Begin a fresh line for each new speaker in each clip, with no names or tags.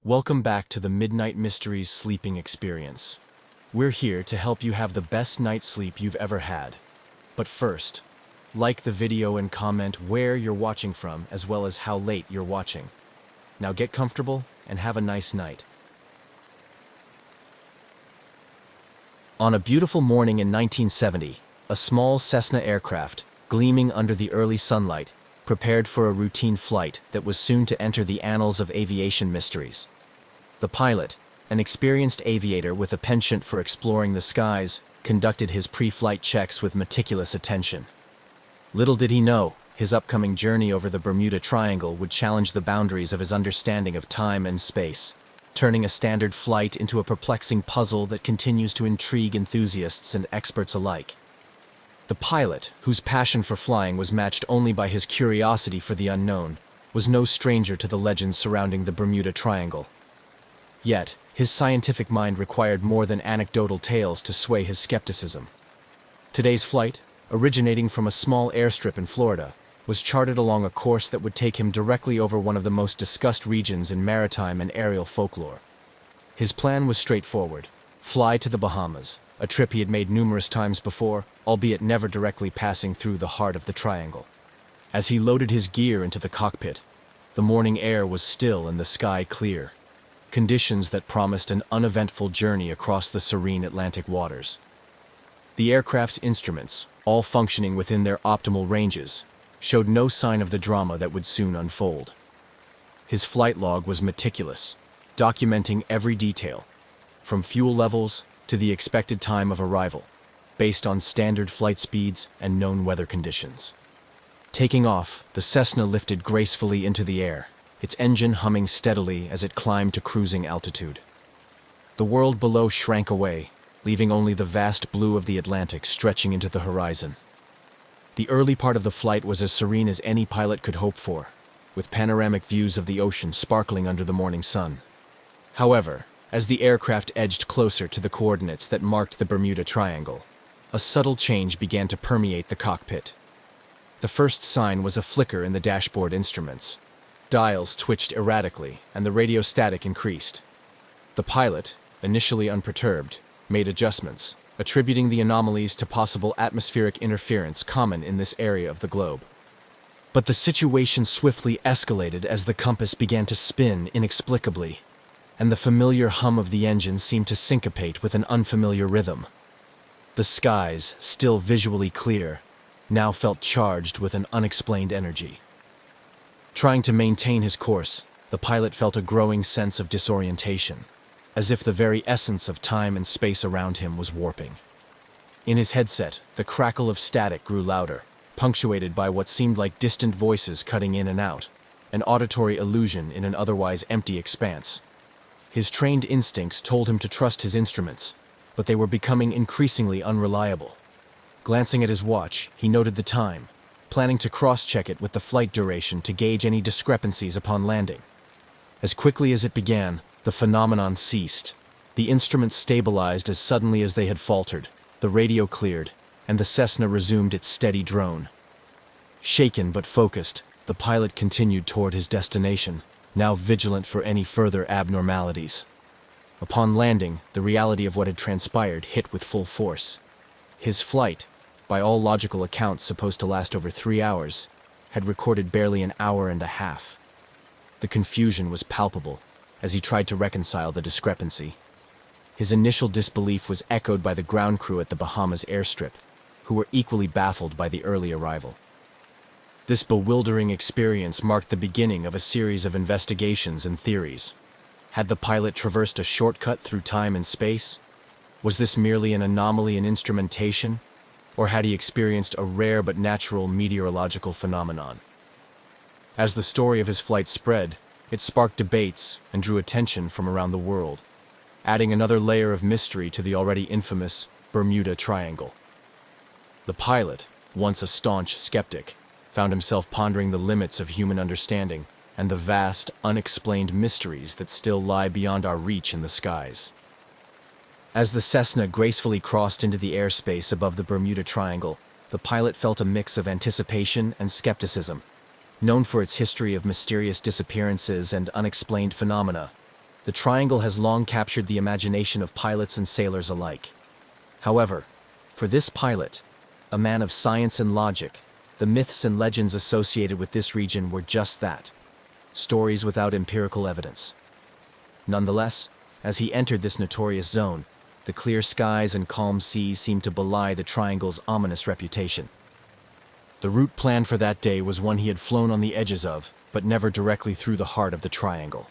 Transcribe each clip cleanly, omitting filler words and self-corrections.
Welcome back to the Midnight Mysteries sleeping experience. We're here to help you have the best night's sleep you've ever had. But first, like the video and comment where you're watching from as well as how late you're watching. Now get comfortable and have a nice night. On a beautiful morning in 1970, a small Cessna aircraft, gleaming under the early sunlight, prepared for a routine flight that was soon to enter the annals of aviation mysteries. The pilot, an experienced aviator with a penchant for exploring the skies, conducted his pre-flight checks with meticulous attention. Little did he know, his upcoming journey over the Bermuda Triangle would challenge the boundaries of his understanding of time and space, turning a standard flight into a perplexing puzzle that continues to intrigue enthusiasts and experts alike. The pilot, whose passion for flying was matched only by his curiosity for the unknown, was no stranger to the legends surrounding the Bermuda Triangle. Yet, his scientific mind required more than anecdotal tales to sway his skepticism. Today's flight, originating from a small airstrip in Florida, was charted along a course that would take him directly over one of the most discussed regions in maritime and aerial folklore. His plan was straightforward: fly to the Bahamas, a trip he had made numerous times before, albeit never directly passing through the heart of the triangle. As he loaded his gear into the cockpit, the morning air was still and the sky clear, conditions that promised an uneventful journey across the serene Atlantic waters. The aircraft's instruments, all functioning within their optimal ranges, showed no sign of the drama that would soon unfold. His flight log was meticulous, documenting every detail, from fuel levels to the expected time of arrival, based on standard flight speeds and known weather conditions. Taking off, the Cessna lifted gracefully into the air, its engine humming steadily as it climbed to cruising altitude. The world below shrank away, leaving only the vast blue of the Atlantic stretching into the horizon. The early part of the flight was as serene as any pilot could hope for, with panoramic views of the ocean sparkling under the morning sun. However, as the aircraft edged closer to the coordinates that marked the Bermuda Triangle, a subtle change began to permeate the cockpit. The first sign was a flicker in the dashboard instruments. Dials twitched erratically, and the radio static increased. The pilot, initially unperturbed, made adjustments, attributing the anomalies to possible atmospheric interference common in this area of the globe. But the situation swiftly escalated as the compass began to spin inexplicably, and the familiar hum of the engine seemed to syncopate with an unfamiliar rhythm. The skies, still visually clear, now felt charged with an unexplained energy. Trying to maintain his course, the pilot felt a growing sense of disorientation, as if the very essence of time and space around him was warping. In his headset, the crackle of static grew louder, punctuated by what seemed like distant voices cutting in and out, an auditory illusion in an otherwise empty expanse. His trained instincts told him to trust his instruments, but they were becoming increasingly unreliable. Glancing at his watch, he noted the time, planning to cross-check it with the flight duration to gauge any discrepancies upon landing. As quickly as it began, the phenomenon ceased. The instruments stabilized as suddenly as they had faltered, the radio cleared, and the Cessna resumed its steady drone. Shaken but focused, the pilot continued toward his destination, now vigilant for any further abnormalities. Upon landing, the reality of what had transpired hit with full force. His flight, by all logical accounts supposed to last over 3 hours, had recorded barely an hour and a half. The confusion was palpable as he tried to reconcile the discrepancy. His initial disbelief was echoed by the ground crew at the Bahamas airstrip, who were equally baffled by the early arrival. This bewildering experience marked the beginning of a series of investigations and theories. Had the pilot traversed a shortcut through time and space? Was this merely an anomaly in instrumentation? Or had he experienced a rare but natural meteorological phenomenon? As the story of his flight spread, it sparked debates and drew attention from around the world, adding another layer of mystery to the already infamous Bermuda Triangle. The pilot, once a staunch skeptic, found himself pondering the limits of human understanding and the vast, unexplained mysteries that still lie beyond our reach in the skies. As the Cessna gracefully crossed into the airspace above the Bermuda Triangle, the pilot felt a mix of anticipation and skepticism. Known for its history of mysterious disappearances and unexplained phenomena, The triangle has long captured the imagination of pilots and sailors alike. However, for this pilot, a man of science and logic, the myths and legends associated with this region were just that, stories without empirical evidence. Nonetheless, as he entered this notorious zone, the clear skies and calm seas seemed to belie the triangle's ominous reputation. The route planned for that day was one he had flown on the edges of, but never directly through the heart of the triangle.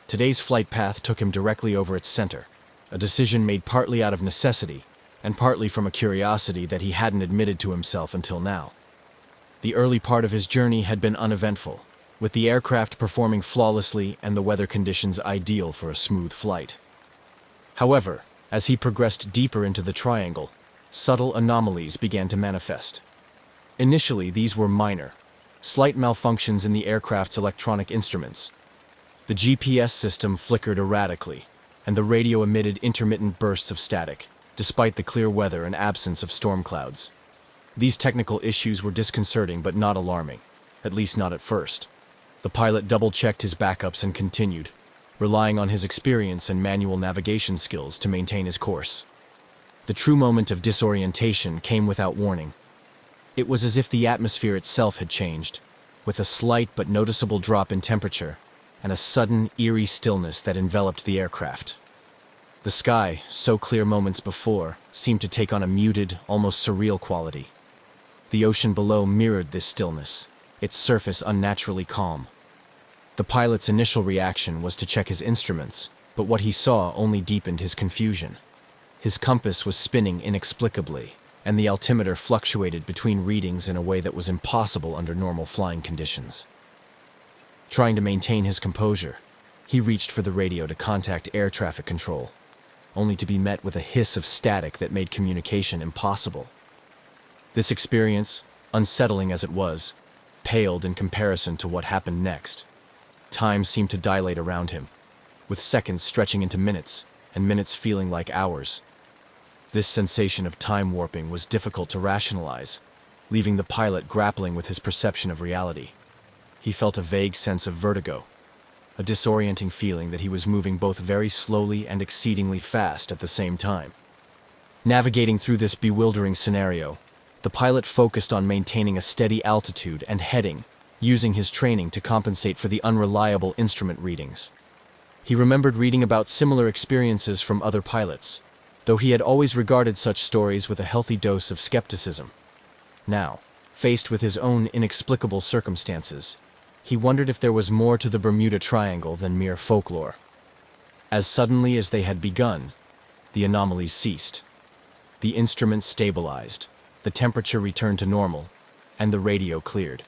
Today's flight path took him directly over its center, a decision made partly out of necessity and partly from a curiosity that he hadn't admitted to himself until now. The early part of his journey had been uneventful, with the aircraft performing flawlessly and the weather conditions ideal for a smooth flight. However, as he progressed deeper into the triangle, subtle anomalies began to manifest. Initially, these were minor, slight malfunctions in the aircraft's electronic instruments. The GPS system flickered erratically, and the radio emitted intermittent bursts of static, despite the clear weather and absence of storm clouds. These technical issues were disconcerting but not alarming, at least not at first. The pilot double-checked his backups and continued, relying on his experience and manual navigation skills to maintain his course. The true moment of disorientation came without warning. It was as if the atmosphere itself had changed, with a slight but noticeable drop in temperature and a sudden, eerie stillness that enveloped the aircraft. The sky, so clear moments before, seemed to take on a muted, almost surreal quality. The ocean below mirrored this stillness, its surface unnaturally calm. The pilot's initial reaction was to check his instruments, but what he saw only deepened his confusion. His compass was spinning inexplicably, and the altimeter fluctuated between readings in a way that was impossible under normal flying conditions. Trying to maintain his composure, he reached for the radio to contact air traffic control, only to be met with a hiss of static that made communication impossible. This experience, unsettling as it was, paled in comparison to what happened next. Time seemed to dilate around him, with seconds stretching into minutes, and minutes feeling like hours. This sensation of time warping was difficult to rationalize, leaving the pilot grappling with his perception of reality. He felt a vague sense of vertigo, a disorienting feeling that he was moving both very slowly and exceedingly fast at the same time. Navigating through this bewildering scenario, the pilot focused on maintaining a steady altitude and heading, using his training to compensate for the unreliable instrument readings. He remembered reading about similar experiences from other pilots, though he had always regarded such stories with a healthy dose of skepticism. Now, faced with his own inexplicable circumstances, he wondered if there was more to the Bermuda Triangle than mere folklore. As suddenly as they had begun, the anomalies ceased. The instruments stabilized, the temperature returned to normal, and the radio cleared.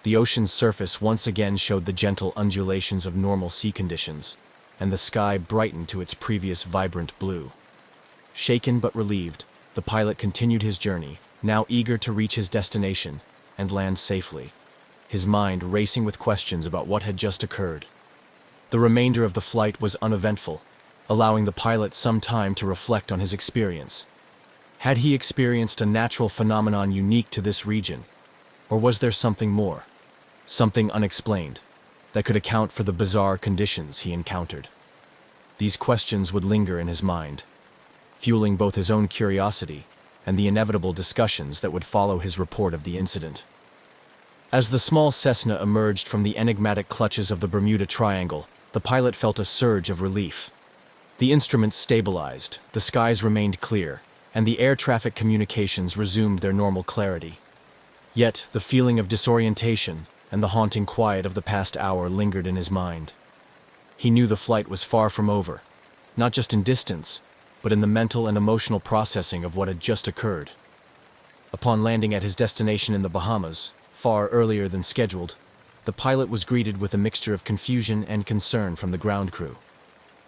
The ocean's surface once again showed the gentle undulations of normal sea conditions, and the sky brightened to its previous vibrant blue. Shaken but relieved, the pilot continued his journey, now eager to reach his destination and land safely, his mind racing with questions about what had just occurred. The remainder of the flight was uneventful, allowing the pilot some time to reflect on his experience. Had he experienced a natural phenomenon unique to this region, or was there something more, something unexplained, that could account for the bizarre conditions he encountered? These questions would linger in his mind, fueling both his own curiosity and the inevitable discussions that would follow his report of the incident. As the small Cessna emerged from the enigmatic clutches of the Bermuda Triangle, the pilot felt a surge of relief. The instruments stabilized, the skies remained clear, and the air traffic communications resumed their normal clarity. Yet, the feeling of disorientation and the haunting quiet of the past hour lingered in his mind. He knew the flight was far from over, not just in distance, but in the mental and emotional processing of what had just occurred. Upon landing at his destination in the Bahamas, far earlier than scheduled, the pilot was greeted with a mixture of confusion and concern from the ground crew.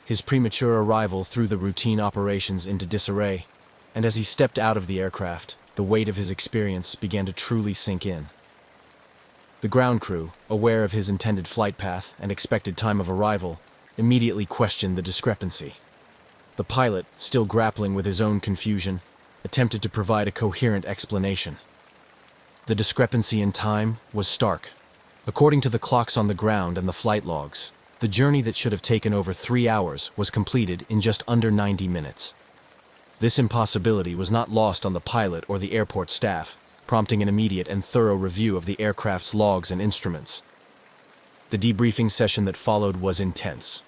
His premature arrival threw the routine operations into disarray, and as he stepped out of the aircraft, the weight of his experience began to truly sink in. The ground crew, aware of his intended flight path and expected time of arrival, immediately questioned the discrepancy. The pilot, still grappling with his own confusion, attempted to provide a coherent explanation. The discrepancy in time was stark. According to the clocks on the ground and the flight logs, The journey that should have taken over 3 hours was completed in just under 90 minutes. This impossibility was not lost on the pilot or the airport staff, prompting an immediate and thorough review of the aircraft's logs and instruments. The debriefing session that followed was intense.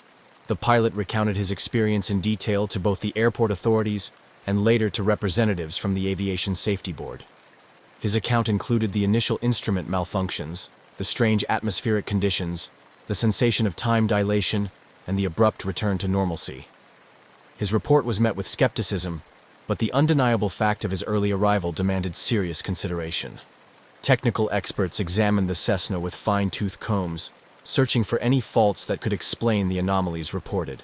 The pilot recounted his experience in detail to both the airport authorities and later to representatives from the Aviation Safety Board. His account included the initial instrument malfunctions, the strange atmospheric conditions, the sensation of time dilation, and the abrupt return to normalcy. His report was met with skepticism, but the undeniable fact of his early arrival demanded serious consideration. Technical experts examined the Cessna with fine-tooth combs, searching for any faults that could explain the anomalies reported.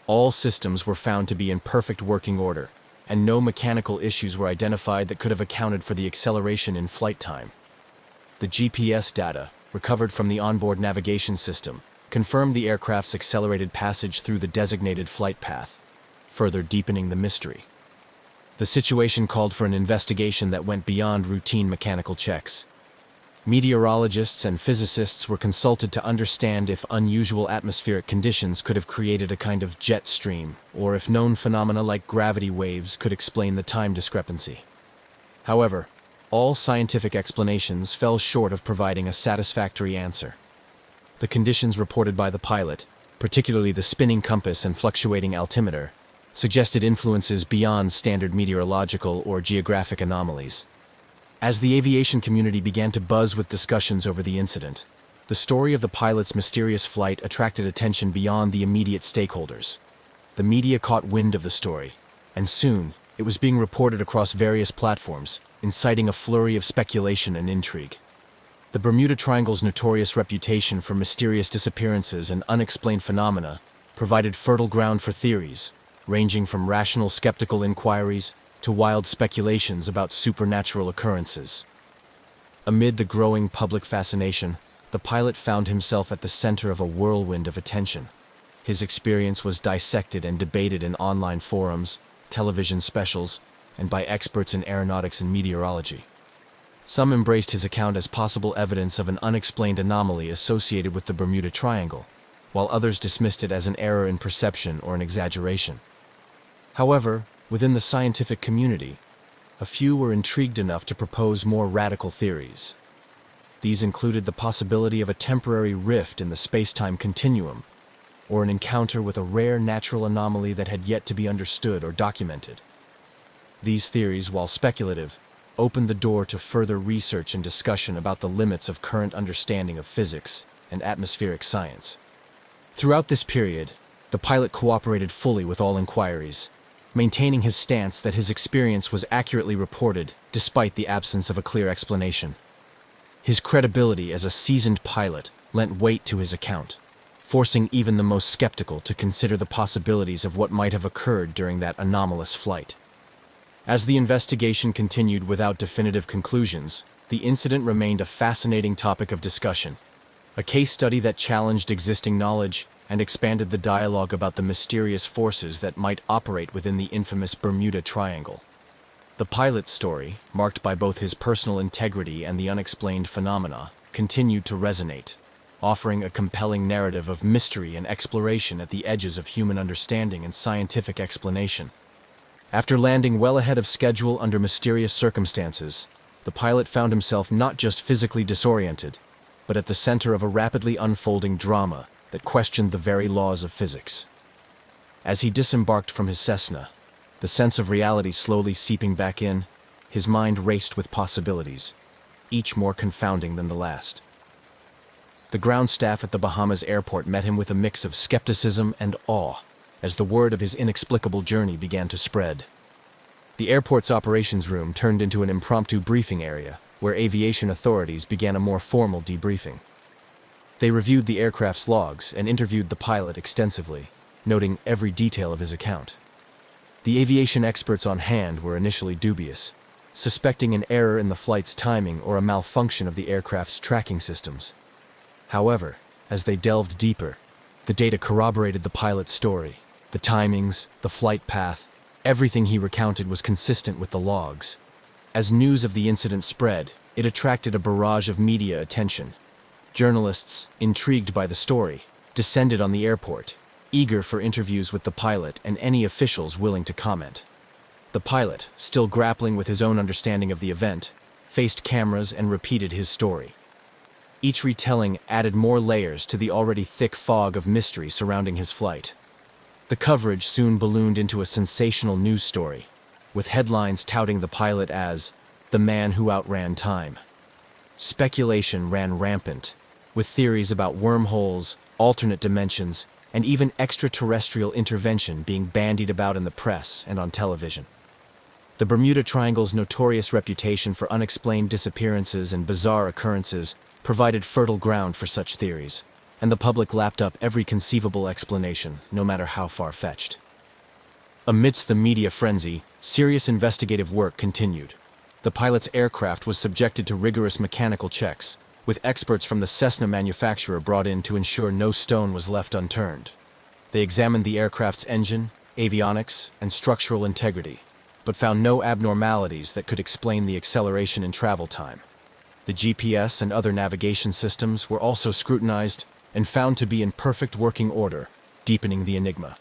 All systems were found to be in perfect working order, and no mechanical issues were identified that could have accounted for the acceleration in flight time. The GPS data, recovered from the onboard navigation system, confirmed the aircraft's accelerated passage through the designated flight path, further deepening the mystery. The situation called for an investigation that went beyond routine mechanical checks. Meteorologists and physicists were consulted to understand if unusual atmospheric conditions could have created a kind of jet stream, or if known phenomena like gravity waves could explain the time discrepancy. However, all scientific explanations fell short of providing a satisfactory answer. The conditions reported by the pilot, particularly the spinning compass and fluctuating altimeter, suggested influences beyond standard meteorological or geographic anomalies. As the aviation community began to buzz with discussions over the incident, the story of the pilot's mysterious flight attracted attention beyond the immediate stakeholders. The media caught wind of the story, and soon it was being reported across various platforms, inciting a flurry of speculation and intrigue. The Bermuda Triangle's notorious reputation for mysterious disappearances and unexplained phenomena provided fertile ground for theories, ranging from rational skeptical inquiries to wild speculations about supernatural occurrences. Amid the growing public fascination, the pilot found himself at the center of a whirlwind of attention. His experience was dissected and debated in online forums, television specials, and by experts in aeronautics and meteorology. Some embraced his account as possible evidence of an unexplained anomaly associated with the Bermuda Triangle, while others dismissed it as an error in perception or an exaggeration. However, within the scientific community, a few were intrigued enough to propose more radical theories. These included the possibility of a temporary rift in the space-time continuum, or an encounter with a rare natural anomaly that had yet to be understood or documented. These theories, while speculative, opened the door to further research and discussion about the limits of current understanding of physics and atmospheric science. Throughout this period, the pilot cooperated fully with all inquiries, maintaining his stance that his experience was accurately reported despite the absence of a clear explanation. His credibility as a seasoned pilot lent weight to his account, forcing even the most skeptical to consider the possibilities of what might have occurred during that anomalous flight. As the investigation continued without definitive conclusions, the incident remained a fascinating topic of discussion, a case study that challenged existing knowledge and expanded the dialogue about the mysterious forces that might operate within the infamous Bermuda Triangle. The pilot's story, marked by both his personal integrity and the unexplained phenomena, continued to resonate, offering a compelling narrative of mystery and exploration at the edges of human understanding and scientific explanation. After landing well ahead of schedule under mysterious circumstances, the pilot found himself not just physically disoriented, but at the center of a rapidly unfolding drama that questioned the very laws of physics. As he disembarked from his Cessna, the sense of reality slowly seeping back in, his mind raced with possibilities, each more confounding than the last. The ground staff at the Bahamas airport met him with a mix of skepticism and awe as the word of his inexplicable journey began to spread. The airport's operations room turned into an impromptu briefing area where aviation authorities began a more formal debriefing. They reviewed the aircraft's logs and interviewed the pilot extensively, noting every detail of his account. The aviation experts on hand were initially dubious, suspecting an error in the flight's timing or a malfunction of the aircraft's tracking systems. However, as they delved deeper, the data corroborated the pilot's story. The timings, the flight path, everything he recounted was consistent with the logs. As news of the incident spread, it attracted a barrage of media attention. Journalists, intrigued by the story, descended on the airport, eager for interviews with the pilot and any officials willing to comment. The pilot, still grappling with his own understanding of the event, faced cameras and repeated his story. Each retelling added more layers to the already thick fog of mystery surrounding his flight. The coverage soon ballooned into a sensational news story, with headlines touting the pilot as the man who outran time. Speculation ran rampant, with theories about wormholes, alternate dimensions, and even extraterrestrial intervention being bandied about in the press and on television. The Bermuda Triangle's notorious reputation for unexplained disappearances and bizarre occurrences provided fertile ground for such theories, and the public lapped up every conceivable explanation, no matter how far-fetched. Amidst the media frenzy, serious investigative work continued. The pilot's aircraft was subjected to rigorous mechanical checks, with experts from the Cessna manufacturer brought in to ensure no stone was left unturned. They examined the aircraft's engine, avionics, and structural integrity, but found no abnormalities that could explain the acceleration in travel time. The GPS and other navigation systems were also scrutinized and found to be in perfect working order, deepening the enigma.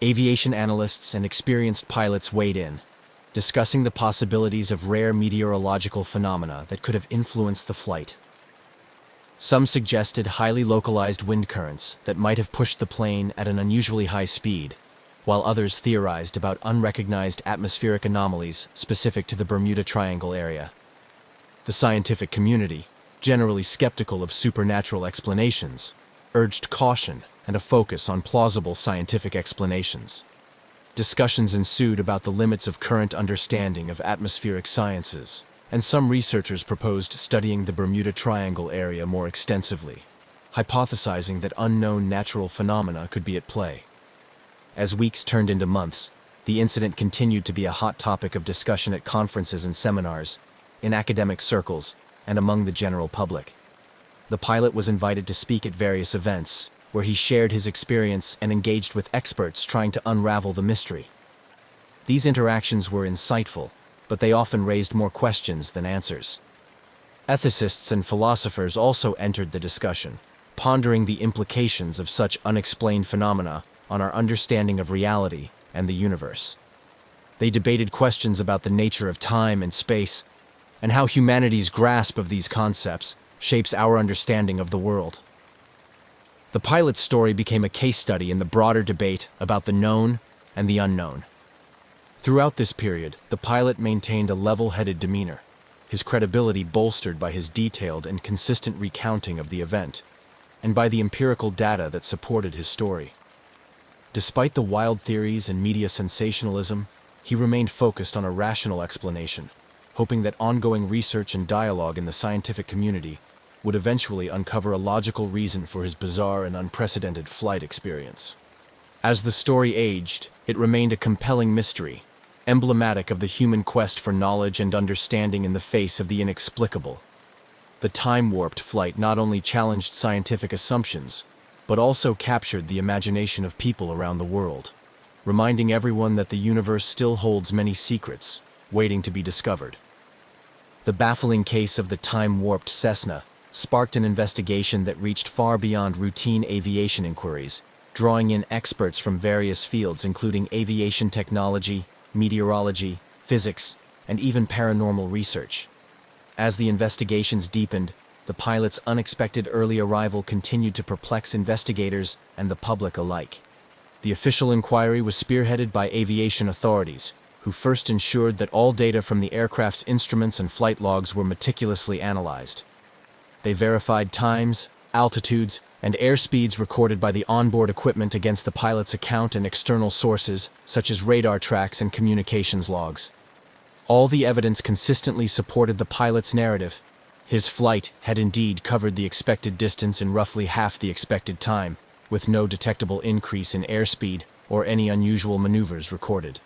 Aviation analysts and experienced pilots weighed in, discussing the possibilities of rare meteorological phenomena that could have influenced the flight. Some suggested highly localized wind currents that might have pushed the plane at an unusually high speed, while others theorized about unrecognized atmospheric anomalies specific to the Bermuda Triangle area. The scientific community, generally skeptical of supernatural explanations, urged caution and a focus on plausible scientific explanations. Discussions ensued about the limits of current understanding of atmospheric sciences, and some researchers proposed studying the Bermuda Triangle area more extensively, hypothesizing that unknown natural phenomena could be at play. As weeks turned into months, the incident continued to be a hot topic of discussion at conferences and seminars, in academic circles, and among the general public. The pilot was invited to speak at various events, where he shared his experience and engaged with experts trying to unravel the mystery. These interactions were insightful, but they often raised more questions than answers. Ethicists and philosophers also entered the discussion, pondering the implications of such unexplained phenomena on our understanding of reality and the universe. They debated questions about the nature of time and space, and how humanity's grasp of these concepts shapes our understanding of the world. The pilot's story became a case study in the broader debate about the known and the unknown. Throughout this period, the pilot maintained a level-headed demeanor, his credibility bolstered by his detailed and consistent recounting of the event, and by the empirical data that supported his story. Despite the wild theories and media sensationalism, he remained focused on a rational explanation, hoping that ongoing research and dialogue in the scientific community would eventually uncover a logical reason for his bizarre and unprecedented flight experience. As the story aged, it remained a compelling mystery, emblematic of the human quest for knowledge and understanding in the face of the inexplicable. The time-warped flight not only challenged scientific assumptions, but also captured the imagination of people around the world, reminding everyone that the universe still holds many secrets, waiting to be discovered. The baffling case of the time-warped Cessna sparked an investigation that reached far beyond routine aviation inquiries, drawing in experts from various fields including aviation technology, meteorology, physics, and even paranormal research. As the investigations deepened, the pilot's unexpected early arrival continued to perplex investigators and the public alike. The official inquiry was spearheaded by aviation authorities, who first ensured that all data from the aircraft's instruments and flight logs were meticulously analyzed. They verified times, altitudes, and airspeeds recorded by the onboard equipment against the pilot's account and external sources, such as radar tracks and communications logs. All the evidence consistently supported the pilot's narrative. His flight had indeed covered the expected distance in roughly half the expected time, with no detectable increase in airspeed or any unusual maneuvers recorded.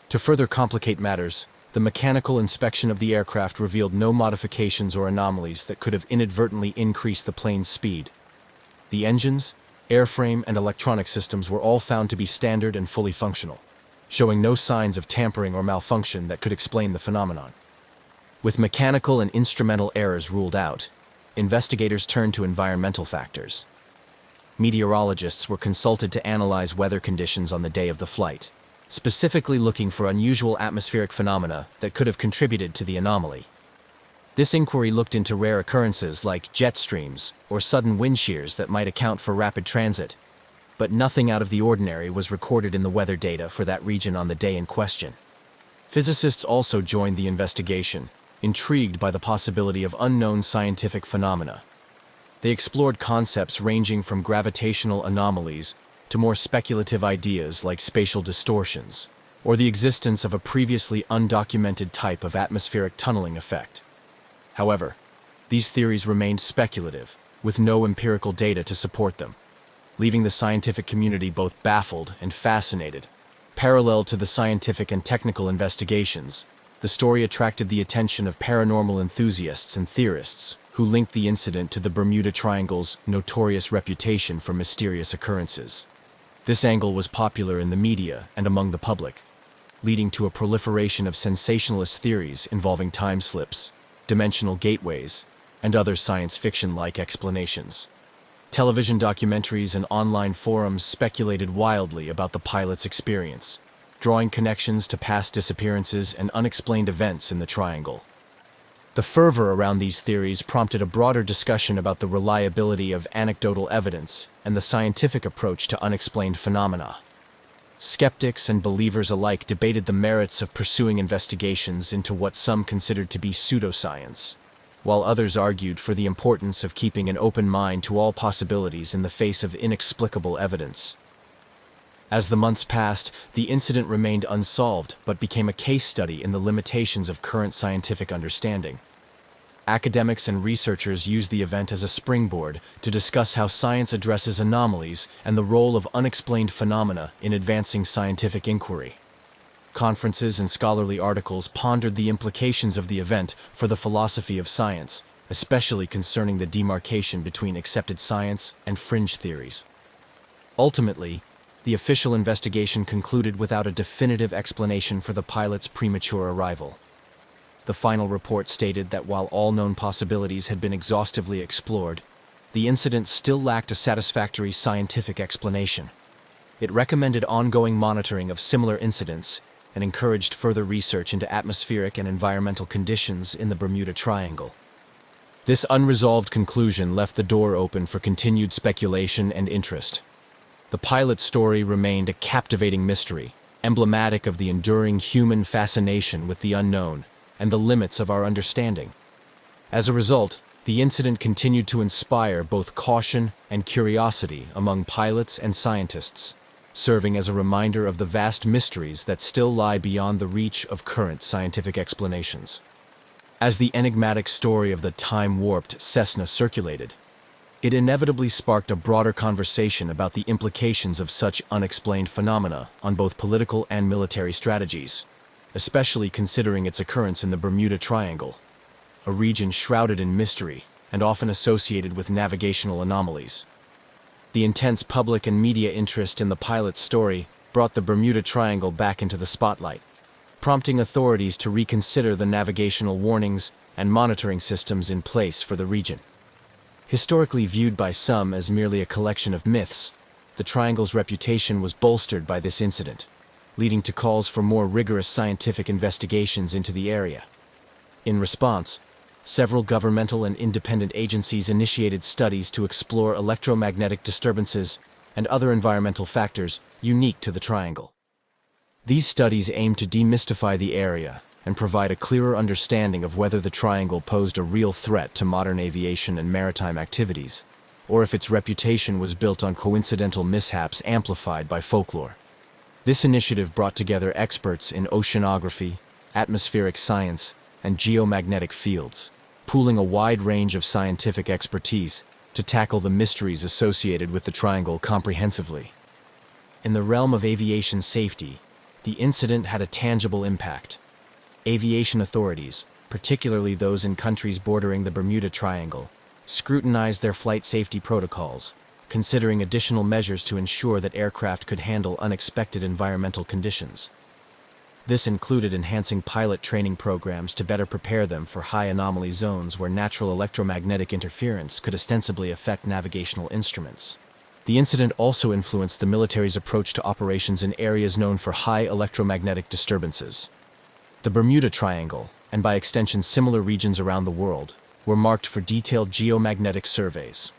To further complicate matters, the mechanical inspection of the aircraft revealed no modifications or anomalies that could have inadvertently increased the plane's speed. The engines, airframe, and electronic systems were all found to be standard and fully functional, showing no signs of tampering or malfunction that could explain the phenomenon. With mechanical and instrumental errors ruled out, investigators turned to environmental factors. meteorologists were consulted to analyze weather conditions on the day of the flight, specifically looking for unusual atmospheric phenomena that could have contributed to the anomaly. This inquiry looked into rare occurrences like jet streams or sudden wind shears that might account for rapid transit, but nothing out of the ordinary was recorded in the weather data for that region on the day in question. Physicists also joined the investigation, intrigued by the possibility of unknown scientific phenomena. They explored concepts ranging from gravitational anomalies to more speculative ideas like spatial distortions, or the existence of a previously undocumented type of atmospheric tunneling effect. However, these theories remained speculative, with no empirical data to support them, leaving the scientific community both baffled and fascinated. Parallel to the scientific and technical investigations, the story attracted the attention of paranormal enthusiasts and theorists who linked the incident to the Bermuda Triangle's notorious reputation for mysterious occurrences. This angle was popular in the media and among the public, leading to a proliferation of sensationalist theories involving time slips, dimensional gateways, and other science fiction-like explanations. Television documentaries and online forums speculated wildly about the pilot's experience, drawing connections to past disappearances and unexplained events in the Triangle. The fervor around these theories prompted a broader discussion about the reliability of anecdotal evidence and the scientific approach to unexplained phenomena. Skeptics and believers alike debated the merits of pursuing investigations into what some considered to be pseudoscience, while others argued for the importance of keeping an open mind to all possibilities in the face of inexplicable evidence. As the months passed, the incident remained unsolved but became a case study in the limitations of current scientific understanding. Academics and researchers used the event as a springboard to discuss how science addresses anomalies and the role of unexplained phenomena in advancing scientific inquiry. Conferences and scholarly articles pondered the implications of the event for the philosophy of science, especially concerning the demarcation between accepted science and fringe theories. Ultimately, the official investigation concluded without a definitive explanation for the pilot's premature arrival. The final report stated that while all known possibilities had been exhaustively explored, the incident still lacked a satisfactory scientific explanation. It recommended ongoing monitoring of similar incidents and encouraged further research into atmospheric and environmental conditions in the Bermuda Triangle. This unresolved conclusion left the door open for continued speculation and interest. The pilot's story remained a captivating mystery, emblematic of the enduring human fascination with the unknown and the limits of our understanding. As a result, the incident continued to inspire both caution and curiosity among pilots and scientists, serving as a reminder of the vast mysteries that still lie beyond the reach of current scientific explanations. As the enigmatic story of the time-warped Cessna circulated, it inevitably sparked a broader conversation about the implications of such unexplained phenomena on both political and military strategies, especially considering its occurrence in the Bermuda Triangle, a region shrouded in mystery and often associated with navigational anomalies. The intense public and media interest in the pilot's story brought the Bermuda Triangle back into the spotlight, prompting authorities to reconsider the navigational warnings and monitoring systems in place for the region. Historically viewed by some as merely a collection of myths, the Triangle's reputation was bolstered by this incident, leading to calls for more rigorous scientific investigations into the area. In response, several governmental and independent agencies initiated studies to explore electromagnetic disturbances and other environmental factors unique to the Triangle. These studies aimed to demystify the area and provide a clearer understanding of whether the Triangle posed a real threat to modern aviation and maritime activities, or if its reputation was built on coincidental mishaps amplified by folklore. This initiative brought together experts in oceanography, atmospheric science, and geomagnetic fields, pooling a wide range of scientific expertise to tackle the mysteries associated with the Triangle comprehensively. In the realm of aviation safety, the incident had a tangible impact. Aviation authorities, particularly those in countries bordering the Bermuda Triangle, scrutinized their flight safety protocols, considering additional measures to ensure that aircraft could handle unexpected environmental conditions. This included enhancing pilot training programs to better prepare them for high anomaly zones where natural electromagnetic interference could ostensibly affect navigational instruments. The incident also influenced the military's approach to operations in areas known for high electromagnetic disturbances. The Bermuda Triangle, and by extension similar regions around the world, were marked for detailed geomagnetic surveys.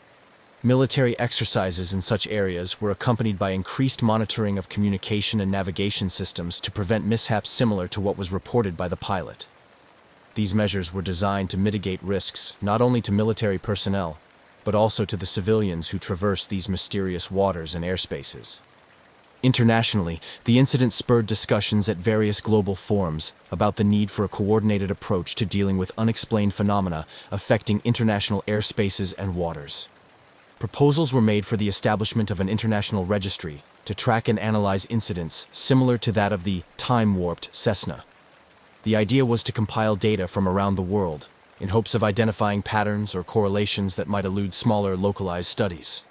Military exercises in such areas were accompanied by increased monitoring of communication and navigation systems to prevent mishaps similar to what was reported by the pilot. These measures were designed to mitigate risks not only to military personnel, but also to the civilians who traverse these mysterious waters and airspaces. Internationally, the incident spurred discussions at various global forums about the need for a coordinated approach to dealing with unexplained phenomena affecting international airspaces and waters. Proposals were made for the establishment of an international registry to track and analyze incidents similar to that of the time-warped Cessna. The idea was to compile data from around the world in hopes of identifying patterns or correlations that might elude smaller localized studies.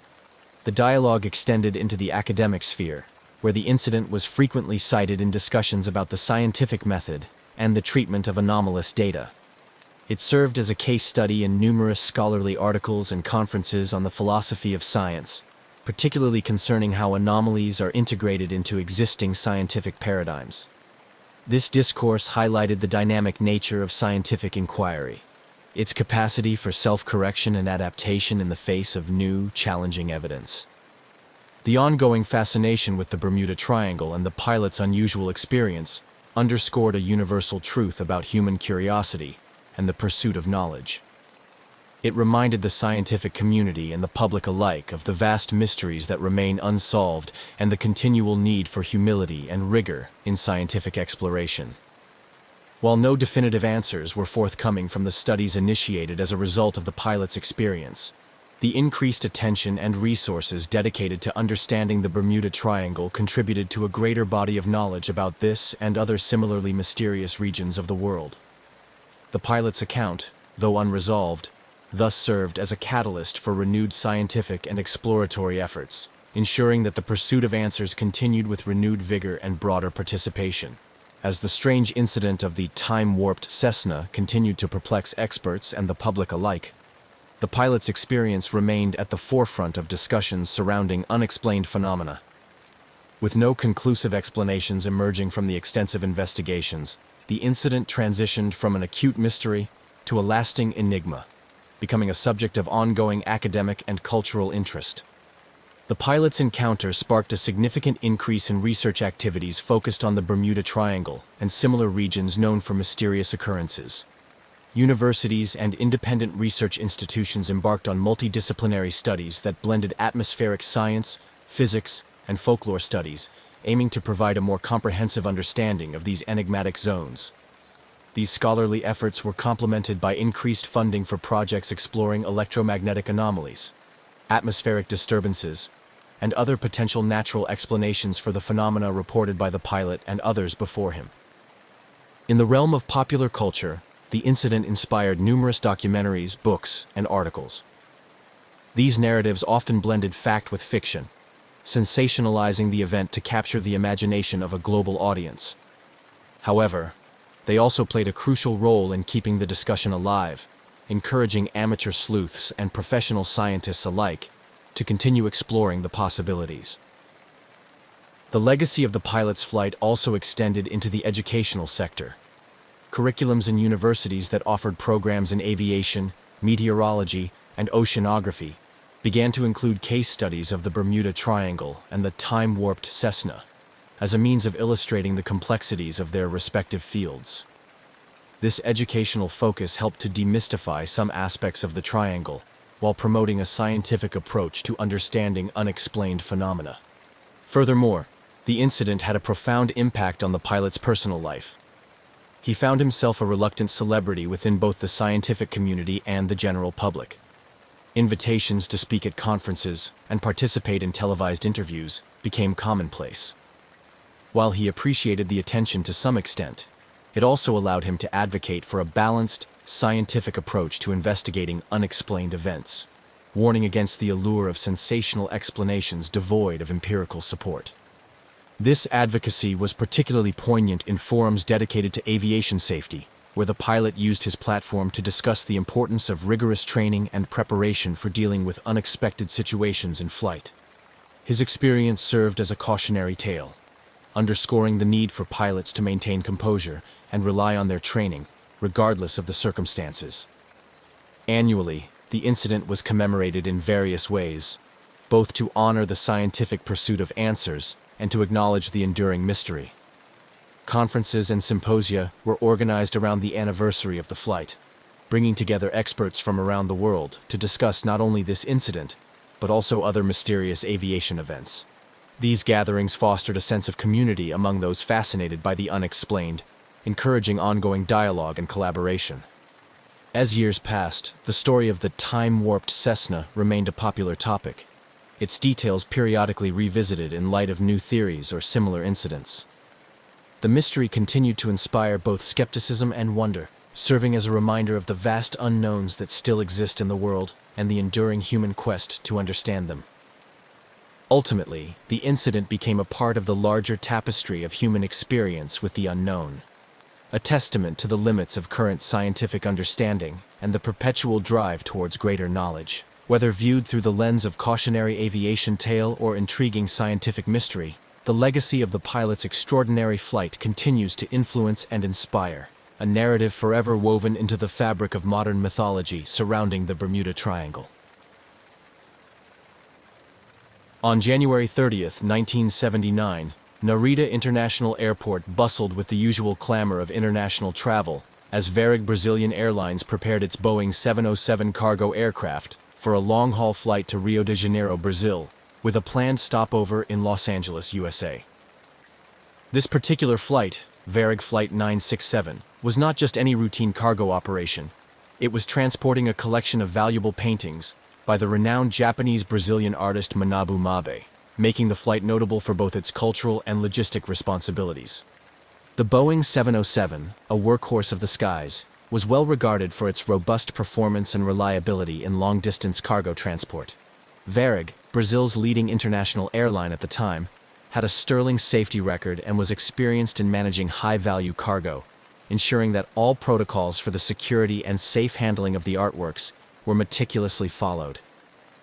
The dialogue extended into the academic sphere, where the incident was frequently cited in discussions about the scientific method and the treatment of anomalous data. It served as a case study in numerous scholarly articles and conferences on the philosophy of science, particularly concerning how anomalies are integrated into existing scientific paradigms. This discourse highlighted the dynamic nature of scientific inquiry, its capacity for self-correction and adaptation in the face of new, challenging evidence. The ongoing fascination with the Bermuda Triangle and the pilot's unusual experience underscored a universal truth about human curiosity and the pursuit of knowledge. It reminded the scientific community and the public alike of the vast mysteries that remain unsolved and the continual need for humility and rigor in scientific exploration. While no definitive answers were forthcoming from the studies initiated as a result of the pilot's experience, the increased attention and resources dedicated to understanding the Bermuda Triangle contributed to a greater body of knowledge about this and other similarly mysterious regions of the world. The pilot's account, though unresolved, thus served as a catalyst for renewed scientific and exploratory efforts, ensuring that the pursuit of answers continued with renewed vigor and broader participation. As the strange incident of the time-warped Cessna continued to perplex experts and the public alike, the pilot's experience remained at the forefront of discussions surrounding unexplained phenomena. With no conclusive explanations emerging from the extensive investigations, the incident transitioned from an acute mystery to a lasting enigma, becoming a subject of ongoing academic and cultural interest. The pilot's encounter sparked a significant increase in research activities focused on the Bermuda Triangle and similar regions known for mysterious occurrences. Universities and independent research institutions embarked on multidisciplinary studies that blended atmospheric science, physics, and folklore studies, aiming to provide a more comprehensive understanding of these enigmatic zones. These scholarly efforts were complemented by increased funding for projects exploring electromagnetic anomalies, atmospheric disturbances, and other potential natural explanations for the phenomena reported by the pilot and others before him. In the realm of popular culture, the incident inspired numerous documentaries, books, and articles. These narratives often blended fact with fiction, sensationalizing the event to capture the imagination of a global audience. However, they also played a crucial role in keeping the discussion alive, encouraging amateur sleuths and professional scientists alike to continue exploring the possibilities. The legacy of the pilot's flight also extended into the educational sector. Curriculums in universities that offered programs in aviation, meteorology, and oceanography began to include case studies of the Bermuda Triangle and the time-warped Cessna, as a means of illustrating the complexities of their respective fields. This educational focus helped to demystify some aspects of the triangle, while promoting a scientific approach to understanding unexplained phenomena. Furthermore, the incident had a profound impact on the pilot's personal life. He found himself a reluctant celebrity within both the scientific community and the general public. Invitations to speak at conferences and participate in televised interviews became commonplace. While he appreciated the attention to some extent, it also allowed him to advocate for a balanced, scientific approach to investigating unexplained events, warning against the allure of sensational explanations devoid of empirical support. This advocacy was particularly poignant in forums dedicated to aviation safety, where the pilot used his platform to discuss the importance of rigorous training and preparation for dealing with unexpected situations in flight. His experience served as a cautionary tale, underscoring the need for pilots to maintain composure and rely on their training, regardless of the circumstances. Annually, the incident was commemorated in various ways, both to honor the scientific pursuit of answers and to acknowledge the enduring mystery. Conferences and symposia were organized around the anniversary of the flight, bringing together experts from around the world to discuss not only this incident, but also other mysterious aviation events. These gatherings fostered a sense of community among those fascinated by the unexplained, encouraging ongoing dialogue and collaboration. As years passed, the story of the time-warped Cessna remained a popular topic, its details periodically revisited in light of new theories or similar incidents. The mystery continued to inspire both skepticism and wonder, serving as a reminder of the vast unknowns that still exist in the world and the enduring human quest to understand them. Ultimately, the incident became a part of the larger tapestry of human experience with the unknown, a testament to the limits of current scientific understanding and the perpetual drive towards greater knowledge. Whether viewed through the lens of cautionary aviation tale or intriguing scientific mystery, the legacy of the pilot's extraordinary flight continues to influence and inspire, a narrative forever woven into the fabric of modern mythology surrounding the Bermuda Triangle. On January 30th, 1979, Narita International Airport bustled with the usual clamor of international travel as Varig Brazilian Airlines prepared its Boeing 707 cargo aircraft for a long-haul flight to Rio de Janeiro, Brazil, with a planned stopover in Los Angeles, USA. This particular flight, Varig Flight 967, was not just any routine cargo operation. It was transporting a collection of valuable paintings by the renowned Japanese-Brazilian artist Manabu Mabe, making the flight notable for both its cultural and logistic responsibilities. The Boeing 707, a workhorse of the skies, was well regarded for its robust performance and reliability in long-distance cargo transport. Varig, Brazil's leading international airline at the time, had a sterling safety record and was experienced in managing high-value cargo, ensuring that all protocols for the security and safe handling of the artworks were meticulously followed.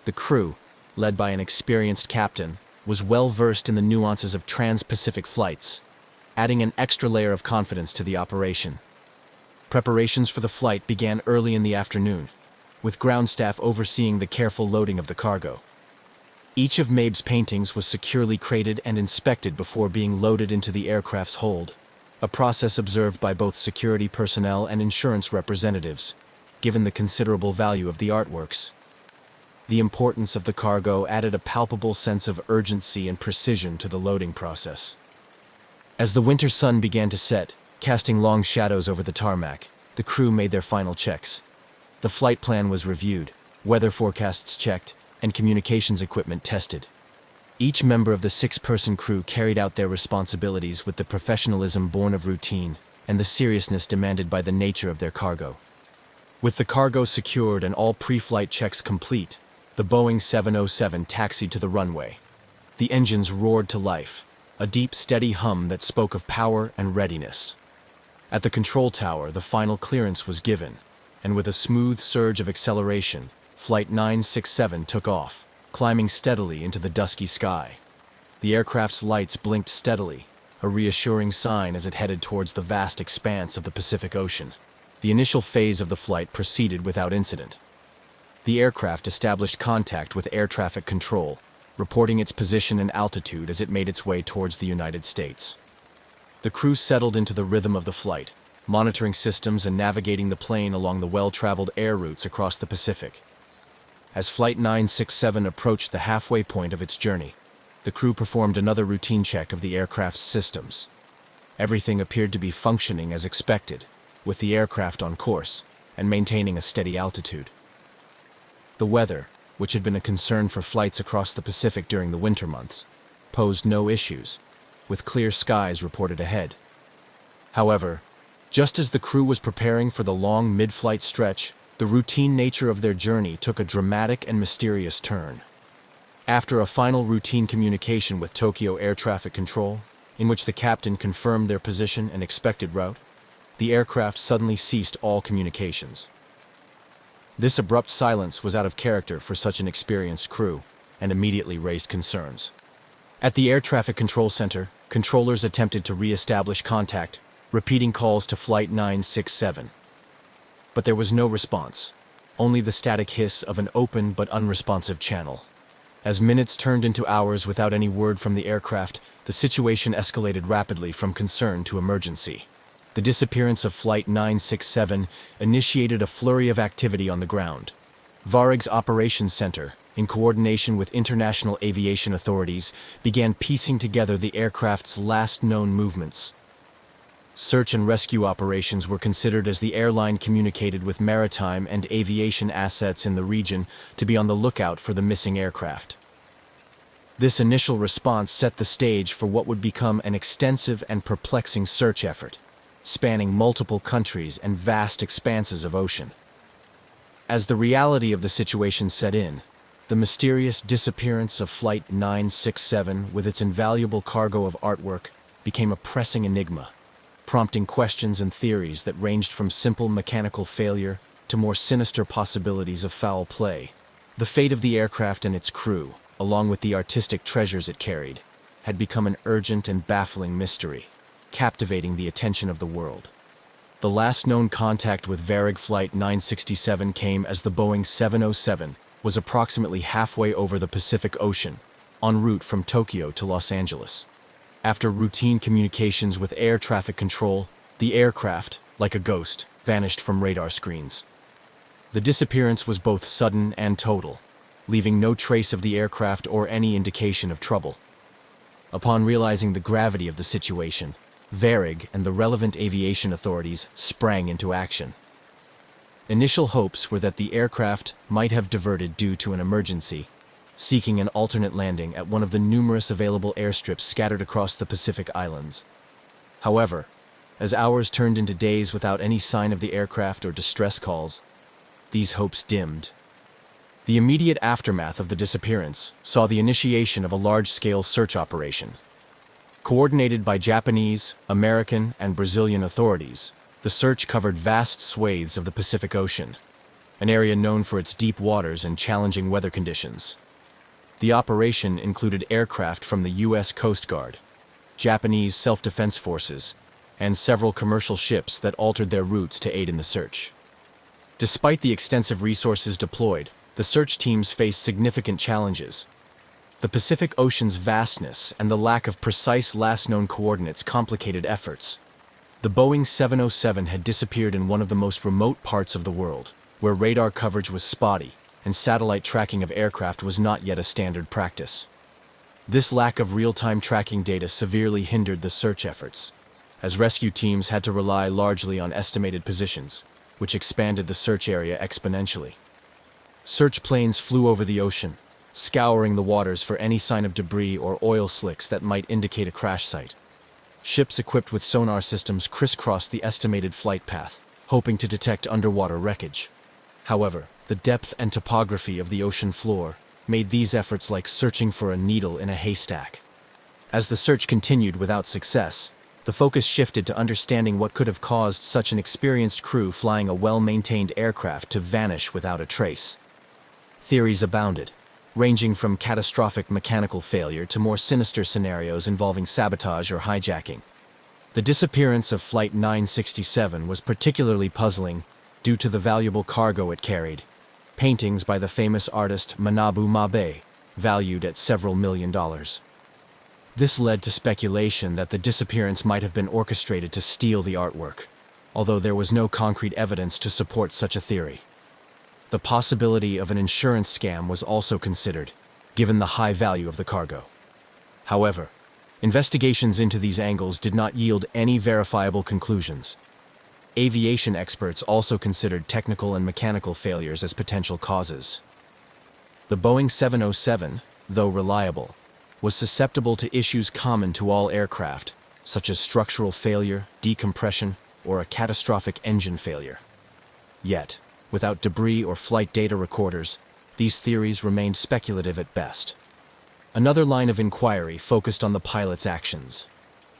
The crew, led by an experienced captain, was well versed in the nuances of trans-Pacific flights, adding an extra layer of confidence to the operation. Preparations for the flight began early in the afternoon, with ground staff overseeing the careful loading of the cargo. Each of Mabe's paintings was securely crated and inspected before being loaded into the aircraft's hold, a process observed by both security personnel and insurance representatives, given the considerable value of the artworks. The importance of the cargo added a palpable sense of urgency and precision to the loading process. As the winter sun began to set, casting long shadows over the tarmac, the crew made their final checks. The flight plan was reviewed, weather forecasts checked, and communications equipment tested. Each member of the six-person crew carried out their responsibilities with the professionalism born of routine and the seriousness demanded by the nature of their cargo. With the cargo secured and all pre-flight checks complete, the Boeing 707 taxied to the runway. The engines roared to life, a deep, steady hum that spoke of power and readiness. At the control tower, the final clearance was given, and with a smooth surge of acceleration, Flight 967 took off, climbing steadily into the dusky sky. The aircraft's lights blinked steadily, a reassuring sign as it headed towards the vast expanse of the Pacific Ocean. The initial phase of the flight proceeded without incident. The aircraft established contact with air traffic control, reporting its position and altitude as it made its way towards the United States. The crew settled into the rhythm of the flight, monitoring systems and navigating the plane along the well-traveled air routes across the Pacific. As Flight 967 approached the halfway point of its journey, the crew performed another routine check of the aircraft's systems. Everything appeared to be functioning as expected, with the aircraft on course and maintaining a steady altitude. The weather, which had been a concern for flights across the Pacific during the winter months, posed no issues, with clear skies reported ahead. However, just as the crew was preparing for the long mid-flight stretch, the routine nature of their journey took a dramatic and mysterious turn. After a final routine communication with Tokyo Air Traffic Control, in which the captain confirmed their position and expected route, the aircraft suddenly ceased all communications. This abrupt silence was out of character for such an experienced crew, and immediately raised concerns. At the Air Traffic Control Center, controllers attempted to re-establish contact, repeating calls to Flight 967. But there was no response, only the static hiss of an open but unresponsive channel. As minutes turned into hours without any word from the aircraft, the situation escalated rapidly from concern to emergency. The disappearance of Flight 967 initiated a flurry of activity on the ground. Varig's Operations Center, in coordination with international aviation authorities, began piecing together the aircraft's last known movements. Search and rescue operations were considered as the airline communicated with maritime and aviation assets in the region to be on the lookout for the missing aircraft. This initial response set the stage for what would become an extensive and perplexing search effort, spanning multiple countries and vast expanses of ocean. As the reality of the situation set in, the mysterious disappearance of Flight 967 with its invaluable cargo of artwork became a pressing enigma, prompting questions and theories that ranged from simple mechanical failure to more sinister possibilities of foul play. The fate of the aircraft and its crew, along with the artistic treasures it carried, had become an urgent and baffling mystery, captivating the attention of the world. The last known contact with Varig Flight 967 came as the Boeing 707 was approximately halfway over the Pacific Ocean, en route from Tokyo to Los Angeles. After routine communications with air traffic control, the aircraft, like a ghost, vanished from radar screens. The disappearance was both sudden and total, leaving no trace of the aircraft or any indication of trouble. Upon realizing the gravity of the situation, Varig and the relevant aviation authorities sprang into action. Initial hopes were that the aircraft might have diverted due to an emergency, seeking an alternate landing at one of the numerous available airstrips scattered across the Pacific Islands. However, as hours turned into days without any sign of the aircraft or distress calls, these hopes dimmed. The immediate aftermath of the disappearance saw the initiation of a large-scale search operation. Coordinated by Japanese, American, and Brazilian authorities, the search covered vast swathes of the Pacific Ocean, an area known for its deep waters and challenging weather conditions. The operation included aircraft from the U.S. Coast Guard, Japanese self-defense forces, and several commercial ships that altered their routes to aid in the search. Despite the extensive resources deployed, the search teams faced significant challenges. The Pacific Ocean's vastness and the lack of precise last-known coordinates complicated efforts. The Boeing 707 had disappeared in one of the most remote parts of the world, where radar coverage was spotty and satellite tracking of aircraft was not yet a standard practice. This lack of real-time tracking data severely hindered the search efforts, as rescue teams had to rely largely on estimated positions, which expanded the search area exponentially. Search planes flew over the ocean, scouring the waters for any sign of debris or oil slicks that might indicate a crash site. Ships equipped with sonar systems crisscrossed the estimated flight path, hoping to detect underwater wreckage. However, the depth and topography of the ocean floor made these efforts like searching for a needle in a haystack. As the search continued without success, the focus shifted to understanding what could have caused such an experienced crew flying a well-maintained aircraft to vanish without a trace. Theories abounded, ranging from catastrophic mechanical failure to more sinister scenarios involving sabotage or hijacking. The disappearance of Flight 967 was particularly puzzling due to the valuable cargo it carried, paintings by the famous artist Manabu Mabe, valued at several $1 million. This led to speculation that the disappearance might have been orchestrated to steal the artwork, although there was no concrete evidence to support such a theory. The possibility of an insurance scam was also considered, given the high value of the cargo. However, investigations into these angles did not yield any verifiable conclusions. Aviation experts also considered technical and mechanical failures as potential causes. The Boeing 707, though reliable, was susceptible to issues common to all aircraft, such as structural failure, decompression, or a catastrophic engine failure. Yet, without debris or flight data recorders, these theories remained speculative at best. Another line of inquiry focused on the pilot's actions.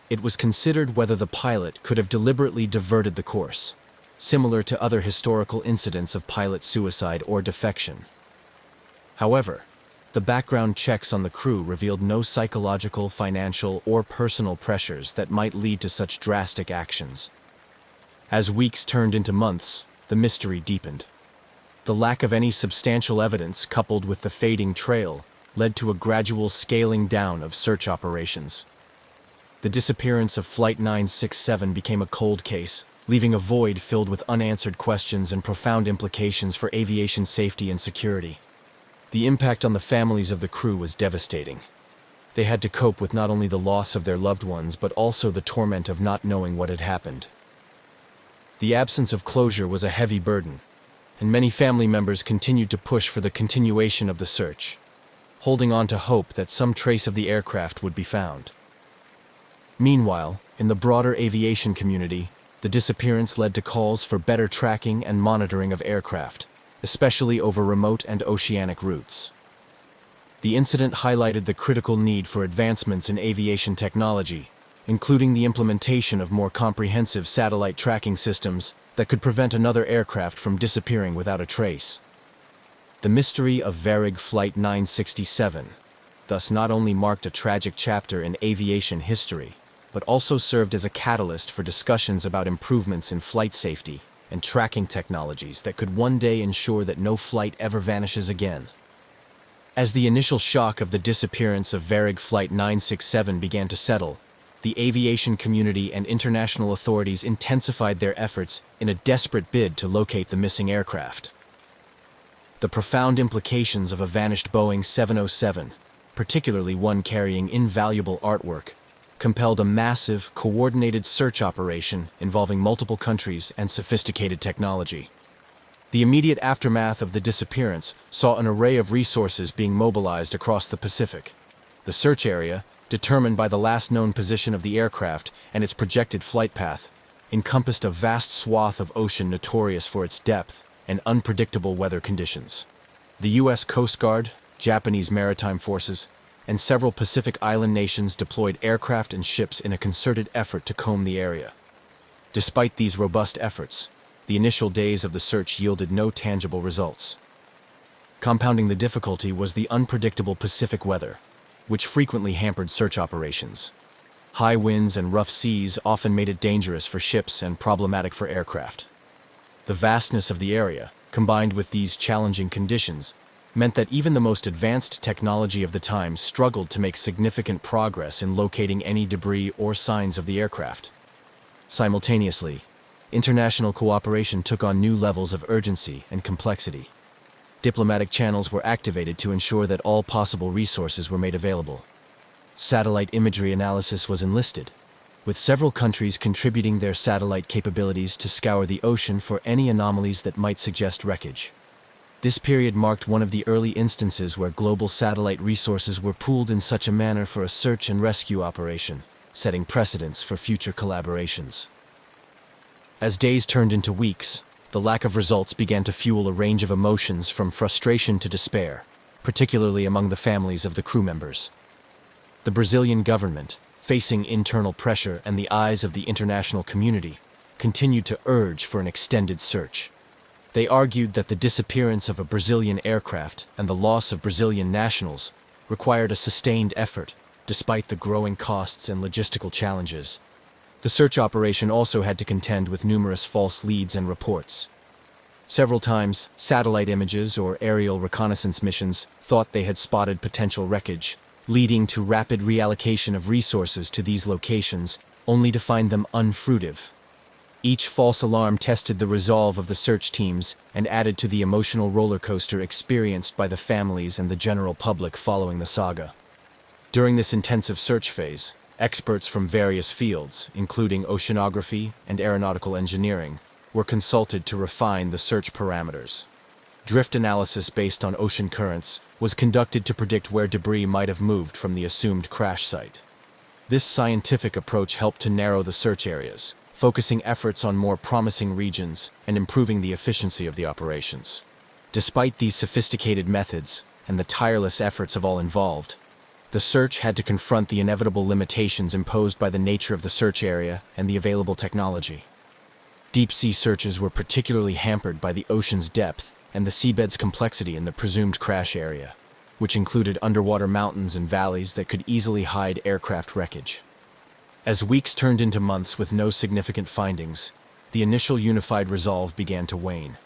It was considered whether the pilot could have deliberately diverted the course, similar to other historical incidents of pilot suicide or defection. However, The background checks on the crew revealed no psychological, financial, or personal pressures that might lead to such drastic actions. As weeks turned into months, the mystery deepened. The lack of any substantial evidence, coupled with the fading trail, led to a gradual scaling down of search operations. The disappearance of Flight 967 became a cold case, leaving a void filled with unanswered questions and profound implications for aviation safety and security. The impact on the families of the crew was devastating. They had to cope with not only the loss of their loved ones, but also the torment of not knowing what had happened. The absence of closure was a heavy burden, and many family members continued to push for the continuation of the search, holding on to hope that some trace of the aircraft would be found. Meanwhile, in the broader aviation community, the disappearance led to calls for better tracking and monitoring of aircraft, especially over remote and oceanic routes. The incident highlighted the critical need for advancements in aviation technology, including the implementation of more comprehensive satellite tracking systems that could prevent another aircraft from disappearing without a trace. The mystery of Varig Flight 967 thus not only marked a tragic chapter in aviation history, but also served as a catalyst for discussions about improvements in flight safety and tracking technologies that could one day ensure that no flight ever vanishes again. As the initial shock of the disappearance of Varig Flight 967 began to settle, the aviation community and international authorities intensified their efforts in a desperate bid to locate the missing aircraft. The profound implications of a vanished Boeing 707, particularly one carrying invaluable artwork, compelled a massive, coordinated search operation involving multiple countries and sophisticated technology. The immediate aftermath of the disappearance saw an array of resources being mobilized across the Pacific. The search area, determined by the last known position of the aircraft and its projected flight path, encompassed a vast swath of ocean notorious for its depth and unpredictable weather conditions. The U.S. Coast Guard, Japanese maritime forces, and several Pacific Island nations deployed aircraft and ships in a concerted effort to comb the area. Despite these robust efforts, the initial days of the search yielded no tangible results. Compounding the difficulty was the unpredictable Pacific weather, which frequently hampered search operations. High winds and rough seas often made it dangerous for ships and problematic for aircraft. The vastness of the area, combined with these challenging conditions, meant that even the most advanced technology of the time struggled to make significant progress in locating any debris or signs of the aircraft. Simultaneously, international cooperation took on new levels of urgency and complexity. Diplomatic channels were activated to ensure that all possible resources were made available. Satellite imagery analysis was enlisted, with several countries contributing their satellite capabilities to scour the ocean for any anomalies that might suggest wreckage. This period marked one of the early instances where global satellite resources were pooled in such a manner for a search and rescue operation, setting precedents for future collaborations. As days turned into weeks, the lack of results began to fuel a range of emotions from frustration to despair, particularly among the families of the crew members. The Brazilian government, facing internal pressure and the eyes of the international community, continued to urge for an extended search. They argued that the disappearance of a Brazilian aircraft and the loss of Brazilian nationals required a sustained effort, despite the growing costs and logistical challenges. The search operation also had to contend with numerous false leads and reports. Several times, satellite images or aerial reconnaissance missions thought they had spotted potential wreckage, leading to rapid reallocation of resources to these locations, only to find them unfruitive. Each false alarm tested the resolve of the search teams and added to the emotional roller coaster experienced by the families and the general public following the saga. During this intensive search phase, experts from various fields, including oceanography and aeronautical engineering, were consulted to refine the search parameters. Drift analysis based on ocean currents was conducted to predict where debris might have moved from the assumed crash site. This scientific approach helped to narrow the search areas, focusing efforts on more promising regions and improving the efficiency of the operations. Despite these sophisticated methods and the tireless efforts of all involved, the search had to confront the inevitable limitations imposed by the nature of the search area and the available technology. Deep-sea searches were particularly hampered by the ocean's depth and the seabed's complexity in the presumed crash area. which included underwater mountains and valleys that could easily hide aircraft wreckage. As weeks turned into months with no significant findings, the initial unified resolve began to wane.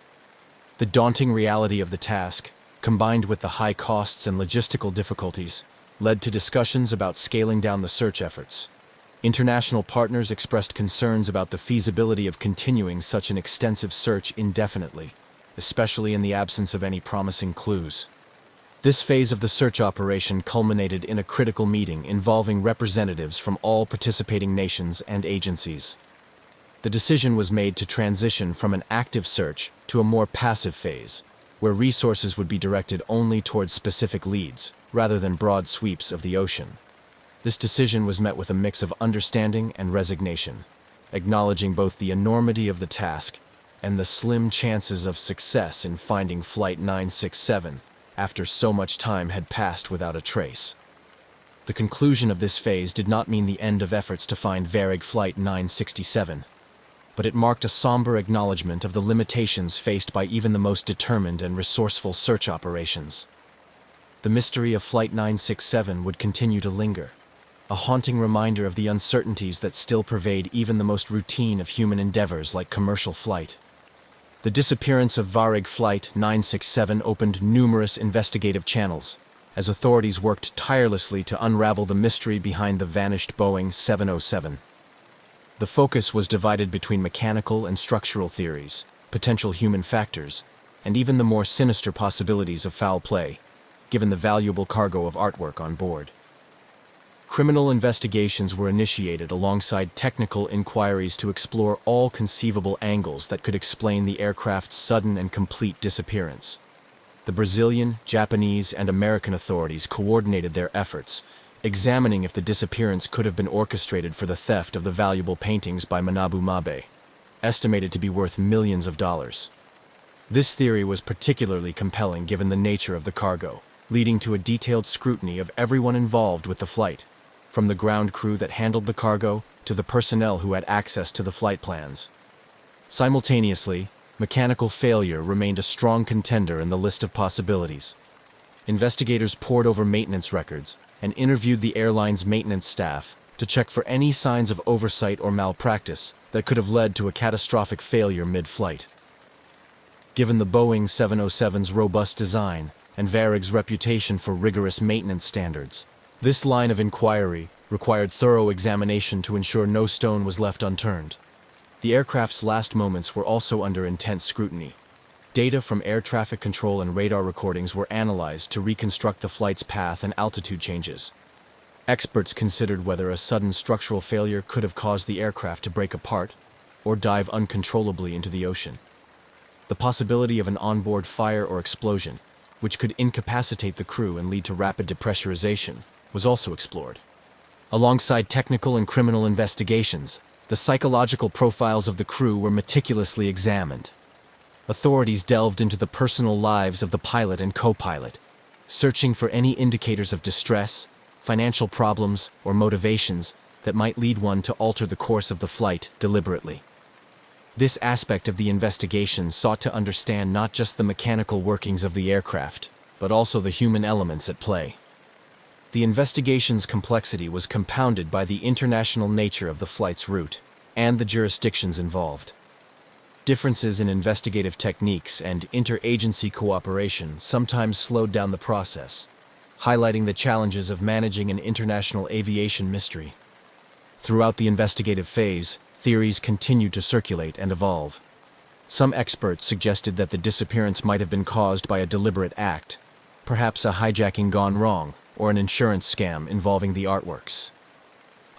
The daunting reality of the task, combined with the high costs and logistical difficulties, led to discussions about scaling down the search efforts. International partners expressed concerns about the feasibility of continuing such an extensive search indefinitely, especially in the absence of any promising clues. This phase of the search operation culminated in a critical meeting involving representatives from all participating nations and agencies. The decision was made to transition from an active search to a more passive phase, where resources would be directed only towards specific leads, rather than broad sweeps of the ocean. This decision was met with a mix of understanding and resignation, acknowledging both the enormity of the task and the slim chances of success in finding Flight 967 after so much time had passed without a trace. The conclusion of this phase did not mean the end of efforts to find Varig Flight 967, but it marked a somber acknowledgement of the limitations faced by even the most determined and resourceful search operations. The mystery of Flight 967 would continue to linger, a haunting reminder of the uncertainties that still pervade even the most routine of human endeavors like commercial flight. The disappearance of Varig Flight 967 opened numerous investigative channels, as authorities worked tirelessly to unravel the mystery behind the vanished Boeing 707. The focus was divided between mechanical and structural theories, potential human factors, and even the more sinister possibilities of foul play, given the valuable cargo of artwork on board. Criminal investigations were initiated alongside technical inquiries to explore all conceivable angles that could explain the aircraft's sudden and complete disappearance. The Brazilian, Japanese, and American authorities coordinated their efforts, examining if the disappearance could have been orchestrated for the theft of the valuable paintings by Manabu Mabe, estimated to be worth millions of dollars. This theory was particularly compelling given the nature of the cargo, leading to a detailed scrutiny of everyone involved with the flight, from the ground crew that handled the cargo to the personnel who had access to the flight plans. Simultaneously, mechanical failure remained a strong contender in the list of possibilities. Investigators pored over maintenance records and interviewed the airline's maintenance staff to check for any signs of oversight or malpractice that could have led to a catastrophic failure mid-flight. Given the Boeing 707's robust design and Varig's reputation for rigorous maintenance standards, this line of inquiry required thorough examination to ensure no stone was left unturned. The aircraft's last moments were also under intense scrutiny. Data from air traffic control and radar recordings were analyzed to reconstruct the flight's path and altitude changes. Experts considered whether a sudden structural failure could have caused the aircraft to break apart or dive uncontrollably into the ocean. The possibility of an onboard fire or explosion, which could incapacitate the crew and lead to rapid depressurization, was also explored. Alongside technical and criminal investigations, the psychological profiles of the crew were meticulously examined. Authorities delved into the personal lives of the pilot and co-pilot, searching for any indicators of distress, financial problems, or motivations that might lead one to alter the course of the flight deliberately. This aspect of the investigation sought to understand not just the mechanical workings of the aircraft, but also the human elements at play. The investigation's complexity was compounded by the international nature of the flight's route and the jurisdictions involved. Differences in investigative techniques and interagency cooperation sometimes slowed down the process, highlighting the challenges of managing an international aviation mystery. Throughout the investigative phase, theories continued to circulate and evolve. Some experts suggested that the disappearance might have been caused by a deliberate act, perhaps a hijacking gone wrong, or an insurance scam involving the artworks.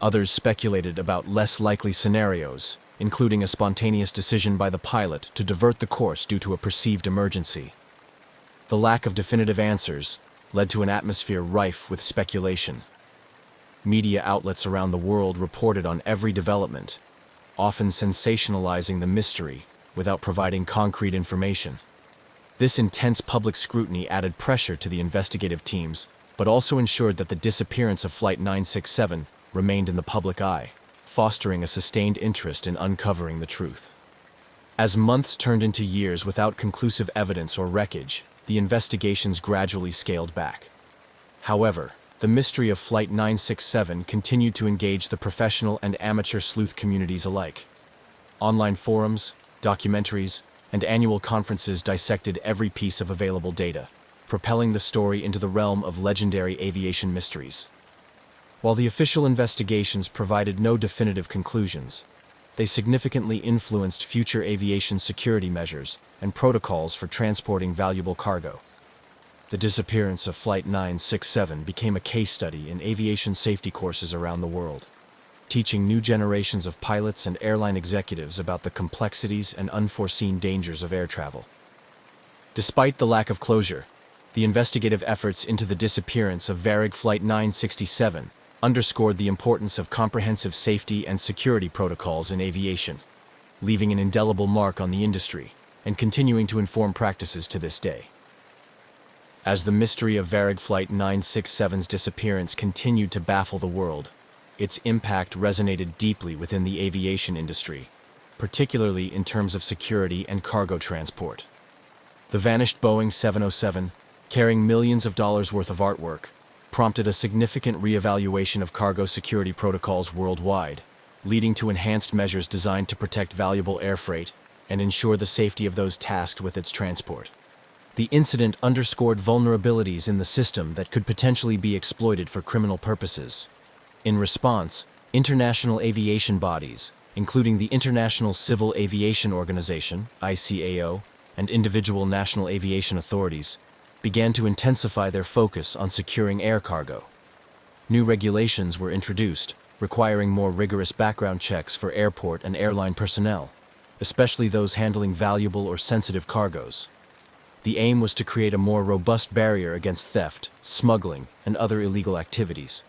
Others speculated about less likely scenarios, including a spontaneous decision by the pilot to divert the course due to a perceived emergency. The lack of definitive answers led to an atmosphere rife with speculation. Media outlets around the world reported on every development, often sensationalizing the mystery without providing concrete information. This intense public scrutiny added pressure to the investigative teams, but also ensured that the disappearance of Flight 967 remained in the public eye, fostering a sustained interest in uncovering the truth. As months turned into years without conclusive evidence or wreckage, the investigations gradually scaled back. However, the mystery of Flight 967 continued to engage the professional and amateur sleuth communities alike. Online forums, documentaries, and annual conferences dissected every piece of available data, propelling the story into the realm of legendary aviation mysteries. While the official investigations provided no definitive conclusions, they significantly influenced future aviation security measures and protocols for transporting valuable cargo. The disappearance of Flight 967 became a case study in aviation safety courses around the world, teaching new generations of pilots and airline executives about the complexities and unforeseen dangers of air travel. Despite the lack of closure, the investigative efforts into the disappearance of Varig Flight 967 underscored the importance of comprehensive safety and security protocols in aviation, leaving an indelible mark on the industry and continuing to inform practices to this day. As the mystery of Varig Flight 967's disappearance continued to baffle the world, its impact resonated deeply within the aviation industry, particularly in terms of security and cargo transport. The vanished Boeing 707, carrying millions of dollars worth of artwork, prompted a significant reevaluation of cargo security protocols worldwide, leading to enhanced measures designed to protect valuable air freight and ensure the safety of those tasked with its transport. The incident underscored vulnerabilities in the system that could potentially be exploited for criminal purposes. In response, international aviation bodies, including the International Civil Aviation Organization, ICAO, and individual national aviation authorities, began to intensify their focus on securing air cargo. New regulations were introduced, requiring more rigorous background checks for airport and airline personnel, especially those handling valuable or sensitive cargoes. The aim was to create a more robust barrier against theft, smuggling, and other illegal activities.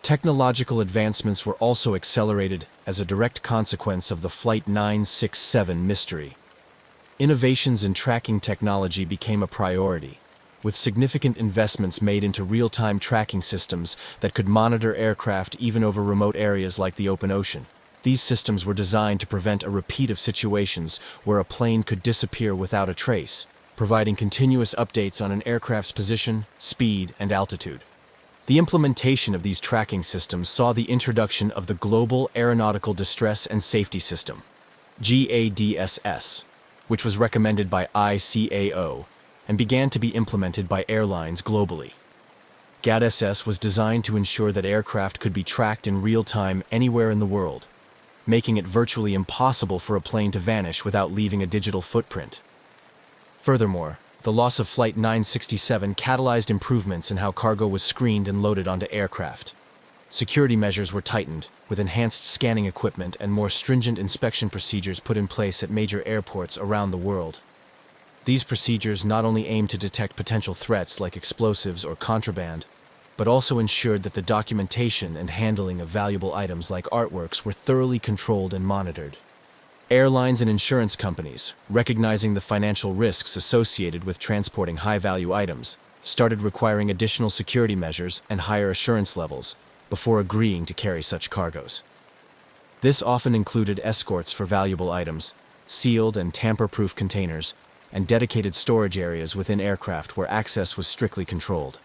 Technological advancements were also accelerated as a direct consequence of the Flight 967 mystery. Innovations in tracking technology became a priority, with significant investments made into real-time tracking systems that could monitor aircraft even over remote areas like the open ocean. These systems were designed to prevent a repeat of situations where a plane could disappear without a trace, providing continuous updates on an aircraft's position, speed, and altitude. The implementation of these tracking systems saw the introduction of the Global Aeronautical Distress and Safety System, GADSS, which was recommended by ICAO and began to be implemented by airlines globally. GADSS was designed to ensure that aircraft could be tracked in real time anywhere in the world, making it virtually impossible for a plane to vanish without leaving a digital footprint. Furthermore, the loss of Flight 967 catalyzed improvements in how cargo was screened and loaded onto aircraft. Security measures were tightened, with enhanced scanning equipment and more stringent inspection procedures put in place at major airports around the world. These procedures not only aimed to detect potential threats like explosives or contraband, but also ensured that the documentation and handling of valuable items like artworks were thoroughly controlled and monitored. Airlines and insurance companies, recognizing the financial risks associated with transporting high-value items, started requiring additional security measures and higher assurance levels before agreeing to carry such cargoes. This often included escorts for valuable items, sealed and tamper-proof containers, and dedicated storage areas within aircraft where access was strictly controlled.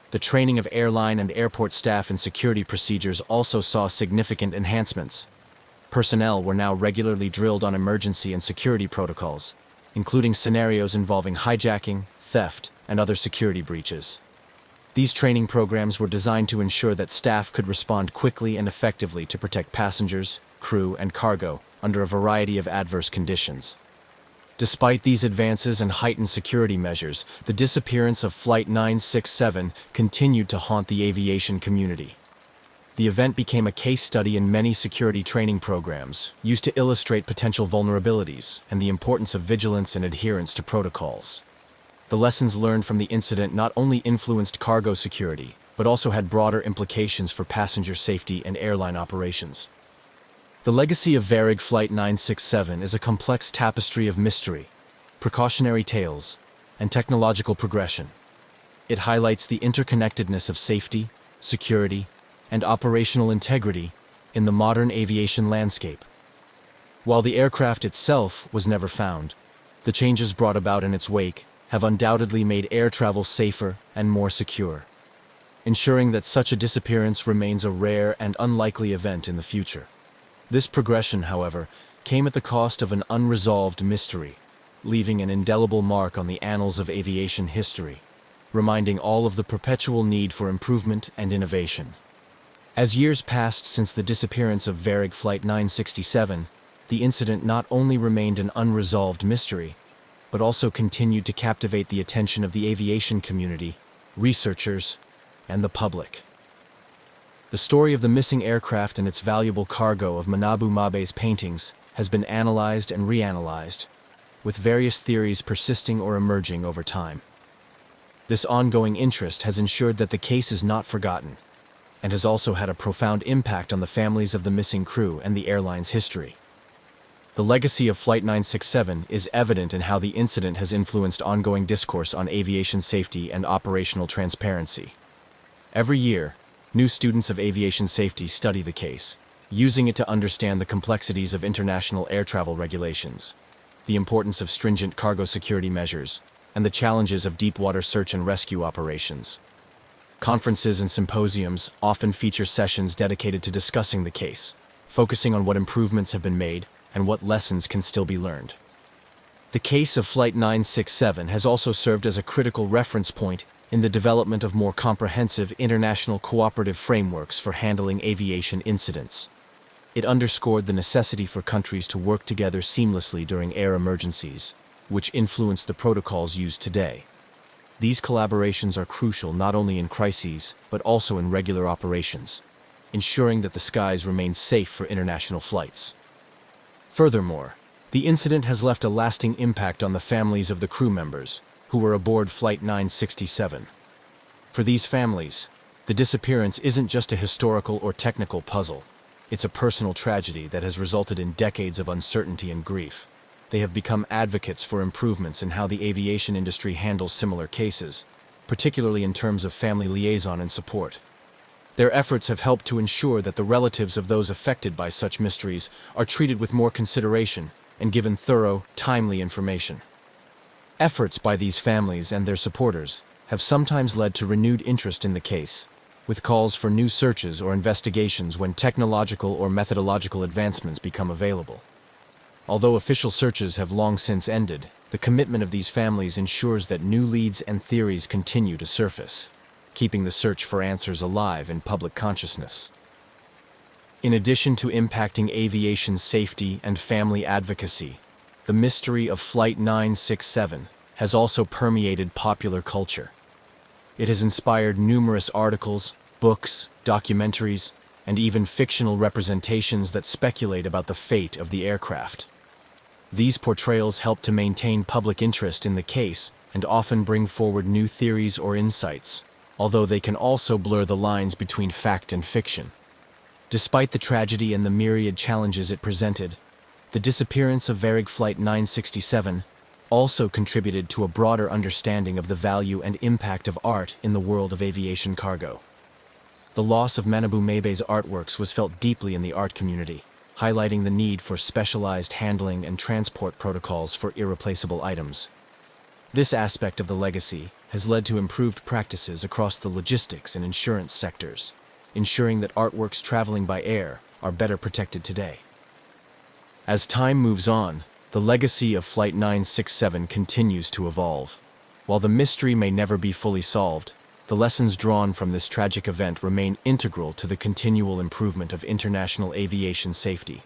The training of airline and airport staff in security procedures also saw significant enhancements. Personnel were now regularly drilled on emergency and security protocols, including scenarios involving hijacking, theft, and other security breaches. These training programs were designed to ensure that staff could respond quickly and effectively to protect passengers, crew, and cargo under a variety of adverse conditions. Despite these advances and heightened security measures, the disappearance of Flight 967 continued to haunt the aviation community. The event became a case study in many security training programs, used to illustrate potential vulnerabilities and the importance of vigilance and adherence to protocols. The lessons learned from the incident not only influenced cargo security, but also had broader implications for passenger safety and airline operations. The legacy of Varig Flight 967 is a complex tapestry of mystery, precautionary tales, and technological progression. It highlights the interconnectedness of safety, security, and operational integrity in the modern aviation landscape. While the aircraft itself was never found, the changes brought about in its wake have undoubtedly made air travel safer and more secure. ensuring that such a disappearance remains a rare and unlikely event in the future. This progression, however, came at the cost of an unresolved mystery, leaving an indelible mark on the annals of aviation history, reminding all of the perpetual need for improvement and innovation. As years passed since the disappearance of Varig Flight 967, the incident not only remained an unresolved mystery, but also continued to captivate the attention of the aviation community, researchers, and the public. The story of the missing aircraft and its valuable cargo of Manabu Mabe's paintings has been analyzed and reanalyzed, with various theories persisting or emerging over time. This ongoing interest has ensured that the case is not forgotten, and has also had a profound impact on the families of the missing crew and the airline's history. The legacy of Flight 967 is evident in how the incident has influenced ongoing discourse on aviation safety and operational transparency. Every year, new students of aviation safety study the case, using it to understand the complexities of international air travel regulations, the importance of stringent cargo security measures, and the challenges of deep-water search and rescue operations. Conferences and symposiums often feature sessions dedicated to discussing the case, focusing on what improvements have been made and what lessons can still be learned. The case of Flight 967 has also served as a critical reference point in the development of more comprehensive international cooperative frameworks for handling aviation incidents. It underscored the necessity for countries to work together seamlessly during air emergencies, which influence the protocols used today. These collaborations are crucial not only in crises, but also in regular operations, ensuring that the skies remain safe for international flights. Furthermore, the incident has left a lasting impact on the families of the crew members who were aboard Flight 967. For these families, the disappearance isn't just a historical or technical puzzle. It's a personal tragedy that has resulted in decades of uncertainty and grief. They have become advocates for improvements in how the aviation industry handles similar cases, particularly in terms of family liaison and support. Their efforts have helped to ensure that the relatives of those affected by such mysteries are treated with more consideration and given thorough, timely information. Efforts by these families and their supporters have sometimes led to renewed interest in the case, with calls for new searches or investigations when technological or methodological advancements become available. Although official searches have long since ended, the commitment of these families ensures that new leads and theories continue to surface, keeping the search for answers alive in public consciousness. In addition to impacting aviation safety and family advocacy, the mystery of Flight 967 has also permeated popular culture. It has inspired numerous articles, books, documentaries, and even fictional representations that speculate about the fate of the aircraft. These portrayals help to maintain public interest in the case and often bring forward new theories or insights, although they can also blur the lines between fact and fiction. Despite the tragedy and the myriad challenges it presented, the disappearance of Varig Flight 967 also contributed to a broader understanding of the value and impact of art in the world of aviation cargo. The loss of Manabu Mabe's artworks was felt deeply in the art community, highlighting the need for specialized handling and transport protocols for irreplaceable items. This aspect of the legacy has led to improved practices across the logistics and insurance sectors, ensuring that artworks traveling by air are better protected today. As time moves on, the legacy of Flight 967 continues to evolve. While the mystery may never be fully solved, the lessons drawn from this tragic event remain integral to the continual improvement of international aviation safety.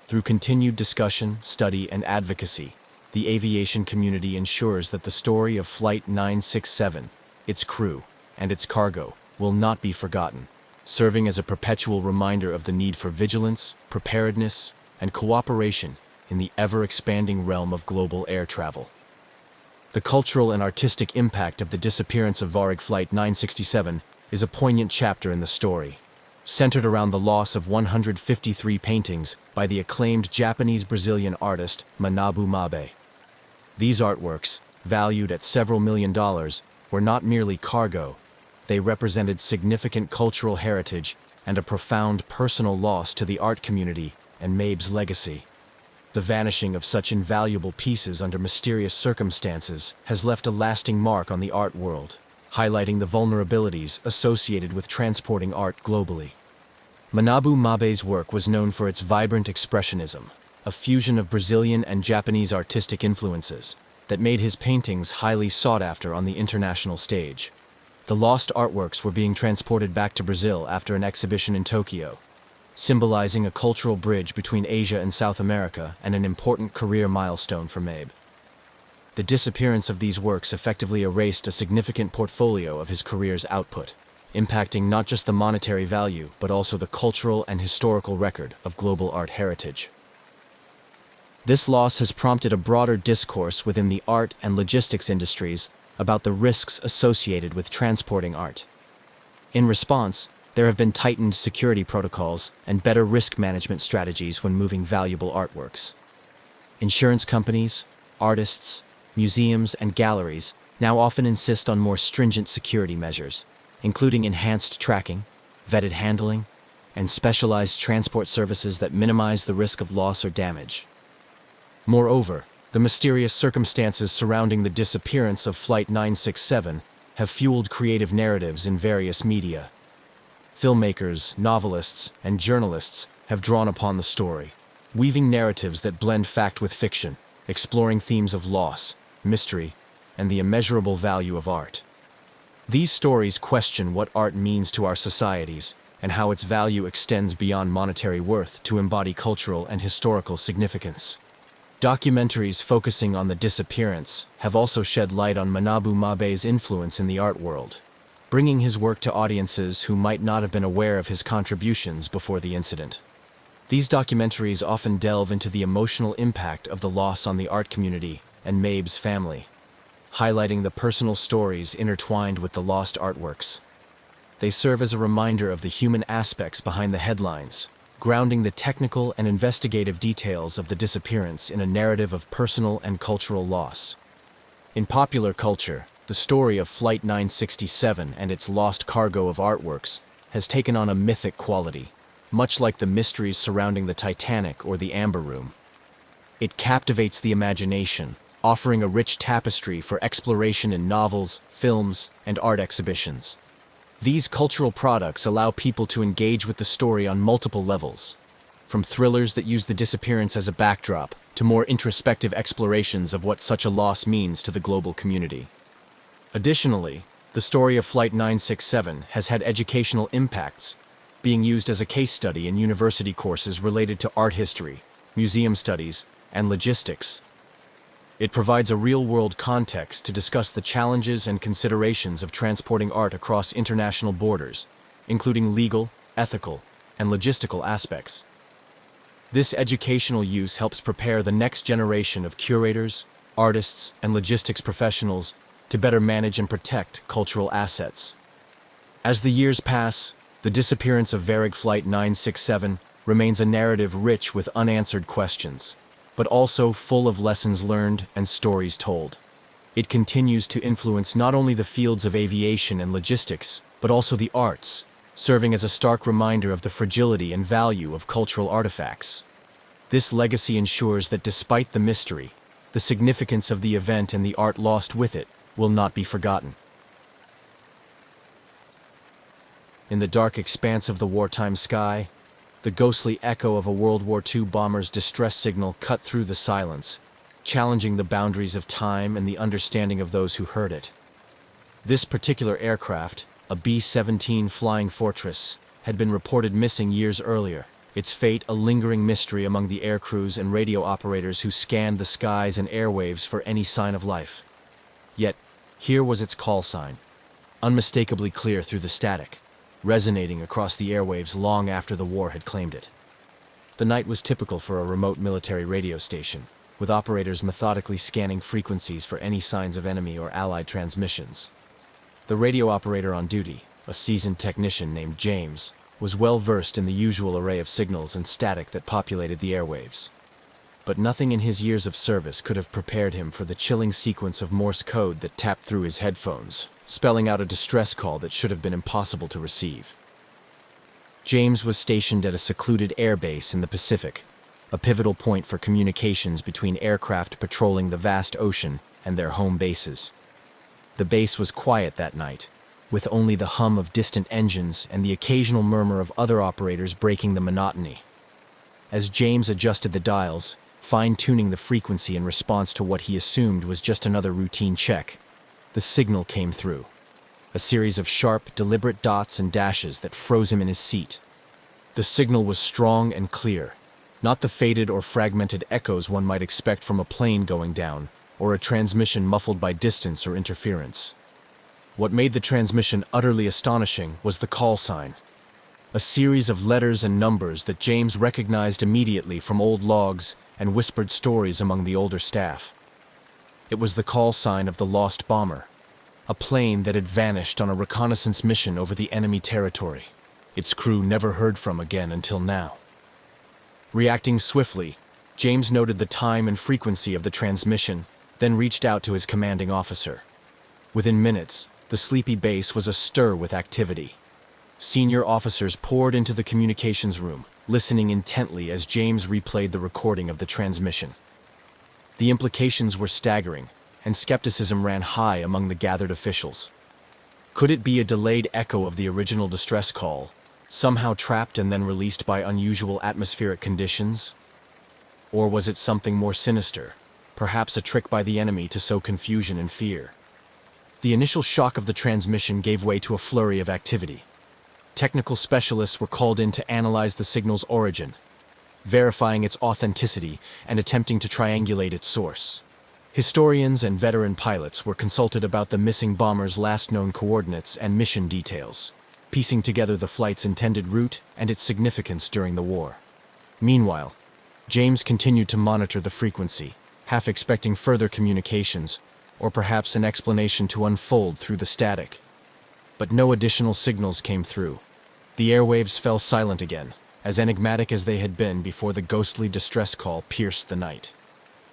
Through continued discussion, study, and advocacy, the aviation community ensures that the story of Flight 967, its crew, and its cargo will not be forgotten, serving as a perpetual reminder of the need for vigilance, preparedness, and cooperation in the ever-expanding realm of global air travel. The cultural and artistic impact of the disappearance of Varig Flight 967 is a poignant chapter in the story, centered around the loss of 153 paintings by the acclaimed Japanese-Brazilian artist Manabu Mabe. These artworks, valued at several $million, were not merely cargo. They represented significant cultural heritage and a profound personal loss to the art community and Mabe's legacy. The vanishing of such invaluable pieces under mysterious circumstances has left a lasting mark on the art world, highlighting the vulnerabilities associated with transporting art globally. Manabu Mabe's work was known for its vibrant expressionism, a fusion of Brazilian and Japanese artistic influences that made his paintings highly sought after on the international stage. The lost artworks were being transported back to Brazil after an exhibition in Tokyo, symbolizing a cultural bridge between Asia and South America and an important career milestone for Mabe. The disappearance of these works effectively erased a significant portfolio of his career's output, impacting not just the monetary value but also the cultural and historical record of global art heritage. This loss has prompted a broader discourse within the art and logistics industries about the risks associated with transporting art. In response, there have been tightened security protocols and better risk management strategies when moving valuable artworks. Insurance companies, artists, museums, and galleries now often insist on more stringent security measures, including enhanced tracking, vetted handling, and specialized transport services that minimize the risk of loss or damage. Moreover, the mysterious circumstances surrounding the disappearance of Flight 967 have fueled creative narratives in various media. Filmmakers, novelists, and journalists have drawn upon the story, weaving narratives that blend fact with fiction, exploring themes of loss, mystery, and the immeasurable value of art. These stories question what art means to our societies and how its value extends beyond monetary worth to embody cultural and historical significance. Documentaries focusing on the disappearance have also shed light on Manabu Mabe's influence in the art world, bringing his work to audiences who might not have been aware of his contributions before the incident. These documentaries often delve into the emotional impact of the loss on the art community and Mabe's family, highlighting the personal stories intertwined with the lost artworks. They serve as a reminder of the human aspects behind the headlines, grounding the technical and investigative details of the disappearance in a narrative of personal and cultural loss. In popular culture, the story of Flight 967 and its lost cargo of artworks has taken on a mythic quality, much like the mysteries surrounding the Titanic or the Amber Room. It captivates the imagination, offering a rich tapestry for exploration in novels, films, and art exhibitions. These cultural products allow people to engage with the story on multiple levels, from thrillers that use the disappearance as a backdrop to more introspective explorations of what such a loss means to the global community. Additionally, the story of Flight 967 has had educational impacts, being used as a case study in university courses related to art history, museum studies, and logistics. It provides a real-world context to discuss the challenges and considerations of transporting art across international borders, including legal, ethical, and logistical aspects. This educational use helps prepare the next generation of curators, artists, and logistics professionals to better manage and protect cultural assets. As the years pass, the disappearance of Varig Flight 967 remains a narrative rich with unanswered questions, but also full of lessons learned and stories told. It continues to influence not only the fields of aviation and logistics, but also the arts, serving as a stark reminder of the fragility and value of cultural artifacts. This legacy ensures that despite the mystery, the significance of the event and the art lost with it will not be forgotten. In the dark expanse of the wartime sky, the ghostly echo of a World War II bomber's distress signal cut through the silence, challenging the boundaries of time and the understanding of those who heard it. This particular aircraft, a B-17 Flying Fortress, had been reported missing years earlier, its fate a lingering mystery among the aircrews and radio operators who scanned the skies and airwaves for any sign of life. Yet, here was its call sign, unmistakably clear through the static, resonating across the airwaves long after the war had claimed it. The night was typical for a remote military radio station, with operators methodically scanning frequencies for any signs of enemy or allied transmissions. The radio operator on duty, a seasoned technician named James, was well versed in the usual array of signals and static that populated the airwaves. But nothing in his years of service could have prepared him for the chilling sequence of Morse code that tapped through his headphones, spelling out a distress call that should have been impossible to receive. James was stationed at a secluded airbase in the Pacific, a pivotal point for communications between aircraft patrolling the vast ocean and their home bases. The base was quiet that night, with only the hum of distant engines and the occasional murmur of other operators breaking the monotony. As James adjusted the dials, fine-tuning the frequency in response to what he assumed was just another routine check, the signal came through. A series of sharp, deliberate dots and dashes that froze him in his seat. The signal was strong and clear, not the faded or fragmented echoes one might expect from a plane going down, or a transmission muffled by distance or interference. What made the transmission utterly astonishing was the call sign. A series of letters and numbers that James recognized immediately from old logs and whispered stories among the older staff. It was the call sign of the lost bomber, a plane that had vanished on a reconnaissance mission over the enemy territory. Its crew never heard from again until now. Reacting swiftly, James noted the time and frequency of the transmission, then reached out to his commanding officer. Within minutes, the sleepy base was astir with activity. Senior officers poured into the communications room, listening intently as James replayed the recording of the transmission. The implications were staggering, and skepticism ran high among the gathered officials. Could it be a delayed echo of the original distress call, somehow trapped and then released by unusual atmospheric conditions? Or was it something more sinister, perhaps a trick by the enemy to sow confusion and fear? The initial shock of the transmission gave way to a flurry of activity. Technical specialists were called in to analyze the signal's origin, verifying its authenticity and attempting to triangulate its source. Historians and veteran pilots were consulted about the missing bomber's last known coordinates and mission details, piecing together the flight's intended route and its significance during the war. Meanwhile, James continued to monitor the frequency, half expecting further communications, or perhaps an explanation to unfold through the static. But no additional signals came through. The airwaves fell silent again, as enigmatic as they had been before the ghostly distress call pierced the night.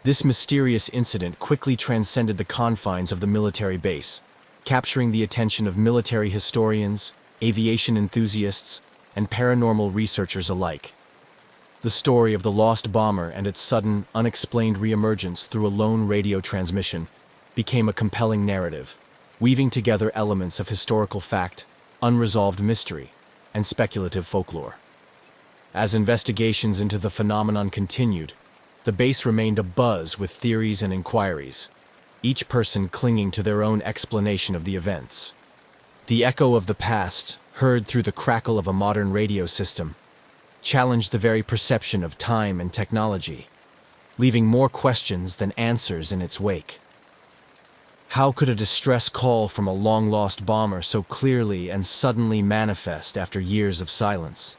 This mysterious incident quickly transcended the confines of the military base, capturing the attention of military historians, aviation enthusiasts, and paranormal researchers alike. The story of the lost bomber and its sudden, unexplained reemergence through a lone radio transmission became a compelling narrative, weaving together elements of historical fact, unresolved mystery, and speculative folklore. As investigations into the phenomenon continued, the base remained abuzz with theories and inquiries, each person clinging to their own explanation of the events. The echo of the past, heard through the crackle of a modern radio system, challenged the very perception of time and technology, leaving more questions than answers in its wake. How could a distress call from a long-lost bomber so clearly and suddenly manifest after years of silence?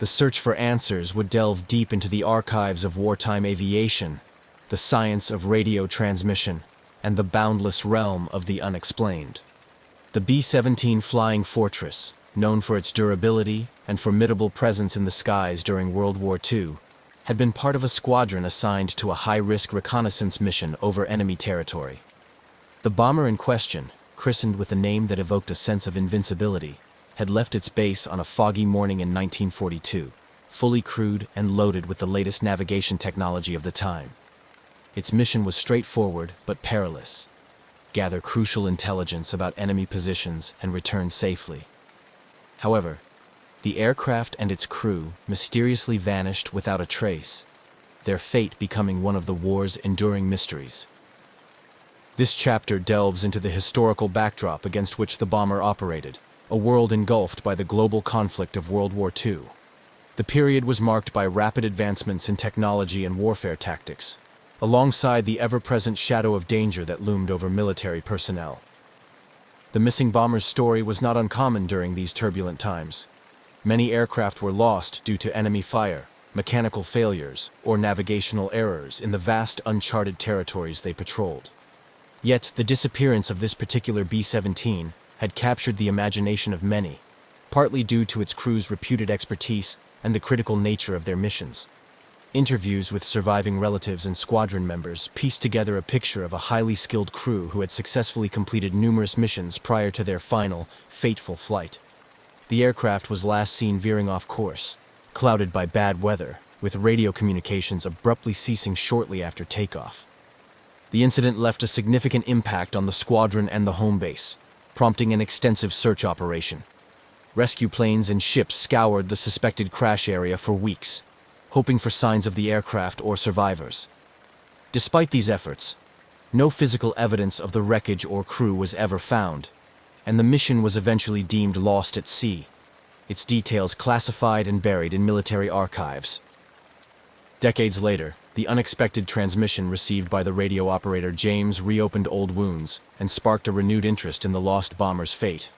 The search for answers would delve deep into the archives of wartime aviation, the science of radio transmission, and the boundless realm of the unexplained. The B-17 Flying Fortress, known for its durability and formidable presence in the skies during World War II, had been part of a squadron assigned to a high-risk reconnaissance mission over enemy territory. The bomber in question, christened with a name that evoked a sense of invincibility, had left its base on a foggy morning in 1942, fully crewed and loaded with the latest navigation technology of the time. Its mission was straightforward but perilous: gather crucial intelligence about enemy positions and return safely. However, the aircraft and its crew mysteriously vanished without a trace, their fate becoming one of the war's enduring mysteries. This chapter delves into the historical backdrop against which the bomber operated, a world engulfed by the global conflict of World War II. The period was marked by rapid advancements in technology and warfare tactics, alongside the ever-present shadow of danger that loomed over military personnel. The missing bomber's story was not uncommon during these turbulent times. Many aircraft were lost due to enemy fire, mechanical failures, or navigational errors in the vast uncharted territories they patrolled. Yet, the disappearance of this particular B-17 had captured the imagination of many, partly due to its crew's reputed expertise and the critical nature of their missions. Interviews with surviving relatives and squadron members pieced together a picture of a highly skilled crew who had successfully completed numerous missions prior to their final, fateful flight. The aircraft was last seen veering off course, clouded by bad weather, with radio communications abruptly ceasing shortly after takeoff. The incident left a significant impact on the squadron and the home base, prompting an extensive search operation. Rescue planes and ships scoured the suspected crash area for weeks, hoping for signs of the aircraft or survivors. Despite these efforts, no physical evidence of the wreckage or crew was ever found, and the mission was eventually deemed lost at sea, its details classified and buried in military archives. Decades later, the unexpected transmission received by the radio operator James reopened old wounds and sparked a renewed interest in the lost bomber's fate.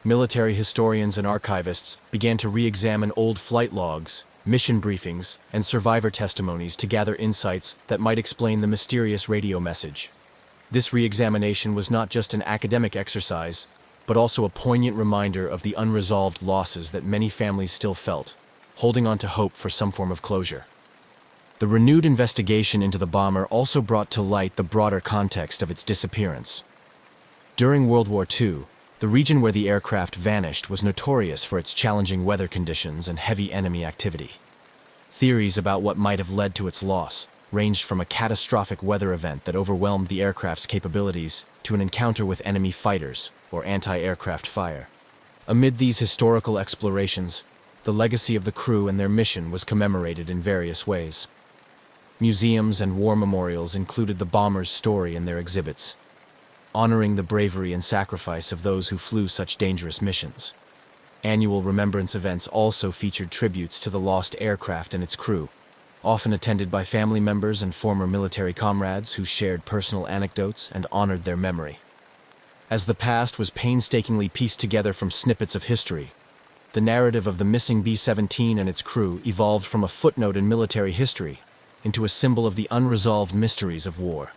Military historians and archivists began to re-examine old flight logs, mission briefings, and survivor testimonies to gather insights that might explain the mysterious radio message. This re-examination was not just an academic exercise, but also a poignant reminder of the unresolved losses that many families still felt, holding on to hope for some form of closure. The renewed investigation into the bomber also brought to light the broader context of its disappearance. During World War II, the region where the aircraft vanished was notorious for its challenging weather conditions and heavy enemy activity. Theories about what might have led to its loss ranged from a catastrophic weather event that overwhelmed the aircraft's capabilities to an encounter with enemy fighters or anti-aircraft fire. Amid these historical explorations, the legacy of the crew and their mission was commemorated in various ways. Museums and war memorials included the bomber's story in their exhibits, honoring the bravery and sacrifice of those who flew such dangerous missions. Annual remembrance events also featured tributes to the lost aircraft and its crew, often attended by family members and former military comrades who shared personal anecdotes and honored their memory. As the past was painstakingly pieced together from snippets of history, the narrative of the missing B-17 and its crew evolved from a footnote in military history into a symbol of the unresolved mysteries of war.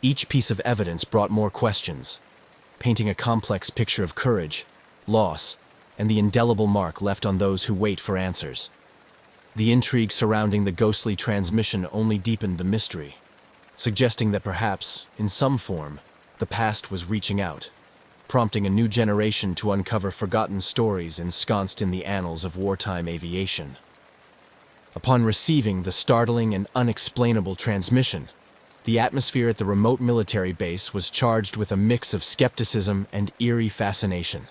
Each piece of evidence brought more questions, painting a complex picture of courage, loss, and the indelible mark left on those who wait for answers. The intrigue surrounding the ghostly transmission only deepened the mystery, suggesting that perhaps, in some form, the past was reaching out, prompting a new generation to uncover forgotten stories ensconced in the annals of wartime aviation. Upon receiving the startling and unexplainable transmission, the atmosphere at the remote military base was charged with a mix of skepticism and eerie fascination.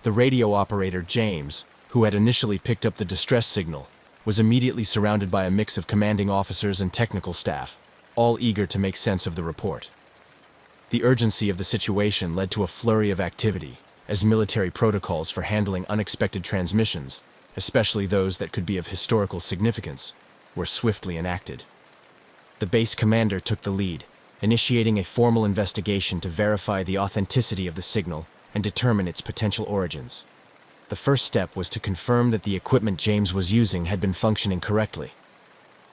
The radio operator James, who had initially picked up the distress signal, was immediately surrounded by a mix of commanding officers and technical staff, all eager to make sense of the report. The urgency of the situation led to a flurry of activity, as military protocols for handling unexpected transmissions, especially those that could be of historical significance, were swiftly enacted. The base commander took the lead, initiating a formal investigation to verify the authenticity of the signal and determine its potential origins. The first step was to confirm that the equipment James was using had been functioning correctly.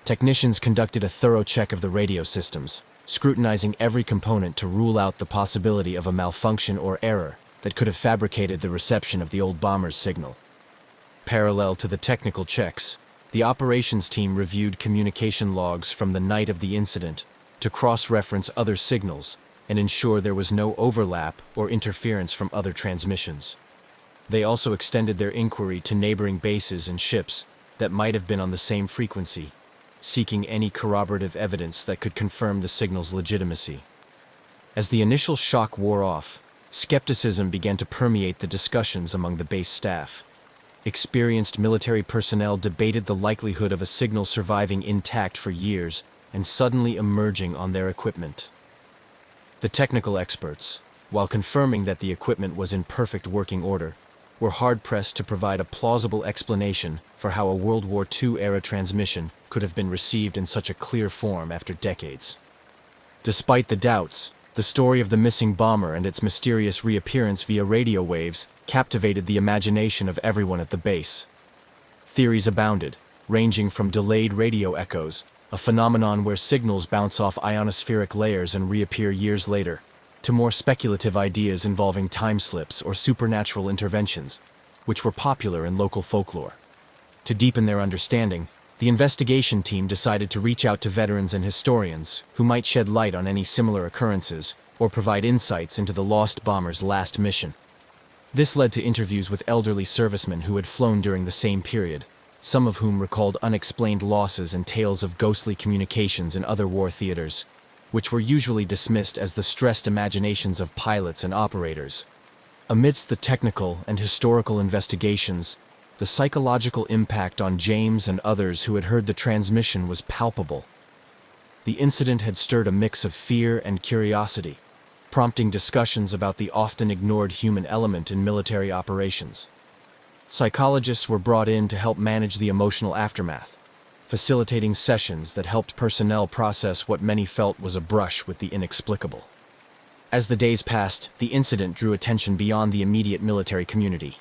Technicians conducted a thorough check of the radio systems, scrutinizing every component to rule out the possibility of a malfunction or error that could have fabricated the reception of the old bomber's signal. Parallel to the technical checks, the operations team reviewed communication logs from the night of the incident to cross-reference other signals and ensure there was no overlap or interference from other transmissions. They also extended their inquiry to neighboring bases and ships that might have been on the same frequency, seeking any corroborative evidence that could confirm the signal's legitimacy. As the initial shock wore off, skepticism began to permeate the discussions among the base staff. Experienced military personnel debated the likelihood of a signal surviving intact for years and suddenly emerging on their equipment. The technical experts, while confirming that the equipment was in perfect working order, were hard-pressed to provide a plausible explanation for how a World War II-era transmission could have been received in such a clear form after decades. Despite the doubts, the story of the missing bomber and its mysterious reappearance via radio waves captivated the imagination of everyone at the base. Theories abounded, ranging from delayed radio echoes, a phenomenon where signals bounce off ionospheric layers and reappear years later, to more speculative ideas involving time slips or supernatural interventions, which were popular in local folklore. To deepen their understanding, the investigation team decided to reach out to veterans and historians who might shed light on any similar occurrences or provide insights into the lost bomber's last mission. This led to interviews with elderly servicemen who had flown during the same period, some of whom recalled unexplained losses and tales of ghostly communications in other war theaters, which were usually dismissed as the stressed imaginations of pilots and operators. Amidst the technical and historical investigations, the psychological impact on James and others who had heard the transmission was palpable. The incident had stirred a mix of fear and curiosity, prompting discussions about the often ignored human element in military operations. Psychologists were brought in to help manage the emotional aftermath, facilitating sessions that helped personnel process what many felt was a brush with the inexplicable. As the days passed, the incident drew attention beyond the immediate military community.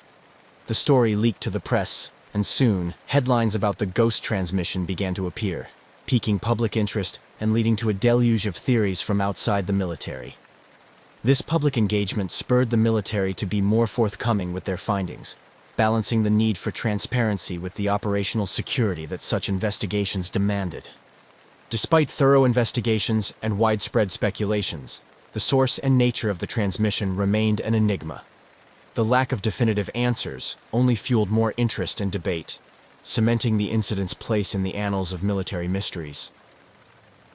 The story leaked to the press, and soon, headlines about the ghost transmission began to appear, piquing public interest and leading to a deluge of theories from outside the military. This public engagement spurred the military to be more forthcoming with their findings, balancing the need for transparency with the operational security that such investigations demanded. Despite thorough investigations and widespread speculations, the source and nature of the transmission remained an enigma. The lack of definitive answers only fueled more interest and debate, cementing the incident's place in the annals of military mysteries.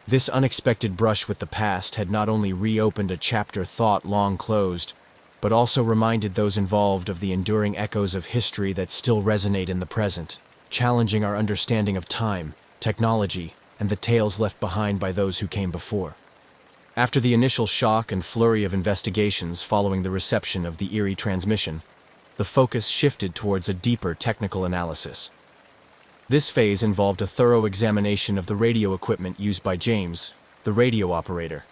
This unexpected brush with the past had not only reopened a chapter thought long closed, but also reminded those involved of the enduring echoes of history that still resonate in the present, challenging our understanding of time, technology, and the tales left behind by those who came before. After the initial shock and flurry of investigations following the reception of the eerie transmission, the focus shifted towards a deeper technical analysis. This phase involved a thorough examination of the radio equipment used by James, the radio operator,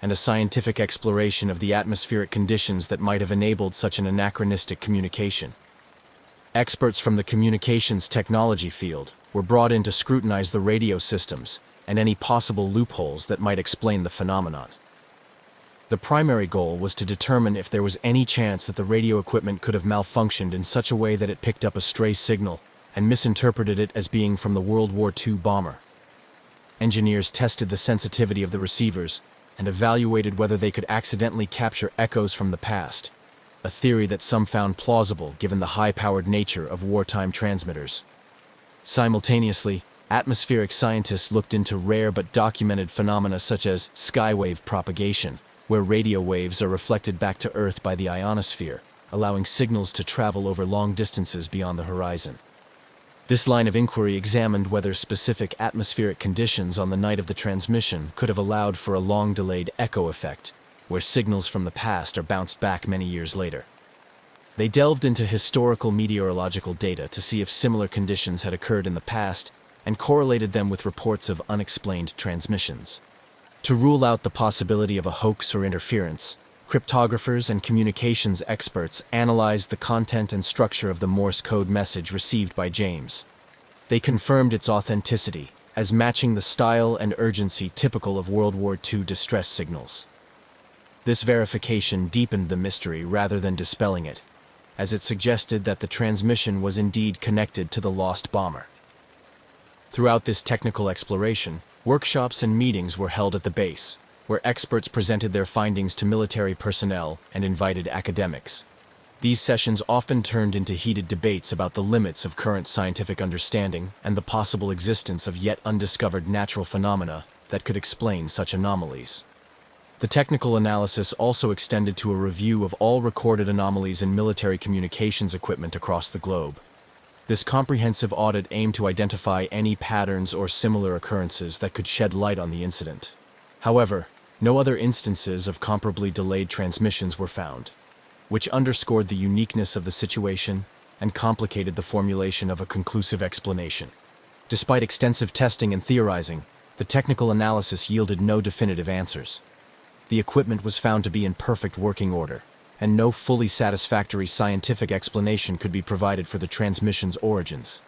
and a scientific exploration of the atmospheric conditions that might have enabled such an anachronistic communication. Experts from the communications technology field were brought in to scrutinize the radio systems and any possible loopholes that might explain the phenomenon. The primary goal was to determine if there was any chance that the radio equipment could have malfunctioned in such a way that it picked up a stray signal and misinterpreted it as being from the World War II bomber. Engineers tested the sensitivity of the receivers and evaluated whether they could accidentally capture echoes from the past, a theory that some found plausible given the high-powered nature of wartime transmitters. Simultaneously, atmospheric scientists looked into rare but documented phenomena such as skywave propagation, where radio waves are reflected back to Earth by the ionosphere, allowing signals to travel over long distances beyond the horizon. This line of inquiry examined whether specific atmospheric conditions on the night of the transmission could have allowed for a long-delayed echo effect, where signals from the past are bounced back many years later. They delved into historical meteorological data to see if similar conditions had occurred in the past and correlated them with reports of unexplained transmissions. To rule out the possibility of a hoax or interference, cryptographers and communications experts analyzed the content and structure of the Morse code message received by James. They confirmed its authenticity as matching the style and urgency typical of World War II distress signals. This verification deepened the mystery rather than dispelling it, as it suggested that the transmission was indeed connected to the lost bomber. Throughout this technical exploration, workshops and meetings were held at the base, where experts presented their findings to military personnel and invited academics. These sessions often turned into heated debates about the limits of current scientific understanding and the possible existence of yet undiscovered natural phenomena that could explain such anomalies. The technical analysis also extended to a review of all recorded anomalies in military communications equipment across the globe. This comprehensive audit aimed to identify any patterns or similar occurrences that could shed light on the incident. However, no other instances of comparably delayed transmissions were found, which underscored the uniqueness of the situation and complicated the formulation of a conclusive explanation. Despite extensive testing and theorizing, the technical analysis yielded no definitive answers. The equipment was found to be in perfect working order, and no fully satisfactory scientific explanation could be provided for the transmission's origins.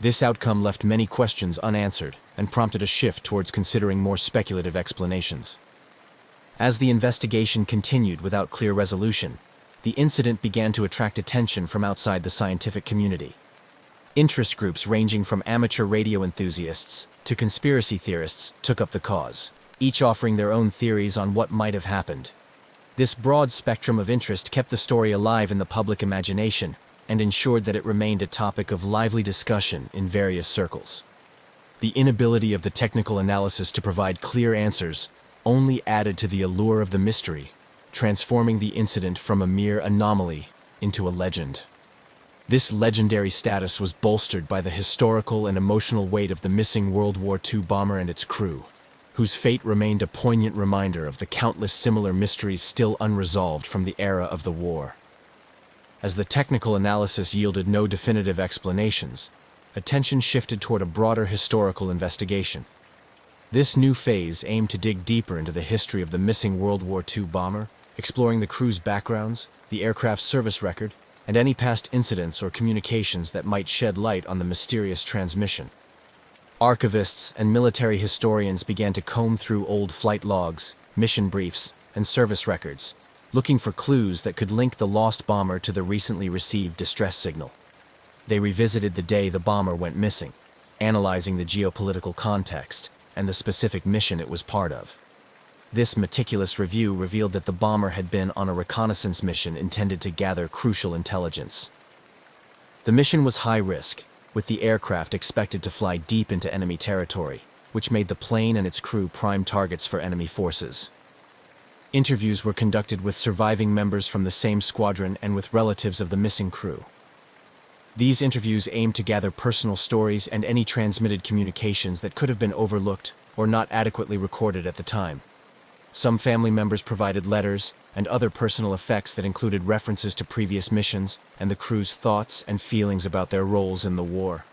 This outcome left many questions unanswered and prompted a shift towards considering more speculative explanations. As the investigation continued without clear resolution, the incident began to attract attention from outside the scientific community. Interest groups ranging from amateur radio enthusiasts to conspiracy theorists took up the cause, each offering their own theories on what might have happened. This broad spectrum of interest kept the story alive in the public imagination and ensured that it remained a topic of lively discussion in various circles. The inability of the technical analysis to provide clear answers only added to the allure of the mystery, transforming the incident from a mere anomaly into a legend. This legendary status was bolstered by the historical and emotional weight of the missing World War II bomber and its crew, whose fate remained a poignant reminder of the countless similar mysteries still unresolved from the era of the war. As the technical analysis yielded no definitive explanations, attention shifted toward a broader historical investigation. This new phase aimed to dig deeper into the history of the missing World War II bomber, exploring the crew's backgrounds, the aircraft's service record, and any past incidents or communications that might shed light on the mysterious transmission. Archivists and military historians began to comb through old flight logs, mission briefs, and service records, looking for clues that could link the lost bomber to the recently received distress signal. They revisited the day the bomber went missing, analyzing the geopolitical context and the specific mission it was part of. This meticulous review revealed that the bomber had been on a reconnaissance mission intended to gather crucial intelligence. The mission was high risk, with the aircraft expected to fly deep into enemy territory, which made the plane and its crew prime targets for enemy forces. Interviews were conducted with surviving members from the same squadron and with relatives of the missing crew. These interviews aimed to gather personal stories and any transmitted communications that could have been overlooked or not adequately recorded at the time. Some family members provided letters and other personal effects that included references to previous missions and the crew's thoughts and feelings about their roles in the war.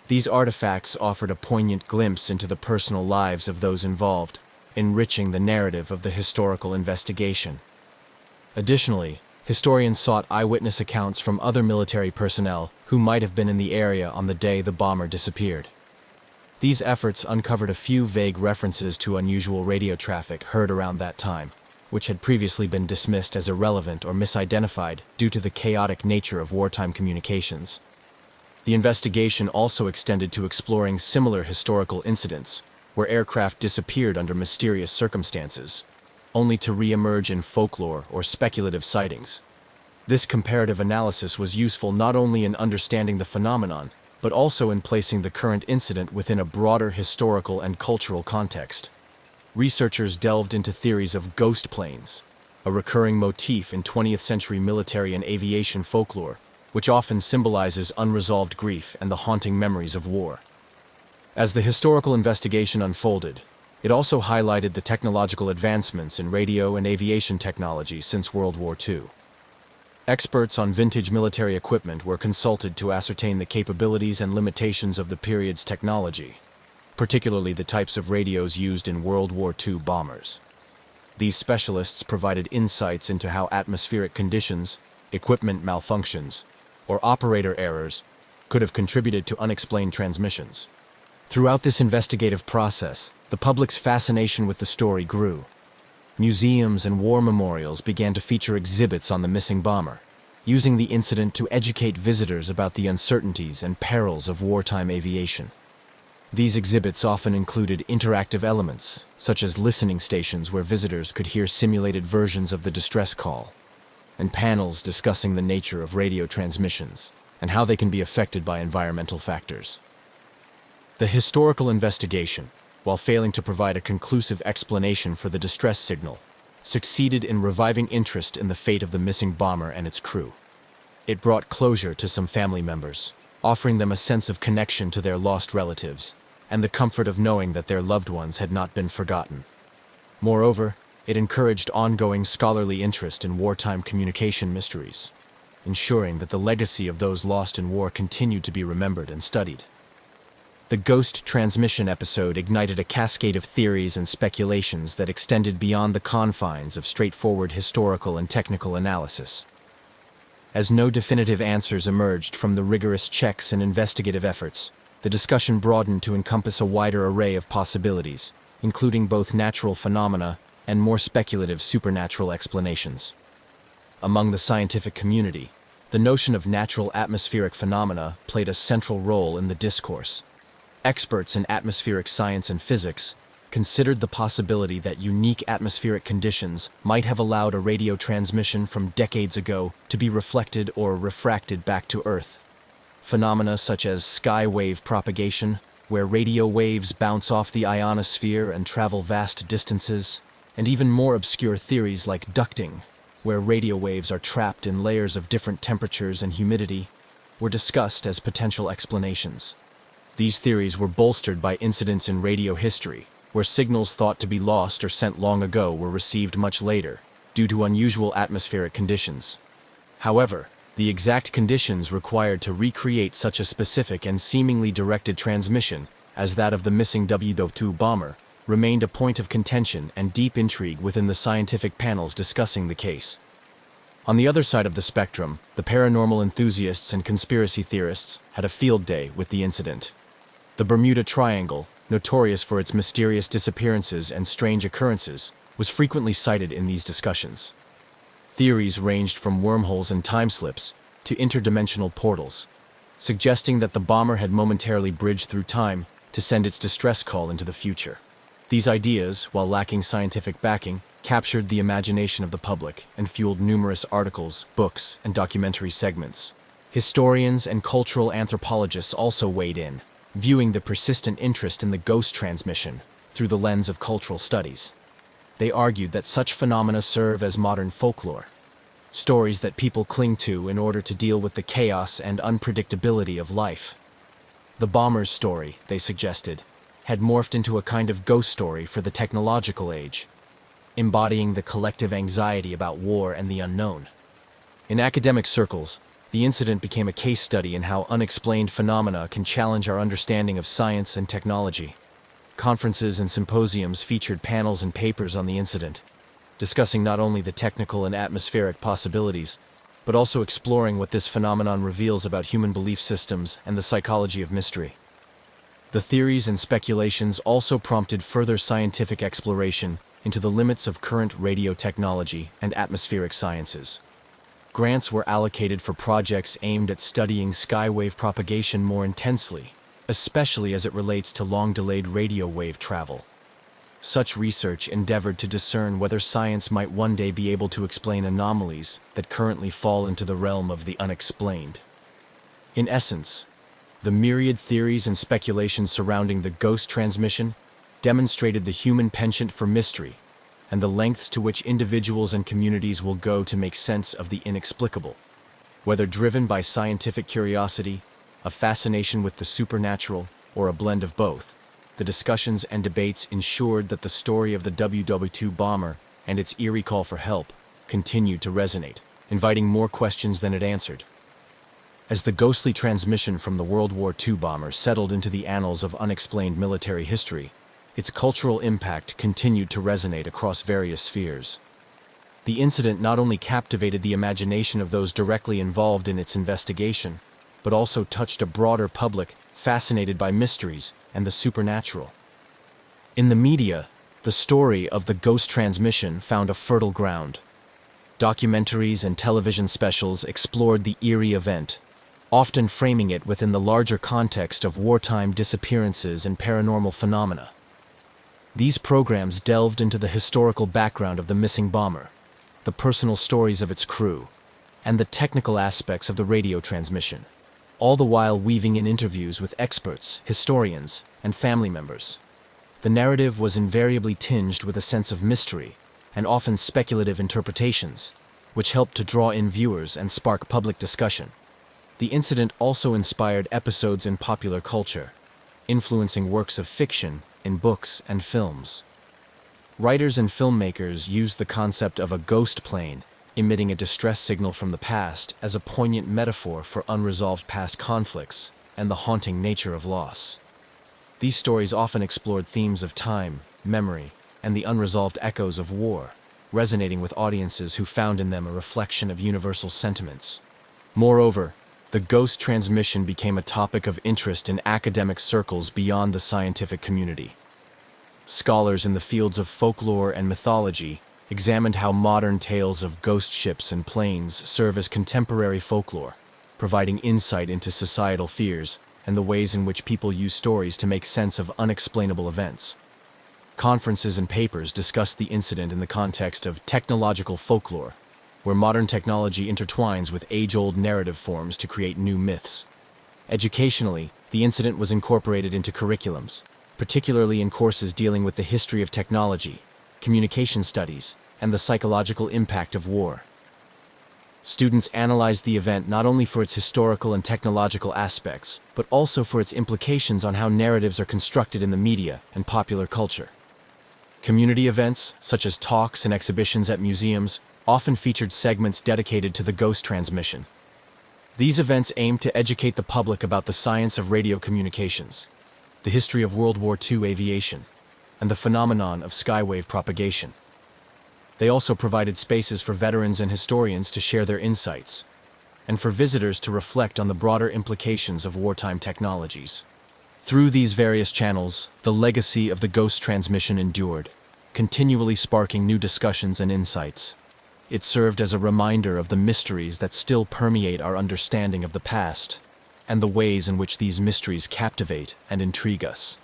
These artifacts offered a poignant glimpse into the personal lives of those involved, enriching the narrative of the historical investigation. Additionally, historians sought eyewitness accounts from other military personnel who might have been in the area on the day the bomber disappeared. These efforts uncovered a few vague references to unusual radio traffic heard around that time, which had previously been dismissed as irrelevant or misidentified due to the chaotic nature of wartime communications. The investigation also extended to exploring similar historical incidents, where aircraft disappeared under mysterious circumstances, only to re-emerge in folklore or speculative sightings. This comparative analysis was useful not only in understanding the phenomenon, but also in placing the current incident within a broader historical and cultural context. Researchers delved into theories of ghost planes, a recurring motif in 20th century military and aviation folklore, which often symbolizes unresolved grief and the haunting memories of war. As the historical investigation unfolded, it also highlighted the technological advancements in radio and aviation technology since World War II. Experts on vintage military equipment were consulted to ascertain the capabilities and limitations of the period's technology, particularly the types of radios used in World War II bombers. These specialists provided insights into how atmospheric conditions, equipment malfunctions, or operator errors could have contributed to unexplained transmissions. Throughout this investigative process, the public's fascination with the story grew. Museums and war memorials began to feature exhibits on the missing bomber, using the incident to educate visitors about the uncertainties and perils of wartime aviation. These exhibits often included interactive elements, such as listening stations where visitors could hear simulated versions of the distress call, and panels discussing the nature of radio transmissions and how they can be affected by environmental factors. The historical investigation, while failing to provide a conclusive explanation for the distress signal, succeeded in reviving interest in the fate of the missing bomber and its crew. It brought closure to some family members, offering them a sense of connection to their lost relatives and the comfort of knowing that their loved ones had not been forgotten. Moreover, it encouraged ongoing scholarly interest in wartime communication mysteries, ensuring that the legacy of those lost in war continued to be remembered and studied. The ghost transmission episode ignited a cascade of theories and speculations that extended beyond the confines of straightforward historical and technical analysis. As no definitive answers emerged from the rigorous checks and investigative efforts, the discussion broadened to encompass a wider array of possibilities, including both natural phenomena and more speculative supernatural explanations. Among the scientific community, the notion of natural atmospheric phenomena played a central role in the discourse. Experts in atmospheric science and physics considered the possibility that unique atmospheric conditions might have allowed a radio transmission from decades ago to be reflected or refracted back to Earth. Phenomena such as sky wave propagation, where radio waves bounce off the ionosphere and travel vast distances, and even more obscure theories like ducting, where radio waves are trapped in layers of different temperatures and humidity, were discussed as potential explanations. These theories were bolstered by incidents in radio history, where signals thought to be lost or sent long ago were received much later, due to unusual atmospheric conditions. However, the exact conditions required to recreate such a specific and seemingly directed transmission as that of the missing W-2 bomber remained a point of contention and deep intrigue within the scientific panels discussing the case. On the other side of the spectrum, the paranormal enthusiasts and conspiracy theorists had a field day with the incident. The Bermuda Triangle, notorious for its mysterious disappearances and strange occurrences, was frequently cited in these discussions. Theories ranged from wormholes and time slips to interdimensional portals, suggesting that the bomber had momentarily bridged through time to send its distress call into the future. These ideas, while lacking scientific backing, captured the imagination of the public and fueled numerous articles, books, and documentary segments. Historians and cultural anthropologists also weighed in, viewing the persistent interest in the ghost transmission through the lens of cultural studies. They argued that such phenomena serve as modern folklore, stories that people cling to in order to deal with the chaos and unpredictability of life. The bomber's story, they suggested, had morphed into a kind of ghost story for the technological age, embodying the collective anxiety about war and the unknown. In academic circles, the incident became a case study in how unexplained phenomena can challenge our understanding of science and technology. Conferences and symposiums featured panels and papers on the incident, discussing not only the technical and atmospheric possibilities, but also exploring what this phenomenon reveals about human belief systems and the psychology of mystery. The theories and speculations also prompted further scientific exploration into the limits of current radio technology and atmospheric sciences. Grants were allocated for projects aimed at studying skywave propagation more intensely, especially as it relates to long-delayed radio wave travel. Such research endeavored to discern whether science might one day be able to explain anomalies that currently fall into the realm of the unexplained. In essence, the myriad theories and speculations surrounding the ghost transmission demonstrated the human penchant for mystery and the lengths to which individuals and communities will go to make sense of the inexplicable. Whether driven by scientific curiosity, a fascination with the supernatural, or a blend of both, the discussions and debates ensured that the story of the WW2 bomber and its eerie call for help continued to resonate, inviting more questions than it answered. As the ghostly transmission from the World War II bomber settled into the annals of unexplained military history, its cultural impact continued to resonate across various spheres. The incident not only captivated the imagination of those directly involved in its investigation, but also touched a broader public fascinated by mysteries and the supernatural. In the media, the story of the ghost transmission found a fertile ground. Documentaries and television specials explored the eerie event, often framing it within the larger context of wartime disappearances and paranormal phenomena. These programs delved into the historical background of the missing bomber, the personal stories of its crew, and the technical aspects of the radio transmission, all the while weaving in interviews with experts, historians, and family members. The narrative was invariably tinged with a sense of mystery and often speculative interpretations, which helped to draw in viewers and spark public discussion. The incident also inspired episodes in popular culture, influencing works of fiction in books and films. Writers and filmmakers used the concept of a ghost plane emitting a distress signal from the past as a poignant metaphor for unresolved past conflicts and the haunting nature of loss. These stories often explored themes of time, memory, and the unresolved echoes of war, resonating with audiences who found in them a reflection of universal sentiments. Moreover, the ghost transmission became a topic of interest in academic circles beyond the scientific community. Scholars in the fields of folklore and mythology examined how modern tales of ghost ships and planes serve as contemporary folklore, providing insight into societal fears and the ways in which people use stories to make sense of unexplainable events. Conferences and papers discussed the incident in the context of technological folklore, where modern technology intertwines with age-old narrative forms to create new myths. Educationally, the incident was incorporated into curriculums, particularly in courses dealing with the history of technology, communication studies, and the psychological impact of war. Students analyzed the event not only for its historical and technological aspects, but also for its implications on how narratives are constructed in the media and popular culture. Community events, such as talks and exhibitions at museums, often featured segments dedicated to the ghost transmission. These events aimed to educate the public about the science of radio communications, the history of World War II aviation, and the phenomenon of skywave propagation. They also provided spaces for veterans and historians to share their insights, and for visitors to reflect on the broader implications of wartime technologies. Through these various channels, the legacy of the ghost transmission endured, continually sparking new discussions and insights. It served as a reminder of the mysteries that still permeate our understanding of the past, and the ways in which these mysteries captivate and intrigue us.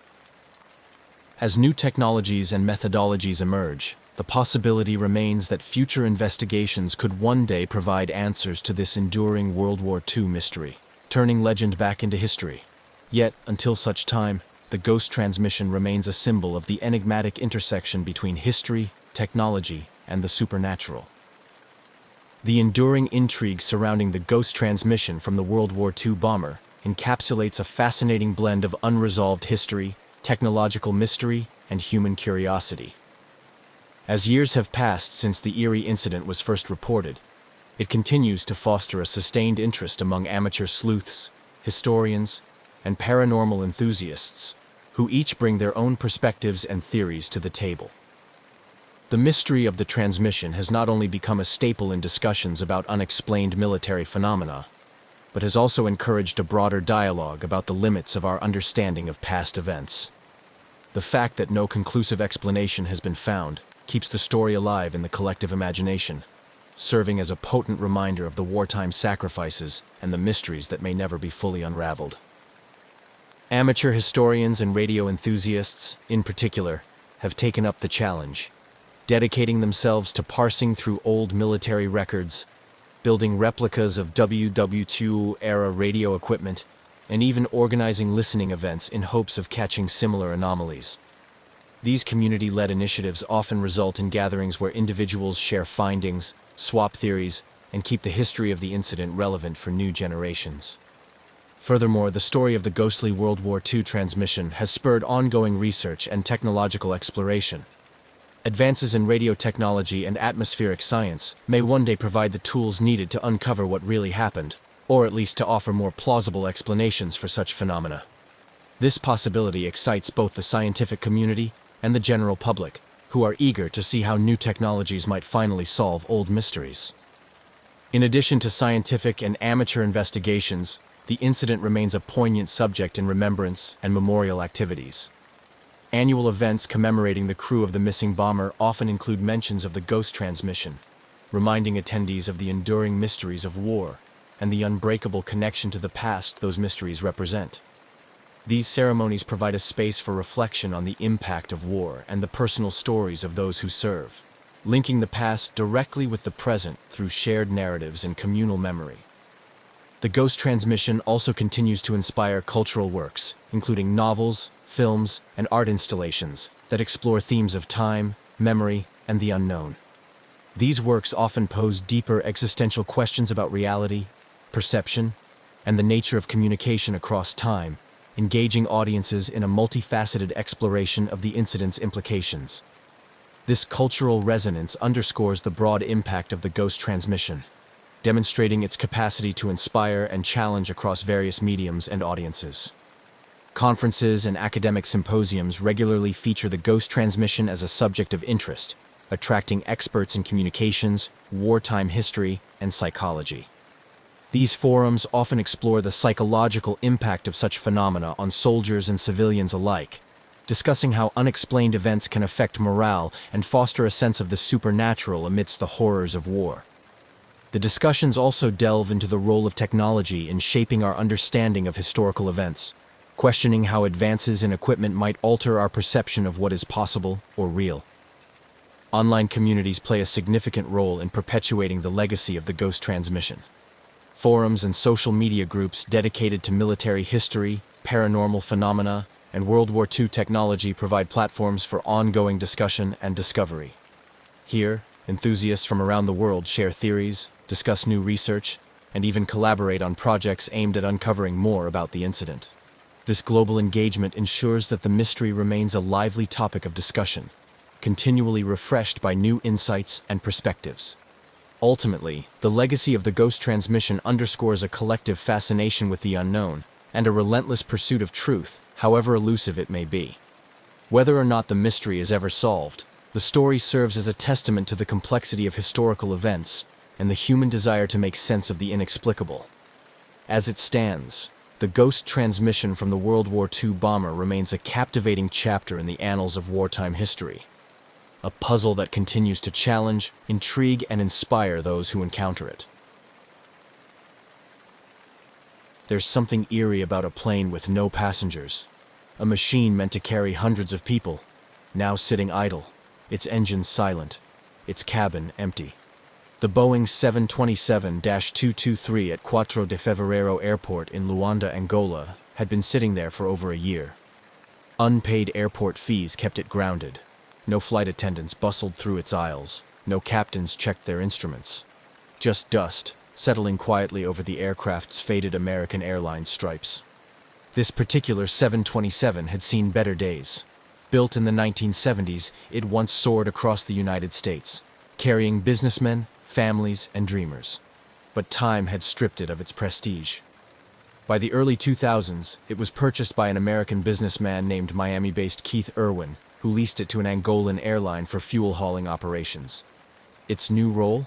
As new technologies and methodologies emerge, the possibility remains that future investigations could one day provide answers to this enduring World War II mystery, turning legend back into history. Yet, until such time, the ghost transmission remains a symbol of the enigmatic intersection between history, technology, and the supernatural. The enduring intrigue surrounding the ghost transmission from the World War II bomber encapsulates a fascinating blend of unresolved history, technological mystery, and human curiosity. As years have passed since the eerie incident was first reported, it continues to foster a sustained interest among amateur sleuths, historians, and paranormal enthusiasts, who each bring their own perspectives and theories to the table. The mystery of the transmission has not only become a staple in discussions about unexplained military phenomena, but has also encouraged a broader dialogue about the limits of our understanding of past events. The fact that no conclusive explanation has been found keeps the story alive in the collective imagination, serving as a potent reminder of the wartime sacrifices and the mysteries that may never be fully unraveled. Amateur historians and radio enthusiasts, in particular, have taken up the challenge, dedicating themselves to parsing through old military records, building replicas of WW2-era radio equipment, and even organizing listening events in hopes of catching similar anomalies. These community-led initiatives often result in gatherings where individuals share findings, swap theories, and keep the history of the incident relevant for new generations. Furthermore, the story of the ghostly World War II transmission has spurred ongoing research and technological exploration. Advances in radio technology and atmospheric science may one day provide the tools needed to uncover what really happened, or at least to offer more plausible explanations for such phenomena. This possibility excites both the scientific community and the general public, who are eager to see how new technologies might finally solve old mysteries. In addition to scientific and amateur investigations, the incident remains a poignant subject in remembrance and memorial activities. Annual events commemorating the crew of the missing bomber often include mentions of the ghost transmission, reminding attendees of the enduring mysteries of war and the unbreakable connection to the past those mysteries represent. These ceremonies provide a space for reflection on the impact of war and the personal stories of those who serve, linking the past directly with the present through shared narratives and communal memory. The ghost transmission also continues to inspire cultural works, including novels, films, and art installations that explore themes of time, memory, and the unknown. These works often pose deeper existential questions about reality, perception, and the nature of communication across time, engaging audiences in a multifaceted exploration of the incident's implications. This cultural resonance underscores the broad impact of the ghost transmission, demonstrating its capacity to inspire and challenge across various mediums and audiences. Conferences and academic symposiums regularly feature the ghost transmission as a subject of interest, attracting experts in communications, wartime history, and psychology. These forums often explore the psychological impact of such phenomena on soldiers and civilians alike, discussing how unexplained events can affect morale and foster a sense of the supernatural amidst the horrors of war. The discussions also delve into the role of technology in shaping our understanding of historical events, questioning how advances in equipment might alter our perception of what is possible or real. Online communities play a significant role in perpetuating the legacy of the ghost transmission. Forums and social media groups dedicated to military history, paranormal phenomena, and World War II technology provide platforms for ongoing discussion and discovery. Here, enthusiasts from around the world share theories, discuss new research, and even collaborate on projects aimed at uncovering more about the incident. This global engagement ensures that the mystery remains a lively topic of discussion, continually refreshed by new insights and perspectives. Ultimately, the legacy of the ghost transmission underscores a collective fascination with the unknown and a relentless pursuit of truth, however elusive it may be. Whether or not the mystery is ever solved, the story serves as a testament to the complexity of historical events and the human desire to make sense of the inexplicable. As it stands, the ghost transmission from the World War II bomber remains a captivating chapter in the annals of wartime history. A puzzle that continues to challenge, intrigue, and inspire those who encounter it. There's something eerie about a plane with no passengers. A machine meant to carry hundreds of people, now sitting idle, its engines silent, its cabin empty. The Boeing 727-223 at Quatro de Fevereiro Airport in Luanda, Angola, had been sitting there for over a year. Unpaid airport fees kept it grounded. No flight attendants bustled through its aisles. No captains checked their instruments. Just dust, settling quietly over the aircraft's faded American Airlines stripes. This particular 727 had seen better days. Built in the 1970s, it once soared across the United States, carrying businessmen, families, and dreamers. But time had stripped it of its prestige. By the early 2000s, it was purchased by an American businessman named Miami-based Keith Irwin, who leased it to an Angolan airline for fuel hauling operations. Its new role?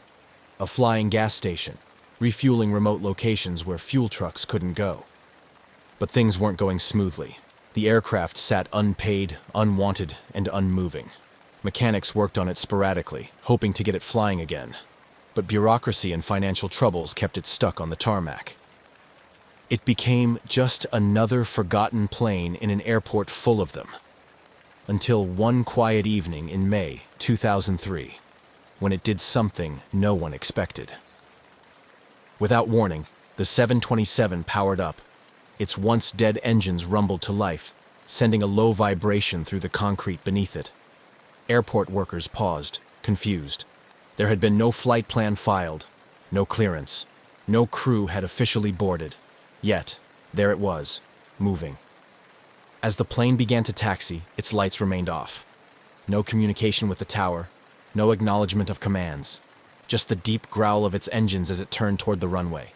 A flying gas station, refueling remote locations where fuel trucks couldn't go. But things weren't going smoothly. The aircraft sat unpaid, unwanted, and unmoving. Mechanics worked on it sporadically, hoping to get it flying again. But bureaucracy and financial troubles kept it stuck on the tarmac. It became just another forgotten plane in an airport full of them. Until one quiet evening in May 2003, when it did something no one expected. Without warning, the 727 powered up. Its once dead engines rumbled to life, sending a low vibration through the concrete beneath it. Airport workers paused, confused. There had been no flight plan filed, no clearance. No crew had officially boarded. Yet, there it was, moving. As the plane began to taxi, its lights remained off. No communication with the tower, no acknowledgement of commands, just the deep growl of its engines as it turned toward the runway.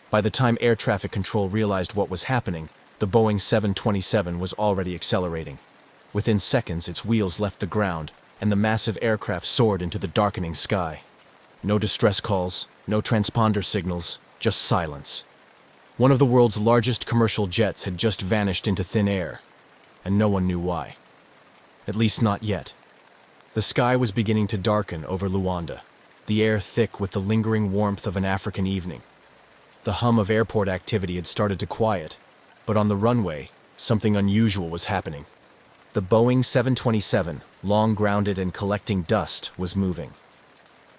By the time air traffic control realized what was happening, the Boeing 727 was already accelerating. Within seconds, its wheels left the ground, and the massive aircraft soared into the darkening sky. No distress calls, no transponder signals, just silence. One of the world's largest commercial jets had just vanished into thin air, and no one knew why. At least not yet. The sky was beginning to darken over Luanda, the air thick with the lingering warmth of an African evening. The hum of airport activity had started to quiet, but on the runway, something unusual was happening. The Boeing 727, long grounded and collecting dust, was moving.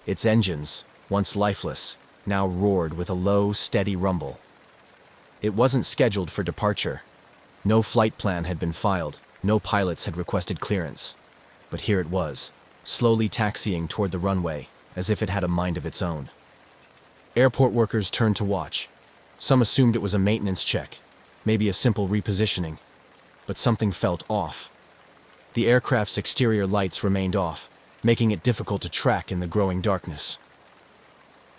Its engines, once lifeless, now roared with a low, steady rumble. It wasn't scheduled for departure. No flight plan had been filed, no pilots had requested clearance. But here it was, slowly taxiing toward the runway, as if it had a mind of its own. Airport workers turned to watch. Some assumed it was a maintenance check, maybe a simple repositioning. But something felt off. The aircraft's exterior lights remained off, making it difficult to track in the growing darkness.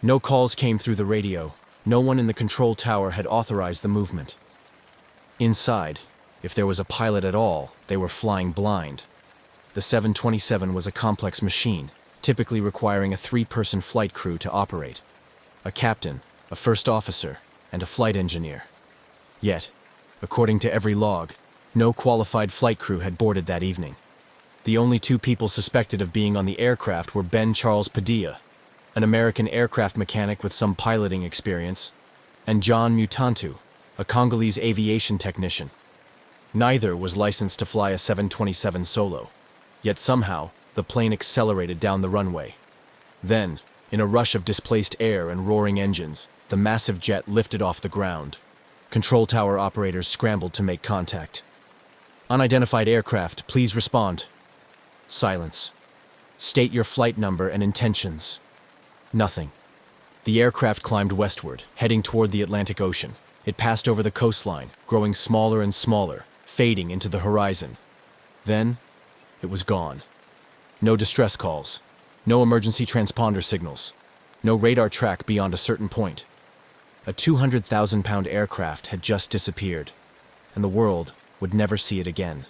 No calls came through the radio. No one in the control tower had authorized the movement. Inside, if there was a pilot at all, they were flying blind. The 727 was a complex machine, typically requiring a 3-person flight crew to operate. A captain, a first officer, and a flight engineer. Yet, according to every log, no qualified flight crew had boarded that evening. The only 2 people suspected of being on the aircraft were Ben Charles Padilla, an American aircraft mechanic with some piloting experience, and John Mutantu, a Congolese aviation technician. Neither was licensed to fly a 727 solo. Yet somehow, the plane accelerated down the runway. Then, in a rush of displaced air and roaring engines, the massive jet lifted off the ground. Control tower operators scrambled to make contact. Unidentified aircraft, please respond. Silence. State your flight number and intentions. Nothing. The aircraft climbed westward, heading toward the Atlantic Ocean. It passed over the coastline, growing smaller and smaller, fading into the horizon. Then, it was gone. No distress calls. No emergency transponder signals. No radar track beyond a certain point. A 200,000-pound aircraft had just disappeared, and the world would never see it again.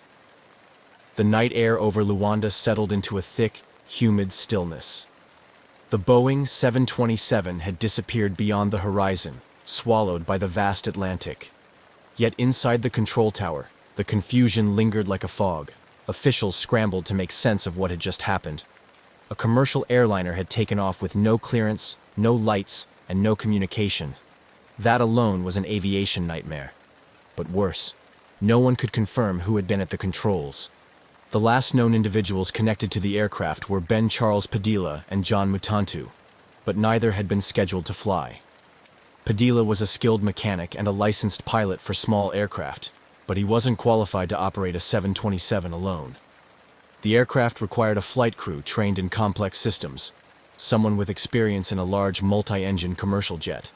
The night air over Luanda settled into a thick, humid stillness. The Boeing 727 had disappeared beyond the horizon, swallowed by the vast Atlantic. Yet inside the control tower, the confusion lingered like a fog. Officials scrambled to make sense of what had just happened. A commercial airliner had taken off with no clearance, no lights, and no communication. That alone was an aviation nightmare. But worse, no one could confirm who had been at the controls. The last known individuals connected to the aircraft were Ben Charles Padilla and John Mutantu, but neither had been scheduled to fly. Padilla was a skilled mechanic and a licensed pilot for small aircraft, but he wasn't qualified to operate a 727 alone. The aircraft required a flight crew trained in complex systems, someone with experience in a large multi-engine commercial jet.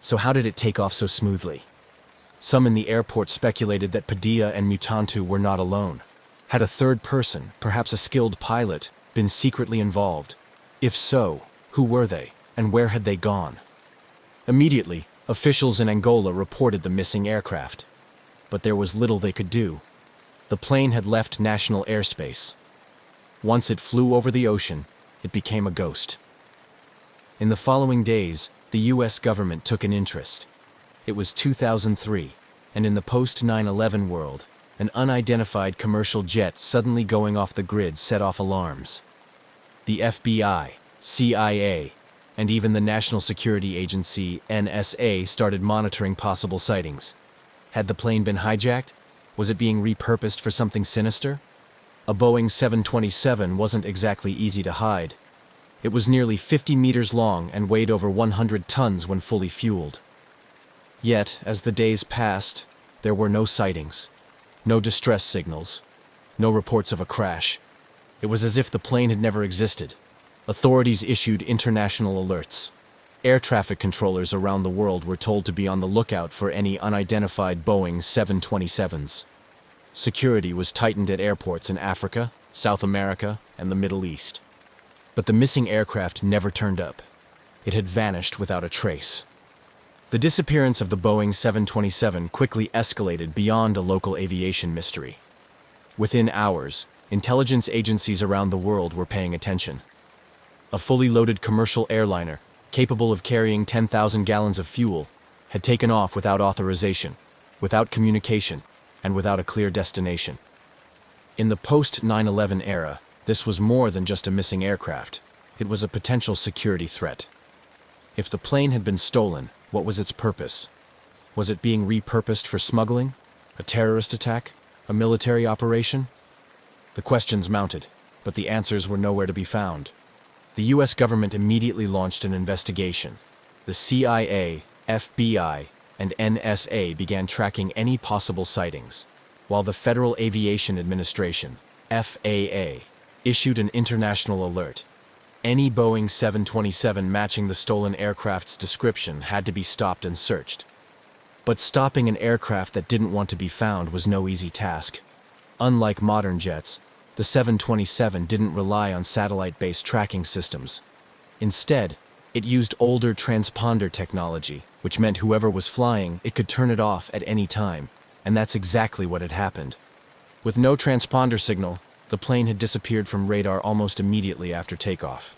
So how did it take off so smoothly? Some in the airport speculated that Padilla and Mutantu were not alone. Had a third person, perhaps a skilled pilot, been secretly involved? If so, who were they, and where had they gone? Immediately, officials in Angola reported the missing aircraft. But there was little they could do. The plane had left national airspace. Once it flew over the ocean, it became a ghost. In the following days, the U.S. government took an interest. It was 2003, and in the post-9/11 world, an unidentified commercial jet suddenly going off the grid set off alarms. The FBI, CIA, and even the National Security Agency, NSA, started monitoring possible sightings. Had the plane been hijacked? Was it being repurposed for something sinister? A Boeing 727 wasn't exactly easy to hide. It was nearly 50 meters long and weighed over 100 tons when fully fueled. Yet, as the days passed, there were no sightings, no distress signals, no reports of a crash. It was as if the plane had never existed. Authorities issued international alerts. Air traffic controllers around the world were told to be on the lookout for any unidentified Boeing 727s. Security was tightened at airports in Africa, South America, and the Middle East. But the missing aircraft never turned up. It had vanished without a trace. The disappearance of the Boeing 727 quickly escalated beyond a local aviation mystery. Within hours, intelligence agencies around the world were paying attention. A fully loaded commercial airliner, capable of carrying 10,000 gallons of fuel, had taken off without authorization, without communication, and without a clear destination. In the post-9/11 era, this was more than just a missing aircraft. It was a potential security threat. If the plane had been stolen, what was its purpose? Was it being repurposed for smuggling? A terrorist attack? A military operation? The questions mounted, but the answers were nowhere to be found. The U.S. government immediately launched an investigation. The CIA, FBI, and NSA began tracking any possible sightings, while the Federal Aviation Administration, FAA, issued an international alert. Any Boeing 727 matching the stolen aircraft's description had to be stopped and searched. But stopping an aircraft that didn't want to be found was no easy task. Unlike modern jets, the 727 didn't rely on satellite-based tracking systems. Instead, it used older transponder technology, which meant whoever was flying, it could turn it off at any time, and that's exactly what had happened. With no transponder signal, the plane had disappeared from radar almost immediately after takeoff.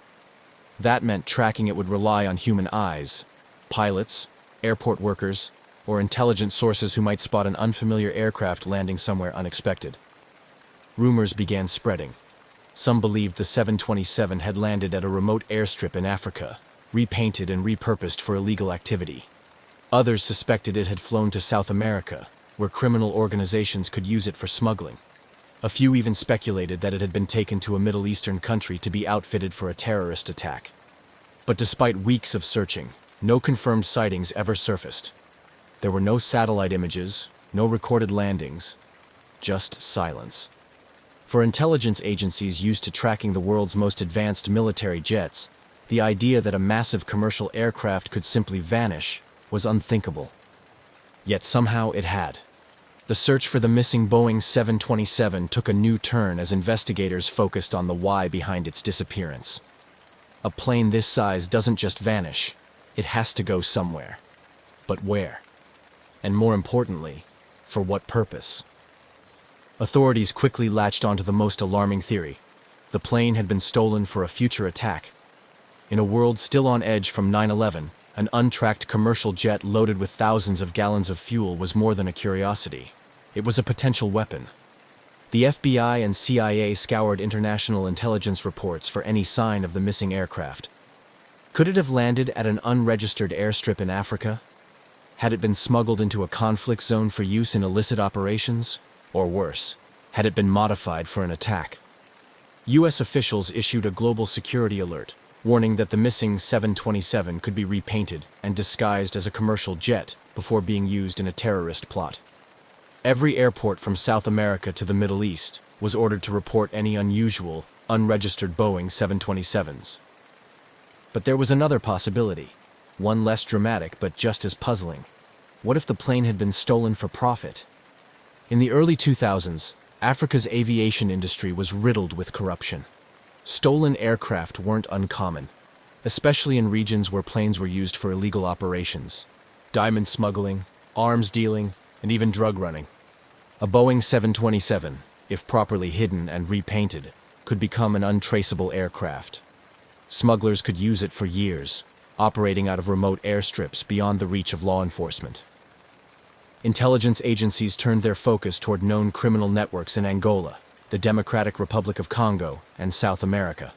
That meant tracking it would rely on human eyes, pilots, airport workers, or intelligent sources who might spot an unfamiliar aircraft landing somewhere unexpected. Rumors began spreading. Some believed the 727 had landed at a remote airstrip in Africa, repainted and repurposed for illegal activity. Others suspected it had flown to South America, where criminal organizations could use it for smuggling. A few even speculated that it had been taken to a Middle Eastern country to be outfitted for a terrorist attack. But despite weeks of searching, no confirmed sightings ever surfaced. There were no satellite images, no recorded landings, just silence. For intelligence agencies used to tracking the world's most advanced military jets, the idea that a massive commercial aircraft could simply vanish was unthinkable. Yet somehow it had. The search for the missing Boeing 727 took a new turn as investigators focused on the why behind its disappearance. A plane this size doesn't just vanish, it has to go somewhere. But where? And more importantly, for what purpose? Authorities quickly latched onto the most alarming theory. The plane had been stolen for a future attack. In a world still on edge from 9/11, an untracked commercial jet loaded with thousands of gallons of fuel was more than a curiosity. It was a potential weapon. The FBI and CIA scoured international intelligence reports for any sign of the missing aircraft. Could it have landed at an unregistered airstrip in Africa? Had it been smuggled into a conflict zone for use in illicit operations? Or worse, had it been modified for an attack? U.S. officials issued a global security alert, warning that the missing 727 could be repainted and disguised as a commercial jet before being used in a terrorist plot. Every airport from South America to the Middle East was ordered to report any unusual, unregistered Boeing 727s. But there was another possibility, one less dramatic but just as puzzling. What if the plane had been stolen for profit? In the early 2000s, Africa's aviation industry was riddled with corruption. Stolen aircraft weren't uncommon, especially in regions where planes were used for illegal operations. Diamond smuggling, arms dealing, and even drug running. A Boeing 727, if properly hidden and repainted, could become an untraceable aircraft. Smugglers could use it for years, operating out of remote airstrips beyond the reach of law enforcement. Intelligence agencies turned their focus toward known criminal networks in Angola, the Democratic Republic of Congo, and South America.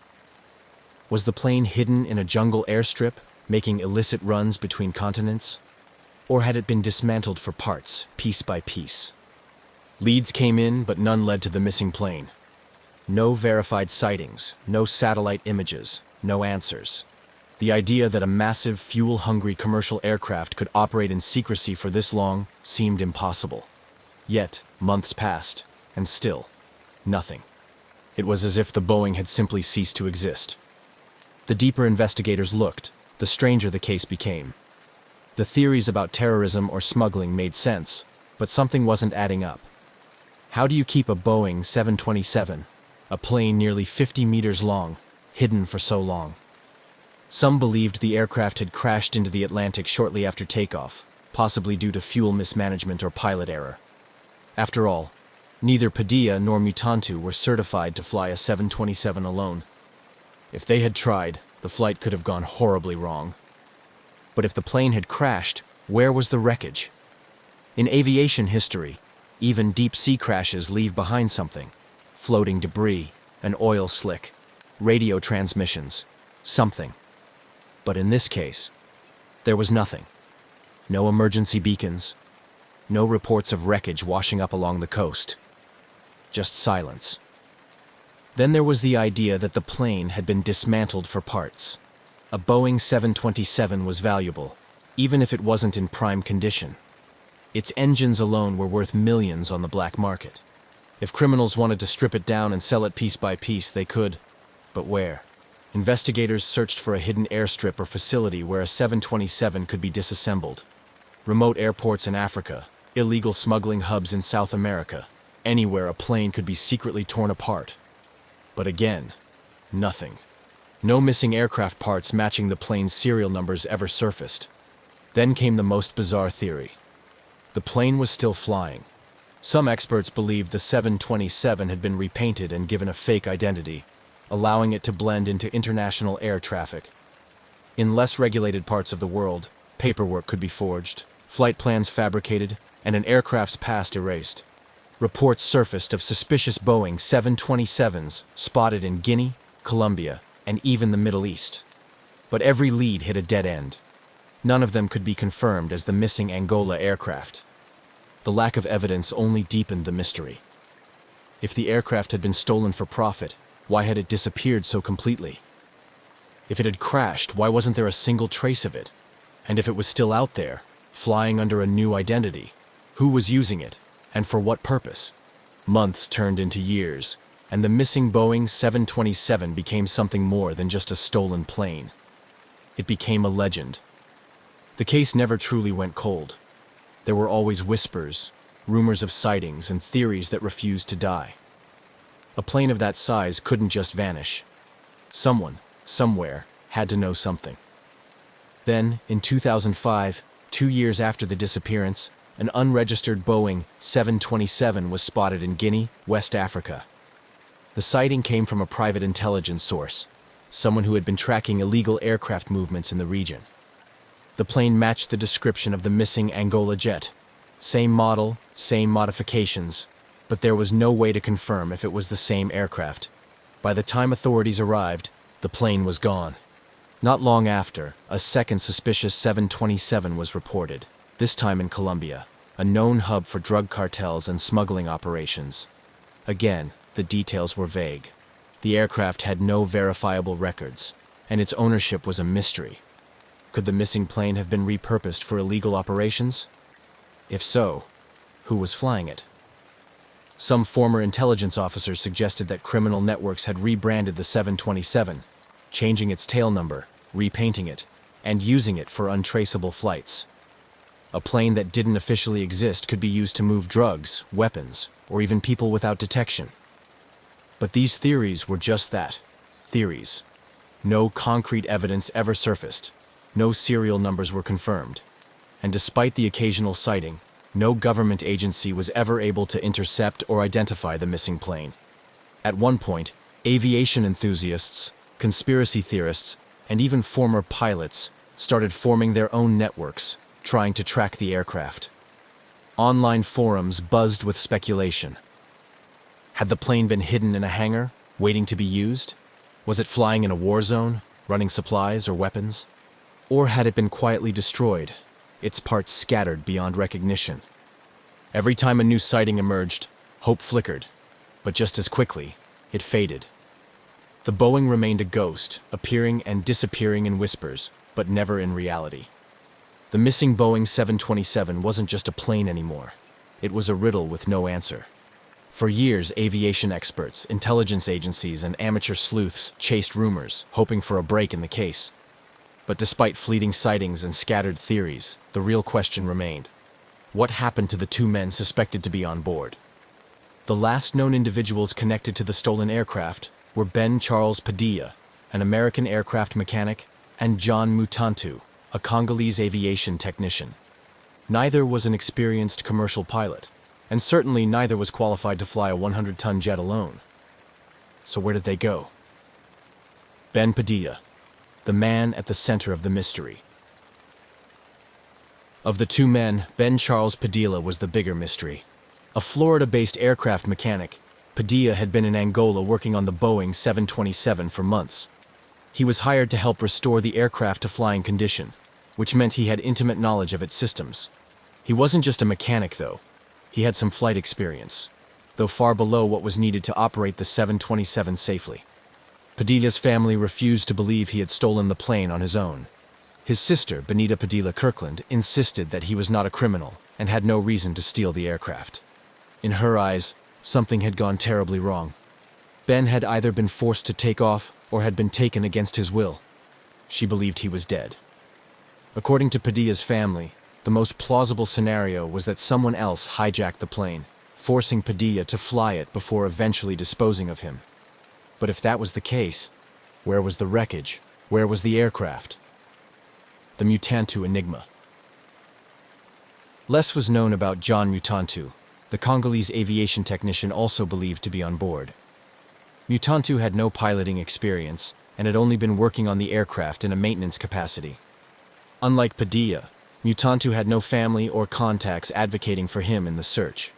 Was the plane hidden in a jungle airstrip, making illicit runs between continents? Or had it been dismantled for parts, piece by piece? Leads came in, but none led to the missing plane. No verified sightings, no satellite images, no answers. The idea that a massive, fuel-hungry commercial aircraft could operate in secrecy for this long seemed impossible. Yet, months passed, and still, nothing. It was as if the Boeing had simply ceased to exist. The deeper investigators looked, the stranger the case became. The theories about terrorism or smuggling made sense, but something wasn't adding up. How do you keep a Boeing 727, a plane nearly 50 meters long, hidden for so long? Some believed the aircraft had crashed into the Atlantic shortly after takeoff, possibly due to fuel mismanagement or pilot error. After all, neither Padilla nor Mutantu were certified to fly a 727 alone. If they had tried, the flight could have gone horribly wrong. But if the plane had crashed, where was the wreckage? In aviation history, even deep-sea crashes leave behind something. Floating debris, an oil slick, radio transmissions, something. But in this case, there was nothing. No emergency beacons, no reports of wreckage washing up along the coast. Just silence. Then there was the idea that the plane had been dismantled for parts. A Boeing 727 was valuable, even if it wasn't in prime condition. Its engines alone were worth millions on the black market. If criminals wanted to strip it down and sell it piece by piece, they could. But where? Investigators searched for a hidden airstrip or facility where a 727 could be disassembled. Remote airports in Africa, illegal smuggling hubs in South America, anywhere a plane could be secretly torn apart. But again, nothing. No missing aircraft parts matching the plane's serial numbers ever surfaced. Then came the most bizarre theory. The plane was still flying. Some experts believed the 727 had been repainted and given a fake identity, allowing it to blend into international air traffic. In less regulated parts of the world, paperwork could be forged, flight plans fabricated, and an aircraft's past erased. Reports surfaced of suspicious Boeing 727s spotted in Guinea, Colombia, and even the Middle East. But every lead hit a dead end. None of them could be confirmed as the missing Angola aircraft. the lack of evidence only deepened the mystery. If the aircraft had been stolen for profit, why had it disappeared so completely? If it had crashed, why wasn't there a single trace of it? And if it was still out there, flying under a new identity, who was using it, and for what purpose? Months turned into years, and the missing Boeing 727 became something more than just a stolen plane. It became a legend. The case never truly went cold. There were always whispers, rumors of sightings, and theories that refused to die. A plane of that size couldn't just vanish. Someone, somewhere, had to know something. Then, in 2005, 2 years after the disappearance, an unregistered Boeing 727 was spotted in Guinea, West Africa. The sighting came from a private intelligence source, someone who had been tracking illegal aircraft movements in the region. The plane matched the description of the missing Angola jet. Same model, same modifications, but there was no way to confirm if it was the same aircraft. By the time authorities arrived, the plane was gone. Not long after, a second suspicious 727 was reported, this time in Colombia, a known hub for drug cartels and smuggling operations. Again, the details were vague. The aircraft had no verifiable records, and its ownership was a mystery. Could the missing plane have been repurposed for illegal operations? If so, who was flying it? Some former intelligence officers suggested that criminal networks had rebranded the 727, changing its tail number, repainting it, and using it for untraceable flights. A plane that didn't officially exist could be used to move drugs, weapons, or even people without detection. But these theories were just that, theories. No concrete evidence ever surfaced. No serial numbers were confirmed. And despite the occasional sighting, no government agency was ever able to intercept or identify the missing plane. At one point, aviation enthusiasts, conspiracy theorists, and even former pilots started forming their own networks, trying to track the aircraft. Online forums buzzed with speculation. Had the plane been hidden in a hangar, waiting to be used? Was it flying in a war zone, running supplies or weapons? Or had it been quietly destroyed, its parts scattered beyond recognition? Every time a new sighting emerged, hope flickered, but just as quickly, it faded. The Boeing remained a ghost, appearing and disappearing in whispers, but never in reality. The missing Boeing 727 wasn't just a plane anymore. It was a riddle with no answer. For years, aviation experts, intelligence agencies, and amateur sleuths chased rumors, hoping for a break in the case. But despite fleeting sightings and scattered theories, the real question remained. What happened to the two men suspected to be on board? The last known individuals connected to the stolen aircraft were Ben Charles Padilla, an American aircraft mechanic, and John Mutantu, a Congolese aviation technician. Neither was an experienced commercial pilot, and certainly neither was qualified to fly a 100-ton jet alone. So where did they go? Ben Padilla, the man at the center of the mystery. Of the two men, Ben Charles Padilla was the bigger mystery. A Florida-based aircraft mechanic, Padilla had been in Angola working on the Boeing 727 for months. He was hired to help restore the aircraft to flying condition, which meant he had intimate knowledge of its systems. He wasn't just a mechanic, though. He had some flight experience, though far below what was needed to operate the 727 safely. Padilla's family refused to believe he had stolen the plane on his own. His sister, Benita Padilla Kirkland, insisted that he was not a criminal and had no reason to steal the aircraft. In her eyes, something had gone terribly wrong. Ben had either been forced to take off or had been taken against his will. She believed he was dead. According to Padilla's family, the most plausible scenario was that someone else hijacked the plane, forcing Padilla to fly it before eventually disposing of him. But if that was the case, where was the wreckage? Where was the aircraft? The Mutantu enigma. Less was known about John Mutantu, the Congolese aviation technician also believed to be on board. Mutantu had no piloting experience and had only been working on the aircraft in a maintenance capacity. Unlike Padilla, Mutantu had no family or contacts advocating for him in the search.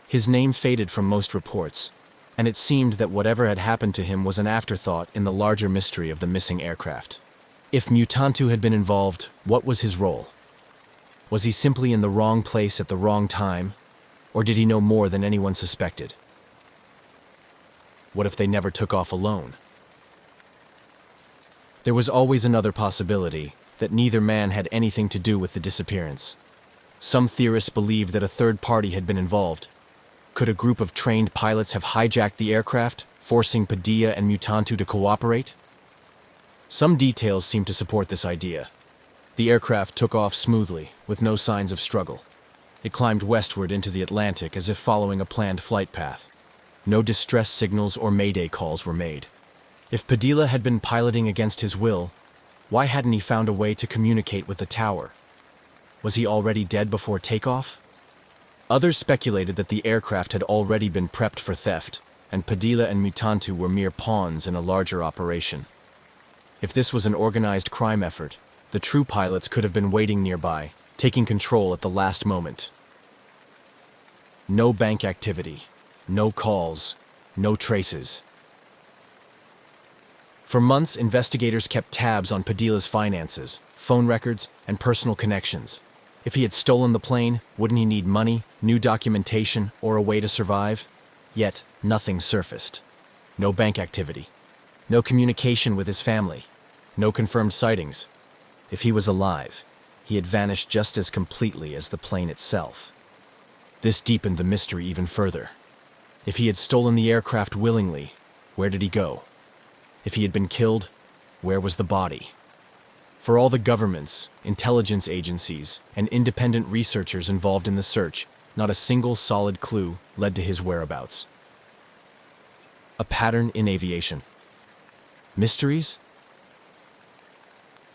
His name faded from most reports, and it seemed that whatever had happened to him was an afterthought in the larger mystery of the missing aircraft. If Mutantu had been involved, what was his role? Was he simply in the wrong place at the wrong time? Or did he know more than anyone suspected? What if they never took off alone? There was always another possibility, that neither man had anything to do with the disappearance. Some theorists believed that a third party had been involved. Could a group of trained pilots have hijacked the aircraft, forcing Padilla and Mutantu to cooperate? Some details seem to support this idea. The aircraft took off smoothly, with no signs of struggle. It climbed westward into the Atlantic as if following a planned flight path. No distress signals or mayday calls were made. If Padilla had been piloting against his will, why hadn't he found a way to communicate with the tower? Was he already dead before takeoff? Others speculated that the aircraft had already been prepped for theft, and Padilla and Mutantu were mere pawns in a larger operation. If this was an organized crime effort, the true pilots could have been waiting nearby, taking control at the last moment. No bank activity, no calls, no traces. For months, investigators kept tabs on Padilla's finances, phone records, and personal connections. If he had stolen the plane, wouldn't he need money, new documentation, or a way to survive? Yet, nothing surfaced. No bank activity. No communication with his family. No confirmed sightings. If he was alive, he had vanished just as completely as the plane itself. This deepened the mystery even further. If he had stolen the aircraft willingly, where did he go? If he had been killed, where was the body? For all the governments, intelligence agencies, and independent researchers involved in the search, not a single solid clue led to his whereabouts. A pattern in aviation. Mysteries?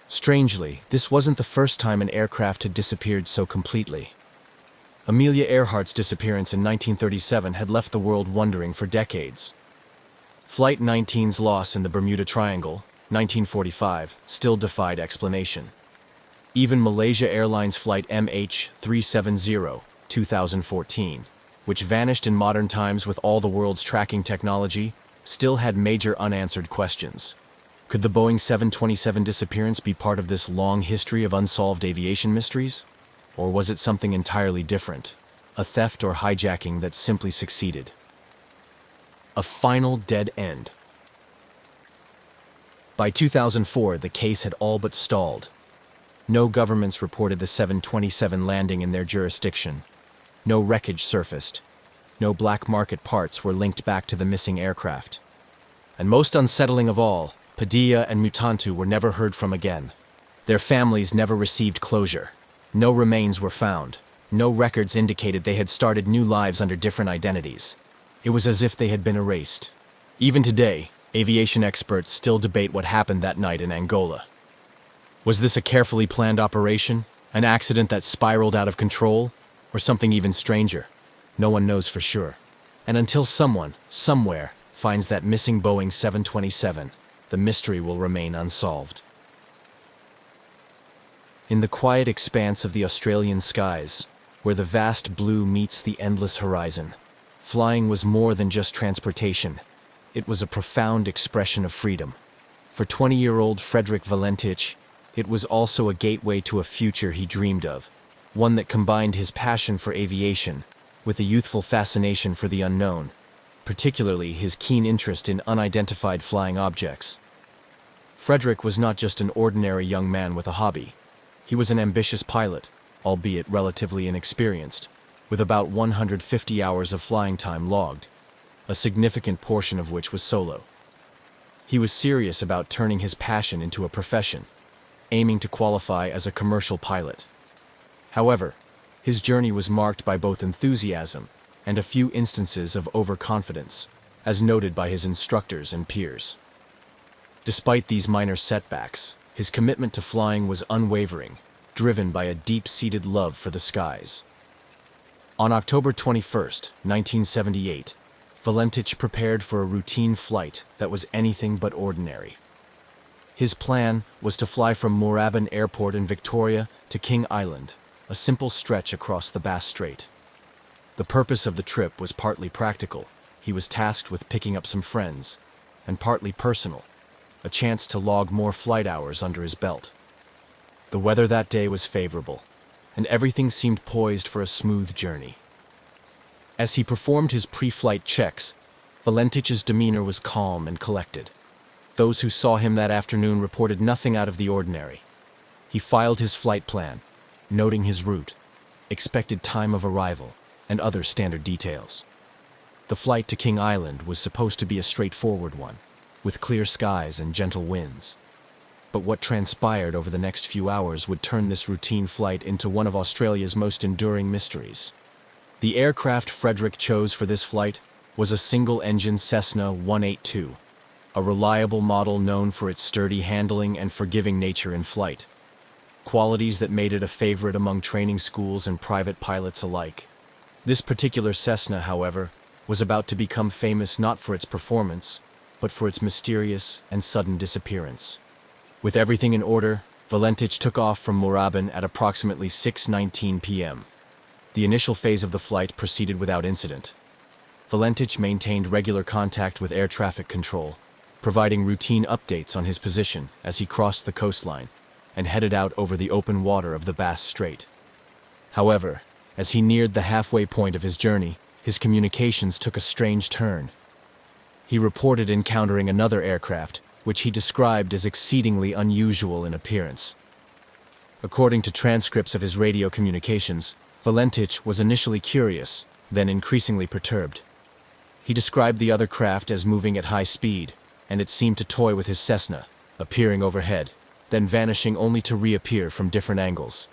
Strangely, this wasn't the first time an aircraft had disappeared so completely. Amelia Earhart's disappearance in 1937 had left the world wondering for decades. Flight 19's loss in the Bermuda Triangle, 1945, still defied explanation. Even Malaysia Airlines Flight MH370, 2014, which vanished in modern times with all the world's tracking technology, still had major unanswered questions. Could the Boeing 727 disappearance be part of this long history of unsolved aviation mysteries? Or was it something entirely different, a theft or hijacking that simply succeeded? A final dead end. By 2004, the case had all but stalled. No governments reported the 727 landing in their jurisdiction. No wreckage surfaced. No black market parts were linked back to the missing aircraft. And most unsettling of all, Padilla and Mutantu were never heard from again. Their families never received closure. No remains were found. No records indicated they had started new lives under different identities. It was as if they had been erased. Even today, aviation experts still debate what happened that night in Angola. Was this a carefully planned operation, an accident that spiraled out of control, or something even stranger? No one knows for sure. And until someone, somewhere, finds that missing Boeing 727, the mystery will remain unsolved. In the quiet expanse of the Australian skies, where the vast blue meets the endless horizon, flying was more than just transportation. It was a profound expression of freedom. For 20-year-old Frederick Valentich, it was also a gateway to a future he dreamed of, one that combined his passion for aviation with a youthful fascination for the unknown, particularly his keen interest in unidentified flying objects. Frederick was not just an ordinary young man with a hobby. He was an ambitious pilot, albeit relatively inexperienced, with about 150 hours of flying time logged, a significant portion of which was solo. He was serious about turning his passion into a profession, aiming to qualify as a commercial pilot. However, his journey was marked by both enthusiasm and a few instances of overconfidence, as noted by his instructors and peers. Despite these minor setbacks, his commitment to flying was unwavering, driven by a deep-seated love for the skies. On October 21, 1978, Valentich prepared for a routine flight that was anything but ordinary. His plan was to fly from Moorabbin Airport in Victoria to King Island, a simple stretch across the Bass Strait. The purpose of the trip was partly practical. He was tasked with picking up some friends, and partly personal, a chance to log more flight hours under his belt. The weather that day was favorable, and everything seemed poised for a smooth journey. As he performed his pre-flight checks, Valentich's demeanor was calm and collected. Those who saw him that afternoon reported nothing out of the ordinary. He filed his flight plan, noting his route, expected time of arrival, and other standard details. The flight to King Island was supposed to be a straightforward one, with clear skies and gentle winds. But what transpired over the next few hours would turn this routine flight into one of Australia's most enduring mysteries. The aircraft Frederick chose for this flight was a single-engine Cessna 182, a reliable model known for its sturdy handling and forgiving nature in flight, qualities that made it a favorite among training schools and private pilots alike. This particular Cessna, however, was about to become famous not for its performance, but for its mysterious and sudden disappearance. With everything in order, Valentich took off from Moorabbin at approximately 6:19 p.m. The initial phase of the flight proceeded without incident. Valentich maintained regular contact with air traffic control, providing routine updates on his position as he crossed the coastline and headed out over the open water of the Bass Strait. However, as he neared the halfway point of his journey, his communications took a strange turn. He reported encountering another aircraft, which he described as exceedingly unusual in appearance. According to transcripts of his radio communications, Valentich was initially curious, then increasingly perturbed. He described the other craft as moving at high speed, and it seemed to toy with his Cessna, appearing overhead, then vanishing only to reappear from different angles.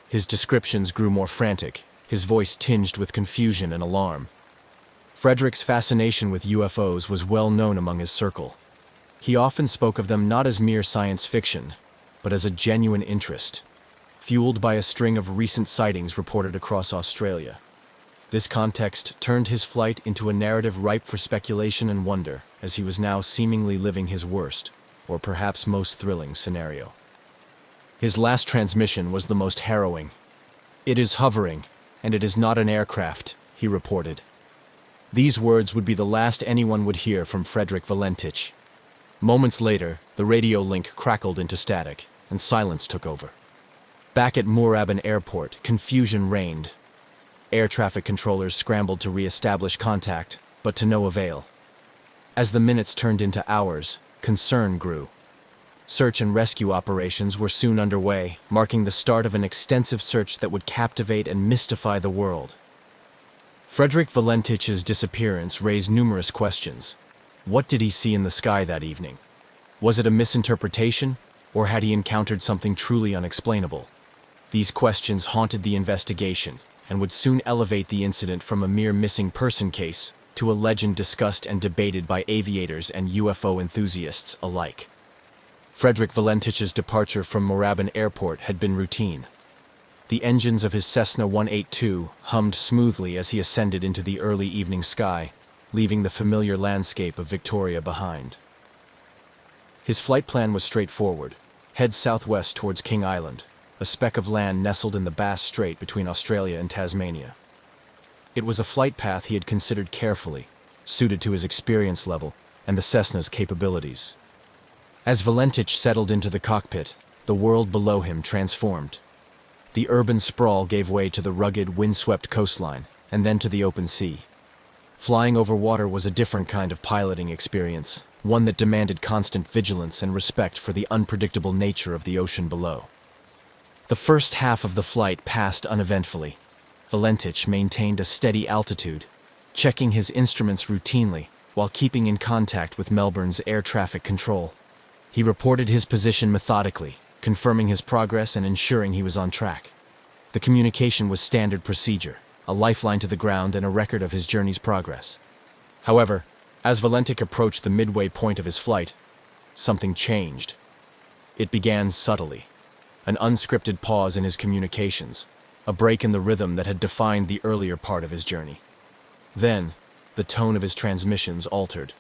His descriptions grew more frantic, his voice tinged with confusion and alarm. Frederick's fascination with UFOs was well known among his circle. He often spoke of them not as mere science fiction, but as a genuine interest, fueled by a string of recent sightings reported across Australia. This context turned his flight into a narrative ripe for speculation and wonder, as he was now seemingly living his worst, or perhaps most thrilling, scenario. His last transmission was the most harrowing. "It is hovering, and it is not an aircraft," he reported. These words would be the last anyone would hear from Frederick Valentich. Moments later, the radio link crackled into static, and silence took over. Back at Moorabbin Airport, confusion reigned. Air traffic controllers scrambled to re-establish contact, but to no avail. As the minutes turned into hours, concern grew. Search and rescue operations were soon underway, marking the start of an extensive search that would captivate and mystify the world. Frederick Valentich's disappearance raised numerous questions. What did he see in the sky that evening? Was it a misinterpretation, or had he encountered something truly unexplainable? These questions haunted the investigation, and would soon elevate the incident from a mere missing person case to a legend discussed and debated by aviators and UFO enthusiasts alike. Frederick Valentich's departure from Moorabbin Airport had been routine. The engines of his Cessna 182 hummed smoothly as he ascended into the early evening sky, leaving the familiar landscape of Victoria behind. His flight plan was straightforward: head southwest towards King Island, a speck of land nestled in the Bass Strait between Australia and Tasmania. It was a flight path he had considered carefully, suited to his experience level and the Cessna's capabilities. As Valentich settled into the cockpit, the world below him transformed. The urban sprawl gave way to the rugged, windswept coastline, and then to the open sea. Flying over water was a different kind of piloting experience, one that demanded constant vigilance and respect for the unpredictable nature of the ocean below. The first half of the flight passed uneventfully. Valentich maintained a steady altitude, checking his instruments routinely while keeping in contact with Melbourne's air traffic control. He reported his position methodically, confirming his progress and ensuring he was on track. The communication was standard procedure, a lifeline to the ground and a record of his journey's progress. However, as Valentich approached the midway point of his flight, something changed. It began subtly. An unscripted pause in his communications, a break in the rhythm that had defined the earlier part of his journey. Then, the tone of his transmissions altered.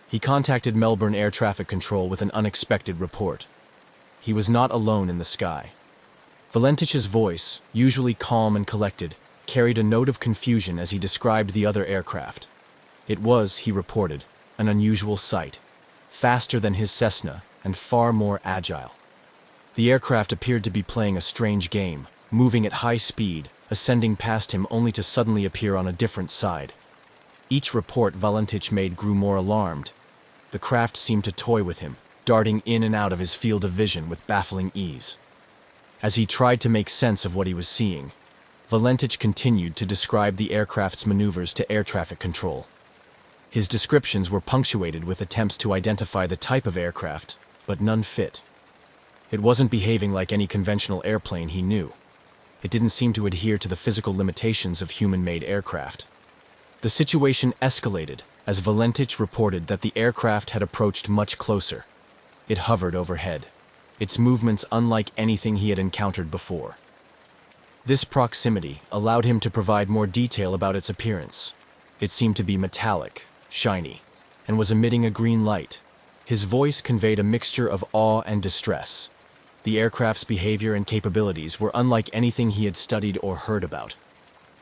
He contacted Melbourne Air Traffic Control with an unexpected report. He was not alone in the sky. Valentich's voice, usually calm and collected, carried a note of confusion as he described the other aircraft. It was, he reported, an unusual sight, faster than his Cessna and far more agile. The aircraft appeared to be playing a strange game, moving at high speed, ascending past him only to suddenly appear on a different side. Each report Valentich made grew more alarmed. The craft seemed to toy with him, darting in and out of his field of vision with baffling ease. As he tried to make sense of what he was seeing, Valentich continued to describe the aircraft's maneuvers to air traffic control. His descriptions were punctuated with attempts to identify the type of aircraft, but none fit. It wasn't behaving like any conventional airplane he knew. It didn't seem to adhere to the physical limitations of human-made aircraft. The situation escalated as Valentich reported that the aircraft had approached much closer. It hovered overhead, its movements unlike anything he had encountered before. This proximity allowed him to provide more detail about its appearance. It seemed to be metallic, shiny, and was emitting a green light. His voice conveyed a mixture of awe and distress. The aircraft's behavior and capabilities were unlike anything he had studied or heard about.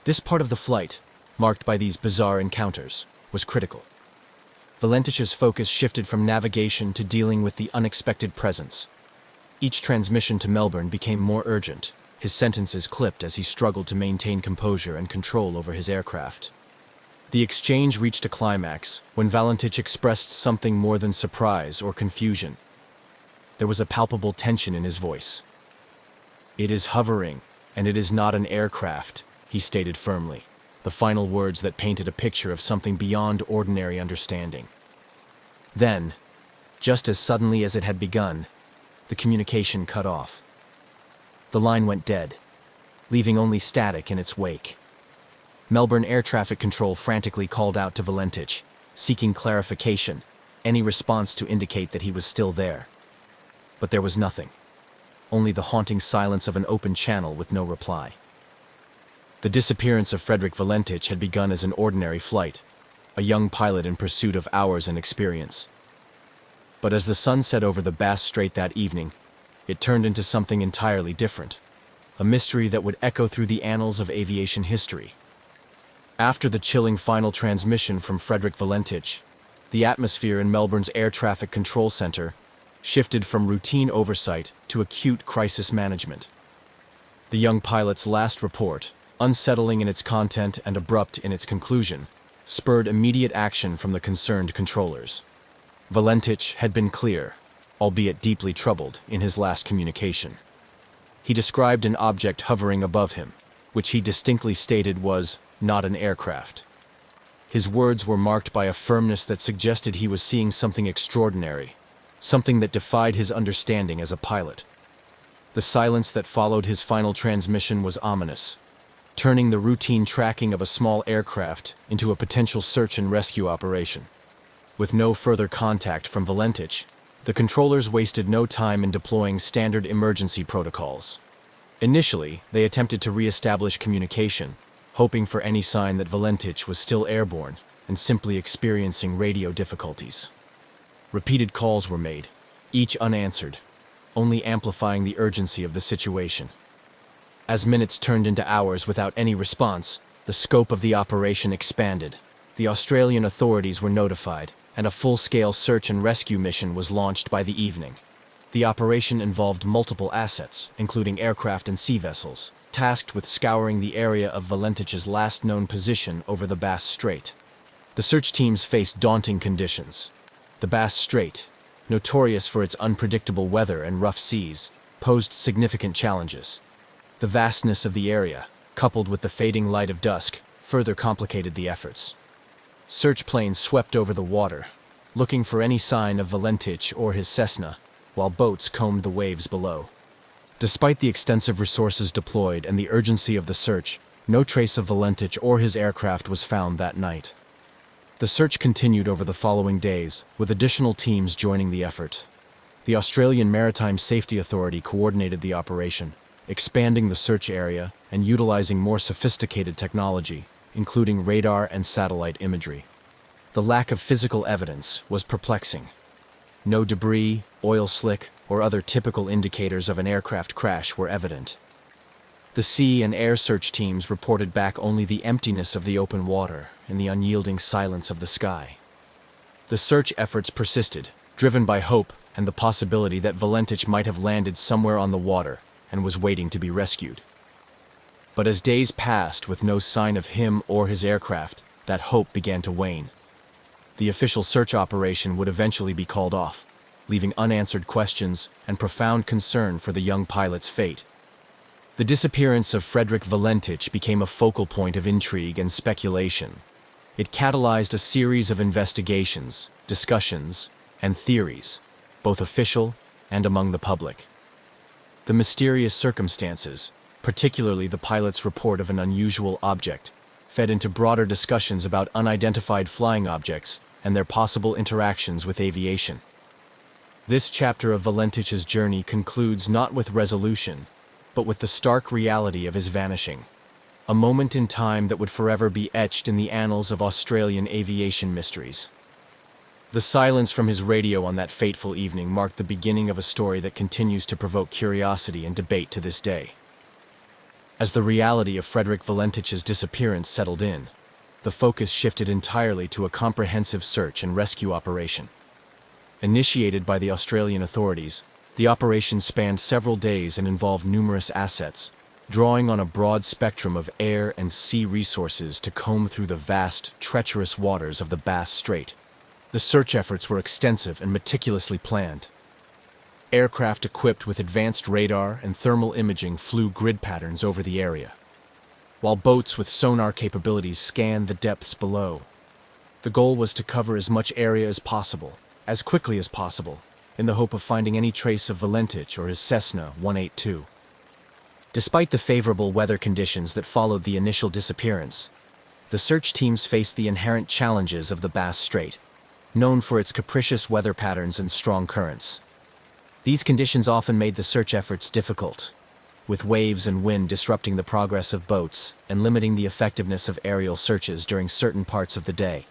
This part of the flight, marked by these bizarre encounters, was critical. Valentich's focus shifted from navigation to dealing with the unexpected presence. Each transmission to Melbourne became more urgent, his sentences clipped as he struggled to maintain composure and control over his aircraft. The exchange reached a climax when Valentich expressed something more than surprise or confusion. There was a palpable tension in his voice. "It is hovering, and it is not an aircraft," he stated firmly, the final words that painted a picture of something beyond ordinary understanding. Then, just as suddenly as it had begun, the communication cut off. The line went dead, leaving only static in its wake. Melbourne Air Traffic Control frantically called out to Valentich, seeking clarification, any response to indicate that he was still there. But there was nothing, only the haunting silence of an open channel with no reply. The disappearance of Frederick Valentich had begun as an ordinary flight, a young pilot in pursuit of hours and experience. But as the sun set over the Bass Strait that evening, it turned into something entirely different, a mystery that would echo through the annals of aviation history. After the chilling final transmission from Frederick Valentich, the atmosphere in Melbourne's Air Traffic Control Centre shifted from routine oversight to acute crisis management. The young pilot's last report, unsettling in its content and abrupt in its conclusion, spurred immediate action from the concerned controllers. Valentich had been clear, albeit deeply troubled, in his last communication. He described an object hovering above him, which he distinctly stated was not an aircraft. His words were marked by a firmness that suggested he was seeing something extraordinary, something that defied his understanding as a pilot. The silence that followed his final transmission was ominous, turning the routine tracking of a small aircraft into a potential search and rescue operation. With no further contact from Valentich, the controllers wasted no time in deploying standard emergency protocols. Initially, they attempted to re-establish communication, hoping for any sign that Valentich was still airborne and simply experiencing radio difficulties. Repeated calls were made, each unanswered, only amplifying the urgency of the situation. As minutes turned into hours without any response, the scope of the operation expanded. The Australian authorities were notified, and a full-scale search and rescue mission was launched by the evening. The operation involved multiple assets, including aircraft and sea vessels, tasked with scouring the area of Valentich's last known position over the Bass Strait. The search teams faced daunting conditions. The Bass Strait, notorious for its unpredictable weather and rough seas, posed significant challenges. The vastness of the area, coupled with the fading light of dusk, further complicated the efforts. Search planes swept over the water, looking for any sign of Valentich or his Cessna, while boats combed the waves below. Despite the extensive resources deployed and the urgency of the search, no trace of Valentich or his aircraft was found that night. The search continued over the following days, with additional teams joining the effort. The Australian Maritime Safety Authority coordinated the operation, expanding the search area and utilizing more sophisticated technology, including radar and satellite imagery. The lack of physical evidence was perplexing. No debris, oil slick, or other typical indicators of an aircraft crash were evident. The sea and air search teams reported back only the emptiness of the open water and the unyielding silence of the sky. The search efforts persisted, driven by hope and the possibility that Valentich might have landed somewhere on the water and was waiting to be rescued. But as days passed with no sign of him or his aircraft, that hope began to wane. The official search operation would eventually be called off, leaving unanswered questions and profound concern for the young pilot's fate. The disappearance of Frederick Valentich became a focal point of intrigue and speculation. It catalyzed a series of investigations, discussions, and theories, both official and among the public. The mysterious circumstances, particularly the pilot's report of an unusual object, fed into broader discussions about unidentified flying objects and their possible interactions with aviation. This chapter of Valentich's journey concludes not with resolution, but with the stark reality of his vanishing, a moment in time that would forever be etched in the annals of Australian aviation mysteries. The silence from his radio on that fateful evening marked the beginning of a story that continues to provoke curiosity and debate to this day. As the reality of Frederick Valentich's disappearance settled in, the focus shifted entirely to a comprehensive search and rescue operation. Initiated by the Australian authorities, the operation spanned several days and involved numerous assets, drawing on a broad spectrum of air and sea resources to comb through the vast, treacherous waters of the Bass Strait. The search efforts were extensive and meticulously planned. Aircraft equipped with advanced radar and thermal imaging flew grid patterns over the area, while boats with sonar capabilities scanned the depths below. The goal was to cover as much area as possible, as quickly as possible, in the hope of finding any trace of Valentich or his Cessna 182. Despite the favorable weather conditions that followed the initial disappearance, the search teams faced the inherent challenges of the Bass Strait, known for its capricious weather patterns and strong currents. These conditions often made the search efforts difficult, with waves and wind disrupting the progress of boats and limiting the effectiveness of aerial searches during certain parts of the day.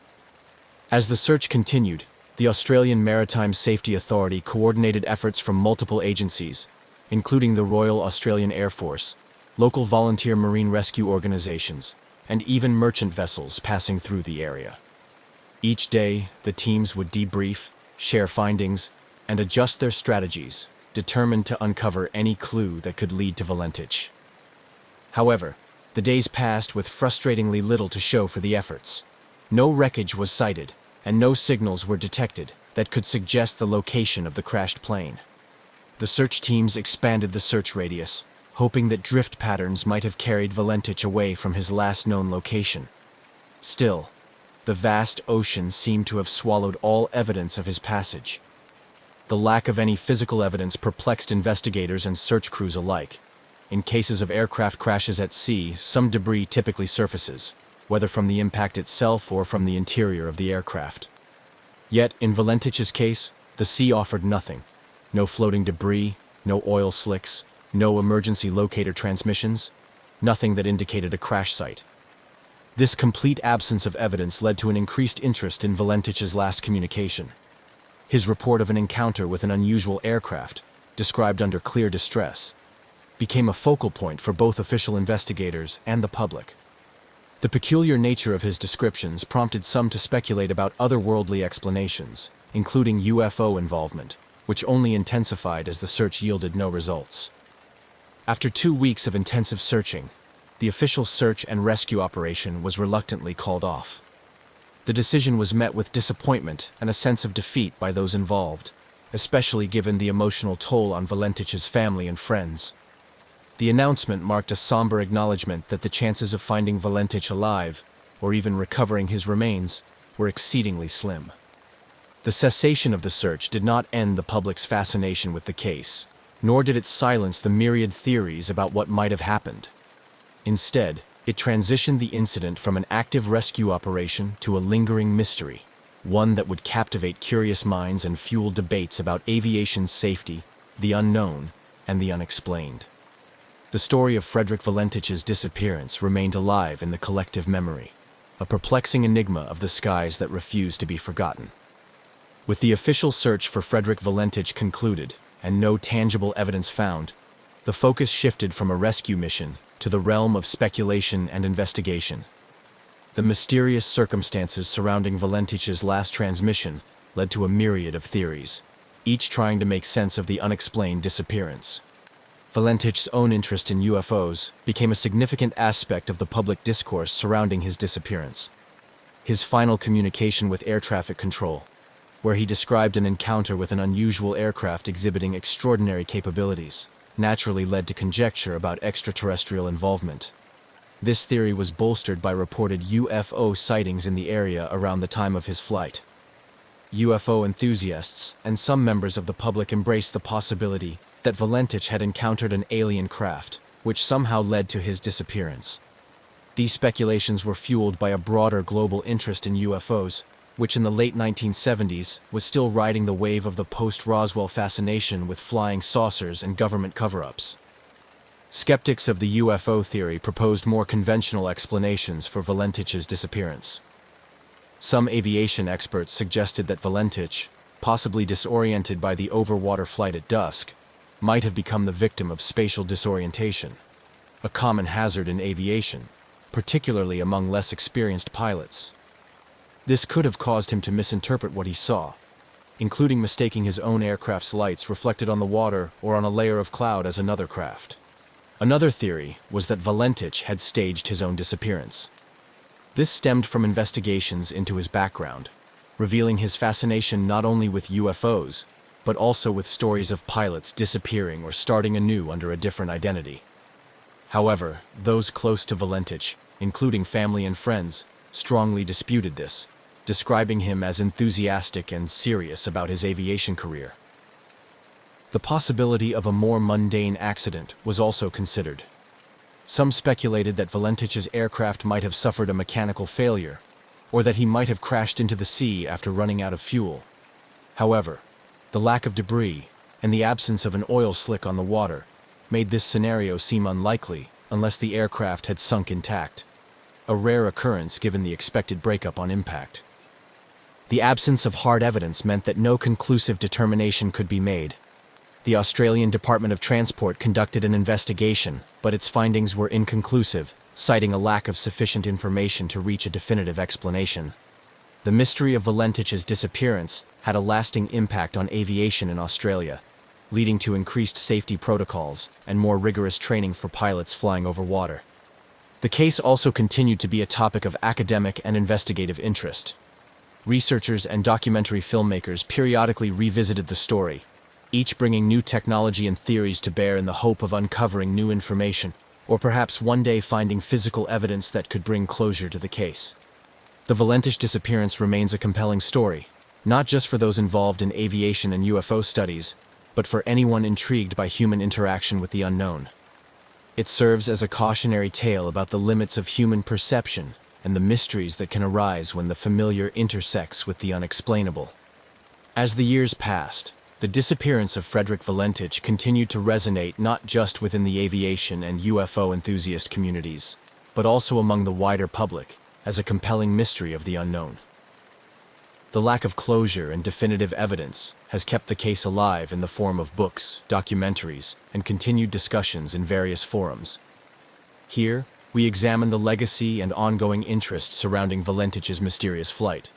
As the search continued, the Australian Maritime Safety Authority coordinated efforts from multiple agencies, including the Royal Australian Air Force, local volunteer marine rescue organizations, and even merchant vessels passing through the area. Each day, the teams would debrief, share findings, and adjust their strategies, determined to uncover any clue that could lead to Valentich. However, the days passed with frustratingly little to show for the efforts. No wreckage was sighted, and no signals were detected that could suggest the location of the crashed plane. The search teams expanded the search radius, hoping that drift patterns might have carried Valentich away from his last known location. Still, the vast ocean seemed to have swallowed all evidence of his passage. The lack of any physical evidence perplexed investigators and search crews alike. In cases of aircraft crashes at sea, some debris typically surfaces, whether from the impact itself or from the interior of the aircraft. Yet, in Valentich's case, the sea offered nothing. No floating debris, no oil slicks, no emergency locator transmissions, nothing that indicated a crash site. This complete absence of evidence led to an increased interest in Valentich's last communication. His report of an encounter with an unusual aircraft, described under clear distress, became a focal point for both official investigators and the public. The peculiar nature of his descriptions prompted some to speculate about otherworldly explanations, including UFO involvement, which only intensified as the search yielded no results. After 2 weeks of intensive searching, the official search and rescue operation was reluctantly called off. The decision was met with disappointment and a sense of defeat by those involved, especially given the emotional toll on Valentich's family and friends. The announcement marked a somber acknowledgement that the chances of finding Valentich alive, or even recovering his remains, were exceedingly slim. The cessation of the search did not end the public's fascination with the case, nor did it silence the myriad theories about what might have happened. Instead, it transitioned the incident from an active rescue operation to a lingering mystery, one that would captivate curious minds and fuel debates about aviation safety, the unknown, and the unexplained. The story of Frederick Valentich's disappearance remained alive in the collective memory, a perplexing enigma of the skies that refused to be forgotten. With the official search for Frederick Valentich concluded and no tangible evidence found, the focus shifted from a rescue mission to the realm of speculation and investigation. The mysterious circumstances surrounding Valentich's last transmission led to a myriad of theories, each trying to make sense of the unexplained disappearance. Valentich's own interest in UFOs became a significant aspect of the public discourse surrounding his disappearance. His final communication with air traffic control, where he described an encounter with an unusual aircraft exhibiting extraordinary capabilities, naturally led to conjecture about extraterrestrial involvement. This theory was bolstered by reported UFO sightings in the area around the time of his flight. UFO enthusiasts and some members of the public embraced the possibility that Valentich had encountered an alien craft, which somehow led to his disappearance. These speculations were fueled by a broader global interest in UFOs, which in the late 1970s was still riding the wave of the post-Roswell fascination with flying saucers and government cover-ups. Skeptics of the UFO theory proposed more conventional explanations for Valentich's disappearance. Some aviation experts suggested that Valentich, possibly disoriented by the overwater flight at dusk, might have become the victim of spatial disorientation, a common hazard in aviation, particularly among less experienced pilots. This could have caused him to misinterpret what he saw, including mistaking his own aircraft's lights reflected on the water or on a layer of cloud as another craft. Another theory was that Valentich had staged his own disappearance. This stemmed from investigations into his background, revealing his fascination not only with UFOs, but also with stories of pilots disappearing or starting anew under a different identity. However, those close to Valentich, including family and friends, strongly disputed this, describing him as enthusiastic and serious about his aviation career. The possibility of a more mundane accident was also considered. Some speculated that Valentich's aircraft might have suffered a mechanical failure, or that he might have crashed into the sea after running out of fuel. However, the lack of debris and the absence of an oil slick on the water made this scenario seem unlikely unless the aircraft had sunk intact, a rare occurrence given the expected breakup on impact. The absence of hard evidence meant that no conclusive determination could be made. The Australian Department of Transport conducted an investigation, but its findings were inconclusive, citing a lack of sufficient information to reach a definitive explanation. The mystery of Valentich's disappearance had a lasting impact on aviation in Australia, leading to increased safety protocols and more rigorous training for pilots flying over water. The case also continued to be a topic of academic and investigative interest. Researchers and documentary filmmakers periodically revisited the story, each bringing new technology and theories to bear in the hope of uncovering new information, or perhaps one day finding physical evidence that could bring closure to the case. The Valentich disappearance remains a compelling story, not just for those involved in aviation and UFO studies, but for anyone intrigued by human interaction with the unknown. It serves as a cautionary tale about the limits of human perception and the mysteries that can arise when the familiar intersects with the unexplainable. As the years passed, the disappearance of Frederick Valentich continued to resonate not just within the aviation and UFO enthusiast communities, but also among the wider public as a compelling mystery of the unknown. The lack of closure and definitive evidence has kept the case alive in the form of books, documentaries, and continued discussions in various forums. Here, we examine the legacy and ongoing interest surrounding Valentich's mysterious flight.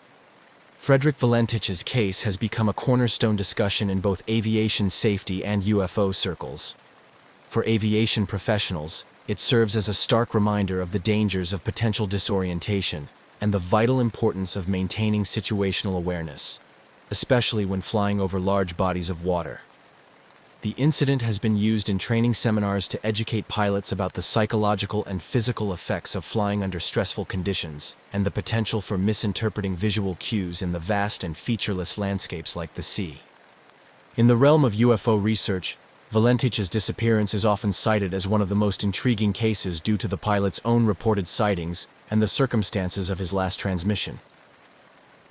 Frederick Valentich's case has become a cornerstone discussion in both aviation safety and UFO circles. For aviation professionals, it serves as a stark reminder of the dangers of potential disorientation and the vital importance of maintaining situational awareness, especially when flying over large bodies of water. The incident has been used in training seminars to educate pilots about the psychological and physical effects of flying under stressful conditions and the potential for misinterpreting visual cues in the vast and featureless landscapes like the sea. In the realm of UFO research, Valentich's disappearance is often cited as one of the most intriguing cases due to the pilot's own reported sightings and the circumstances of his last transmission.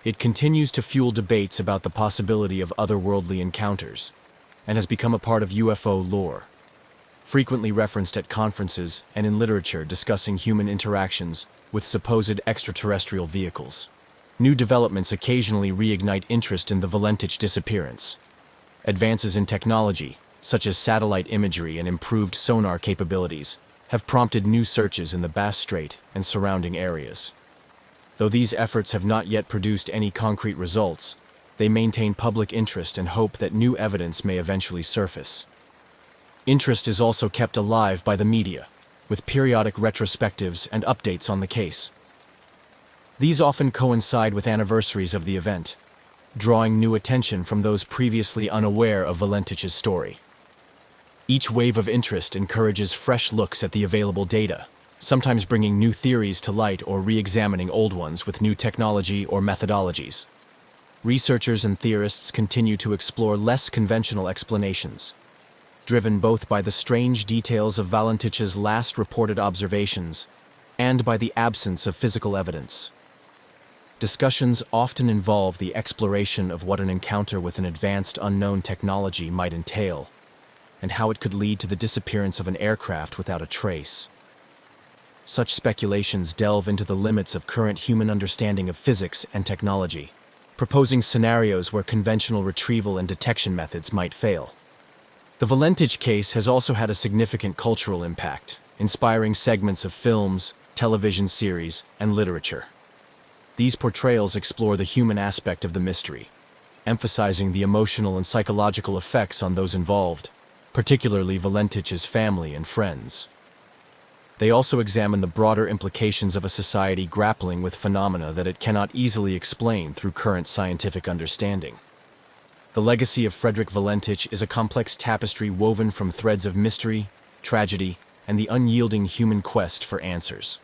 It continues to fuel debates about the possibility of otherworldly encounters, and has become a part of UFO lore, frequently referenced at conferences and in literature discussing human interactions with supposed extraterrestrial vehicles. New developments occasionally reignite interest in the Valentich disappearance. Advances in technology, such as satellite imagery and improved sonar capabilities, have prompted new searches in the Bass Strait and surrounding areas. Though these efforts have not yet produced any concrete results, they maintain public interest and hope that new evidence may eventually surface. Interest is also kept alive by the media, with periodic retrospectives and updates on the case. These often coincide with anniversaries of the event, drawing new attention from those previously unaware of Valentich's story. Each wave of interest encourages fresh looks at the available data, sometimes bringing new theories to light or re-examining old ones with new technology or methodologies. Researchers and theorists continue to explore less conventional explanations, driven both by the strange details of Valentich's last reported observations and by the absence of physical evidence. Discussions often involve the exploration of what an encounter with an advanced unknown technology might entail, and how it could lead to the disappearance of an aircraft without a trace. Such speculations delve into the limits of current human understanding of physics and technology, proposing scenarios where conventional retrieval and detection methods might fail. The Valentich case has also had a significant cultural impact, inspiring segments of films, television series, and literature. These portrayals explore the human aspect of the mystery, emphasizing the emotional and psychological effects on those involved, particularly Valentich's family and friends. They also examine the broader implications of a society grappling with phenomena that it cannot easily explain through current scientific understanding. The legacy of Frederick Valentich is a complex tapestry woven from threads of mystery, tragedy, and the unyielding human quest for answers.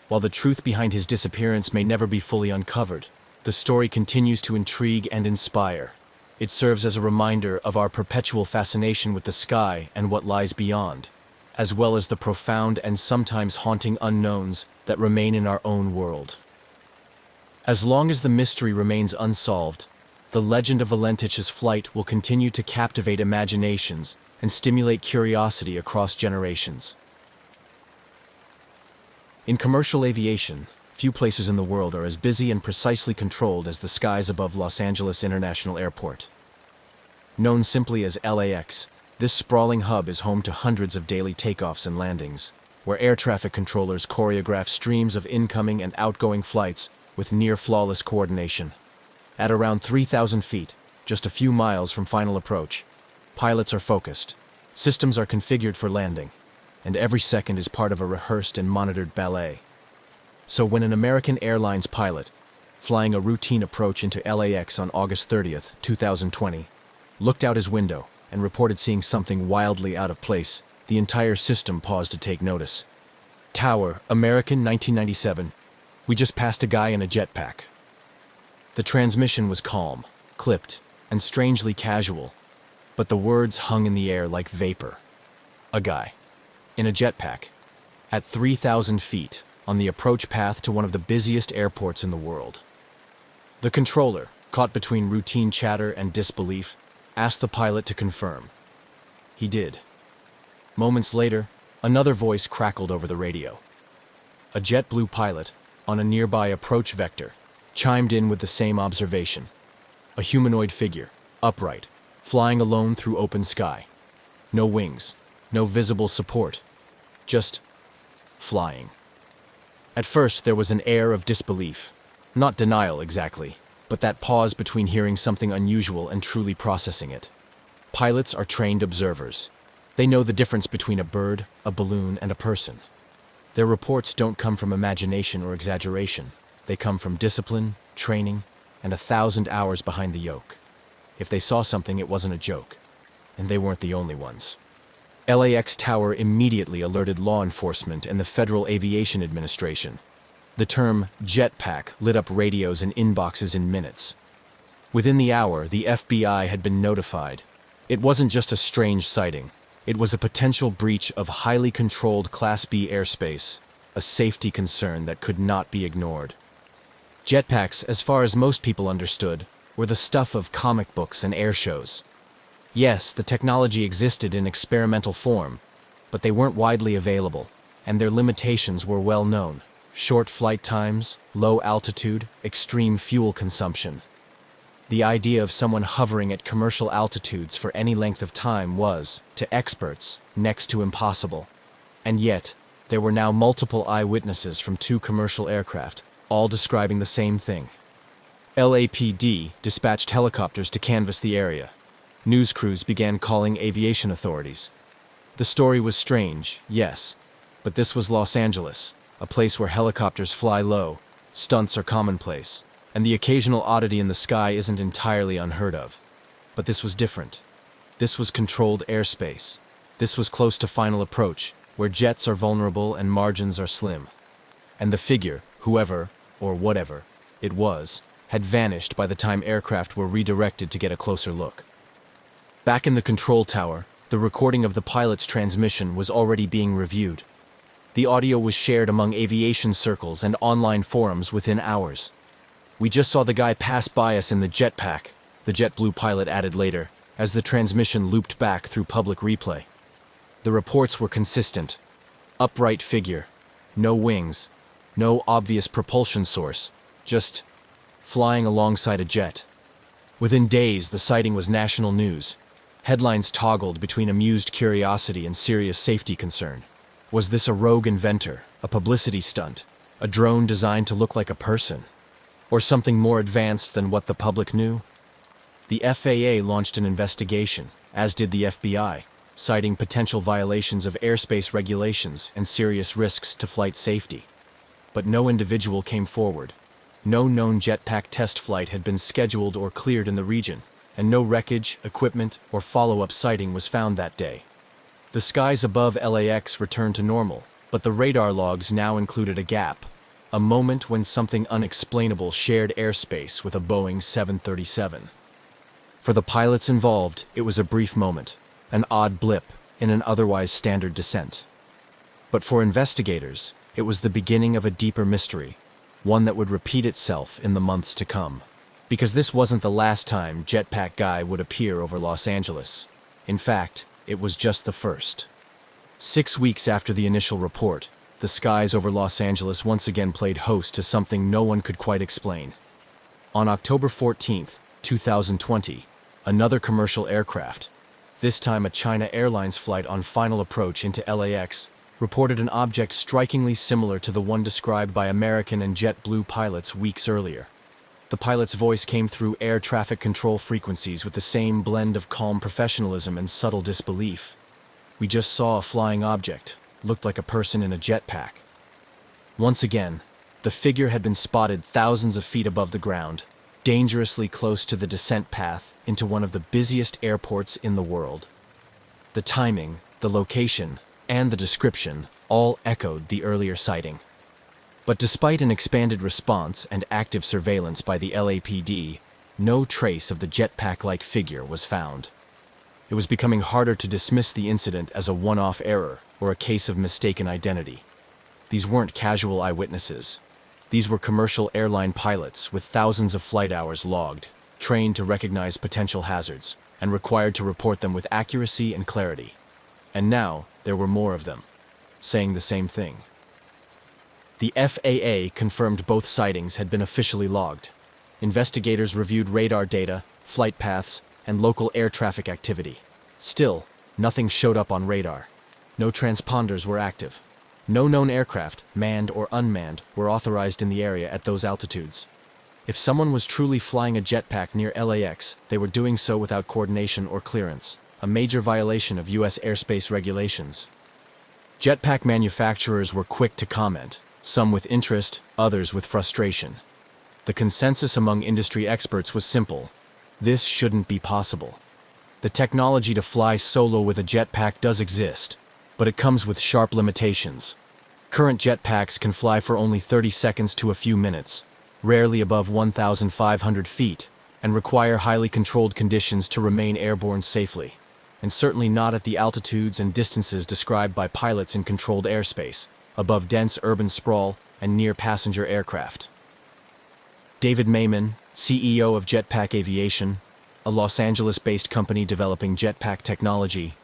While the truth behind his disappearance may never be fully uncovered, the story continues to intrigue and inspire. It serves as a reminder of our perpetual fascination with the sky and what lies beyond, as well as the profound and sometimes haunting unknowns that remain in our own world. As long as the mystery remains unsolved, the legend of Valentich's flight will continue to captivate imaginations and stimulate curiosity across generations. In commercial aviation, few places in the world are as busy and precisely controlled as the skies above Los Angeles International Airport. Known simply as LAX, this sprawling hub is home to hundreds of daily takeoffs and landings, where air traffic controllers choreograph streams of incoming and outgoing flights with near-flawless coordination. At around 3,000 feet, just a few miles from final approach, pilots are focused, systems are configured for landing, and every second is part of a rehearsed and monitored ballet. So when an American Airlines pilot, flying a routine approach into LAX on August 30th, 2020, looked out his window and reported seeing something wildly out of place, the entire system paused to take notice. Tower, American 1997. We just passed a guy in a jetpack. The transmission was calm, clipped, and strangely casual, but the words hung in the air like vapor. A guy. In a jetpack. At 3,000 feet, on the approach path to one of the busiest airports in the world. The controller, caught between routine chatter and disbelief, asked the pilot to confirm. He did. Moments later, another voice crackled over the radio. A JetBlue pilot, on a nearby approach vector, chimed in with the same observation. A humanoid figure, upright, flying alone through open sky. No wings, no visible support. Just flying. At first, there was an air of disbelief. Not denial exactly, but that pause between hearing something unusual and truly processing it. Pilots are trained observers. They know the difference between a bird, a balloon, and a person. Their reports don't come from imagination or exaggeration. They come from discipline, training, and 1,000 hours behind the yoke. If they saw something, it wasn't a joke. And they weren't the only ones. LAX Tower immediately alerted law enforcement and the Federal Aviation Administration. The term jetpack lit up radios and inboxes in minutes. Within the hour, the FBI had been notified. It wasn't just a strange sighting. It was a potential breach of highly controlled Class B airspace, a safety concern that could not be ignored. Jetpacks, as far as most people understood, were the stuff of comic books and air shows. Yes, the technology existed in experimental form, but they weren't widely available, and their limitations were well known. Short flight times, low altitude, extreme fuel consumption. The idea of someone hovering at commercial altitudes for any length of time was, to experts, next to impossible. And yet, there were now multiple eyewitnesses from 2 commercial aircraft, all describing the same thing. LAPD dispatched helicopters to canvass the area. News crews began calling aviation authorities. The story was strange, yes, but this was Los Angeles, a place where helicopters fly low, stunts are commonplace, and the occasional oddity in the sky isn't entirely unheard of. But this was different. This was controlled airspace. This was close to final approach, where jets are vulnerable and margins are slim. And the figure, whoever, or whatever, it was, had vanished by the time aircraft were redirected to get a closer look. Back in the control tower, the recording of the pilot's transmission was already being reviewed. The audio was shared among aviation circles and online forums within hours. "We just saw the guy pass by us in the jetpack," the JetBlue pilot added later, as the transmission looped back through public replay. The reports were consistent. Upright figure, no wings, no obvious propulsion source, just flying alongside a jet. Within days, the sighting was national news. Headlines toggled between amused curiosity and serious safety concern. Was this a rogue inventor, a publicity stunt, a drone designed to look like a person, or something more advanced than what the public knew? The FAA launched an investigation, as did the FBI, citing potential violations of airspace regulations and serious risks to flight safety. But no individual came forward. No known jetpack test flight had been scheduled or cleared in the region, and no wreckage, equipment, or follow-up sighting was found that day. The skies above LAX returned to normal, but the radar logs now included a gap, a moment when something unexplainable shared airspace with a Boeing 737. For the pilots involved, it was a brief moment, an odd blip in an otherwise standard descent. But for investigators, it was the beginning of a deeper mystery, one that would repeat itself in the months to come. Because this wasn't the last time Jetpack Guy would appear over Los Angeles. In fact, it was just the first. 6 weeks after the initial report, the skies over Los Angeles once again played host to something no one could quite explain. On October 14th, 2020, another commercial aircraft, this time a China Airlines flight on final approach into LAX, reported an object strikingly similar to the one described by American and JetBlue pilots weeks earlier. The pilot's voice came through air traffic control frequencies with the same blend of calm professionalism and subtle disbelief. "We just saw a flying object, looked like a person in a jetpack." Once again, the figure had been spotted thousands of feet above the ground, dangerously close to the descent path into one of the busiest airports in the world. The timing, the location, and the description all echoed the earlier sighting. But despite an expanded response and active surveillance by the LAPD, no trace of the jetpack-like figure was found. It was becoming harder to dismiss the incident as a one-off error or a case of mistaken identity. These weren't casual eyewitnesses. These were commercial airline pilots with thousands of flight hours logged, trained to recognize potential hazards, and required to report them with accuracy and clarity. And now, there were more of them, saying the same thing. The FAA confirmed both sightings had been officially logged. Investigators reviewed radar data, flight paths, and local air traffic activity. Still, nothing showed up on radar. No transponders were active. No known aircraft, manned or unmanned, were authorized in the area at those altitudes. If someone was truly flying a jetpack near LAX, they were doing so without coordination or clearance, a major violation of U.S. airspace regulations. Jetpack manufacturers were quick to comment, some with interest, others with frustration. The consensus among industry experts was simple: this shouldn't be possible. The technology to fly solo with a jetpack does exist, but it comes with sharp limitations. Current jetpacks can fly for only 30 seconds to a few minutes, rarely above 1,500 feet, and require highly controlled conditions to remain airborne safely, and certainly not at the altitudes and distances described by pilots in controlled airspace, above dense urban sprawl and near passenger aircraft. David Mayman, CEO of Jetpack Aviation, a Los Angeles-based company developing jetpack technology,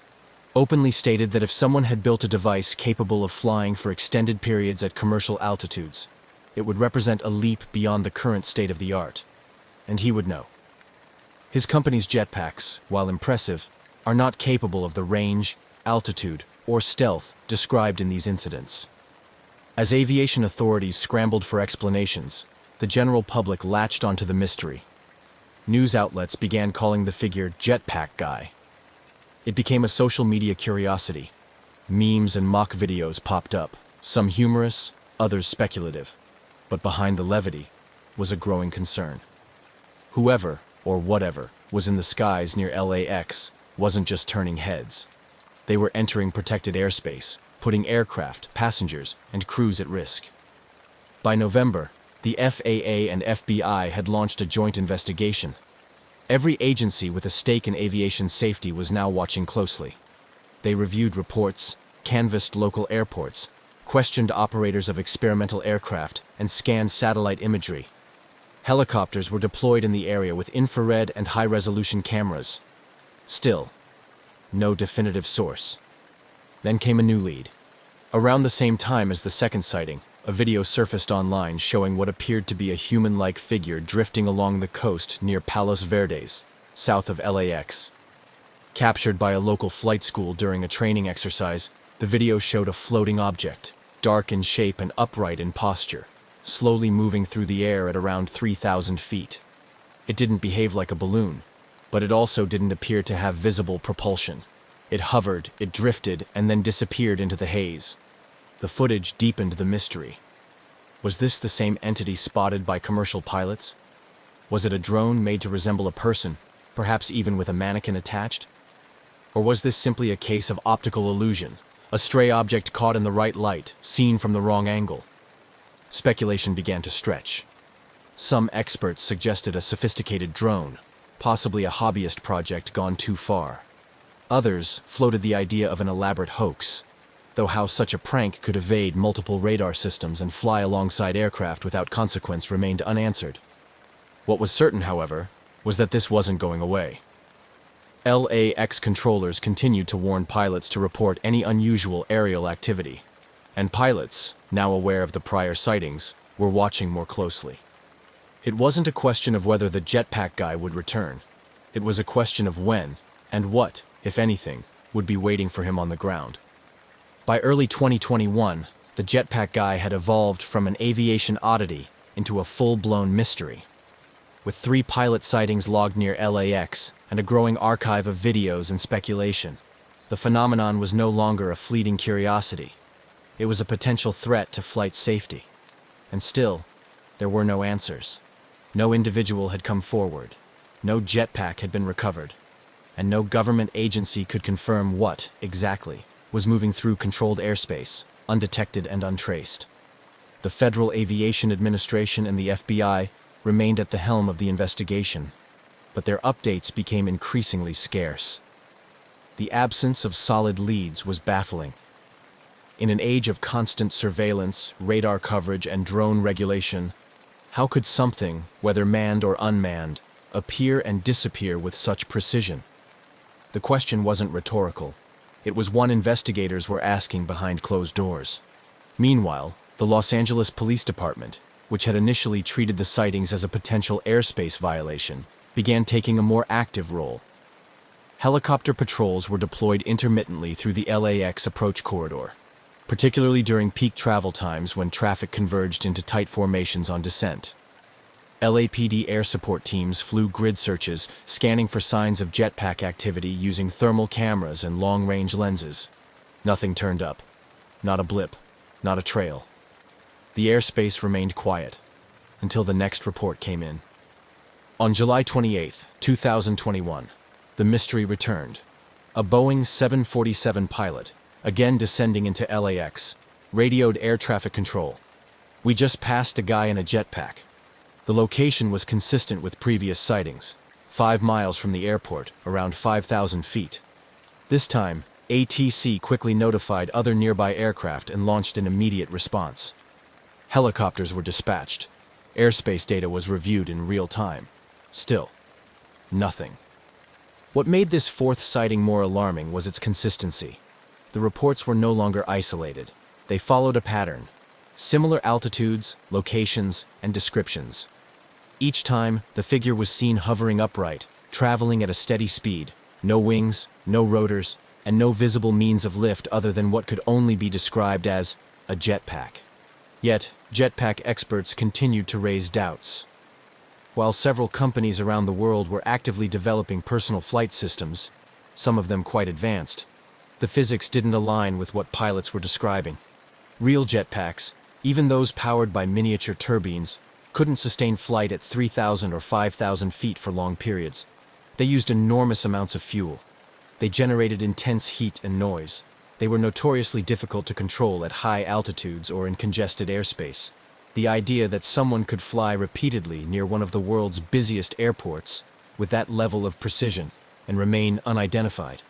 openly stated that if someone had built a device capable of flying for extended periods at commercial altitudes, it would represent a leap beyond the current state of the art, and he would know. His company's jetpacks, while impressive, are not capable of the range, altitude, or stealth described in these incidents. As aviation authorities scrambled for explanations, the general public latched onto the mystery. News outlets began calling the figure Jetpack Guy. It became a social media curiosity, Memes and mock videos popped up, some humorous, others speculative. But behind the levity was a growing concern. Whoever, or whatever, was in the skies near LAX wasn't just turning heads. They were entering protected airspace, putting aircraft, passengers, and crews at risk. By November, the FAA and FBI had launched a joint investigation. Every agency with a stake in aviation safety was now watching closely. They reviewed reports, canvassed local airports, questioned operators of experimental aircraft, and scanned satellite imagery. Helicopters were deployed in the area with infrared and high-resolution cameras. Still, no definitive source. Then came a new lead. Around the same time as the second sighting, a video surfaced online showing what appeared to be a human-like figure drifting along the coast near Palos Verdes, south of LAX. Captured by a local flight school during a training exercise, the video showed a floating object, dark in shape and upright in posture, slowly moving through the air at around 3,000 feet. It didn't behave like a balloon, but it also didn't appear to have visible propulsion. It hovered, it drifted, and then disappeared into the haze. The footage deepened the mystery. Was this the same entity spotted by commercial pilots? Was it a drone made to resemble a person, perhaps even with a mannequin attached? Or was this simply a case of optical illusion, a stray object caught in the right light, seen from the wrong angle? Speculation began to stretch. Some experts suggested a sophisticated drone, possibly a hobbyist project gone too far. Others floated the idea of an elaborate hoax, though how such a prank could evade multiple radar systems and fly alongside aircraft without consequence remained unanswered. What was certain, however, was that this wasn't going away. LAX controllers continued to warn pilots to report any unusual aerial activity, and pilots, now aware of the prior sightings, were watching more closely. It wasn't a question of whether the jetpack guy would return. It was a question of when, and what, if anything, would be waiting for him on the ground. By early 2021, the jetpack guy had evolved from an aviation oddity into a full-blown mystery. With 3 pilot sightings logged near LAX and a growing archive of videos and speculation, the phenomenon was no longer a fleeting curiosity. It was a potential threat to flight safety. And still, there were no answers. No individual had come forward, no jetpack had been recovered, and no government agency could confirm what, exactly, was moving through controlled airspace, undetected and untraced. The Federal Aviation Administration and the FBI remained at the helm of the investigation, but their updates became increasingly scarce. The absence of solid leads was baffling. In an age of constant surveillance, radar coverage, and drone regulation, how could something, whether manned or unmanned, appear and disappear with such precision? The question wasn't rhetorical. It was one investigators were asking behind closed doors. Meanwhile, the Los Angeles Police Department, which had initially treated the sightings as a potential airspace violation, began taking a more active role. Helicopter patrols were deployed intermittently through the LAX approach corridor, particularly during peak travel times when traffic converged into tight formations on descent. LAPD air support teams flew grid searches, scanning for signs of jetpack activity using thermal cameras and long-range lenses. Nothing turned up. Not a blip. Not a trail. The airspace remained quiet, until the next report came in. On July 28, 2021, the mystery returned. A Boeing 747 pilot, again descending into LAX, radioed air traffic control. "We just passed a guy in a jetpack." The location was consistent with previous sightings, 5 miles from the airport, around 5,000 feet. This time, ATC quickly notified other nearby aircraft and launched an immediate response. Helicopters were dispatched. Airspace data was reviewed in real time. Still, nothing. What made this 4th sighting more alarming was its consistency. The reports were no longer isolated. They followed a pattern. Similar altitudes, locations, and descriptions. Each time, the figure was seen hovering upright, traveling at a steady speed, no wings, no rotors, and no visible means of lift other than what could only be described as a jetpack. Yet, jetpack experts continued to raise doubts. While several companies around the world were actively developing personal flight systems, some of them quite advanced, The physics didn't align with what pilots were describing. Real jetpacks, even those powered by miniature turbines, couldn't sustain flight at 3,000 or 5,000 feet for long periods. They used enormous amounts of fuel. They generated intense heat and noise. They were notoriously difficult to control at high altitudes or in congested airspace. The idea that someone could fly repeatedly near one of the world's busiest airports with that level of precision and remain unidentified,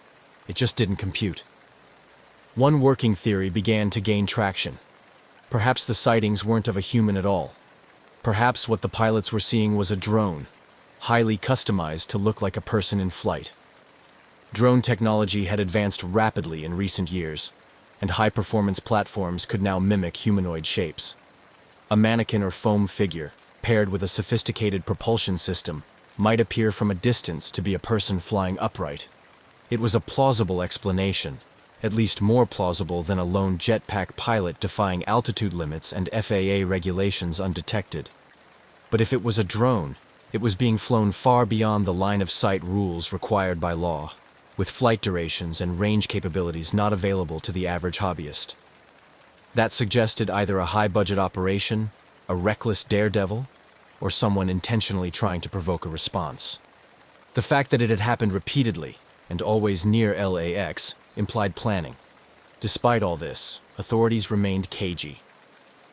it just didn't compute. One working theory began to gain traction. Perhaps the sightings weren't of a human at all. Perhaps what the pilots were seeing was a drone, highly customized to look like a person in flight. Drone technology had advanced rapidly in recent years, and high-performance platforms could now mimic humanoid shapes. A mannequin or foam figure, paired with a sophisticated propulsion system, might appear from a distance to be a person flying upright. It was a plausible explanation, at least more plausible than a lone jetpack pilot defying altitude limits and FAA regulations undetected. But if it was a drone, it was being flown far beyond the line-of-sight rules required by law, with flight durations and range capabilities not available to the average hobbyist. That suggested either a high-budget operation, a reckless daredevil, or someone intentionally trying to provoke a response. The fact that it had happened repeatedly, and always near LAX, implied planning. Despite all this, authorities remained cagey.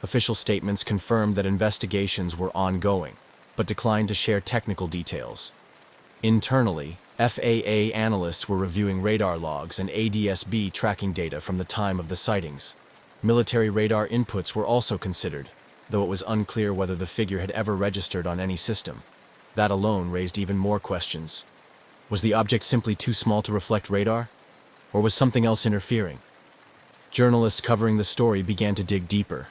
Official statements confirmed that investigations were ongoing, but declined to share technical details. Internally, FAA analysts were reviewing radar logs and ADS-B tracking data from the time of the sightings. Military radar inputs were also considered, though it was unclear whether the figure had ever registered on any system. That alone raised even more questions. Was the object simply too small to reflect radar? Or was something else interfering? Journalists covering the story began to dig deeper.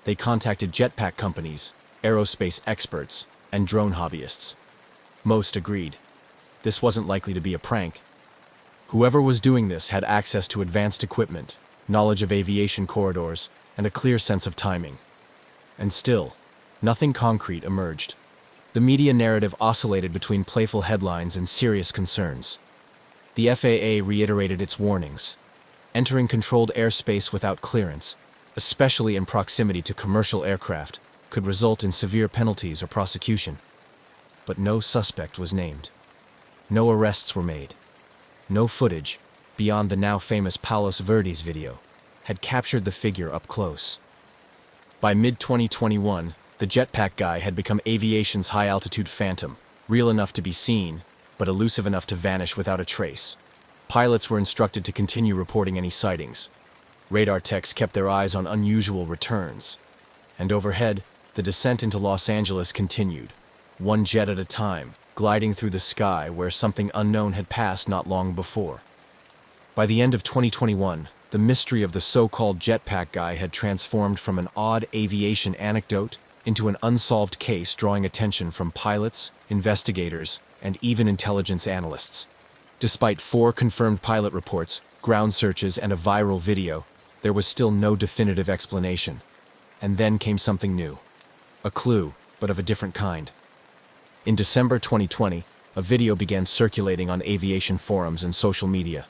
They contacted jetpack companies, aerospace experts, and drone hobbyists. Most agreed. This wasn't likely to be a prank. Whoever was doing this had access to advanced equipment, knowledge of aviation corridors, and a clear sense of timing. And still, nothing concrete emerged. The media narrative oscillated between playful headlines and serious concerns. The FAA reiterated its warnings. Entering controlled airspace without clearance, especially in proximity to commercial aircraft, could result in severe penalties or prosecution. But no suspect was named. No arrests were made. No footage, beyond the now famous Palos Verdes video, had captured the figure up close. By mid-2021, the jetpack guy had become aviation's high-altitude phantom, real enough to be seen, but elusive enough to vanish without a trace. Pilots were instructed to continue reporting any sightings. Radar techs kept their eyes on unusual returns. And overhead, the descent into Los Angeles continued, one jet at a time, gliding through the sky where something unknown had passed not long before. By the end of 2021, the mystery of the so-called jetpack guy had transformed from an odd aviation anecdote into an unsolved case drawing attention from pilots, investigators, and even intelligence analysts. Despite 4 confirmed pilot reports, ground searches, and a viral video, there was still no definitive explanation. And then came something new. A clue, but of a different kind. In December 2020, a video began circulating on aviation forums and social media.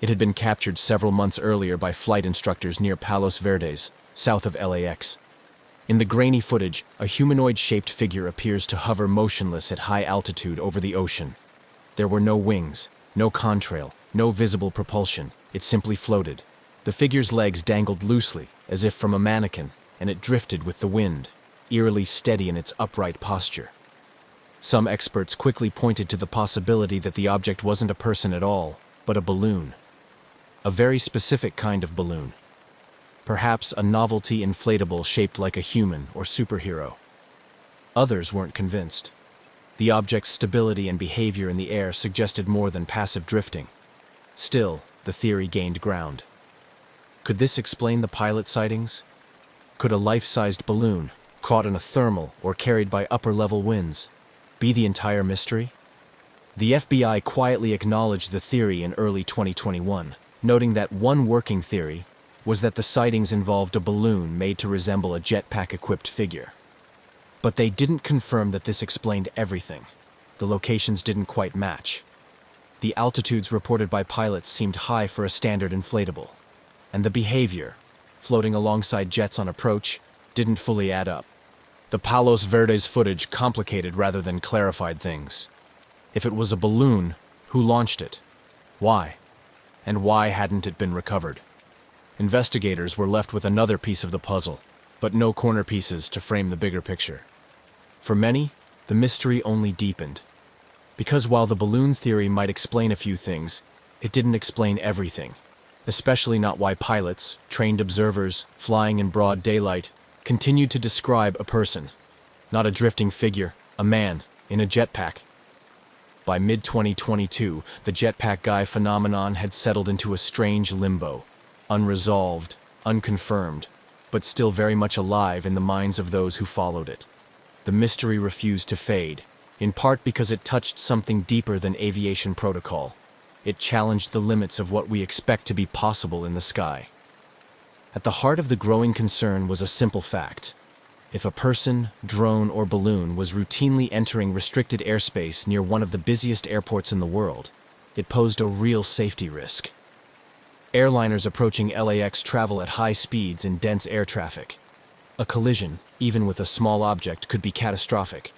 It had been captured several months earlier by flight instructors near Palos Verdes, south of LAX. In the grainy footage, a humanoid-shaped figure appears to hover motionless at high altitude over the ocean. There were no wings, no contrail, no visible propulsion. It simply floated. The figure's legs dangled loosely, as if from a mannequin, and it drifted with the wind, eerily steady in its upright posture. Some experts quickly pointed to the possibility that the object wasn't a person at all, but a balloon. A very specific kind of balloon. Perhaps a novelty inflatable shaped like a human or superhero. Others weren't convinced. The object's stability and behavior in the air suggested more than passive drifting. Still, the theory gained ground. Could this explain the pilot sightings? Could a life-sized balloon, caught in a thermal or carried by upper-level winds, be the entire mystery? The FBI quietly acknowledged the theory in early 2021, noting that one working theory was that the sightings involved a balloon made to resemble a jetpack-equipped figure. But they didn't confirm that this explained everything. The locations didn't quite match. The altitudes reported by pilots seemed high for a standard inflatable. And the behavior, floating alongside jets on approach, didn't fully add up. The Palos Verdes footage complicated rather than clarified things. If it was a balloon, who launched it? Why? And why hadn't it been recovered? Investigators were left with another piece of the puzzle, but no corner pieces to frame the bigger picture. For many, the mystery only deepened. Because while the balloon theory might explain a few things, it didn't explain everything, especially not why pilots, trained observers, flying in broad daylight, continued to describe a person, not a drifting figure, a man, in a jetpack. By mid-2022, the jetpack guy phenomenon had settled into a strange limbo, unresolved, unconfirmed, but still very much alive in the minds of those who followed it. The mystery refused to fade, in part because it touched something deeper than aviation protocol. It challenged the limits of what we expect to be possible in the sky. At the heart of the growing concern was a simple fact. If a person, drone, or balloon was routinely entering restricted airspace near one of the busiest airports in the world, it posed a real safety risk. Airliners approaching LAX travel at high speeds in dense air traffic. A collision, even with a small object, could be catastrophic.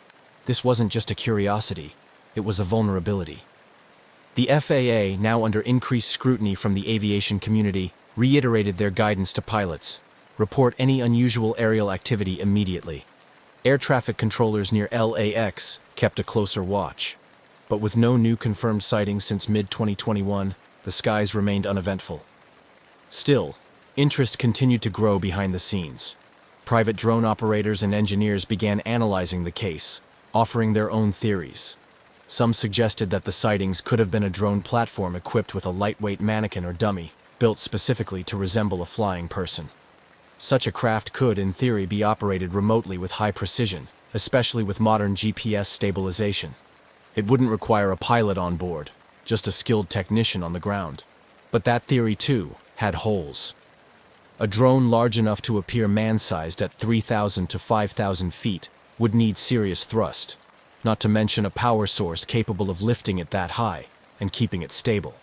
This wasn't just a curiosity, it was a vulnerability. The FAA, now under increased scrutiny from the aviation community, reiterated their guidance to pilots. Report any unusual aerial activity immediately. Air traffic controllers near LAX kept a closer watch. But with no new confirmed sightings since mid-2021, the skies remained uneventful. Still, interest continued to grow behind the scenes. Private drone operators and engineers began analyzing the case, offering their own theories. Some suggested that the sightings could have been a drone platform equipped with a lightweight mannequin or dummy, built specifically to resemble a flying person. Such a craft could, in theory, be operated remotely with high precision, especially with modern GPS stabilization. It wouldn't require a pilot on board, just a skilled technician on the ground. But that theory, too, had holes. A drone large enough to appear man-sized at 3,000 to 5,000 feet would need serious thrust, not to mention a power source capable of lifting it that high and keeping it stable.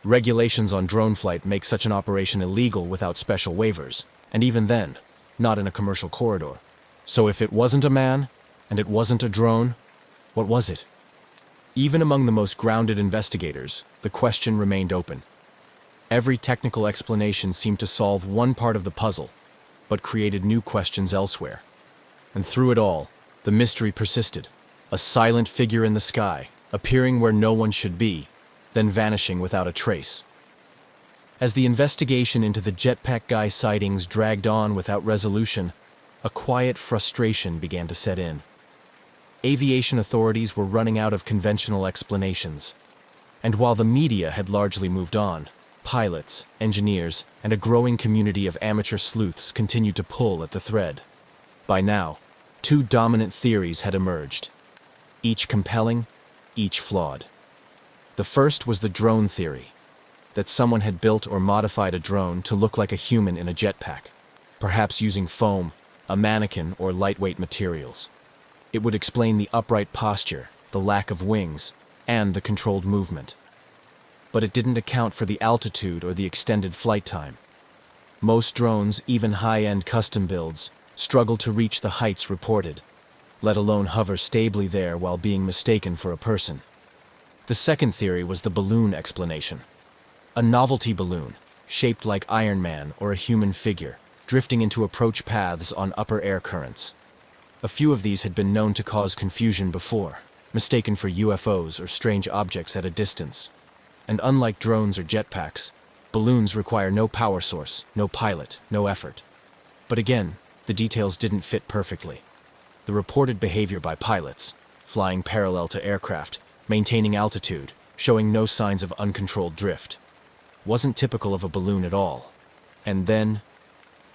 Regulations on drone flight make such an operation illegal without special waivers, and even then, not in a commercial corridor. So if it wasn't a man, and it wasn't a drone, what was it? Even among the most grounded investigators, the question remained open. Every technical explanation seemed to solve one part of the puzzle, but created new questions elsewhere. And through it all, the mystery persisted. A silent figure in the sky, appearing where no one should be, then vanishing without a trace. As the investigation into the jetpack guy sightings dragged on without resolution, a quiet frustration began to set in. Aviation authorities were running out of conventional explanations. And while the media had largely moved on, pilots, engineers, and a growing community of amateur sleuths continued to pull at the thread. By now, two dominant theories had emerged, each compelling, each flawed. The first was the drone theory, that someone had built or modified a drone to look like a human in a jetpack, perhaps using foam, a mannequin, or lightweight materials. It would explain the upright posture, the lack of wings, and the controlled movement. But it didn't account for the altitude or the extended flight time. Most drones, even high-end custom builds, struggle to reach the heights reported, let alone hover stably there while being mistaken for a person. The second theory was the balloon explanation. A novelty balloon, shaped like Iron Man or a human figure, drifting into approach paths on upper air currents. A few of these had been known to cause confusion before, mistaken for UFOs or strange objects at a distance. And unlike drones or jetpacks, balloons require no power source, no pilot, no effort. But again, the details didn't fit perfectly. The reported behavior by pilots, flying parallel to aircraft, maintaining altitude, showing no signs of uncontrolled drift, wasn't typical of a balloon at all. And then,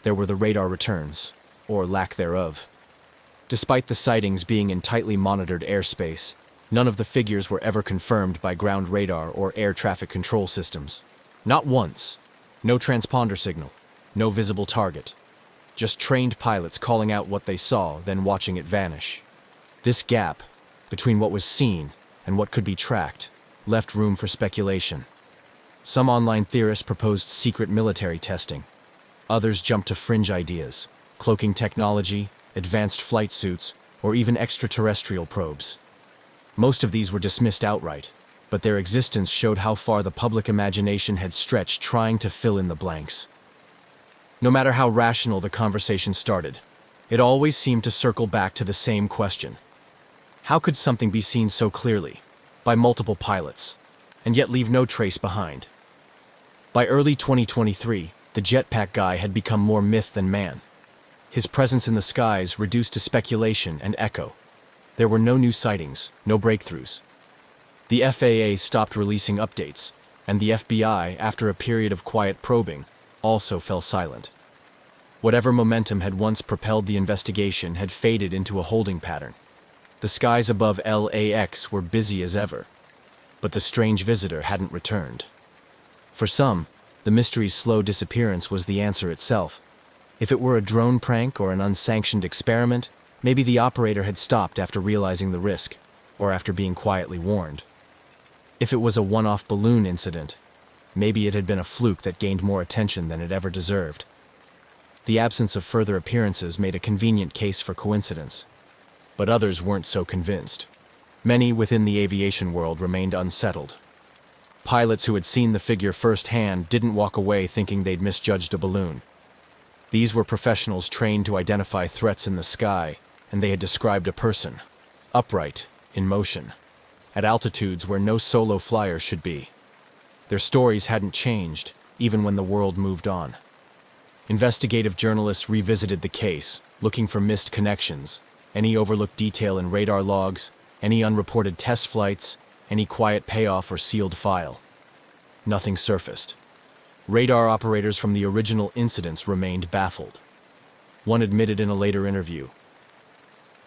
there were the radar returns, or lack thereof. Despite the sightings being in tightly monitored airspace, none of the figures were ever confirmed by ground radar or air traffic control systems. Not once. No transponder signal, no visible target. Just trained pilots calling out what they saw, then watching it vanish. This gap, between what was seen and what could be tracked, left room for speculation. Some online theorists proposed secret military testing. Others jumped to fringe ideas, cloaking technology, advanced flight suits, or even extraterrestrial probes. Most of these were dismissed outright, but their existence showed how far the public imagination had stretched trying to fill in the blanks. No matter how rational the conversation started, it always seemed to circle back to the same question. How could something be seen so clearly, by multiple pilots, and yet leave no trace behind? By early 2023, the jetpack guy had become more myth than man. His presence in the skies reduced to speculation and echo. There were no new sightings, no breakthroughs. The FAA stopped releasing updates, and the FBI, after a period of quiet probing, also fell silent. Whatever momentum had once propelled the investigation had faded into a holding pattern. The skies above LAX were busy as ever, but the strange visitor hadn't returned. For some, the mystery's slow disappearance was the answer itself. If it were a drone prank or an unsanctioned experiment, maybe the operator had stopped after realizing the risk, or after being quietly warned. If it was a one-off balloon incident, maybe it had been a fluke that gained more attention than it ever deserved. The absence of further appearances made a convenient case for coincidence, but others weren't so convinced. Many within the aviation world remained unsettled. Pilots who had seen the figure firsthand didn't walk away thinking they'd misjudged a balloon. These were professionals trained to identify threats in the sky, and they had described a person, upright, in motion, at altitudes where no solo flyer should be. Their stories hadn't changed, even when the world moved on. Investigative journalists revisited the case, looking for missed connections, any overlooked detail in radar logs, any unreported test flights, any quiet payoff or sealed file. Nothing surfaced. Radar operators from the original incidents remained baffled. One admitted in a later interview,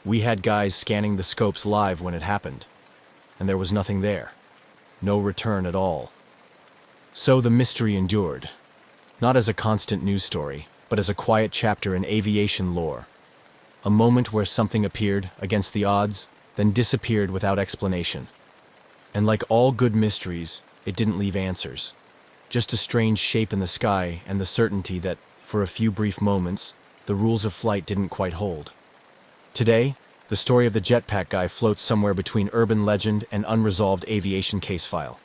"We had guys scanning the scopes live when it happened, and there was nothing there. No return at all." So the mystery endured, not as a constant news story, but as a quiet chapter in aviation lore. A moment where something appeared against the odds, then disappeared without explanation. And like all good mysteries, it didn't leave answers. Just a strange shape in the sky and the certainty that, for a few brief moments, the rules of flight didn't quite hold. Today, the story of the jetpack guy floats somewhere between urban legend and unresolved aviation case file.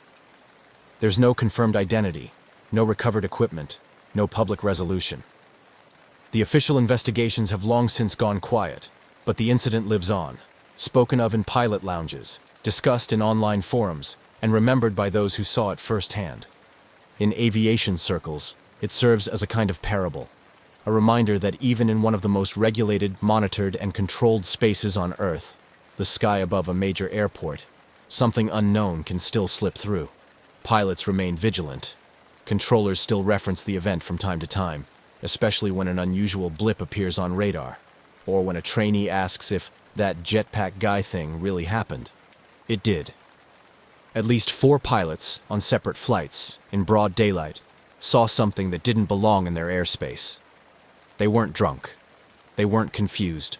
There's no confirmed identity, no recovered equipment, no public resolution. The official investigations have long since gone quiet, but the incident lives on, spoken of in pilot lounges, discussed in online forums, and remembered by those who saw it firsthand. In aviation circles, it serves as a kind of parable, a reminder that even in one of the most regulated, monitored, and controlled spaces on Earth, the sky above a major airport, something unknown can still slip through. Pilots remain vigilant. Controllers still reference the event from time to time, especially when an unusual blip appears on radar, or when a trainee asks if that jetpack guy thing really happened. It did. At least 4 pilots, on separate flights, in broad daylight, saw something that didn't belong in their airspace. They weren't drunk. They weren't confused.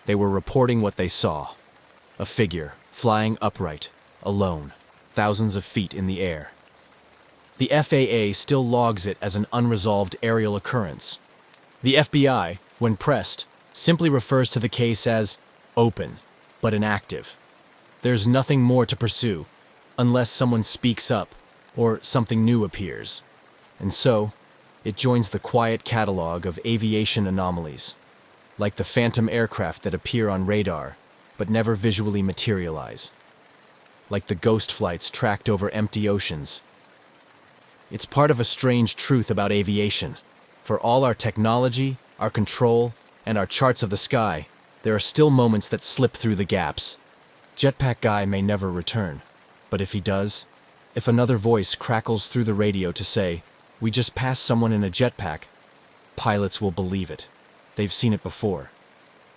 They were reporting what they saw. A figure, flying upright, alone, thousands of feet in the air. The FAA still logs it as an unresolved aerial occurrence. The FBI, when pressed, simply refers to the case as open, but inactive. There's nothing more to pursue, unless someone speaks up or something new appears. And so, it joins the quiet catalog of aviation anomalies, like the phantom aircraft that appear on radar but never visually materialize, like the ghost flights tracked over empty oceans. It's part of a strange truth about aviation. For all our technology, our control, and our charts of the sky, there are still moments that slip through the gaps. Jetpack Guy may never return, but if he does, if another voice crackles through the radio to say, "We just passed someone in a jetpack," pilots will believe it. They've seen it before.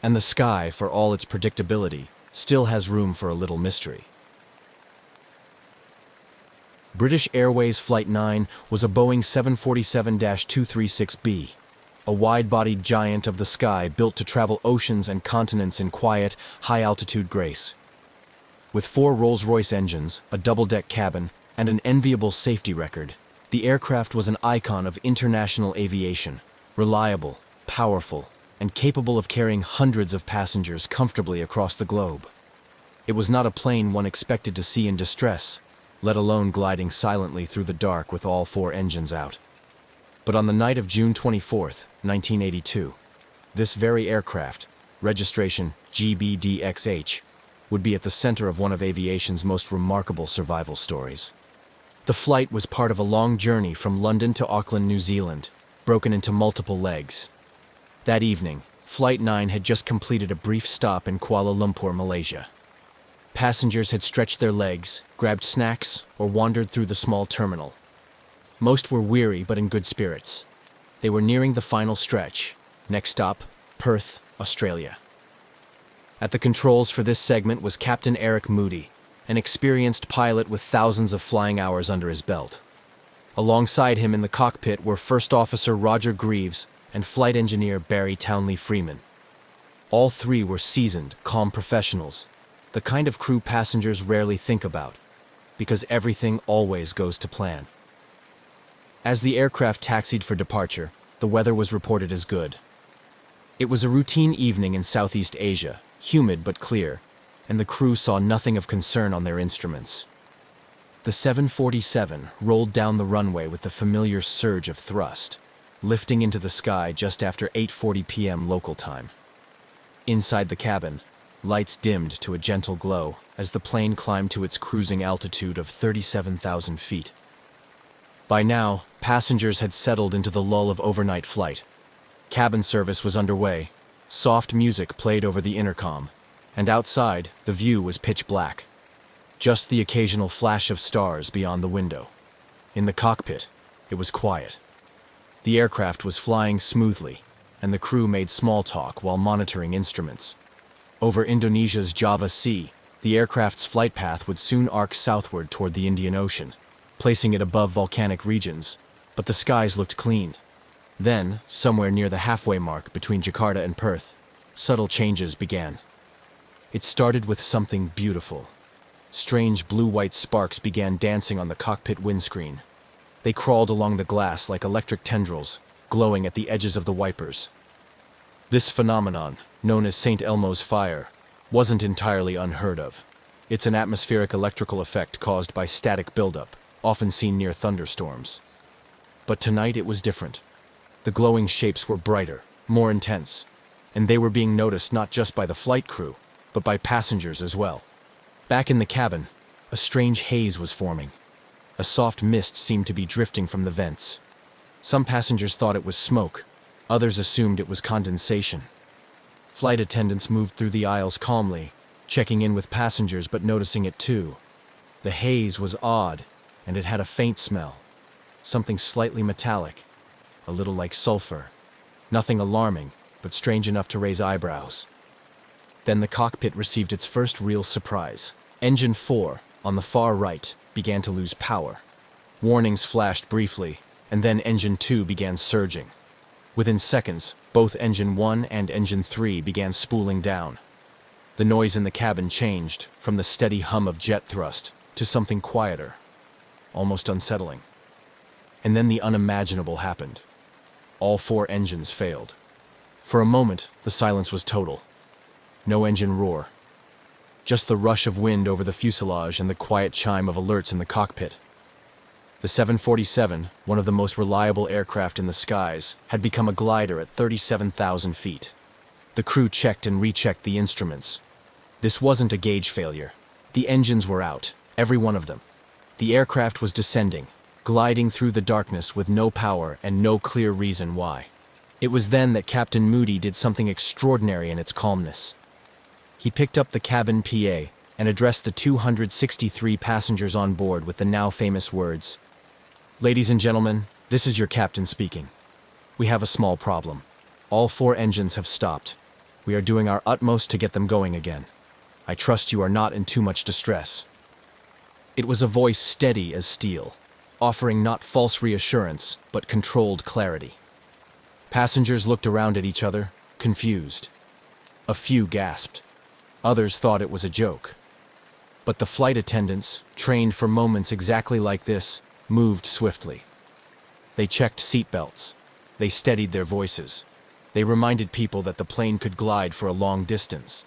And the sky, for all its predictability, still has room for a little mystery. British Airways Flight 9 was a Boeing 747-236B, a wide-bodied giant of the sky built to travel oceans and continents in quiet, high-altitude grace. With 4 Rolls-Royce engines, a double-deck cabin, and an enviable safety record, the aircraft was an icon of international aviation, reliable, powerful, and capable of carrying hundreds of passengers comfortably across the globe. It was not a plane one expected to see in distress, let alone gliding silently through the dark with all 4 engines out. But on the night of June 24, 1982, this very aircraft, registration GBDXH, would be at the center of one of aviation's most remarkable survival stories. The flight was part of a long journey from London to Auckland, New Zealand, broken into multiple legs. That evening, Flight 9 had just completed a brief stop in Kuala Lumpur, Malaysia. Passengers had stretched their legs, grabbed snacks, or wandered through the small terminal. Most were weary but in good spirits. They were nearing the final stretch. Next stop, Perth, Australia. At the controls for this segment was Captain Eric Moody, an experienced pilot with thousands of flying hours under his belt. Alongside him in the cockpit were First Officer Roger Greaves and Flight Engineer Barry Townley Freeman. All 3 were seasoned, calm professionals, the kind of crew passengers rarely think about, because everything always goes to plan. As the aircraft taxied for departure, the weather was reported as good. It was a routine evening in Southeast Asia, humid but clear, and the crew saw nothing of concern on their instruments. The 747 rolled down the runway with the familiar surge of thrust, lifting into the sky just after 8:40 p.m. local time. Inside the cabin, lights dimmed to a gentle glow as the plane climbed to its cruising altitude of 37,000 feet. By now, passengers had settled into the lull of overnight flight. Cabin service was underway, soft music played over the intercom, and outside, the view was pitch black. Just the occasional flash of stars beyond the window. In the cockpit, it was quiet. The aircraft was flying smoothly, and the crew made small talk while monitoring instruments. Over Indonesia's Java Sea, the aircraft's flight path would soon arc southward toward the Indian Ocean, placing it above volcanic regions, but the skies looked clean. Then, somewhere near the halfway mark between Jakarta and Perth, subtle changes began. It started with something beautiful. Strange blue-white sparks began dancing on the cockpit windscreen. They crawled along the glass like electric tendrils, glowing at the edges of the wipers. This phenomenon, known as St. Elmo's fire, wasn't entirely unheard of. It's an atmospheric electrical effect caused by static buildup, often seen near thunderstorms. But tonight it was different. The glowing shapes were brighter, more intense, and they were being noticed not just by the flight crew, but by passengers as well. Back in the cabin, a strange haze was forming. A soft mist seemed to be drifting from the vents. Some passengers thought it was smoke, others assumed it was condensation. Flight attendants moved through the aisles calmly, checking in with passengers but noticing it too. The haze was odd, and it had a faint smell. Something slightly metallic, a little like sulfur. Nothing alarming, but strange enough to raise eyebrows. Then the cockpit received its first real surprise. Engine 4, on the far right, began to lose power. Warnings flashed briefly, and then Engine 2 began surging. Within seconds, both Engine 1 and Engine 3 began spooling down. The noise in the cabin changed from the steady hum of jet thrust to something quieter, almost unsettling. And then the unimaginable happened. All 4 engines failed. For a moment, the silence was total. No engine roar. Just the rush of wind over the fuselage and the quiet chime of alerts in the cockpit. The 747, one of the most reliable aircraft in the skies, had become a glider at 37,000 feet. The crew checked and rechecked the instruments. This wasn't a gauge failure. The engines were out, every one of them. The aircraft was descending, gliding through the darkness with no power and no clear reason why. It was then that Captain Moody did something extraordinary in its calmness. He picked up the cabin PA and addressed the 263 passengers on board with the now famous words, "Ladies and gentlemen, this is your captain speaking. We have a small problem. All 4 engines have stopped. We are doing our utmost to get them going again. I trust you are not in too much distress." It was a voice steady as steel, offering not false reassurance, but controlled clarity. Passengers looked around at each other, confused. A few gasped. Others thought it was a joke. But the flight attendants, trained for moments exactly like this, moved swiftly. They checked seatbelts. They steadied their voices. They reminded people that the plane could glide for a long distance.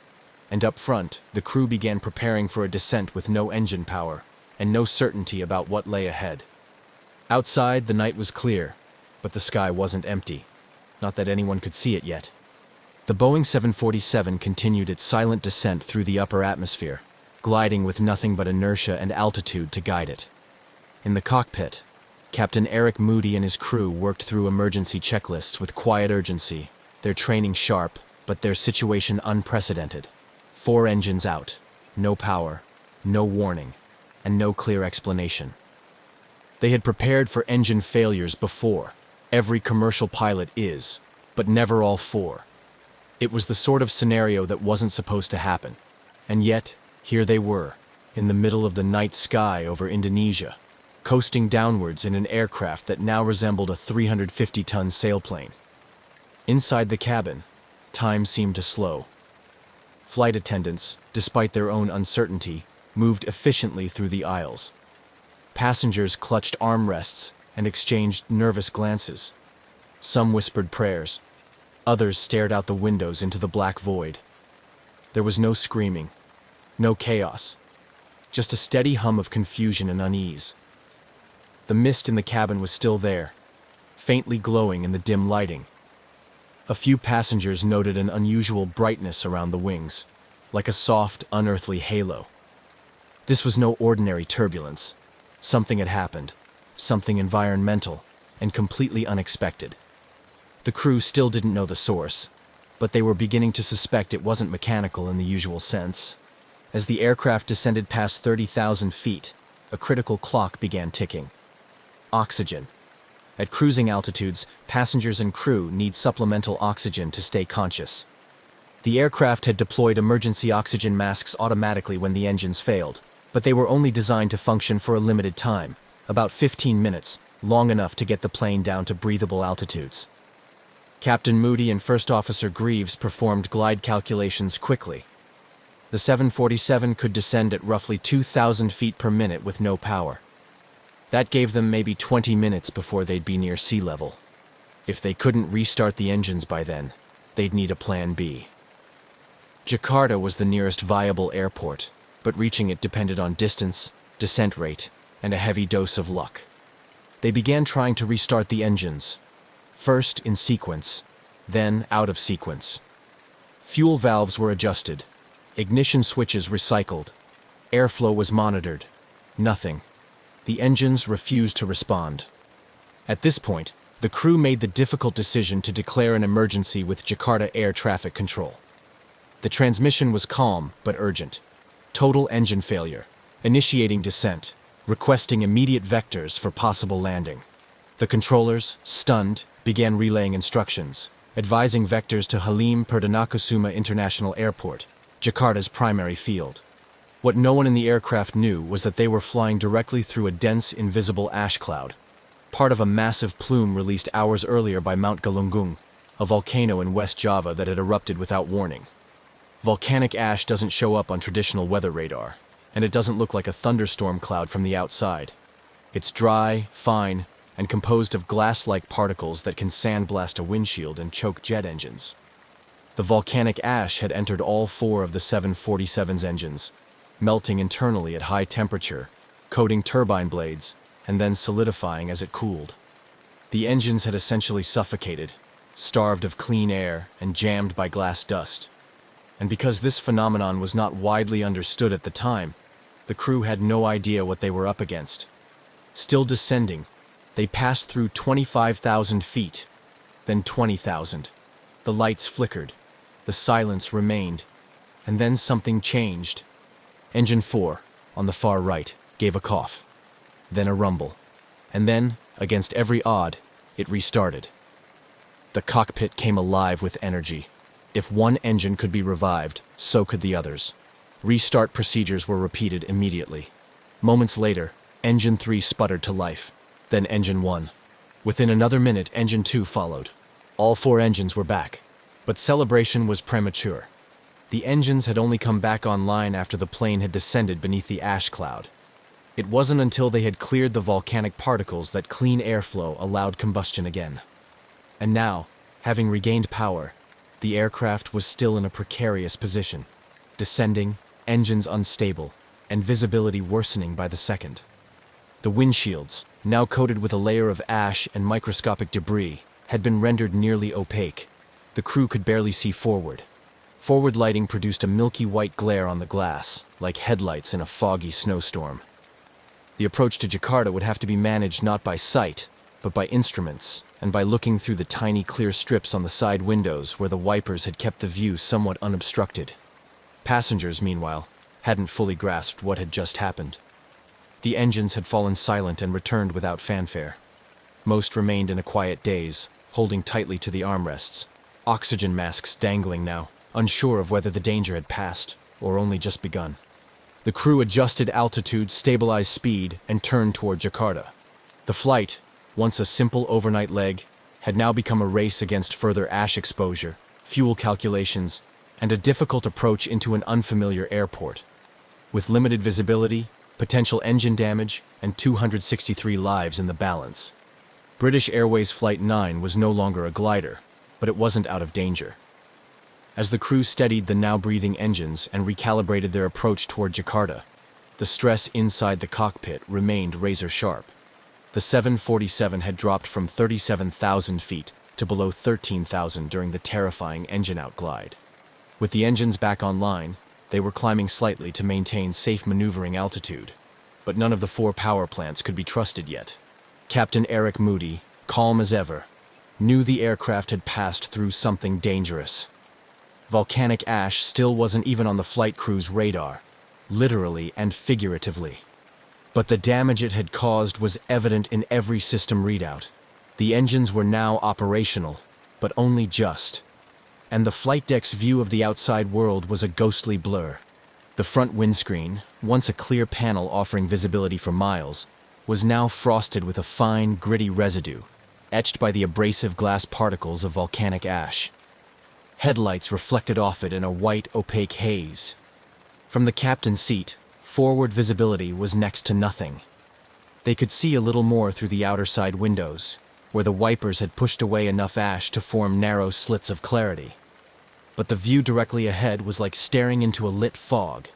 And up front, the crew began preparing for a descent with no engine power and no certainty about what lay ahead. Outside, the night was clear, but the sky wasn't empty. Not that anyone could see it yet. The Boeing 747 continued its silent descent through the upper atmosphere, gliding with nothing but inertia and altitude to guide it. In the cockpit, Captain Eric Moody and his crew worked through emergency checklists with quiet urgency, their training sharp, but their situation unprecedented. 4 engines out, no power, no warning, and no clear explanation. They had prepared for engine failures before. Every commercial pilot is, but never all 4. It was the sort of scenario that wasn't supposed to happen. And yet, here they were, in the middle of the night sky over Indonesia, coasting downwards in an aircraft that now resembled a 350-ton sailplane. Inside the cabin, time seemed to slow. Flight attendants, despite their own uncertainty, moved efficiently through the aisles. Passengers clutched armrests and exchanged nervous glances. Some whispered prayers. Others stared out the windows into the black void. There was no screaming, no chaos, just a steady hum of confusion and unease. The mist in the cabin was still there, faintly glowing in the dim lighting. A few passengers noted an unusual brightness around the wings, like a soft, unearthly halo. This was no ordinary turbulence. Something had happened, something environmental, and completely unexpected. The crew still didn't know the source, but they were beginning to suspect it wasn't mechanical in the usual sense. As the aircraft descended past 30,000 feet, a critical clock began ticking. Oxygen. At cruising altitudes, passengers and crew need supplemental oxygen to stay conscious. The aircraft had deployed emergency oxygen masks automatically when the engines failed, but they were only designed to function for a limited time, about 15 minutes, long enough to get the plane down to breathable altitudes. Captain Moody and First Officer Greaves performed glide calculations quickly. The 747 could descend at roughly 2,000 feet per minute with no power. That gave them maybe 20 minutes before they'd be near sea level. If they couldn't restart the engines by then, they'd need a plan B. Jakarta was the nearest viable airport, but reaching it depended on distance, descent rate, and a heavy dose of luck. They began trying to restart the engines, first in sequence, then out of sequence. Fuel valves were adjusted, ignition switches recycled, airflow was monitored. Nothing. The engines refused to respond. At this point, the crew made the difficult decision to declare an emergency with Jakarta Air Traffic Control. The transmission was calm but urgent. Total engine failure. Initiating descent. Requesting immediate vectors for possible landing. The controllers, stunned, began relaying instructions, advising vectors to Halim Perdanakusuma International Airport, Jakarta's primary field. What no one in the aircraft knew was that they were flying directly through a dense, invisible ash cloud, part of a massive plume released hours earlier by Mount Galunggung, a volcano in West Java that had erupted without warning. Volcanic ash doesn't show up on traditional weather radar, and it doesn't look like a thunderstorm cloud from the outside. It's dry, fine, and composed of glass-like particles that can sandblast a windshield and choke jet engines. The volcanic ash had entered all 4 of the 747's engines, melting internally at high temperature, coating turbine blades, and then solidifying as it cooled. The engines had essentially suffocated, starved of clean air and jammed by glass dust. And because this phenomenon was not widely understood at the time, the crew had no idea what they were up against. Still descending, they passed through 25,000 feet, then 20,000. The lights flickered, the silence remained, and then something changed. Engine 4, on the far right, gave a cough, then a rumble, and then, against every odd, it restarted. The cockpit came alive with energy. If one engine could be revived, so could the others. Restart procedures were repeated immediately. Moments later, Engine 3 sputtered to life, then Engine 1. Within another minute, Engine 2 followed. All 4 engines were back, but celebration was premature. The engines had only come back online after the plane had descended beneath the ash cloud. It wasn't until they had cleared the volcanic particles that clean airflow allowed combustion again. And now, having regained power, the aircraft was still in a precarious position, descending, engines unstable, and visibility worsening by the second. The windshields, now coated with a layer of ash and microscopic debris, had been rendered nearly opaque. The crew could barely see forward. Forward lighting produced a milky white glare on the glass, like headlights in a foggy snowstorm. The approach to Jakarta would have to be managed not by sight, but by instruments, and by looking through the tiny clear strips on the side windows where the wipers had kept the view somewhat unobstructed. Passengers, meanwhile, hadn't fully grasped what had just happened. The engines had fallen silent and returned without fanfare. Most remained in a quiet daze, holding tightly to the armrests, oxygen masks dangling now, unsure of whether the danger had passed or only just begun. The crew adjusted altitude, stabilized speed, and turned toward Jakarta. The flight, once a simple overnight leg, had now become a race against further ash exposure, fuel calculations, and a difficult approach into an unfamiliar airport. With limited visibility, potential engine damage, and 263 lives in the balance. British Airways Flight 9 was no longer a glider, but it wasn't out of danger. As the crew steadied the now breathing engines and recalibrated their approach toward Jakarta, the stress inside the cockpit remained razor-sharp. The 747 had dropped from 37,000 feet to below 13,000 during the terrifying engine-out glide. With the engines back online, they were climbing slightly to maintain safe maneuvering altitude, but none of the 4 power plants could be trusted yet. Captain Eric Moody, calm as ever, knew the aircraft had passed through something dangerous. Volcanic ash still wasn't even on the flight crew's radar, literally and figuratively. But the damage it had caused was evident in every system readout. The engines were now operational, but only just. And the flight deck's view of the outside world was a ghostly blur. The front windscreen, once a clear panel offering visibility for miles, was now frosted with a fine, gritty residue, etched by the abrasive glass particles of volcanic ash. Headlights reflected off it in a white, opaque haze. From the captain's seat, forward visibility was next to nothing. They could see a little more through the outer side windows, where the wipers had pushed away enough ash to form narrow slits of clarity. But the view directly ahead was like staring into a lit fog.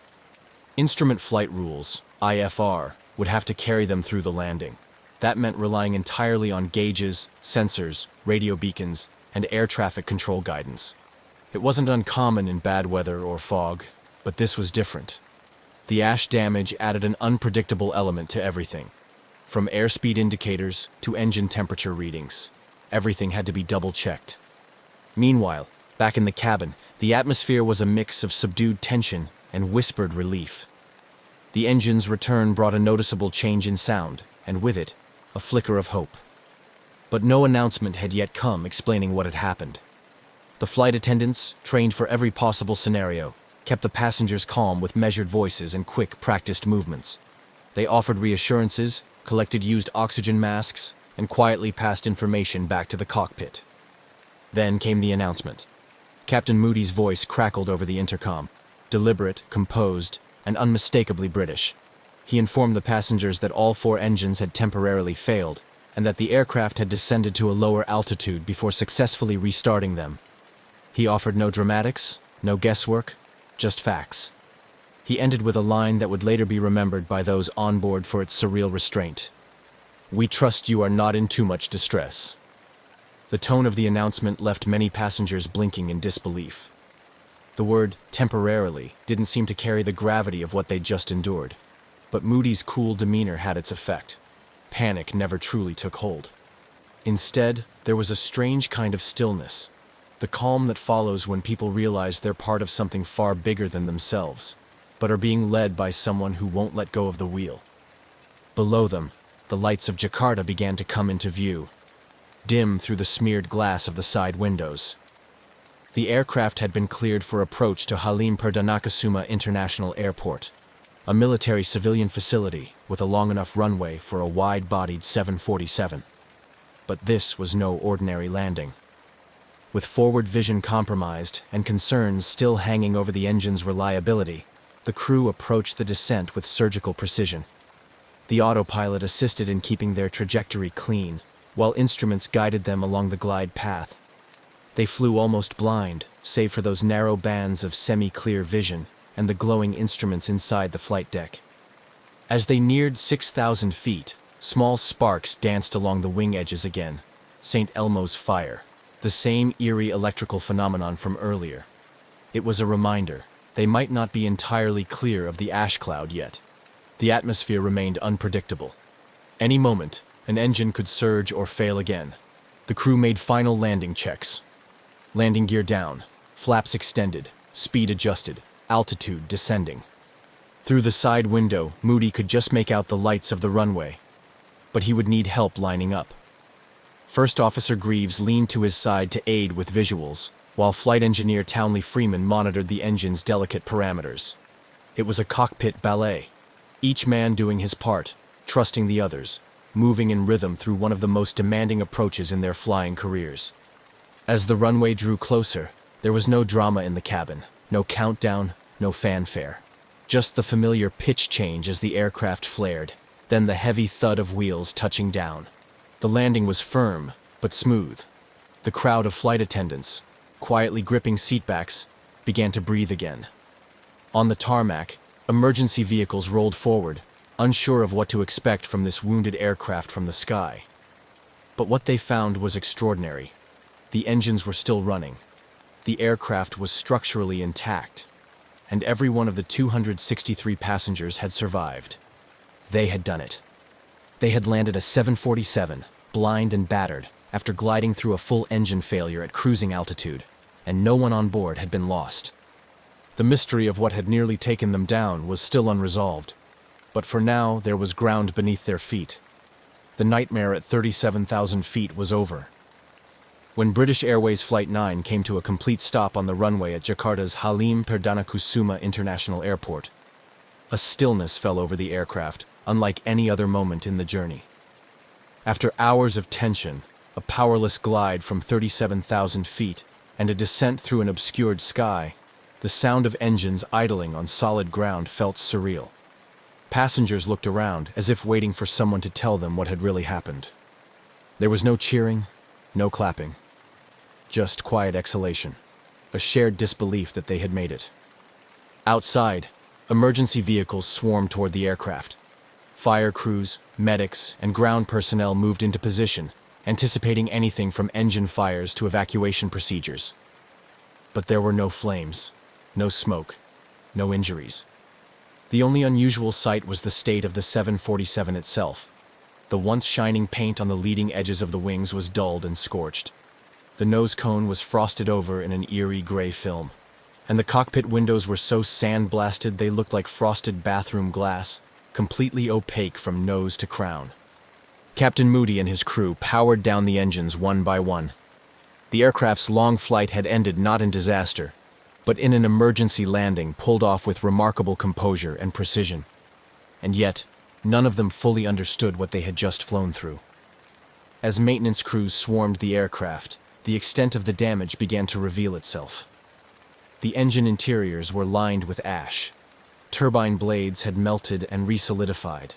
Instrument flight rules, IFR, would have to carry them through the landing. That meant relying entirely on gauges, sensors, radio beacons, and air traffic control guidance. It wasn't uncommon in bad weather or fog, but this was different. The ash damage added an unpredictable element to everything. From airspeed indicators to engine temperature readings, everything had to be double-checked. Meanwhile, back in the cabin, the atmosphere was a mix of subdued tension and whispered relief. The engine's return brought a noticeable change in sound, and with it, a flicker of hope. But no announcement had yet come explaining what had happened. The flight attendants, trained for every possible scenario, kept the passengers calm with measured voices and quick, practiced movements. They offered reassurances, collected used oxygen masks, and quietly passed information back to the cockpit. Then came the announcement. Captain Moody's voice crackled over the intercom, deliberate, composed, and unmistakably British. He informed the passengers that all 4 engines had temporarily failed, and that the aircraft had descended to a lower altitude before successfully restarting them. He offered no dramatics, no guesswork, just facts. He ended with a line that would later be remembered by those on board for its surreal restraint. "We trust you are not in too much distress." The tone of the announcement left many passengers blinking in disbelief. The word temporarily didn't seem to carry the gravity of what they'd just endured. But Moody's cool demeanor had its effect. Panic never truly took hold. Instead, there was a strange kind of stillness, the calm that follows when people realize they're part of something far bigger than themselves, but are being led by someone who won't let go of the wheel. Below them, the lights of Jakarta began to come into view, dim through the smeared glass of the side windows. The aircraft had been cleared for approach to Halim Perdanakusuma International Airport, a military civilian facility with a long enough runway for a wide-bodied 747. But this was no ordinary landing. With forward vision compromised and concerns still hanging over the engine's reliability, the crew approached the descent with surgical precision. The autopilot assisted in keeping their trajectory clean, while instruments guided them along the glide path. They flew almost blind, save for those narrow bands of semi-clear vision and the glowing instruments inside the flight deck. As they neared 6,000 feet, small sparks danced along the wing edges again. St. Elmo's fire, the same eerie electrical phenomenon from earlier. It was a reminder they might not be entirely clear of the ash cloud yet. The atmosphere remained unpredictable. Any moment, an engine could surge or fail again. The crew made final landing checks. Landing gear down, flaps extended, speed adjusted, altitude descending. Through the side window, Moody could just make out the lights of the runway, but he would need help lining up. First Officer Greaves leaned to his side to aid with visuals, while Flight Engineer Townley Freeman monitored the engine's delicate parameters. It was a cockpit ballet, each man doing his part, trusting the others, moving in rhythm through one of the most demanding approaches in their flying careers. As the runway drew closer, there was no drama in the cabin, no countdown, no fanfare. Just the familiar pitch change as the aircraft flared, then the heavy thud of wheels touching down. The landing was firm, but smooth. The crowd of flight attendants, quietly gripping seatbacks, began to breathe again. On the tarmac, emergency vehicles rolled forward, unsure of what to expect from this wounded aircraft from the sky. But what they found was extraordinary. The engines were still running. The aircraft was structurally intact, and every one of the 263 passengers had survived. They had done it. They had landed a 747, blind and battered, after gliding through a full engine failure at cruising altitude, and no one on board had been lost. The mystery of what had nearly taken them down was still unresolved, but for now there was ground beneath their feet. The nightmare at 37,000 feet was over. When British Airways Flight 9 came to a complete stop on the runway at Jakarta's Halim Perdanakusuma International Airport, a stillness fell over the aircraft, unlike any other moment in the journey. After hours of tension, a powerless glide from 37,000 feet, and a descent through an obscured sky, the sound of engines idling on solid ground felt surreal. Passengers looked around as if waiting for someone to tell them what had really happened. There was no cheering, no clapping. Just quiet exhalation, a shared disbelief that they had made it. Outside, emergency vehicles swarmed toward the aircraft. Fire crews, medics, and ground personnel moved into position, anticipating anything from engine fires to evacuation procedures. But there were no flames, no smoke, no injuries. The only unusual sight was the state of the 747 itself. The once shining paint on the leading edges of the wings was dulled and scorched. The nose cone was frosted over in an eerie gray film, and the cockpit windows were so sandblasted they looked like frosted bathroom glass, completely opaque from nose to crown. Captain Moody and his crew powered down the engines one by one. The aircraft's long flight had ended not in disaster, but in an emergency landing pulled off with remarkable composure and precision. And yet, none of them fully understood what they had just flown through. As maintenance crews swarmed the aircraft, the extent of the damage began to reveal itself. The engine interiors were lined with ash. Turbine blades had melted and resolidified.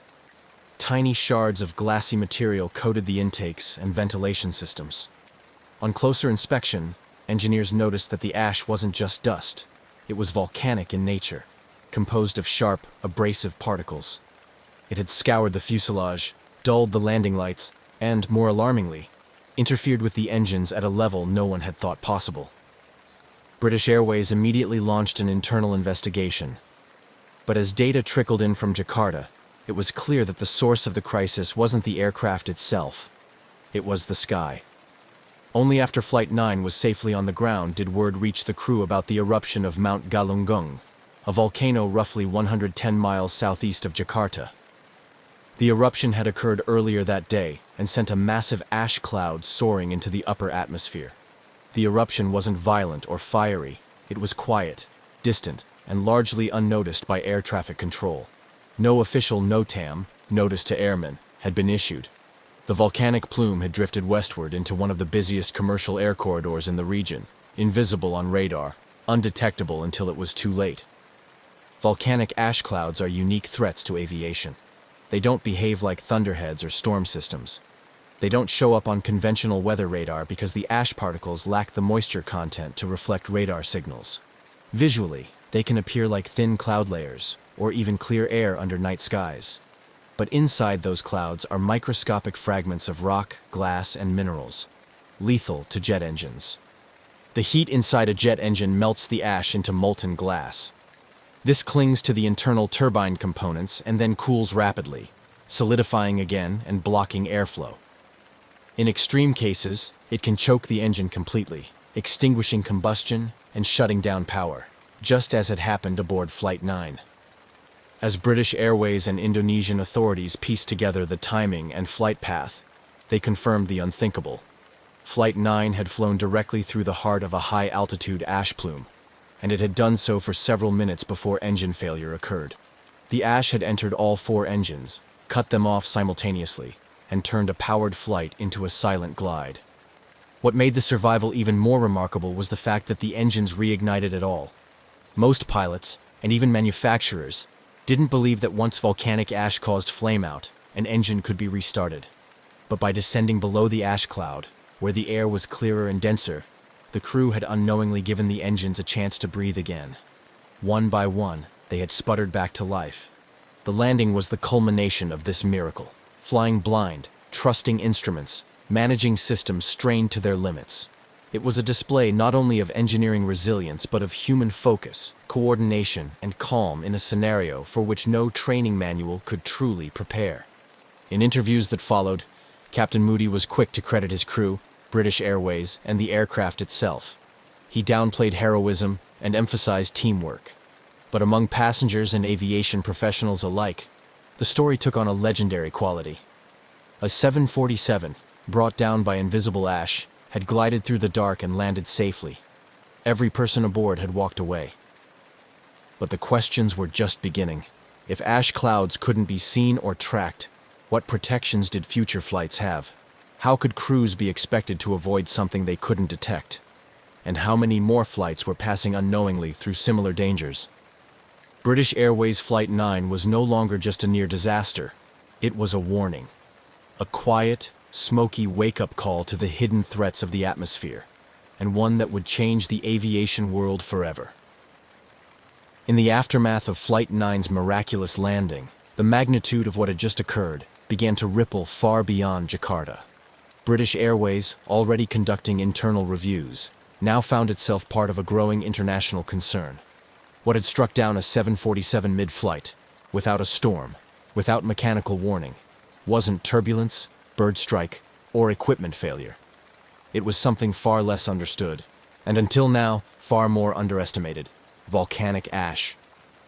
Tiny shards of glassy material coated the intakes and ventilation systems. On closer inspection, engineers noticed that the ash wasn't just dust. It was volcanic in nature, composed of sharp, abrasive particles. It had scoured the fuselage, dulled the landing lights, and, more alarmingly, interfered with the engines at a level no one had thought possible. British Airways immediately launched an internal investigation. But as data trickled in from Jakarta, it was clear that the source of the crisis wasn't the aircraft itself. It was the sky. Only after Flight 9 was safely on the ground did word reach the crew about the eruption of Mount Galunggung, a volcano roughly 110 miles southeast of Jakarta. The eruption had occurred earlier that day and sent a massive ash cloud soaring into the upper atmosphere. The eruption wasn't violent or fiery. It was quiet, distant, and largely unnoticed by air traffic control. No official NOTAM, notice to airmen, had been issued. The volcanic plume had drifted westward into one of the busiest commercial air corridors in the region, invisible on radar, undetectable until it was too late. Volcanic ash clouds are unique threats to aviation. They don't behave like thunderheads or storm systems. They don't show up on conventional weather radar because the ash particles lack the moisture content to reflect radar signals. Visually, they can appear like thin cloud layers, or even clear air under night skies. But inside those clouds are microscopic fragments of rock, glass, and minerals, lethal to jet engines. The heat inside a jet engine melts the ash into molten glass. This clings to the internal turbine components and then cools rapidly, solidifying again and blocking airflow. In extreme cases, it can choke the engine completely, extinguishing combustion and shutting down power, just as had happened aboard Flight 9. As British Airways and Indonesian authorities pieced together the timing and flight path, they confirmed the unthinkable. Flight 9 had flown directly through the heart of a high-altitude ash plume, and it had done so for several minutes before engine failure occurred. The ash had entered all 4 engines, cut them off simultaneously, and turned a powered flight into a silent glide. What made the survival even more remarkable was the fact that the engines reignited at all. Most pilots, and even manufacturers, didn't believe that once volcanic ash caused flameout, an engine could be restarted. But by descending below the ash cloud, where the air was clearer and denser, the crew had unknowingly given the engines a chance to breathe again. One by one, they had sputtered back to life. The landing was the culmination of this miracle. Flying blind, trusting instruments, managing systems strained to their limits. It was a display not only of engineering resilience but of human focus, coordination, and calm in a scenario for which no training manual could truly prepare. In interviews that followed, Captain Moody was quick to credit his crew, British Airways, and the aircraft itself. He downplayed heroism and emphasized teamwork. But among passengers and aviation professionals alike, the story took on a legendary quality. A 747, brought down by invisible ash, had glided through the dark and landed safely. Every person aboard had walked away. But the questions were just beginning. If ash clouds couldn't be seen or tracked, what protections did future flights have? How could crews be expected to avoid something they couldn't detect? And how many more flights were passing unknowingly through similar dangers? British Airways Flight 9 was no longer just a near disaster. It was a warning. A quiet, smoky wake-up call to the hidden threats of the atmosphere, and one that would change the aviation world forever. In the aftermath of Flight 9's miraculous landing, the magnitude of what had just occurred began to ripple far beyond Jakarta. British Airways, already conducting internal reviews, now found itself part of a growing international concern. What had struck down a 747 mid-flight, without a storm, without mechanical warning, wasn't turbulence, bird strike, or equipment failure. It was something far less understood, and until now, far more underestimated: volcanic ash.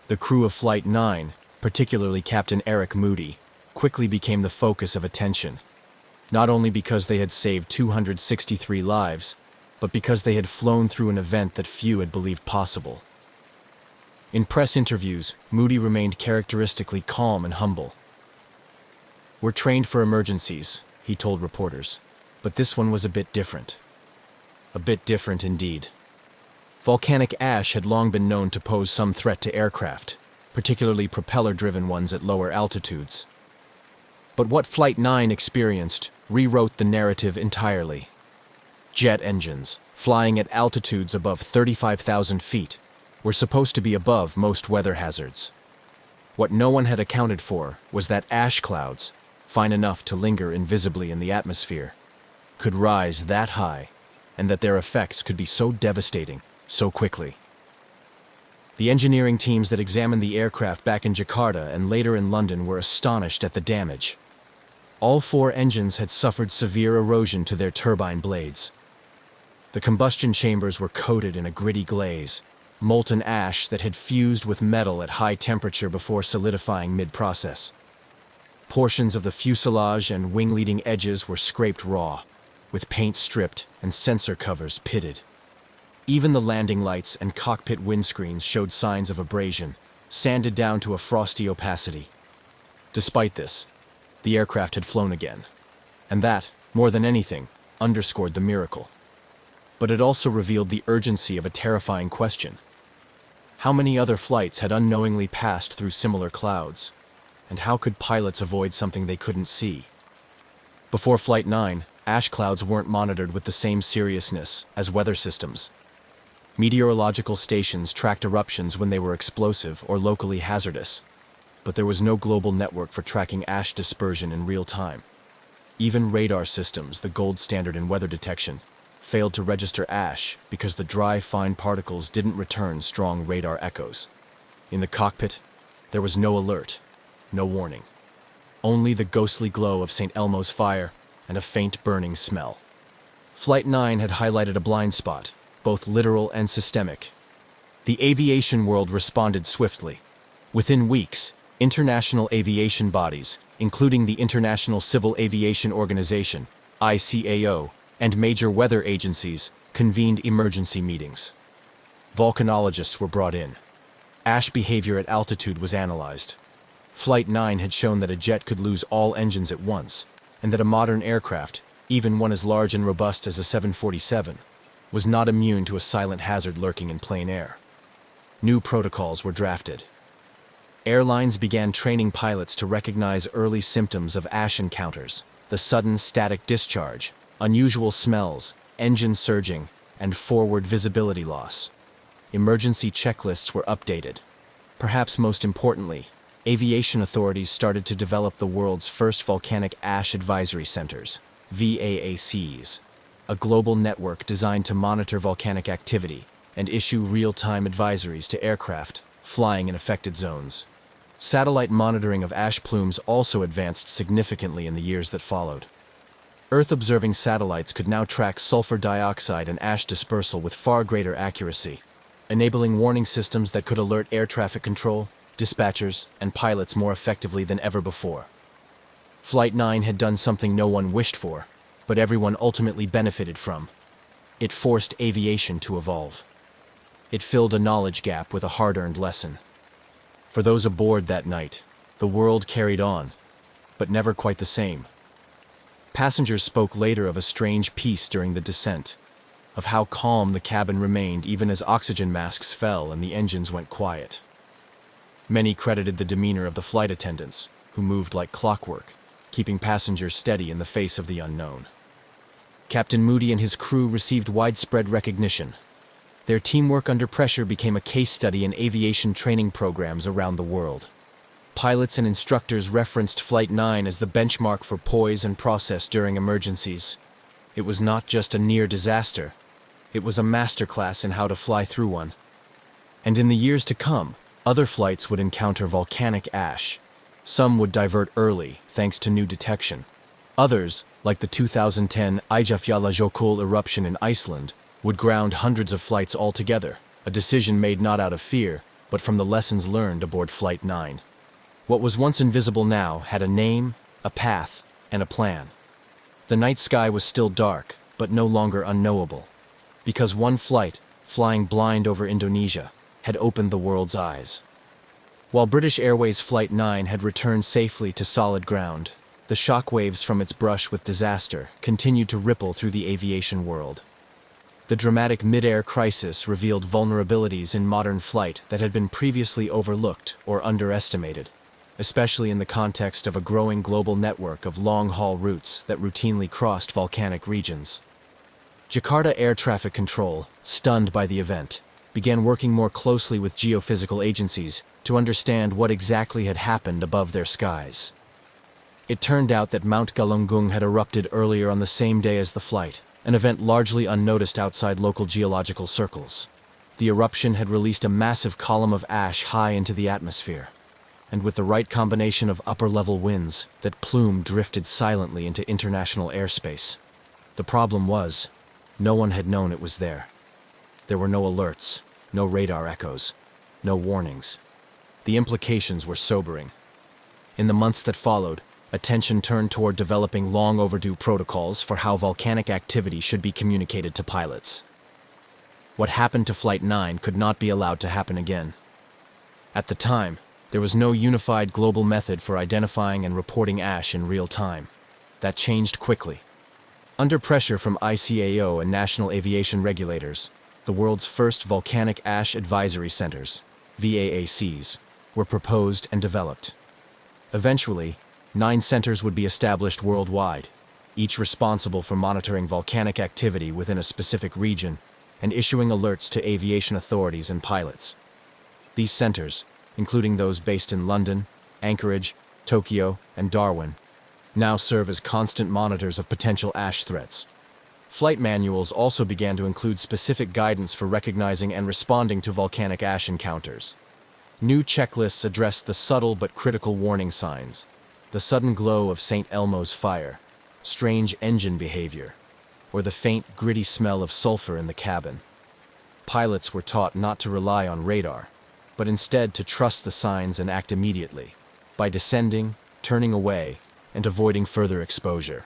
The crew of Flight 9, particularly Captain Eric Moody, quickly became the focus of attention, not only because they had saved 263 lives, but because they had flown through an event that few had believed possible. In press interviews, Moody remained characteristically calm and humble. "We're trained for emergencies," he told reporters, but this one was a bit different. A bit different indeed. Volcanic ash had long been known to pose some threat to aircraft, particularly propeller-driven ones at lower altitudes. But what Flight 9 experienced rewrote the narrative entirely. Jet engines, flying at altitudes above 35,000 feet, were supposed to be above most weather hazards. What no one had accounted for was that ash clouds, fine enough to linger invisibly in the atmosphere, could rise that high, and that their effects could be so devastating so quickly. The engineering teams that examined the aircraft back in Jakarta and later in London were astonished at the damage. All 4 engines had suffered severe erosion to their turbine blades. The combustion chambers were coated in a gritty glaze, molten ash that had fused with metal at high temperature before solidifying mid-process. Portions of the fuselage and wing-leading edges were scraped raw, with paint stripped and sensor covers pitted. Even the landing lights and cockpit windscreens showed signs of abrasion, sanded down to a frosty opacity. Despite this, the aircraft had flown again, And that, more than anything, underscored the miracle. But it also revealed the urgency of a terrifying question. How many other flights had unknowingly passed through similar clouds? And how could pilots avoid something they couldn't see? Before Flight 9, ash clouds weren't monitored with the same seriousness as weather systems. Meteorological stations tracked eruptions when they were explosive or locally hazardous, but there was no global network for tracking ash dispersion in real time. Even radar systems, the gold standard in weather detection, failed to register ash because the dry, fine particles didn't return strong radar echoes. In the cockpit, there was no alert, no warning. Only the ghostly glow of St. Elmo's fire and a faint burning smell. Flight 9 had highlighted a blind spot, both literal and systemic. The aviation world responded swiftly. Within weeks, international aviation bodies, including the International Civil Aviation Organization, ICAO, and major weather agencies, convened emergency meetings. Volcanologists were brought in. Ash behavior at altitude was analyzed. Flight 9 had shown that a jet could lose all engines at once, and that a modern aircraft, even one as large and robust as a 747, was not immune to a silent hazard lurking in plain air. New protocols were drafted. Airlines began training pilots to recognize early symptoms of ash encounters: the sudden static discharge, unusual smells, engine surging, and forward visibility loss. Emergency checklists were updated. Perhaps most importantly, aviation authorities started to develop the world's first volcanic ash advisory centers, VAACs, a global network designed to monitor volcanic activity and issue real-time advisories to aircraft flying in affected zones. Satellite monitoring of ash plumes also advanced significantly in the years that followed. Earth-observing satellites could now track sulfur dioxide and ash dispersal with far greater accuracy, enabling warning systems that could alert air traffic control, dispatchers, and pilots more effectively than ever before. Flight 9 had done something no one wished for, but everyone ultimately benefited from. It forced aviation to evolve. It filled a knowledge gap with a hard-earned lesson. For those aboard that night, the world carried on, but never quite the same. Passengers spoke later of a strange peace during the descent, of how calm the cabin remained even as oxygen masks fell and the engines went quiet. Many credited the demeanor of the flight attendants, who moved like clockwork, keeping passengers steady in the face of the unknown. Captain Moody and his crew received widespread recognition. Their teamwork under pressure became a case study in aviation training programs around the world. Pilots and instructors referenced Flight 9 as the benchmark for poise and process during emergencies. It was not just a near disaster. It was a masterclass in how to fly through one. And in the years to come, other flights would encounter volcanic ash. Some would divert early, thanks to new detection. Others, like the 2010 Eyjafjallajökull eruption in Iceland, would ground hundreds of flights altogether, a decision made not out of fear, but from the lessons learned aboard Flight 9. What was once invisible now had a name, a path, and a plan. The night sky was still dark, but no longer unknowable, because one flight, flying blind over Indonesia, had opened the world's eyes. While British Airways Flight 9 had returned safely to solid ground, the shockwaves from its brush with disaster continued to ripple through the aviation world. The dramatic mid-air crisis revealed vulnerabilities in modern flight that had been previously overlooked or underestimated, especially in the context of a growing global network of long-haul routes that routinely crossed volcanic regions. Jakarta Air Traffic Control, stunned by the event, began working more closely with geophysical agencies to understand what exactly had happened above their skies. It turned out that Mount Galunggung had erupted earlier on the same day as the flight, an event largely unnoticed outside local geological circles. The eruption had released a massive column of ash high into the atmosphere, and with the right combination of upper-level winds, that plume drifted silently into international airspace. The problem was, no one had known it was there. There were no alerts, no radar echoes, no warnings. The implications were sobering. In the months that followed, attention turned toward developing long-overdue protocols for how volcanic activity should be communicated to pilots. What happened to Flight 9 could not be allowed to happen again. At the time, there was no unified global method for identifying and reporting ash in real time. That changed quickly. Under pressure from ICAO and national aviation regulators, the world's first volcanic ash advisory centers, VAACs, were proposed and developed. Eventually, 9 centers would be established worldwide, each responsible for monitoring volcanic activity within a specific region and issuing alerts to aviation authorities and pilots. These centers, including those based in London, Anchorage, Tokyo, and Darwin, now serve as constant monitors of potential ash threats. Flight manuals also began to include specific guidance for recognizing and responding to volcanic ash encounters. New checklists addressed the subtle but critical warning signs: the sudden glow of St. Elmo's fire, strange engine behavior, or the faint, gritty smell of sulfur in the cabin. Pilots were taught not to rely on radar, but instead to trust the signs and act immediately, by descending, turning away, and avoiding further exposure.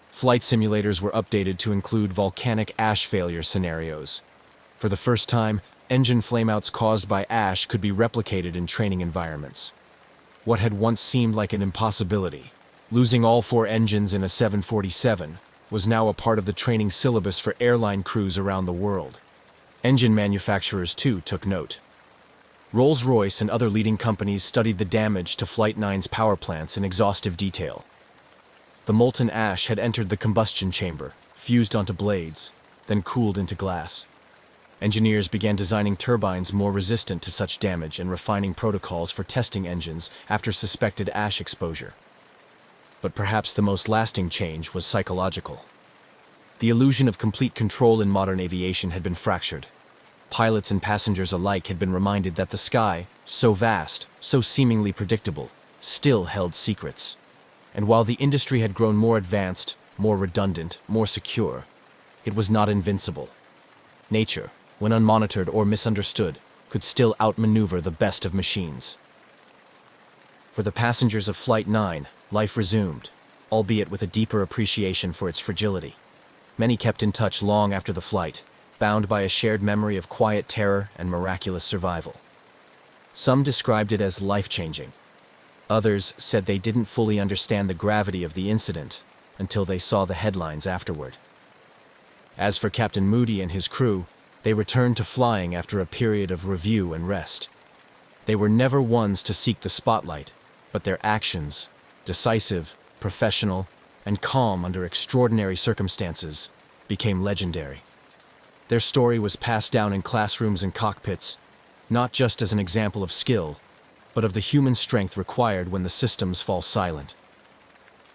Flight simulators were updated to include volcanic ash failure scenarios. For the first time, engine flameouts caused by ash could be replicated in training environments. What had once seemed like an impossibility, losing all 4 engines in a 747, was now a part of the training syllabus for airline crews around the world. Engine manufacturers, too, took note. Rolls-Royce and other leading companies studied the damage to Flight 9's power plants in exhaustive detail. The molten ash had entered the combustion chamber, fused onto blades, then cooled into glass. Engineers began designing turbines more resistant to such damage and refining protocols for testing engines after suspected ash exposure. But perhaps the most lasting change was psychological. The illusion of complete control in modern aviation had been fractured. Pilots and passengers alike had been reminded that the sky, so vast, so seemingly predictable, still held secrets. And while the industry had grown more advanced, more redundant, more secure, it was not invincible. Nature, when unmonitored or misunderstood, could still outmaneuver the best of machines. For the passengers of Flight 9, life resumed, albeit with a deeper appreciation for its fragility. Many kept in touch long after the flight, bound by a shared memory of quiet terror and miraculous survival. Some described it as life-changing. Others said they didn't fully understand the gravity of the incident until they saw the headlines afterward. As for Captain Moody and his crew, they returned to flying after a period of review and rest. They were never ones to seek the spotlight, but their actions, decisive, professional, and calm under extraordinary circumstances, became legendary. Their story was passed down in classrooms and cockpits, not just as an example of skill, but of the human strength required when the systems fall silent.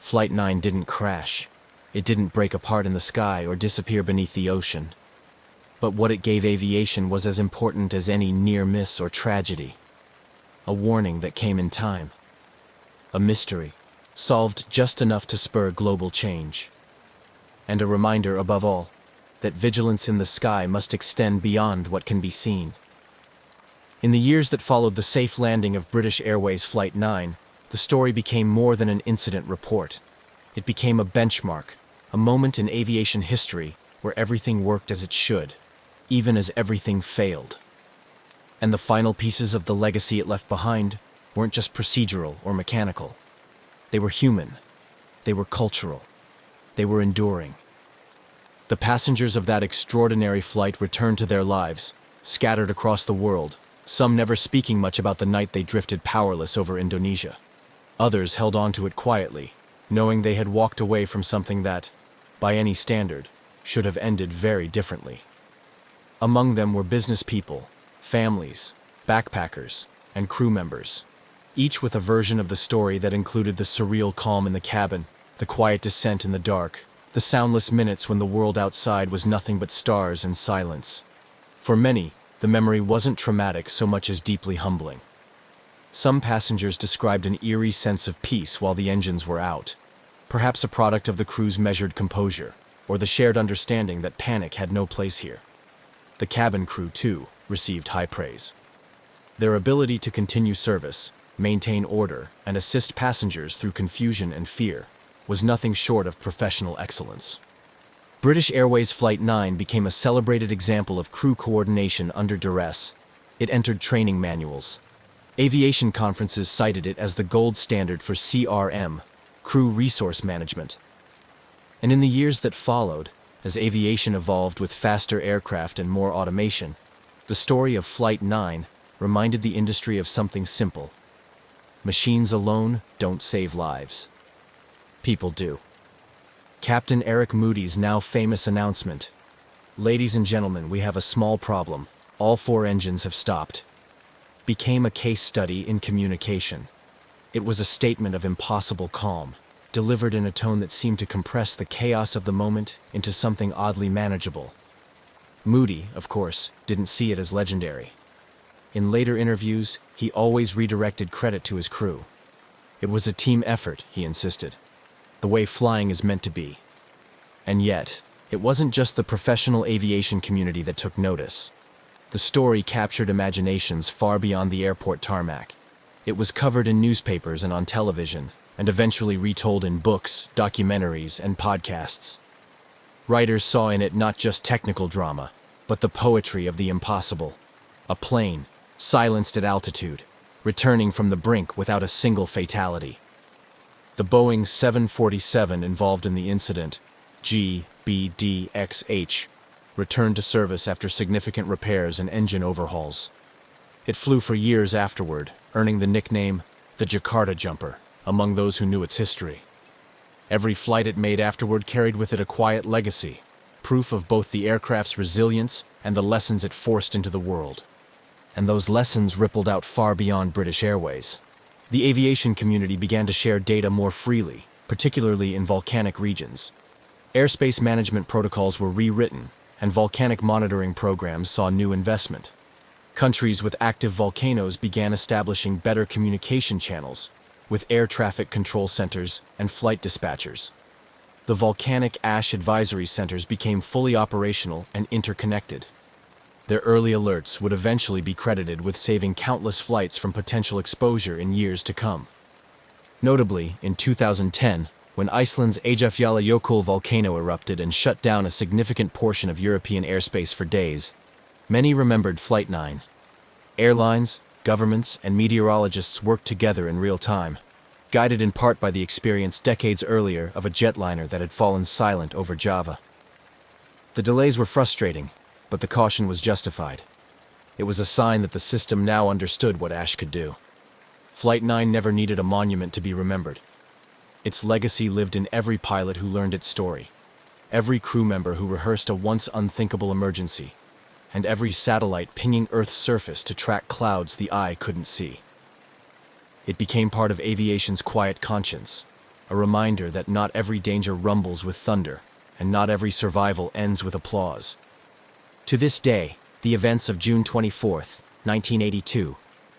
Flight 9 didn't crash. It didn't break apart in the sky or disappear beneath the ocean. But what it gave aviation was as important as any near miss or tragedy. A warning that came in time. A mystery, solved just enough to spur global change. And a reminder, above all, that vigilance in the sky must extend beyond what can be seen. In the years that followed the safe landing of British Airways Flight 9, the story became more than an incident report. It became a benchmark, a moment in aviation history where everything worked as it should, even as everything failed. And the final pieces of the legacy it left behind weren't just procedural or mechanical. They were human. They were cultural. They were enduring. The passengers of that extraordinary flight returned to their lives, scattered across the world, some never speaking much about the night they drifted powerless over Indonesia. Others held on to it quietly, knowing they had walked away from something that, by any standard, should have ended very differently. Among them were business people, families, backpackers, and crew members, each with a version of the story that included the surreal calm in the cabin, the quiet descent in the dark, the soundless minutes when the world outside was nothing but stars and silence. For many, the memory wasn't traumatic so much as deeply humbling. Some passengers described an eerie sense of peace while the engines were out, perhaps a product of the crew's measured composure, or the shared understanding that panic had no place here. The cabin crew, too, received high praise. Their ability to continue service, maintain order, and assist passengers through confusion and fear was nothing short of professional excellence. British Airways Flight 9 became a celebrated example of crew coordination under duress. It entered training manuals. Aviation conferences cited it as the gold standard for CRM, crew resource management. And in the years that followed, as aviation evolved with faster aircraft and more automation, the story of Flight 9 reminded the industry of something simple. Machines alone don't save lives. People do. Captain Eric Moody's now famous announcement: "Ladies and gentlemen, we have a small problem. All 4 engines have stopped," became a case study in communication. It was a statement of impossible calm, delivered in a tone that seemed to compress the chaos of the moment into something oddly manageable. Moody, of course, didn't see it as legendary. In later interviews, he always redirected credit to his crew. It was a team effort, he insisted, the way flying is meant to be. And yet, it wasn't just the professional aviation community that took notice. The story captured imaginations far beyond the airport tarmac. It was covered in newspapers and on television, and eventually retold in books, documentaries, and podcasts. Writers saw in it not just technical drama, but the poetry of the impossible. A plane, silenced at altitude, returning from the brink without a single fatality. The Boeing 747 involved in the incident, GBDXH, returned to service after significant repairs and engine overhauls. It flew for years afterward, earning the nickname the Jakarta Jumper among those who knew its history. Every flight it made afterward carried with it a quiet legacy, proof of both the aircraft's resilience and the lessons it forced into the world. And those lessons rippled out far beyond British Airways. The aviation community began to share data more freely, particularly in volcanic regions. Airspace management protocols were rewritten, and volcanic monitoring programs saw new investment. Countries with active volcanoes began establishing better communication channels, with air traffic control centers and flight dispatchers. The volcanic ash advisory centers became fully operational and interconnected. Their early alerts would eventually be credited with saving countless flights from potential exposure in years to come. Notably, in 2010, when Iceland's Eyjafjallajökull volcano erupted and shut down a significant portion of European airspace for days, many remembered Flight 9. Airlines, governments, and meteorologists worked together in real time, guided in part by the experience decades earlier of a jetliner that had fallen silent over Java. The delays were frustrating, but the caution was justified. It was a sign that the system now understood what ash could do. Flight 9 never needed a monument to be remembered. Its legacy lived in every pilot who learned its story, every crew member who rehearsed a once unthinkable emergency, and every satellite pinging Earth's surface to track clouds the eye couldn't see. It became part of aviation's quiet conscience, a reminder that not every danger rumbles with thunder, and not every survival ends with applause. To this day, the events of June 24, 1982,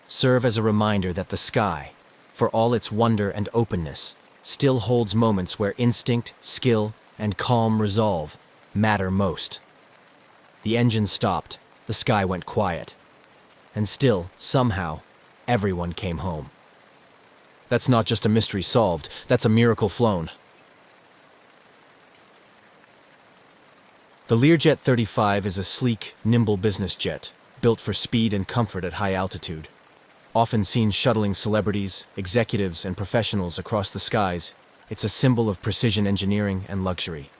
serve as a reminder that the sky, for all its wonder and openness, still holds moments where instinct, skill, and calm resolve matter most. The engine stopped, the sky went quiet, and still, somehow, everyone came home. That's not just a mystery solved, that's a miracle flown. The Learjet 35 is a sleek, nimble business jet, built for speed and comfort at high altitude. Often seen shuttling celebrities, executives, and professionals across the skies, it's a symbol of precision engineering and luxury.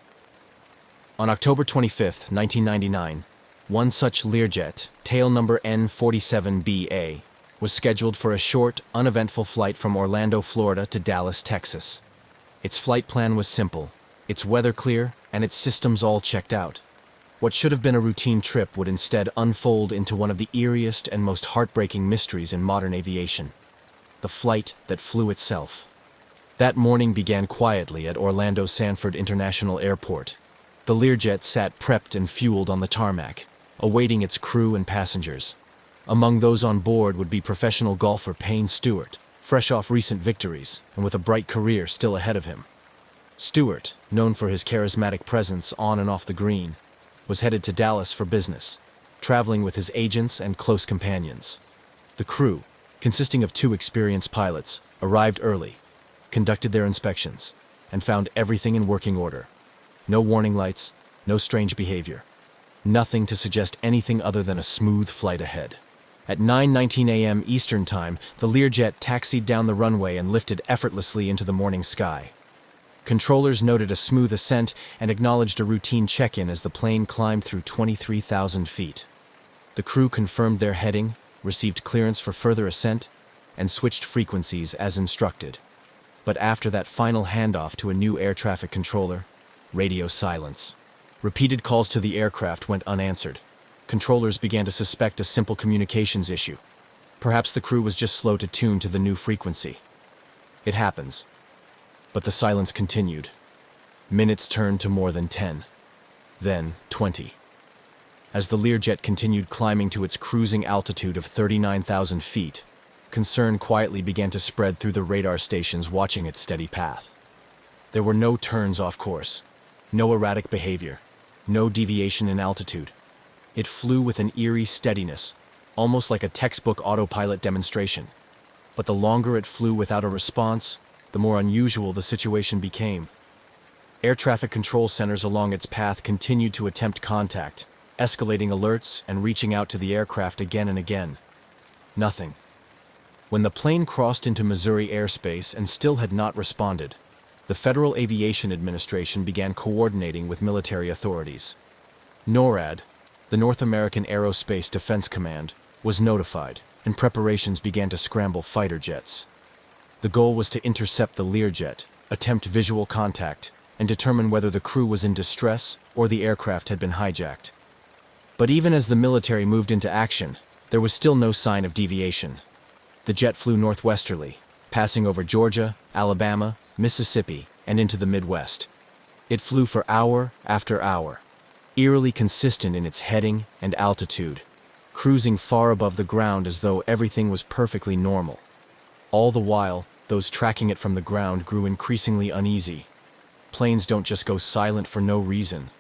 On October 25, 1999, one such Learjet, tail number N47BA, was scheduled for a short, uneventful flight from Orlando, Florida to Dallas, Texas. Its flight plan was simple, its weather clear, and its systems all checked out. What should have been a routine trip would instead unfold into one of the eeriest and most heartbreaking mysteries in modern aviation: the flight that flew itself. That morning began quietly at Orlando Sanford International Airport. The Learjet sat prepped and fueled on the tarmac, awaiting its crew and passengers. Among those on board would be professional golfer Payne Stewart, fresh off recent victories and with a bright career still ahead of him. Stewart, known for his charismatic presence on and off the green, was headed to Dallas for business, traveling with his agents and close companions. The crew, consisting of 2 experienced pilots, arrived early, conducted their inspections, and found everything in working order. No warning lights, no strange behavior. Nothing to suggest anything other than a smooth flight ahead. At 9:19 a.m. Eastern Time, the Learjet taxied down the runway and lifted effortlessly into the morning sky. Controllers noted a smooth ascent and acknowledged a routine check-in as the plane climbed through 23,000 feet. The crew confirmed their heading, received clearance for further ascent, and switched frequencies as instructed. But after that final handoff to a new air traffic controller, radio silence. Repeated calls to the aircraft went unanswered. Controllers began to suspect a simple communications issue. Perhaps the crew was just slow to tune to the new frequency. It happens. But the silence continued. Minutes turned to more than 10. Then 20. As the Learjet continued climbing to its cruising altitude of 39,000 feet, concern quietly began to spread through the radar stations watching its steady path. There were no turns off course, no erratic behavior, no deviation in altitude. It flew with an eerie steadiness, almost like a textbook autopilot demonstration. But the longer it flew without a response, the more unusual the situation became. Air traffic control centers along its path continued to attempt contact, escalating alerts and reaching out to the aircraft again and again. Nothing. When the plane crossed into Missouri airspace and still had not responded, the Federal Aviation Administration began coordinating with military authorities. NORAD, the North American Aerospace Defense Command, was notified, and preparations began to scramble fighter jets. The goal was to intercept the Learjet, attempt visual contact, and determine whether the crew was in distress or the aircraft had been hijacked. But even as the military moved into action, there was still no sign of deviation. The jet flew northwesterly, passing over Georgia, Alabama, Mississippi, and into the Midwest. It flew for hour after hour, eerily consistent in its heading and altitude, cruising far above the ground as though everything was perfectly normal. All the while, those tracking it from the ground grew increasingly uneasy. Planes don't just go silent for no reason.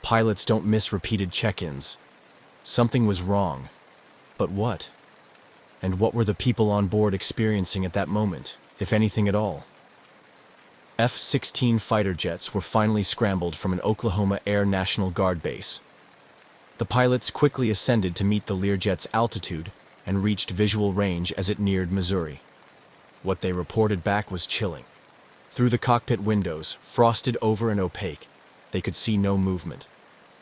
Pilots don't miss repeated check-ins. Something was wrong. But what? And what were the people on board experiencing at that moment, if anything at all? F-16 fighter jets were finally scrambled from an Oklahoma Air National Guard base. The pilots quickly ascended to meet the Learjet's altitude and reached visual range as it neared Missouri. What they reported back was chilling. Through the cockpit windows, frosted over and opaque, they could see no movement,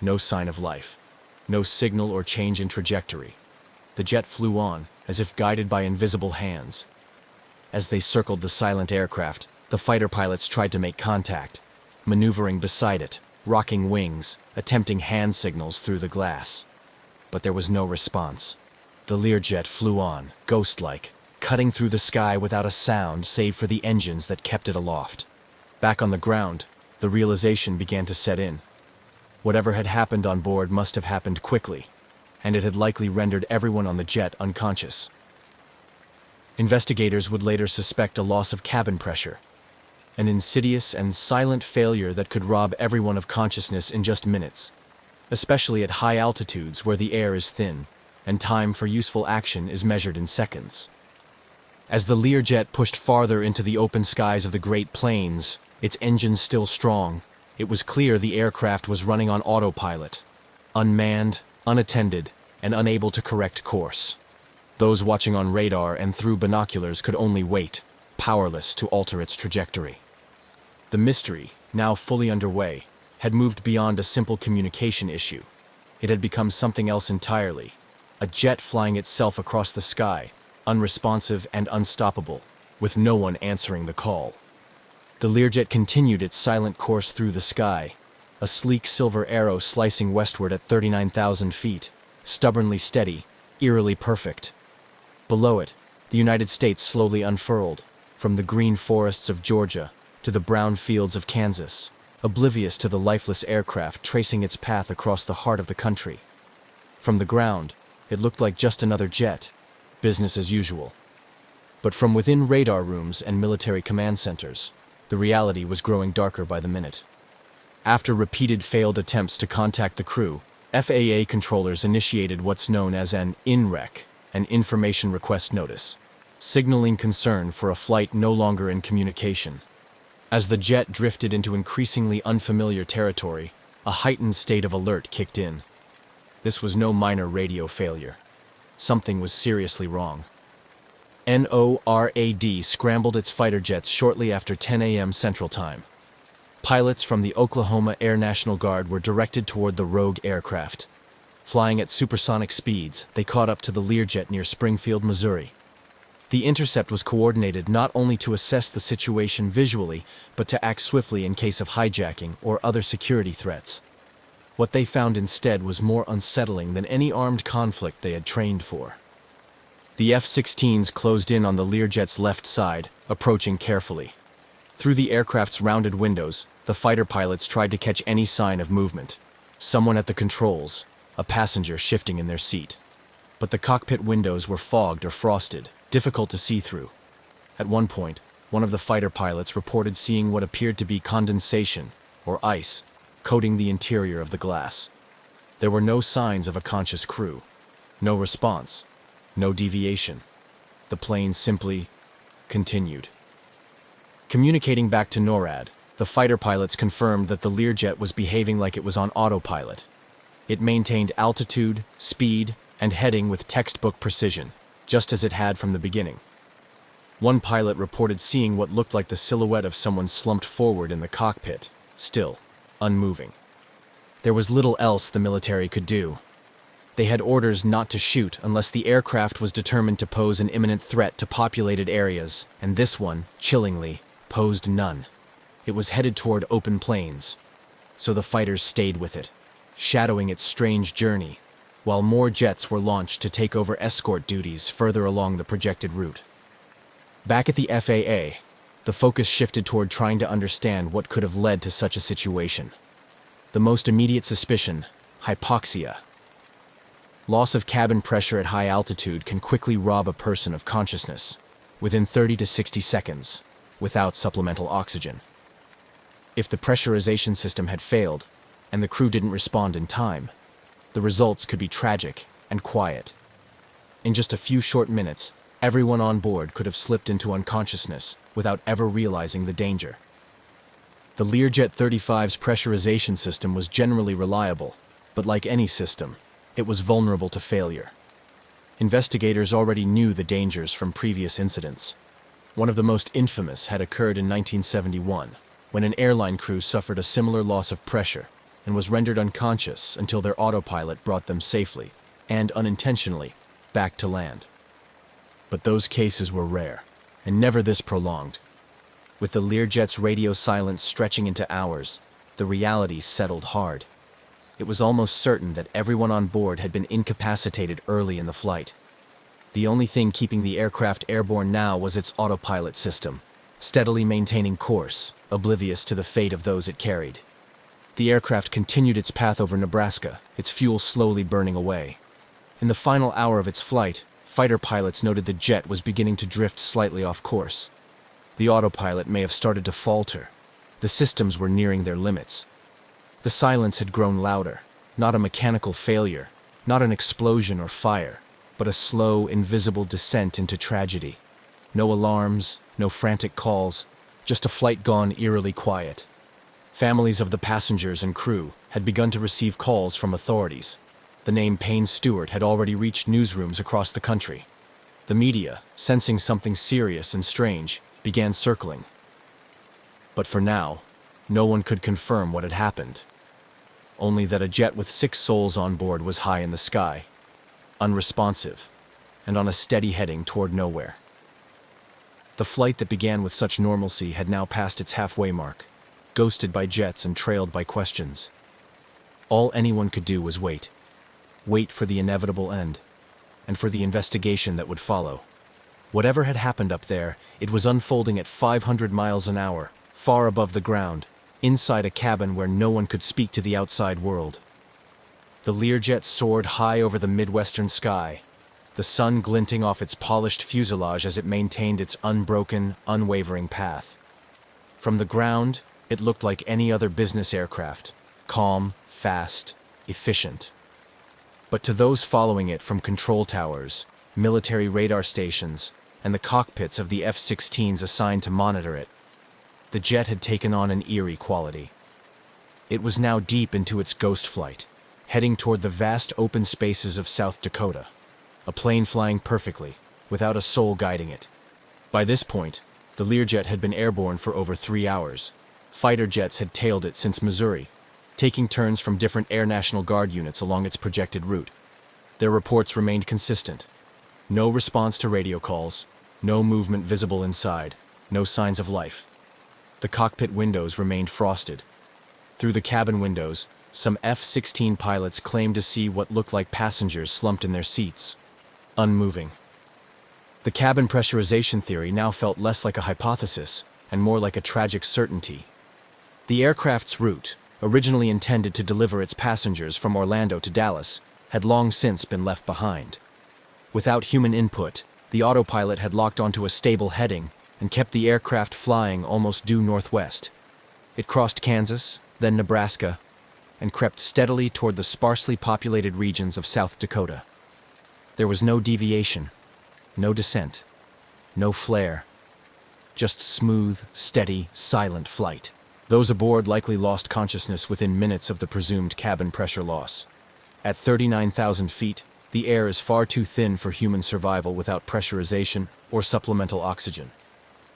no sign of life, no signal or change in trajectory. The jet flew on, as if guided by invisible hands. As they circled the silent aircraft, the fighter pilots tried to make contact, maneuvering beside it, rocking wings, attempting hand signals through the glass. But there was no response. The Learjet flew on, ghost-like, cutting through the sky without a sound save for the engines that kept it aloft. Back on the ground, the realization began to set in. Whatever had happened on board must have happened quickly, and it had likely rendered everyone on the jet unconscious. Investigators would later suspect a loss of cabin pressure, an insidious and silent failure that could rob everyone of consciousness in just minutes, especially at high altitudes where the air is thin and time for useful action is measured in seconds. As the Learjet pushed farther into the open skies of the Great Plains, its engines still strong, it was clear the aircraft was running on autopilot, unmanned, unattended, and unable to correct course. Those watching on radar and through binoculars could only wait, powerless to alter its trajectory. The mystery, now fully underway, had moved beyond a simple communication issue. It had become something else entirely, a jet flying itself across the sky, unresponsive and unstoppable, with no one answering the call. The Learjet continued its silent course through the sky, a sleek silver arrow slicing westward at 39,000 feet, stubbornly steady, eerily perfect. Below it, the United States slowly unfurled, from the green forests of Georgia to the brown fields of Kansas, oblivious to the lifeless aircraft tracing its path across the heart of the country. From the ground, it looked like just another jet, business as usual. But from within radar rooms and military command centers, the reality was growing darker by the minute. After repeated failed attempts to contact the crew, FAA controllers initiated what's known as an INREC, an information request notice, signaling concern for a flight no longer in communication. As the jet drifted into increasingly unfamiliar territory, a heightened state of alert kicked in. This was no minor radio failure. Something was seriously wrong. NORAD scrambled its fighter jets shortly after 10 a.m. Central Time. Pilots from the Oklahoma Air National Guard were directed toward the rogue aircraft. Flying at supersonic speeds, they caught up to the Learjet near Springfield, Missouri. The intercept was coordinated not only to assess the situation visually, but to act swiftly in case of hijacking or other security threats. What they found instead was more unsettling than any armed conflict they had trained for. The F-16s closed in on the Learjet's left side, approaching carefully. Through the aircraft's rounded windows, the fighter pilots tried to catch any sign of movement. Someone at the controls, a passenger shifting in their seat. But the cockpit windows were fogged or frosted, difficult to see through. At one point, one of the fighter pilots reported seeing what appeared to be condensation, or ice, coating the interior of the glass. There were no signs of a conscious crew. No response. No deviation. The plane simply continued. Communicating back to NORAD, the fighter pilots confirmed that the Learjet was behaving like it was on autopilot. It maintained altitude, speed, and heading with textbook precision, just as it had from the beginning. One pilot reported seeing what looked like the silhouette of someone slumped forward in the cockpit, still, unmoving. There was little else the military could do. They had orders not to shoot unless the aircraft was determined to pose an imminent threat to populated areas, and this one, chillingly, posed none. It was headed toward open plains, so the fighters stayed with it, shadowing its strange journey, while more jets were launched to take over escort duties further along the projected route. Back at the FAA, the focus shifted toward trying to understand what could have led to such a situation. The most immediate suspicion, hypoxia. Loss of cabin pressure at high altitude can quickly rob a person of consciousness, within 30 to 60 seconds, without supplemental oxygen. If the pressurization system had failed, and the crew didn't respond in time, the results could be tragic and quiet. In just a few short minutes, everyone on board could have slipped into unconsciousness without ever realizing the danger. The Learjet 35's pressurization system was generally reliable, but like any system, it was vulnerable to failure. Investigators already knew the dangers from previous incidents. One of the most infamous had occurred in 1971, when an airline crew suffered a similar loss of pressure and was rendered unconscious until their autopilot brought them safely, and unintentionally, back to land. But those cases were rare, and never this prolonged. With the Learjet's radio silence stretching into hours, the reality settled hard. It was almost certain that everyone on board had been incapacitated early in the flight. The only thing keeping the aircraft airborne now was its autopilot system, steadily maintaining course, oblivious to the fate of those it carried. The aircraft continued its path over Nebraska, its fuel slowly burning away. In the final hour of its flight, fighter pilots noted the jet was beginning to drift slightly off course. The autopilot may have started to falter. The systems were nearing their limits. The silence had grown louder, not a mechanical failure, not an explosion or fire, but a slow, invisible descent into tragedy. No alarms, no frantic calls, just a flight gone eerily quiet. Families of the passengers and crew had begun to receive calls from authorities. The name Payne Stewart had already reached newsrooms across the country. The media, sensing something serious and strange, began circling. But for now, no one could confirm what had happened. Only that a jet with 6 souls on board was high in the sky, unresponsive, and on a steady heading toward nowhere. The flight that began with such normalcy had now passed its halfway mark, ghosted by jets and trailed by questions. All anyone could do was wait. Wait for the inevitable end, and for the investigation that would follow. Whatever had happened up there, it was unfolding at 500 miles an hour, far above the ground, inside a cabin where no one could speak to the outside world. The Learjet soared high over the Midwestern sky, the sun glinting off its polished fuselage as it maintained its unbroken, unwavering path. From the ground, it looked like any other business aircraft, calm, fast, efficient. But to those following it from control towers, military radar stations, and the cockpits of the F-16s assigned to monitor it, the jet had taken on an eerie quality. It was now deep into its ghost flight, heading toward the vast open spaces of South Dakota, a plane flying perfectly, without a soul guiding it. By this point, the Learjet had been airborne for over 3 hours, Fighter jets had tailed it since Missouri, taking turns from different Air National Guard units along its projected route. Their reports remained consistent. No response to radio calls, no movement visible inside, no signs of life. The cockpit windows remained frosted. Through the cabin windows, some F-16 pilots claimed to see what looked like passengers slumped in their seats, unmoving. The cabin pressurization theory now felt less like a hypothesis and more like a tragic certainty. The aircraft's route, originally intended to deliver its passengers from Orlando to Dallas, had long since been left behind. Without human input, the autopilot had locked onto a stable heading and kept the aircraft flying almost due northwest. It crossed Kansas, then Nebraska, and crept steadily toward the sparsely populated regions of South Dakota. There was no deviation, no descent, no flare. Just smooth, steady, silent flight. Those aboard likely lost consciousness within minutes of the presumed cabin pressure loss. At 39,000 feet, the air is far too thin for human survival without pressurization or supplemental oxygen.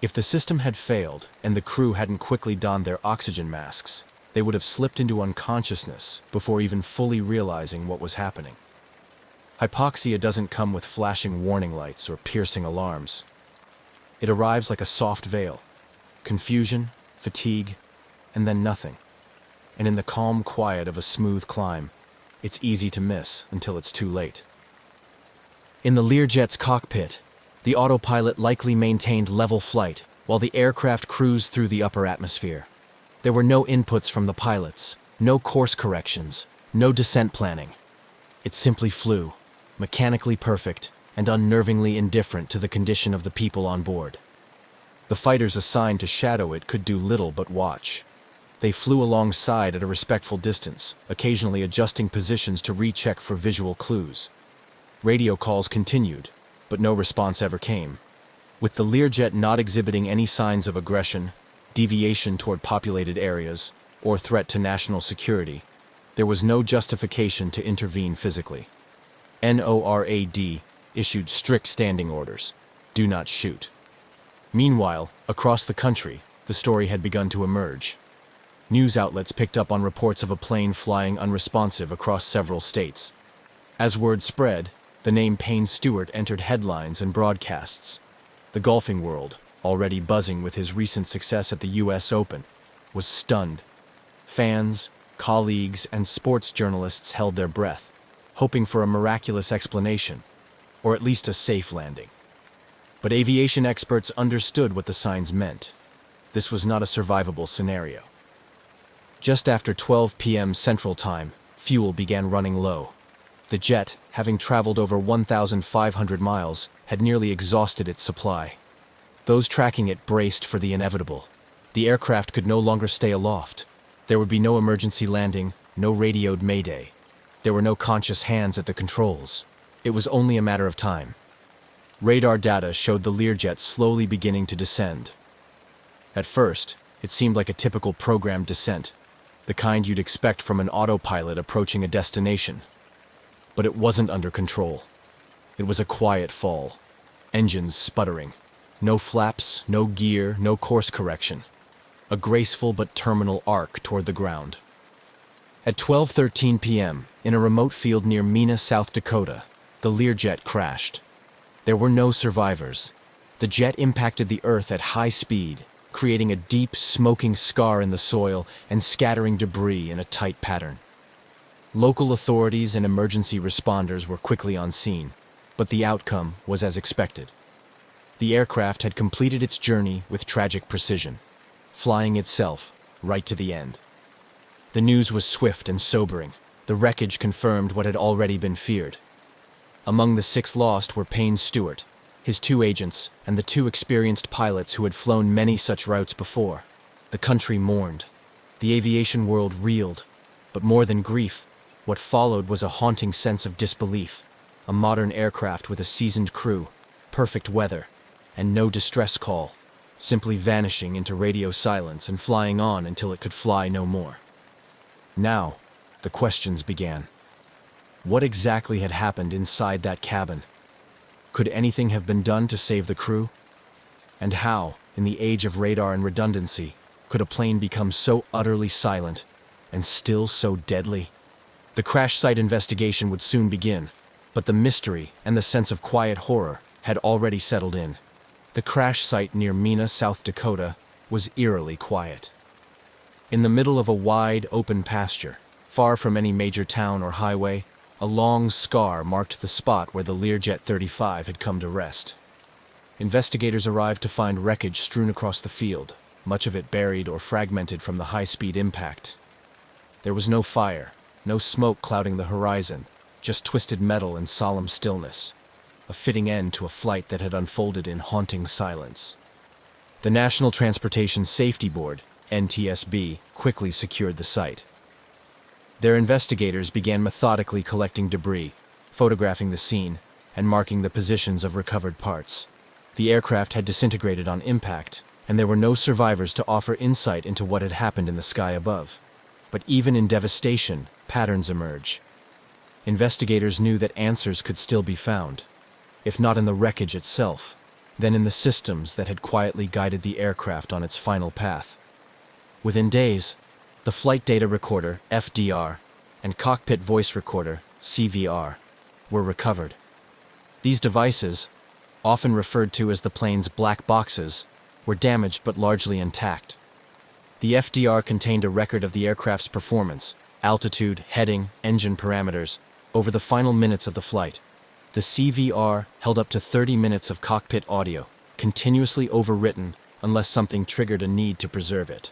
If the system had failed and the crew hadn't quickly donned their oxygen masks, they would have slipped into unconsciousness before even fully realizing what was happening. Hypoxia doesn't come with flashing warning lights or piercing alarms. It arrives like a soft veil. Confusion, fatigue, and then nothing. And in the calm quiet of a smooth climb, it's easy to miss until it's too late. In the Learjet's cockpit, the autopilot likely maintained level flight while the aircraft cruised through the upper atmosphere. There were no inputs from the pilots, no course corrections, no descent planning. It simply flew, mechanically perfect and unnervingly indifferent to the condition of the people on board. The fighters assigned to shadow it could do little but watch. They flew alongside at a respectful distance, occasionally adjusting positions to recheck for visual clues. Radio calls continued, but no response ever came. With the Learjet not exhibiting any signs of aggression, deviation toward populated areas, or threat to national security, there was no justification to intervene physically. NORAD issued strict standing orders: do not shoot. Meanwhile, across the country, the story had begun to emerge. News outlets picked up on reports of a plane flying unresponsive across several states. As word spread, the name Payne Stewart entered headlines and broadcasts. The golfing world, already buzzing with his recent success at the U.S. Open, was stunned. Fans, colleagues, and sports journalists held their breath, hoping for a miraculous explanation, or at least a safe landing. But aviation experts understood what the signs meant. This was not a survivable scenario. Just after 12 p.m. Central Time, fuel began running low. The jet, having traveled over 1,500 miles, had nearly exhausted its supply. Those tracking it braced for the inevitable. The aircraft could no longer stay aloft. There would be no emergency landing, no radioed mayday. There were no conscious hands at the controls. It was only a matter of time. Radar data showed the Learjet slowly beginning to descend. At first, it seemed like a typical programmed descent, the kind you'd expect from an autopilot approaching a destination. But it wasn't under control. It was a quiet fall. Engines sputtering. No flaps, no gear, no course correction. A graceful but terminal arc toward the ground. At 12:13 p.m., in a remote field near Mena, South Dakota, the Learjet crashed. There were no survivors. The jet impacted the earth at high speed, creating a deep, smoking scar in the soil and scattering debris in a tight pattern. Local authorities and emergency responders were quickly on scene, but the outcome was as expected. The aircraft had completed its journey with tragic precision, flying itself right to the end. The news was swift and sobering. The wreckage confirmed what had already been feared. Among the 6 lost were Payne Stewart, his 2 agents, and the 2 experienced pilots who had flown many such routes before. The country mourned. The aviation world reeled. But more than grief, what followed was a haunting sense of disbelief. A modern aircraft with a seasoned crew, perfect weather, and no distress call, simply vanishing into radio silence and flying on until it could fly no more. Now, the questions began. What exactly had happened inside that cabin? Could anything have been done to save the crew? And how, in the age of radar and redundancy, Could a plane become so utterly silent and still so deadly? The crash site investigation would soon begin, but the mystery and the sense of quiet horror had already settled in. The crash site near Mena, South Dakota, was eerily quiet. In the middle of a wide, open pasture, far from any major town or highway, a long scar marked the spot where the Learjet 35 had come to rest. Investigators arrived to find wreckage strewn across the field, much of it buried or fragmented from the high-speed impact. There was no fire, no smoke clouding the horizon, just twisted metal and solemn stillness, a fitting end to a flight that had unfolded in haunting silence. The National Transportation Safety Board, NTSB, quickly secured the site. Their investigators began methodically collecting debris, photographing the scene, and marking the positions of recovered parts. The aircraft had disintegrated on impact, and there were no survivors to offer insight into what had happened in the sky above. But even in devastation, patterns emerge. Investigators knew that answers could still be found, if not in the wreckage itself, then in the systems that had quietly guided the aircraft on its final path. Within days, the flight data recorder, FDR, and cockpit voice recorder, CVR, were recovered. These devices, often referred to as the plane's black boxes, were damaged but largely intact. The FDR contained a record of the aircraft's performance, altitude, heading, engine parameters, over the final minutes of the flight. The CVR held up to 30 minutes of cockpit audio, continuously overwritten unless something triggered a need to preserve it.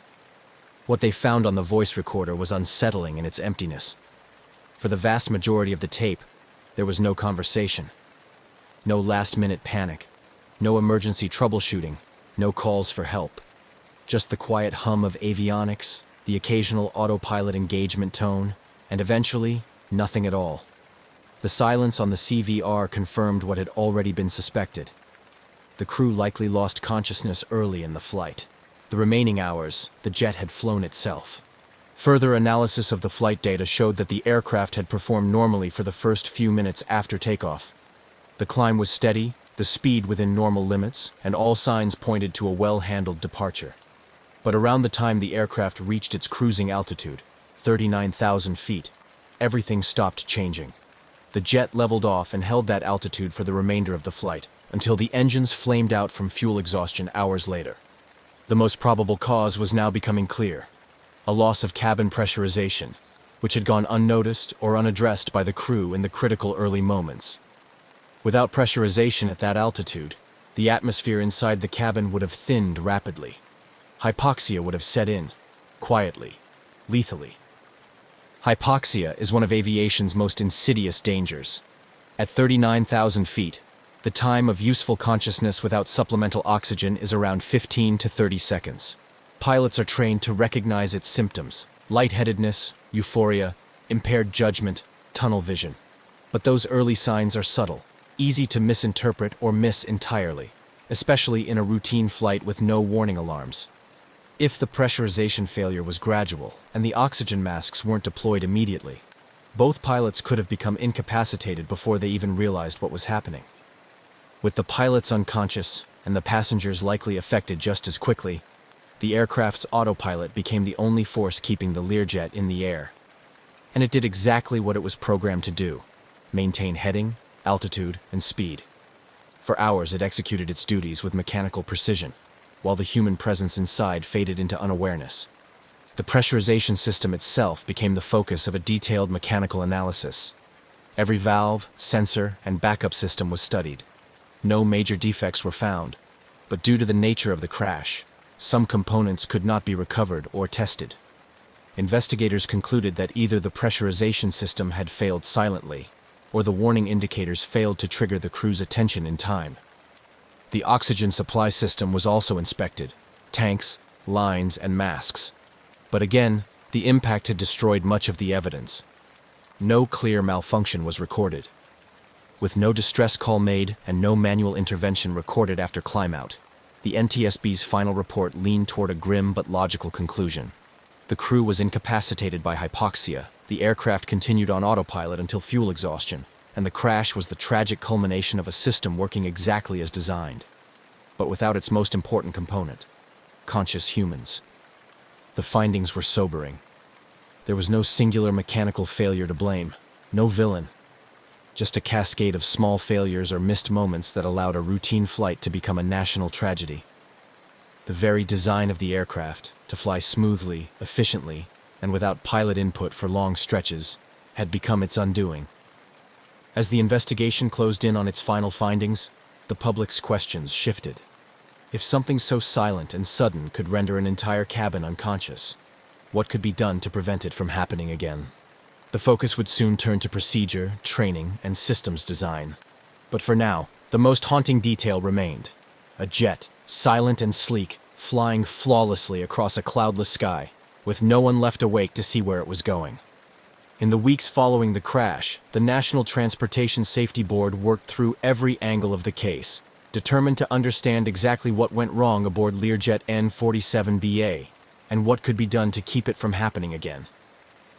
What they found on the voice recorder was unsettling in its emptiness. For the vast majority of the tape, there was no conversation, no last-minute panic, no emergency troubleshooting, no calls for help. Just the quiet hum of avionics, the occasional autopilot engagement tone, and eventually, nothing at all. The silence on the CVR confirmed what had already been suspected. The crew likely lost consciousness early in the flight. The remaining hours, the jet had flown itself. Further analysis of the flight data showed that the aircraft had performed normally for the first few minutes after takeoff. The climb was steady, the speed within normal limits, and all signs pointed to a well-handled departure. But around the time the aircraft reached its cruising altitude, 39,000 feet, everything stopped changing. The jet leveled off and held that altitude for the remainder of the flight, until the engines flamed out from fuel exhaustion hours later. The most probable cause was now becoming clear: a loss of cabin pressurization, which had gone unnoticed or unaddressed by the crew in the critical early moments. Without pressurization at that altitude, the atmosphere inside the cabin would have thinned rapidly. Hypoxia would have set in, quietly, lethally. Hypoxia is one of aviation's most insidious dangers. At 39,000 feet, the time of useful consciousness without supplemental oxygen is around 15 to 30 seconds. Pilots are trained to recognize its symptoms: lightheadedness, euphoria, impaired judgment, tunnel vision. But those early signs are subtle, easy to misinterpret or miss entirely, especially in a routine flight with no warning alarms. If the pressurization failure was gradual and the oxygen masks weren't deployed immediately, both pilots could have become incapacitated before they even realized what was happening. With the pilots unconscious and the passengers likely affected just as quickly, the aircraft's autopilot became the only force keeping the Learjet in the air. And it did exactly what it was programmed to do: maintain heading, altitude, and speed. For hours it executed its duties with mechanical precision, while the human presence inside faded into unawareness. The pressurization system itself became the focus of a detailed mechanical analysis. Every valve, sensor, and backup system was studied. No major defects were found, but due to the nature of the crash, some components could not be recovered or tested. Investigators concluded that either the pressurization system had failed silently, or the warning indicators failed to trigger the crew's attention in time. The oxygen supply system was also inspected: tanks, lines, and masks. But again, the impact had destroyed much of the evidence. No clear malfunction was recorded. With no distress call made and no manual intervention recorded after climb-out, the NTSB's final report leaned toward a grim but logical conclusion. The crew was incapacitated by hypoxia, the aircraft continued on autopilot until fuel exhaustion, and the crash was the tragic culmination of a system working exactly as designed, but without its most important component: conscious humans. The findings were sobering. There was no singular mechanical failure to blame, no villain, just a cascade of small failures or missed moments that allowed a routine flight to become a national tragedy. The very design of the aircraft, to fly smoothly, efficiently, and without pilot input for long stretches, had become its undoing. As the investigation closed in on its final findings, the public's questions shifted. If something so silent and sudden could render an entire cabin unconscious, what could be done to prevent it from happening again? The focus would soon turn to procedure, training, and systems design. But for now, the most haunting detail remained. A jet, silent and sleek, flying flawlessly across a cloudless sky, with no one left awake to see where it was going. In the weeks following the crash, the National Transportation Safety Board worked through every angle of the case, determined to understand exactly what went wrong aboard Learjet N-47BA, and what could be done to keep it from happening again.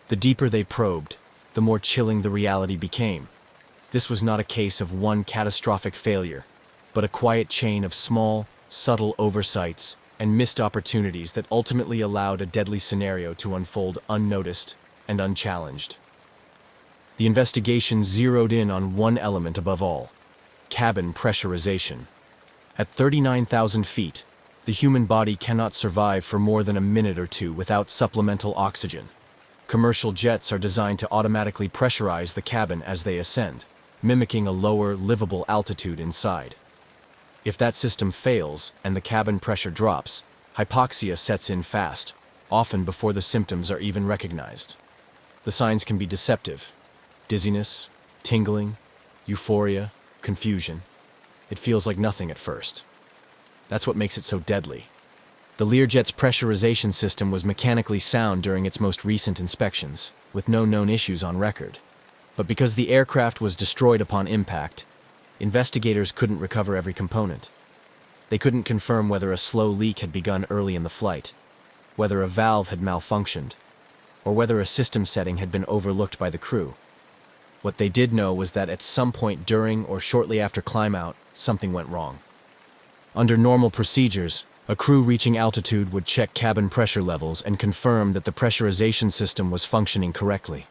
The deeper they probed, the more chilling the reality became. This was not a case of one catastrophic failure, but a quiet chain of small, subtle oversights and missed opportunities that ultimately allowed a deadly scenario to unfold unnoticed and unchallenged. The investigation zeroed in on one element above all: cabin pressurization. At 39,000 feet, the human body cannot survive for more than a minute or two without supplemental oxygen. Commercial jets are designed to automatically pressurize the cabin as they ascend, mimicking a lower, livable altitude inside. If that system fails and the cabin pressure drops, hypoxia sets in fast, often before the symptoms are even recognized. The signs can be deceptive: dizziness, tingling, euphoria, confusion. It feels like nothing at first. That's what makes it so deadly. The Learjet's pressurization system was mechanically sound during its most recent inspections, with no known issues on record. But because the aircraft was destroyed upon impact, investigators couldn't recover every component. They couldn't confirm whether a slow leak had begun early in the flight, whether a valve had malfunctioned, or whether a system setting had been overlooked by the crew. What they did know was that at some point during or shortly after climb-out, something went wrong. Under normal procedures, a crew reaching altitude would check cabin pressure levels and confirm that the pressurization system was functioning correctly.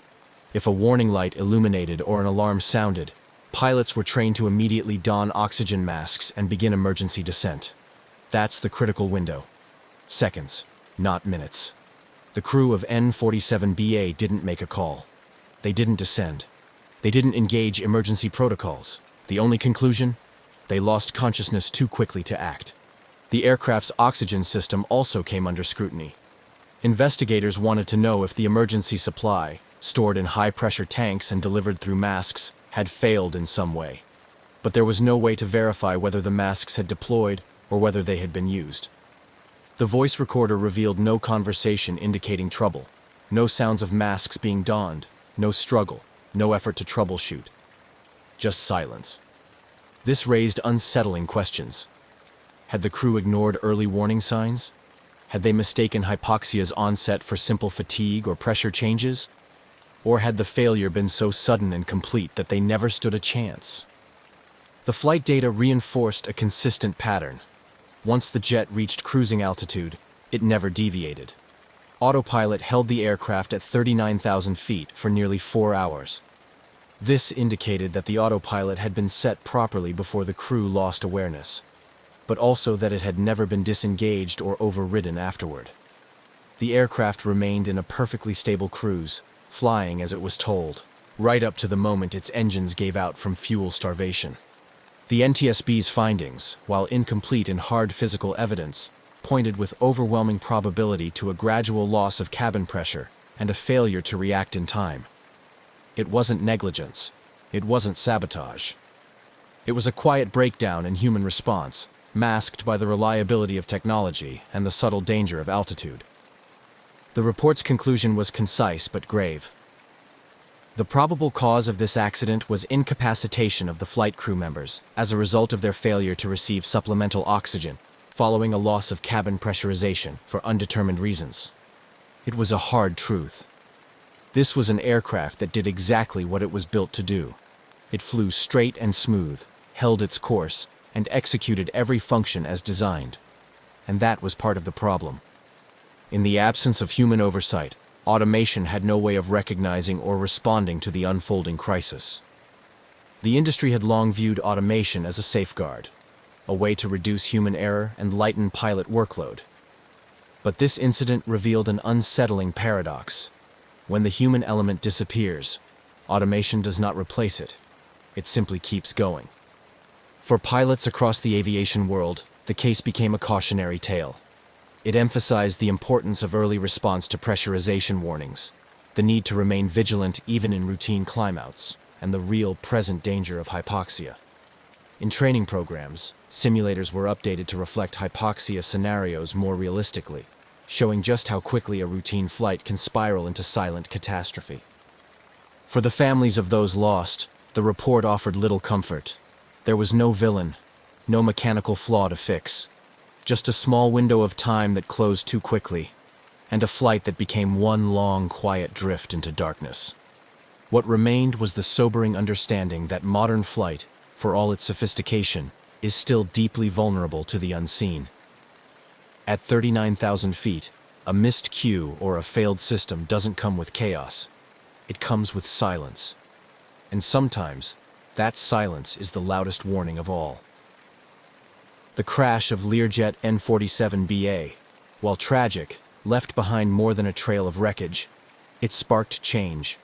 If a warning light illuminated or an alarm sounded, pilots were trained to immediately don oxygen masks and begin emergency descent. That's the critical window. Seconds, not minutes. The crew of N-47BA didn't make a call. They didn't descend. They didn't engage emergency protocols. The only conclusion? They lost consciousness too quickly to act. The aircraft's oxygen system also came under scrutiny. Investigators wanted to know if the emergency supply, stored in high-pressure tanks and delivered through masks, had failed in some way. But there was no way to verify whether the masks had deployed or whether they had been used. The voice recorder revealed no conversation indicating trouble, no sounds of masks being donned, no struggle, no effort to troubleshoot. Just silence. This raised unsettling questions. Had the crew ignored early warning signs? Had they mistaken hypoxia's onset for simple fatigue or pressure changes? Or had the failure been so sudden and complete that they never stood a chance? The flight data reinforced a consistent pattern. Once the jet reached cruising altitude, it never deviated. Autopilot held the aircraft at 39,000 feet for nearly 4 hours. This indicated that the autopilot had been set properly before the crew lost awareness, but also that it had never been disengaged or overridden afterward. The aircraft remained in a perfectly stable cruise, flying as it was told, right up to the moment its engines gave out from fuel starvation. The NTSB's findings, while incomplete in hard physical evidence, pointed with overwhelming probability to a gradual loss of cabin pressure and a failure to react in time. It wasn't negligence. It wasn't sabotage. It was a quiet breakdown in human response, masked by the reliability of technology and the subtle danger of altitude. The report's conclusion was concise but grave. The probable cause of this accident was incapacitation of the flight crew members as a result of their failure to receive supplemental oxygen following a loss of cabin pressurization for undetermined reasons. It was a hard truth. This was an aircraft that did exactly what it was built to do. It flew straight and smooth, held its course, and executed every function as designed. And that was part of the problem. In the absence of human oversight, automation had no way of recognizing or responding to the unfolding crisis. The industry had long viewed automation as a safeguard, a way to reduce human error and lighten pilot workload. But this incident revealed an unsettling paradox. When the human element disappears, automation does not replace it. It simply keeps going. For pilots across the aviation world, the case became a cautionary tale. It emphasized the importance of early response to pressurization warnings, the need to remain vigilant even in routine climbouts, and the real present danger of hypoxia. In training programs, simulators were updated to reflect hypoxia scenarios more realistically, showing just how quickly a routine flight can spiral into silent catastrophe. For the families of those lost, the report offered little comfort. There was no villain, no mechanical flaw to fix, just a small window of time that closed too quickly, and a flight that became one long, quiet drift into darkness. What remained was the sobering understanding that modern flight, for all its sophistication, is still deeply vulnerable to the unseen. At 39,000 feet, a missed cue or a failed system doesn't come with chaos. It comes with silence. And sometimes, that silence is the loudest warning of all. The crash of Learjet N-47BA, while tragic, left behind more than a trail of wreckage. It sparked change.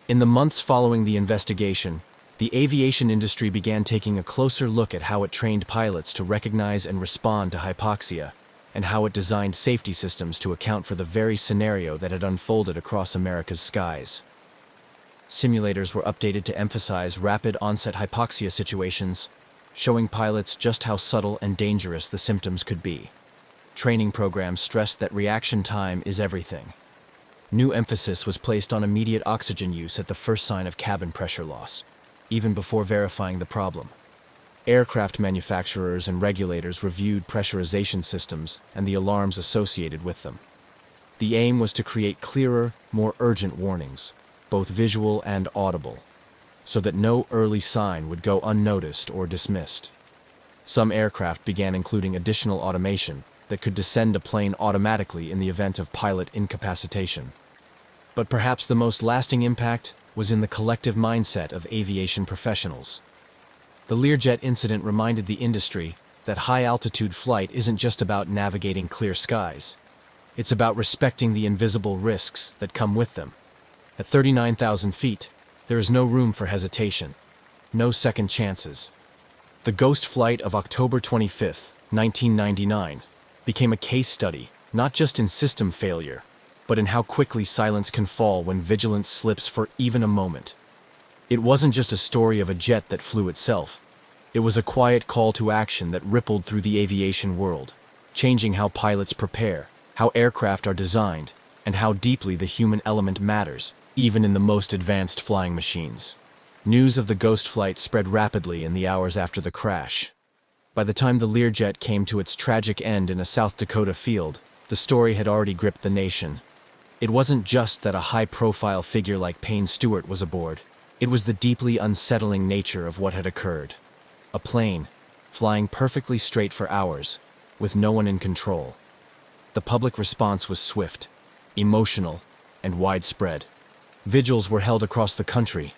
In the months following the investigation, the aviation industry began taking a closer look at how it trained pilots to recognize and respond to hypoxia, and how it designed safety systems to account for the very scenario that had unfolded across America's skies. Simulators were updated to emphasize rapid onset hypoxia situations, showing pilots just how subtle and dangerous the symptoms could be. Training programs stressed that reaction time is everything. New emphasis was placed on immediate oxygen use at the first sign of cabin pressure loss, even before verifying the problem. Aircraft manufacturers and regulators reviewed pressurization systems and the alarms associated with them. The aim was to create clearer, more urgent warnings, both visual and audible, so that no early sign would go unnoticed or dismissed. Some aircraft began including additional automation that could descend a plane automatically in the event of pilot incapacitation. But perhaps the most lasting impact was in the collective mindset of aviation professionals. The Learjet incident reminded the industry that high-altitude flight isn't just about navigating clear skies. It's about respecting the invisible risks that come with them. At 39,000 feet, there is no room for hesitation, no second chances. The ghost flight of October 25, 1999, became a case study, not just in system failure, but in how quickly silence can fall when vigilance slips for even a moment. It wasn't just a story of a jet that flew itself. It was a quiet call to action that rippled through the aviation world, changing how pilots prepare, how aircraft are designed, and how deeply the human element matters, even in the most advanced flying machines. News of the ghost flight spread rapidly in the hours after the crash. By the time the Learjet came to its tragic end in a South Dakota field, the story had already gripped the nation. It wasn't just that a high-profile figure like Payne Stewart was aboard. It was the deeply unsettling nature of what had occurred. A plane, flying perfectly straight for hours, with no one in control. The public response was swift, emotional, and widespread. Vigils were held across the country.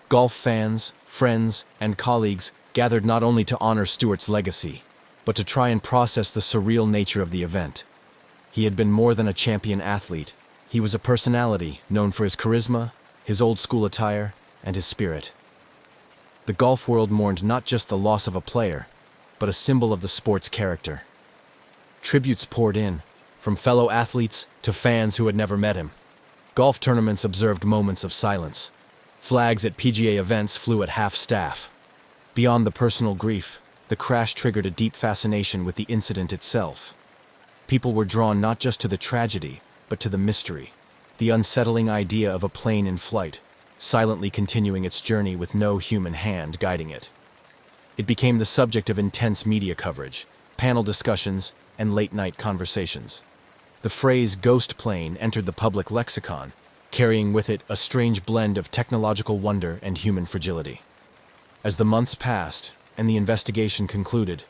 Golf fans, friends, and colleagues gathered not only to honor Stewart's legacy, but to try and process the surreal nature of the event. He had been more than a champion athlete. He was a personality known for his charisma, his old-school attire, and his spirit. The golf world mourned not just the loss of a player, but a symbol of the sport's character. Tributes poured in, from fellow athletes to fans who had never met him. Golf tournaments observed moments of silence. Flags at PGA events flew at half-staff. Beyond the personal grief, the crash triggered a deep fascination with the incident itself. People were drawn not just to the tragedy, but to the mystery, the unsettling idea of a plane in flight, silently continuing its journey with no human hand guiding it. It became the subject of intense media coverage, panel discussions, and late-night conversations. The phrase ghost plane entered the public lexicon, carrying with it a strange blend of technological wonder and human fragility. As the months passed and the investigation concluded,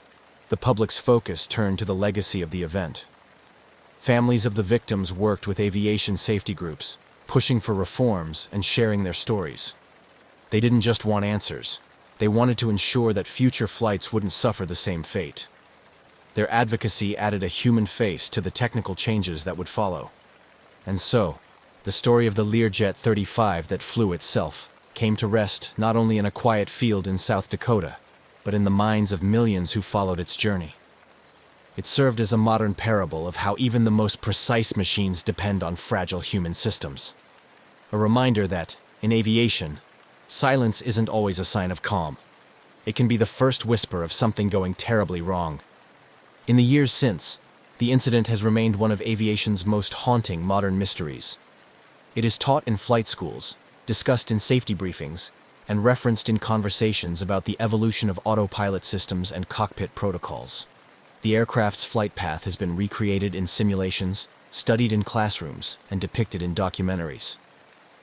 the public's focus turned to the legacy of the event. Families of the victims worked with aviation safety groups, pushing for reforms and sharing their stories. They didn't just want answers. They wanted to ensure that future flights wouldn't suffer the same fate. Their advocacy added a human face to the technical changes that would follow. And so, the story of the Learjet 35 that flew itself came to rest not only in a quiet field in South Dakota, but in the minds of millions who followed its journey. It served as a modern parable of how even the most precise machines depend on fragile human systems. A reminder that, in aviation, silence isn't always a sign of calm. It can be the first whisper of something going terribly wrong. In the years since, the incident has remained one of aviation's most haunting modern mysteries. It is taught in flight schools, discussed in safety briefings, and referenced in conversations about the evolution of autopilot systems and cockpit protocols. The aircraft's flight path has been recreated in simulations, studied in classrooms, and depicted in documentaries.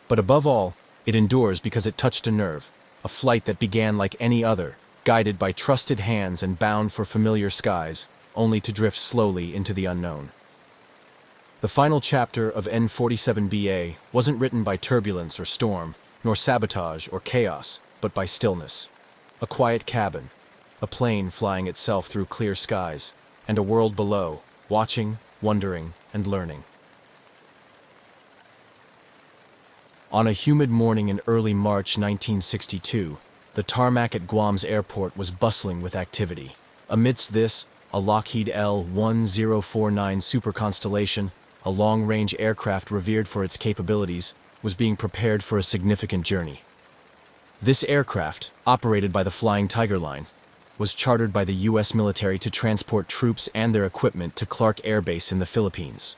But above all, it endures because it touched a nerve, a flight that began like any other, guided by trusted hands and bound for familiar skies, only to drift slowly into the unknown. The final chapter of N-47BA wasn't written by turbulence or storm, nor sabotage or chaos, but by stillness. A quiet cabin, a plane flying itself through clear skies, and a world below, watching, wondering, and learning. On a humid morning in early March 1962, the tarmac at Guam's airport was bustling with activity. Amidst this, a Lockheed L-1049 Super Constellation, a long-range aircraft revered for its capabilities, was being prepared for a significant journey. This aircraft, operated by the Flying Tiger Line, was chartered by the U.S. military to transport troops and their equipment to Clark Air Base in the Philippines.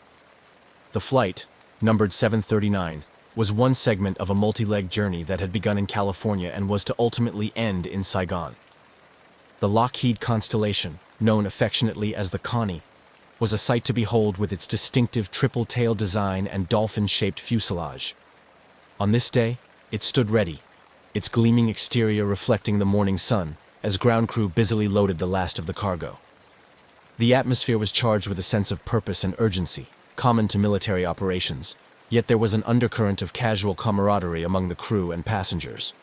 The flight, numbered 739, was one segment of a multi-leg journey that had begun in California and was to ultimately end in Saigon. The Lockheed Constellation, known affectionately as the Connie, was a sight to behold with its distinctive triple-tail design and dolphin-shaped fuselage. On this day, it stood ready, its gleaming exterior reflecting the morning sun, as ground crew busily loaded the last of the cargo. The atmosphere was charged with a sense of purpose and urgency, common to military operations, yet there was an undercurrent of casual camaraderie among the crew and passengers.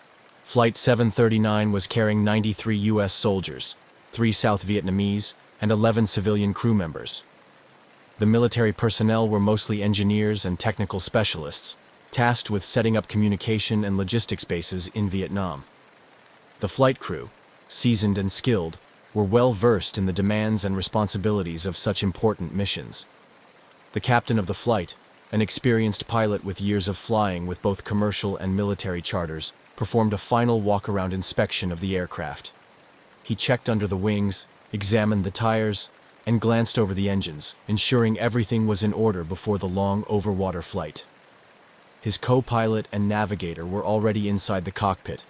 Flight 739 was carrying 93 U.S. soldiers, 3 South Vietnamese, and 11 civilian crew members. The military personnel were mostly engineers and technical specialists, tasked with setting up communication and logistics bases in Vietnam. The flight crew, seasoned and skilled, were well versed in the demands and responsibilities of such important missions. The captain of the flight, an experienced pilot with years of flying with both commercial and military charters, performed a final walk-around inspection of the aircraft. He checked under the wings, examined the tires, and glanced over the engines, ensuring everything was in order before the long overwater flight. His co-pilot and navigator were already inside the cockpit,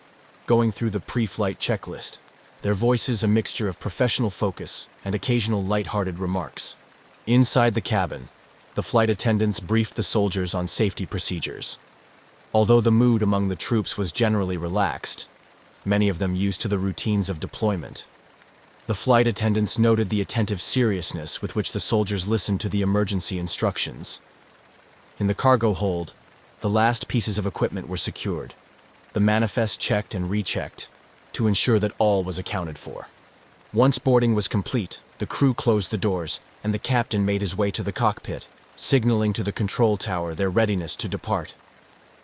going through the pre-flight checklist, their voices a mixture of professional focus and occasional light-hearted remarks. Inside the cabin, the flight attendants briefed the soldiers on safety procedures. Although the mood among the troops was generally relaxed, many of them used to the routines of deployment, the flight attendants noted the attentive seriousness with which the soldiers listened to the emergency instructions. In the cargo hold, the last pieces of equipment were secured, the manifest checked and rechecked, to ensure that all was accounted for. Once boarding was complete, the crew closed the doors, and the captain made his way to the cockpit, signaling to the control tower their readiness to depart.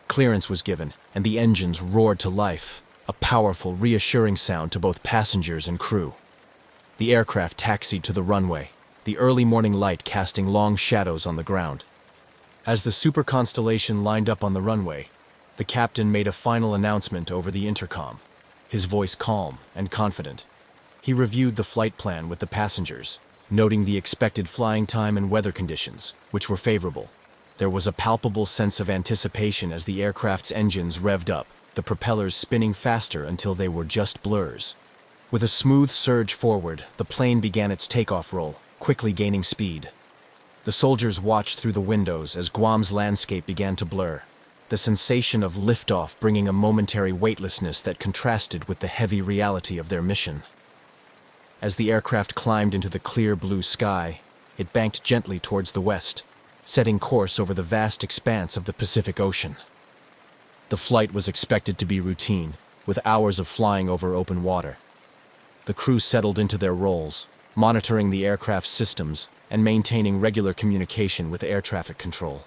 Clearance was given, and the engines roared to life, a powerful, reassuring sound to both passengers and crew. The aircraft taxied to the runway, the early morning light casting long shadows on the ground. As the Super Constellation lined up on the runway, the captain made a final announcement over the intercom, his voice calm and confident. He reviewed the flight plan with the passengers, noting the expected flying time and weather conditions, which were favorable. There was a palpable sense of anticipation as the aircraft's engines revved up, the propellers spinning faster until they were just blurs. With a smooth surge forward, the plane began its takeoff roll, quickly gaining speed. The soldiers watched through the windows as Guam's landscape began to blur, the sensation of liftoff bringing a momentary weightlessness that contrasted with the heavy reality of their mission. As the aircraft climbed into the clear blue sky, it banked gently towards the west, setting course over the vast expanse of the Pacific Ocean. The flight was expected to be routine, with hours of flying over open water. The crew settled into their roles, monitoring the aircraft's systems and maintaining regular communication with air traffic control.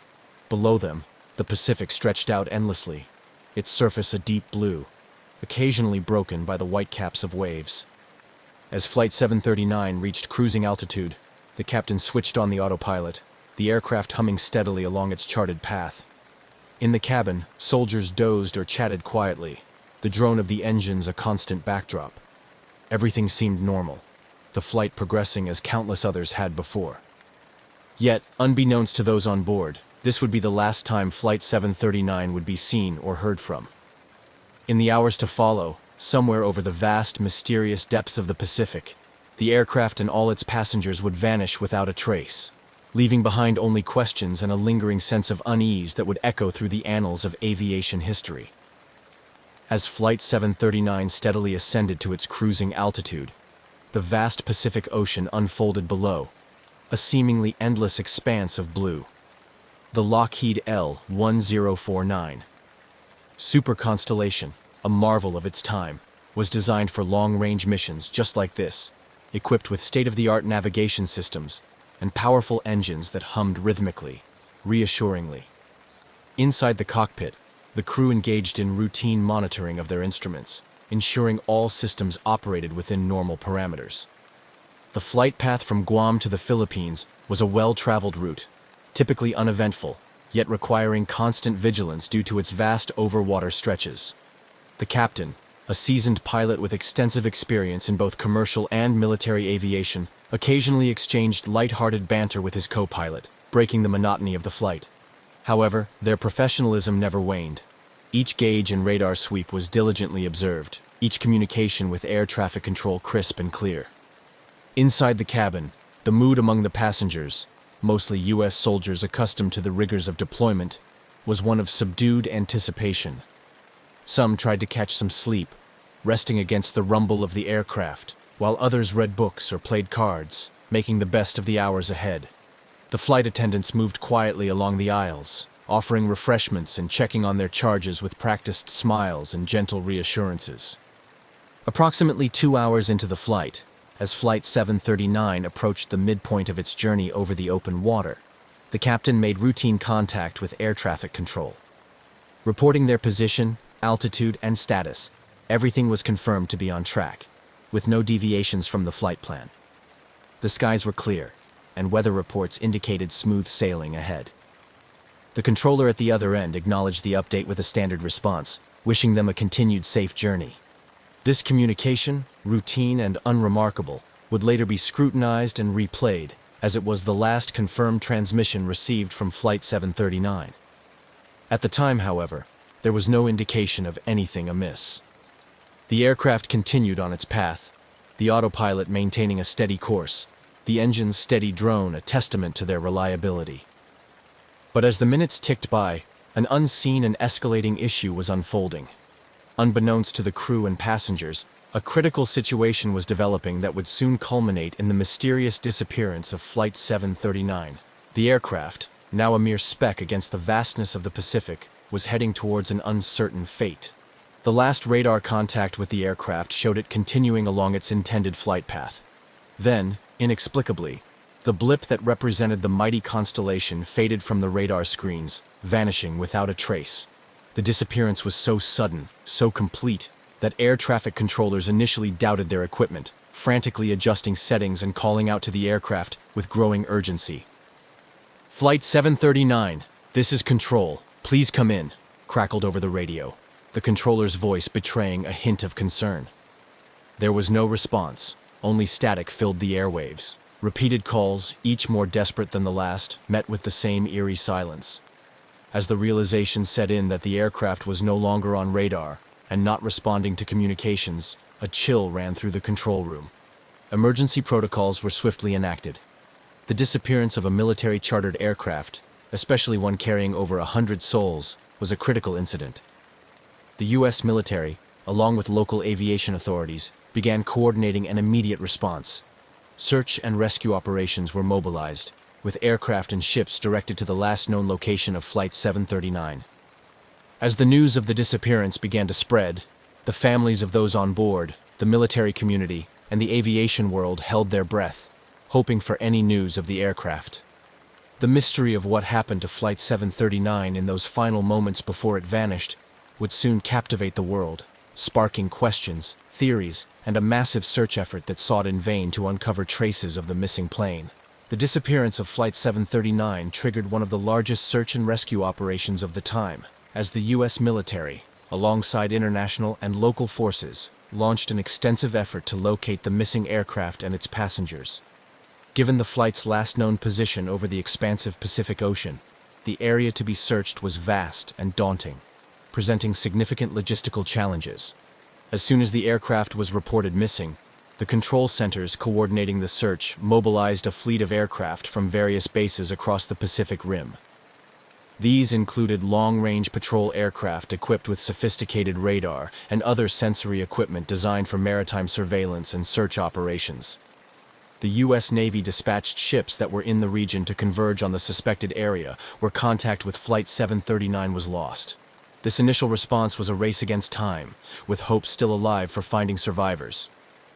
Below them, the Pacific stretched out endlessly, its surface a deep blue, occasionally broken by the white caps of waves. As Flight 739 reached cruising altitude, the captain switched on the autopilot, the aircraft humming steadily along its charted path. In the cabin, soldiers dozed or chatted quietly, the drone of the engines a constant backdrop. Everything seemed normal, the flight progressing as countless others had before. Yet, unbeknownst to those on board, this would be the last time Flight 739 would be seen or heard from. In the hours to follow, somewhere over the vast, mysterious depths of the Pacific, the aircraft and all its passengers would vanish without a trace, leaving behind only questions and a lingering sense of unease that would echo through the annals of aviation history. As Flight 739 steadily ascended to its cruising altitude, the vast Pacific Ocean unfolded below, a seemingly endless expanse of blue. The Lockheed L-1049 super constellation, a marvel of its time, was designed for long-range missions just like this, equipped with state-of-the-art navigation systems and powerful engines that hummed rhythmically, reassuringly. Inside the cockpit, the crew engaged in routine monitoring of their instruments, ensuring all systems operated within normal parameters. The flight path from Guam to the Philippines was a well-traveled route, typically uneventful, yet requiring constant vigilance due to its vast overwater stretches. The captain, a seasoned pilot with extensive experience in both commercial and military aviation, occasionally exchanged light-hearted banter with his co-pilot, breaking the monotony of the flight. However, their professionalism never waned. Each gauge and radar sweep was diligently observed, each communication with air traffic control crisp and clear. Inside the cabin, the mood among the passengers, mostly U.S. soldiers accustomed to the rigors of deployment, was one of subdued anticipation. Some tried to catch some sleep, resting against the rumble of the aircraft, while others read books or played cards, making the best of the hours ahead. The flight attendants moved quietly along the aisles, offering refreshments and checking on their charges with practiced smiles and gentle reassurances. Approximately 2 hours into the flight, as Flight 739 approached the midpoint of its journey over the open water, the captain made routine contact with air traffic control. Reporting their position, altitude, and status, everything was confirmed to be on track, with no deviations from the flight plan. The skies were clear, and weather reports indicated smooth sailing ahead. The controller at the other end acknowledged the update with a standard response, wishing them a continued safe journey. This communication, routine and unremarkable, would later be scrutinized and replayed, as it was the last confirmed transmission received from Flight 739. At the time, however, there was no indication of anything amiss. The aircraft continued on its path, the autopilot maintaining a steady course, the engine's steady drone a testament to their reliability. But as the minutes ticked by, an unseen and escalating issue was unfolding. Unbeknownst to the crew and passengers, a critical situation was developing that would soon culminate in the mysterious disappearance of Flight 739. The aircraft, now a mere speck against the vastness of the Pacific, was heading towards an uncertain fate. The last radar contact with the aircraft showed it continuing along its intended flight path. Then, inexplicably, the blip that represented the mighty constellation faded from the radar screens, vanishing without a trace. The disappearance was so sudden, so complete, that air traffic controllers initially doubted their equipment, frantically adjusting settings and calling out to the aircraft with growing urgency. "Flight 739, this is Control. Please come in," crackled over the radio, the controller's voice betraying a hint of concern. There was no response, only static filled the airwaves. Repeated calls, each more desperate than the last, met with the same eerie silence. As the realization set in that the aircraft was no longer on radar and not responding to communications, a chill ran through the control room. Emergency protocols were swiftly enacted. The disappearance of a military-chartered aircraft, especially one carrying over 100 souls, was a critical incident. The U.S. military, along with local aviation authorities, began coordinating an immediate response. search and rescue operations were mobilized, with aircraft and ships directed to the last known location of Flight 739. As the news of the disappearance began to spread, the families of those on board, the military community, and the aviation world held their breath, hoping for any news of the aircraft. The mystery of what happened to Flight 739 in those final moments before it vanished would soon captivate the world, sparking questions, theories, and a massive search effort that sought in vain to uncover traces of the missing plane. The disappearance of Flight 739 triggered one of the largest search and rescue operations of the time, as the U.S. military, alongside international and local forces, launched an extensive effort to locate the missing aircraft and its passengers. Given the flight's last known position over the expansive Pacific Ocean, the area to be searched was vast and daunting, presenting significant logistical challenges. As soon as the aircraft was reported missing, the control centers coordinating the search mobilized a fleet of aircraft from various bases across the Pacific Rim. These included long-range patrol aircraft equipped with sophisticated radar and other sensory equipment designed for maritime surveillance and search operations. The U.S. Navy dispatched ships that were in the region to converge on the suspected area where contact with Flight 739 was lost. This initial response was a race against time, with hope still alive for finding survivors.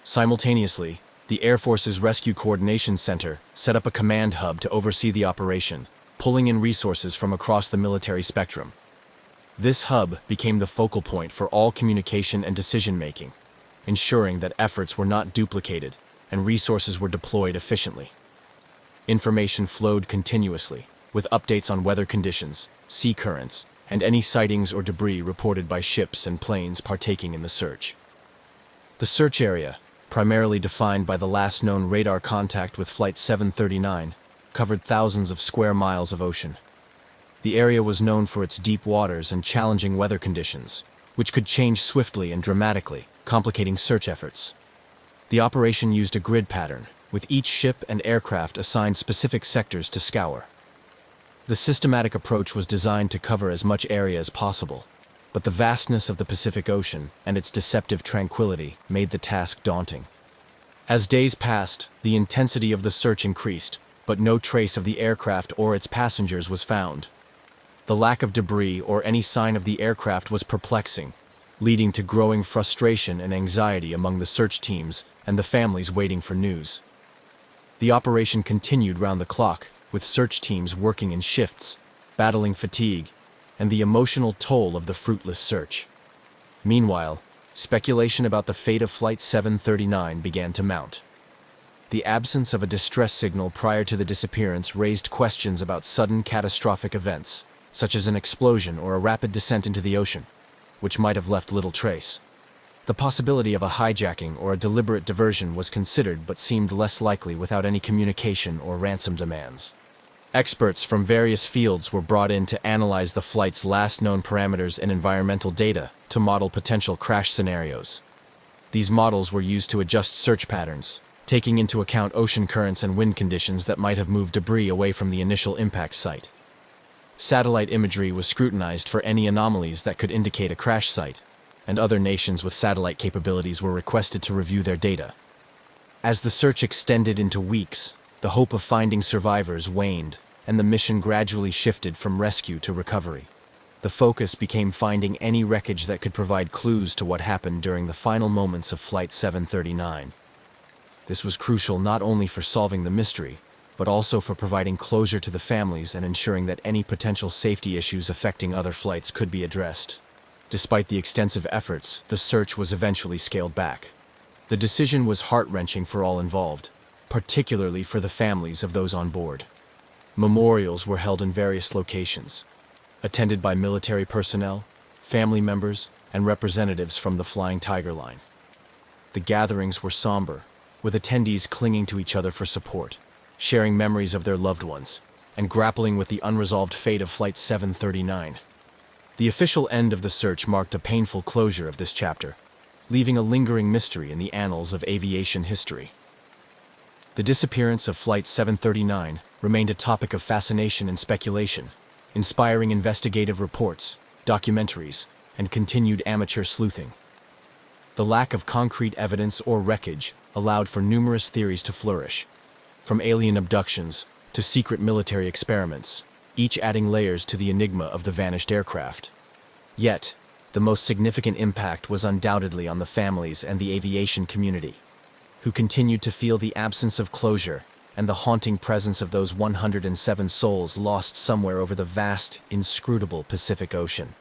Simultaneously, the Air Force's Rescue Coordination Center set up a command hub to oversee the operation, pulling in resources from across the military spectrum. This hub became the focal point for all communication and decision-making, ensuring that efforts were not duplicated and resources were deployed efficiently. Information flowed continuously, with updates on weather conditions, sea currents, and any sightings or debris reported by ships and planes partaking in the search. The search area, primarily defined by the last known radar contact with Flight 739, covered thousands of square miles of ocean. The area was known for its deep waters and challenging weather conditions, which could change swiftly and dramatically, complicating search efforts. The operation used a grid pattern, with each ship and aircraft assigned specific sectors to scour. The systematic approach was designed to cover as much area as possible, but the vastness of the Pacific Ocean and its deceptive tranquility made the task daunting. As days passed, the intensity of the search increased, but no trace of the aircraft or its passengers was found. The lack of debris or any sign of the aircraft was perplexing, leading to growing frustration and anxiety among the search teams and the families waiting for news. The operation continued round the clock, with search teams working in shifts, battling fatigue, and the emotional toll of the fruitless search. Meanwhile, speculation about the fate of Flight 739 began to mount. The absence of a distress signal prior to the disappearance raised questions about sudden catastrophic events, such as an explosion or a rapid descent into the ocean, which might have left little trace. The possibility of a hijacking or a deliberate diversion was considered but seemed less likely without any communication or ransom demands. Experts from various fields were brought in to analyze the flight's last known parameters and environmental data to model potential crash scenarios. These models were used to adjust search patterns, taking into account ocean currents and wind conditions that might have moved debris away from the initial impact site. Satellite imagery was scrutinized for any anomalies that could indicate a crash site, and other nations with satellite capabilities were requested to review their data. As the search extended into weeks, the hope of finding survivors waned, and the mission gradually shifted from rescue to recovery. The focus became finding any wreckage that could provide clues to what happened during the final moments of Flight 739. This was crucial not only for solving the mystery, but also for providing closure to the families and ensuring that any potential safety issues affecting other flights could be addressed. Despite the extensive efforts, the search was eventually scaled back. The decision was heart-wrenching for all involved, particularly for the families of those on board. Memorials were held in various locations, attended by military personnel, family members, and representatives from the Flying Tiger line. The gatherings were somber, with attendees clinging to each other for support, sharing memories of their loved ones, and grappling with the unresolved fate of Flight 739. The official end of the search marked a painful closure of this chapter, leaving a lingering mystery in the annals of aviation history. The disappearance of Flight 739 remained a topic of fascination and speculation, inspiring investigative reports, documentaries, and continued amateur sleuthing. The lack of concrete evidence or wreckage allowed for numerous theories to flourish, from alien abductions to secret military experiments, each adding layers to the enigma of the vanished aircraft. Yet, the most significant impact was undoubtedly on the families and the aviation community, who continued to feel the absence of closure and the haunting presence of those 107 souls lost somewhere over the vast, inscrutable Pacific Ocean.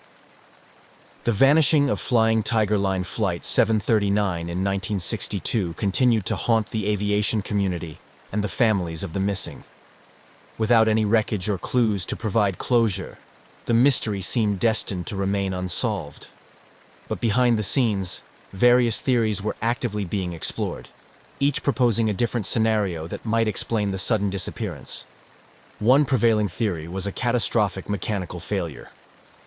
The vanishing of Flying Tiger Line Flight 739 in 1962 continued to haunt the aviation community and the families of the missing. Without any wreckage or clues to provide closure, the mystery seemed destined to remain unsolved. But behind the scenes, various theories were actively being explored, each proposing a different scenario that might explain the sudden disappearance. One prevailing theory was a catastrophic mechanical failure.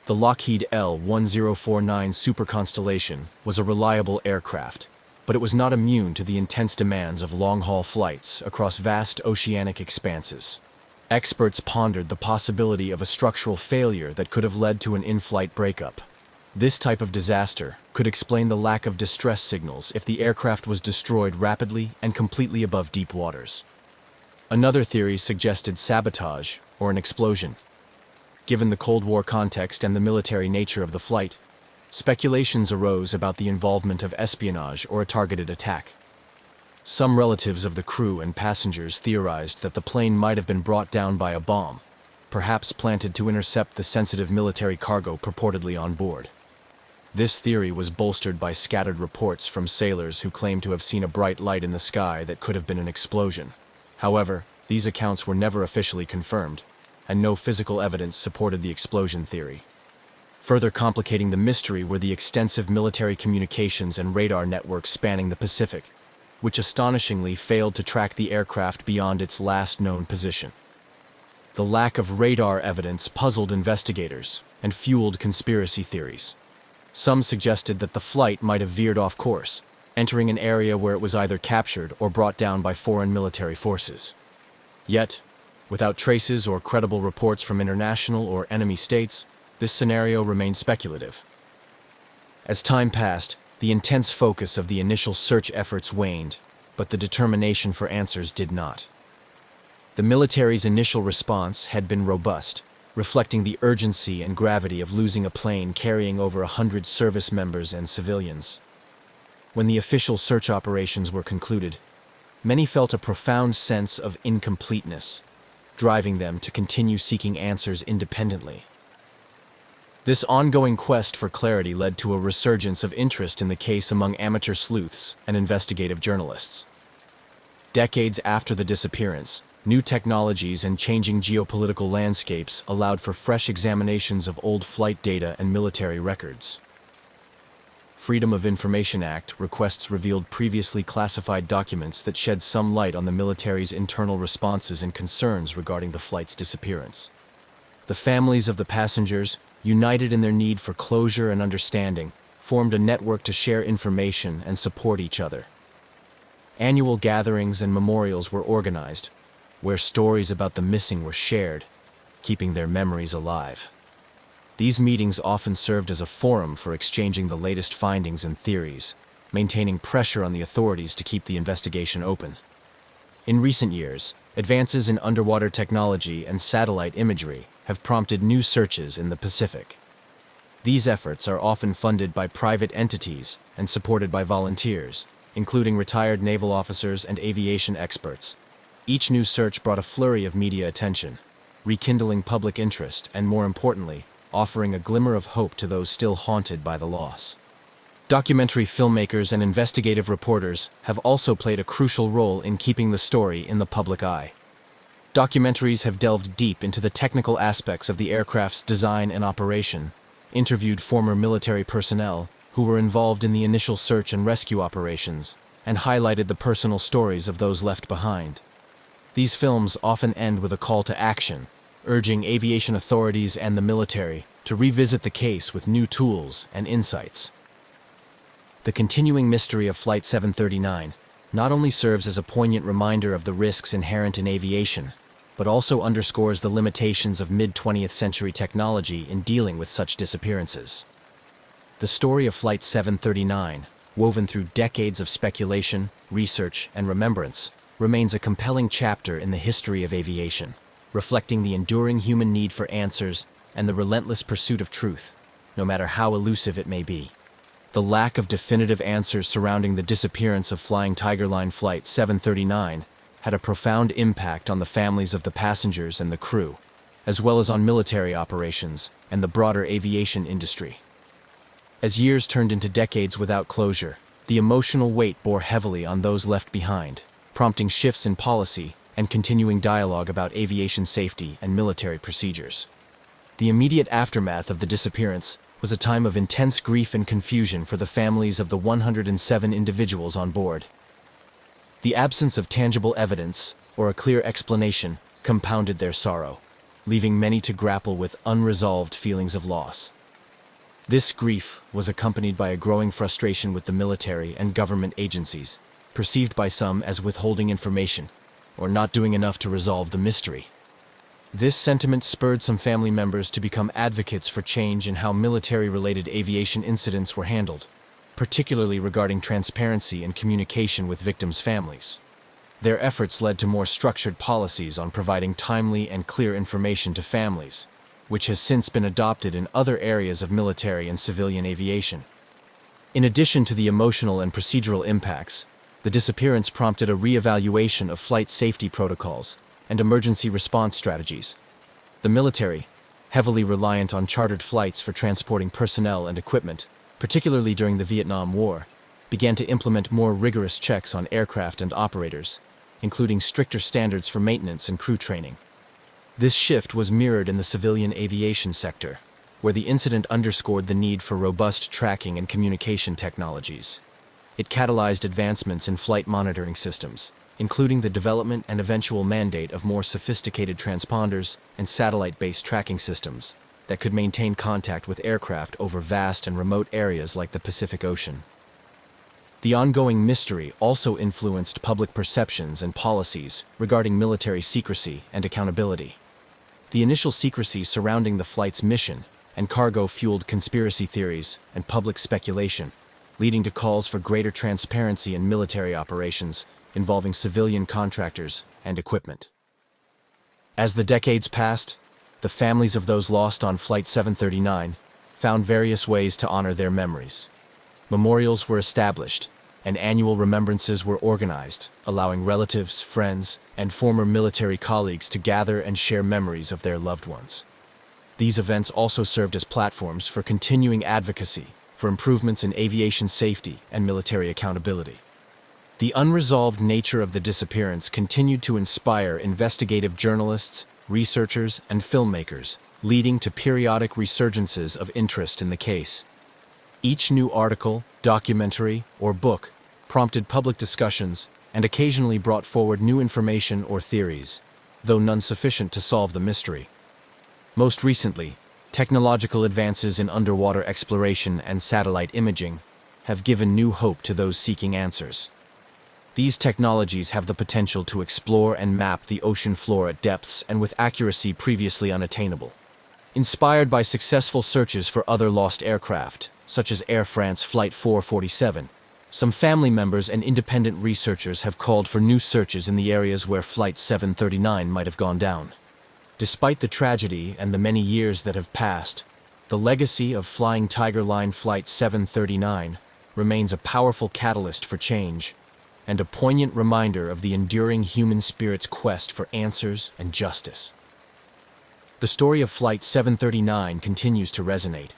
The Lockheed L-1049 Super Constellation was a reliable aircraft, but it was not immune to the intense demands of long-haul flights across vast oceanic expanses. Experts pondered the possibility of a structural failure that could have led to an in-flight breakup. This type of disaster could explain the lack of distress signals if the aircraft was destroyed rapidly and completely above deep waters. Another theory suggested sabotage or an explosion. Given the Cold War context and the military nature of the flight, speculations arose about the involvement of espionage or a targeted attack. Some relatives of the crew and passengers theorized that the plane might have been brought down by a bomb, perhaps planted to intercept the sensitive military cargo purportedly on board. This theory was bolstered by scattered reports from sailors who claimed to have seen a bright light in the sky that could have been an explosion. However, these accounts were never officially confirmed, and no physical evidence supported the explosion theory. Further complicating the mystery were the extensive military communications and radar networks spanning the Pacific, which astonishingly failed to track the aircraft beyond its last known position. The lack of radar evidence puzzled investigators and fueled conspiracy theories. Some suggested that the flight might have veered off course, entering an area where it was either captured or brought down by foreign military forces. Yet, without traces or credible reports from international or enemy states, this scenario remained speculative. As time passed, the intense focus of the initial search efforts waned, but the determination for answers did not. The military's initial response had been robust, reflecting the urgency and gravity of losing a plane carrying over 100 service members and civilians. When the official search operations were concluded, many felt a profound sense of incompleteness, driving them to continue seeking answers independently. This ongoing quest for clarity led to a resurgence of interest in the case among amateur sleuths and investigative journalists. Decades after the disappearance, new technologies and changing geopolitical landscapes allowed for fresh examinations of old flight data and military records. Freedom of Information Act requests revealed previously classified documents that shed some light on the military's internal responses and concerns regarding the flight's disappearance. The families of the passengers, united in their need for closure and understanding, formed a network to share information and support each other. Annual gatherings and memorials were organized, where stories about the missing were shared, keeping their memories alive. These meetings often served as a forum for exchanging the latest findings and theories, maintaining pressure on the authorities to keep the investigation open. In recent years, advances in underwater technology and satellite imagery have prompted new searches in the Pacific. These efforts are often funded by private entities and supported by volunteers, including retired naval officers and aviation experts. Each new search brought a flurry of media attention, rekindling public interest and, more importantly, offering a glimmer of hope to those still haunted by the loss. Documentary filmmakers and investigative reporters have also played a crucial role in keeping the story in the public eye. Documentaries have delved deep into the technical aspects of the aircraft's design and operation, interviewed former military personnel who were involved in the initial search and rescue operations, and highlighted the personal stories of those left behind. These films often end with a call to action, urging aviation authorities and the military to revisit the case with new tools and insights. The continuing mystery of Flight 739 not only serves as a poignant reminder of the risks inherent in aviation, but also underscores the limitations of mid-20th century technology in dealing with such disappearances. The story of Flight 739, woven through decades of speculation, research, and remembrance, remains a compelling chapter in the history of aviation, reflecting the enduring human need for answers and the relentless pursuit of truth, no matter how elusive it may be. The lack of definitive answers surrounding the disappearance of Flying Tiger Line Flight 739 had a profound impact on the families of the passengers and the crew, as well as on military operations and the broader aviation industry. As years turned into decades without closure, the emotional weight bore heavily on those left behind, prompting shifts in policy and continuing dialogue about aviation safety and military procedures. The immediate aftermath of the disappearance was a time of intense grief and confusion for the families of the 107 individuals on board. The absence of tangible evidence or a clear explanation compounded their sorrow, leaving many to grapple with unresolved feelings of loss. This grief was accompanied by a growing frustration with the military and government agencies, perceived by some as withholding information or not doing enough to resolve the mystery. This sentiment spurred some family members to become advocates for change in how military-related aviation incidents were handled, particularly regarding transparency and communication with victims' families. Their efforts led to more structured policies on providing timely and clear information to families, which has since been adopted in other areas of military and civilian aviation. In addition to the emotional and procedural impacts, the disappearance prompted a re-evaluation of flight safety protocols and emergency response strategies. The military, heavily reliant on chartered flights for transporting personnel and equipment, particularly during the Vietnam War, began to implement more rigorous checks on aircraft and operators, including stricter standards for maintenance and crew training. This shift was mirrored in the civilian aviation sector, where the incident underscored the need for robust tracking and communication technologies. It catalyzed advancements in flight monitoring systems, including the development and eventual mandate of more sophisticated transponders and satellite-based tracking systems that could maintain contact with aircraft over vast and remote areas like the Pacific Ocean. The ongoing mystery also influenced public perceptions and policies regarding military secrecy and accountability. The initial secrecy surrounding the flight's mission and cargo fueled conspiracy theories and public speculation, leading to calls for greater transparency in military operations involving civilian contractors and equipment. As the decades passed, the families of those lost on Flight 739 found various ways to honor their memories. Memorials were established, and annual remembrances were organized, allowing relatives, friends, and former military colleagues to gather and share memories of their loved ones. These events also served as platforms for continuing advocacy for improvements in aviation safety and military accountability. The unresolved nature of the disappearance continued to inspire investigative journalists, researchers, and filmmakers, leading to periodic resurgences of interest in the case. Each new article, documentary, or book prompted public discussions and occasionally brought forward new information or theories, though none sufficient to solve the mystery. Most recently, technological advances in underwater exploration and satellite imaging have given new hope to those seeking answers. These technologies have the potential to explore and map the ocean floor at depths and with accuracy previously unattainable. Inspired by successful searches for other lost aircraft, such as Air France Flight 447, some family members and independent researchers have called for new searches in the areas where Flight 739 might have gone down. Despite the tragedy and the many years that have passed, the legacy of Flying Tiger Line Flight 739 remains a powerful catalyst for change and a poignant reminder of the enduring human spirit's quest for answers and justice. The story of Flight 739 continues to resonate,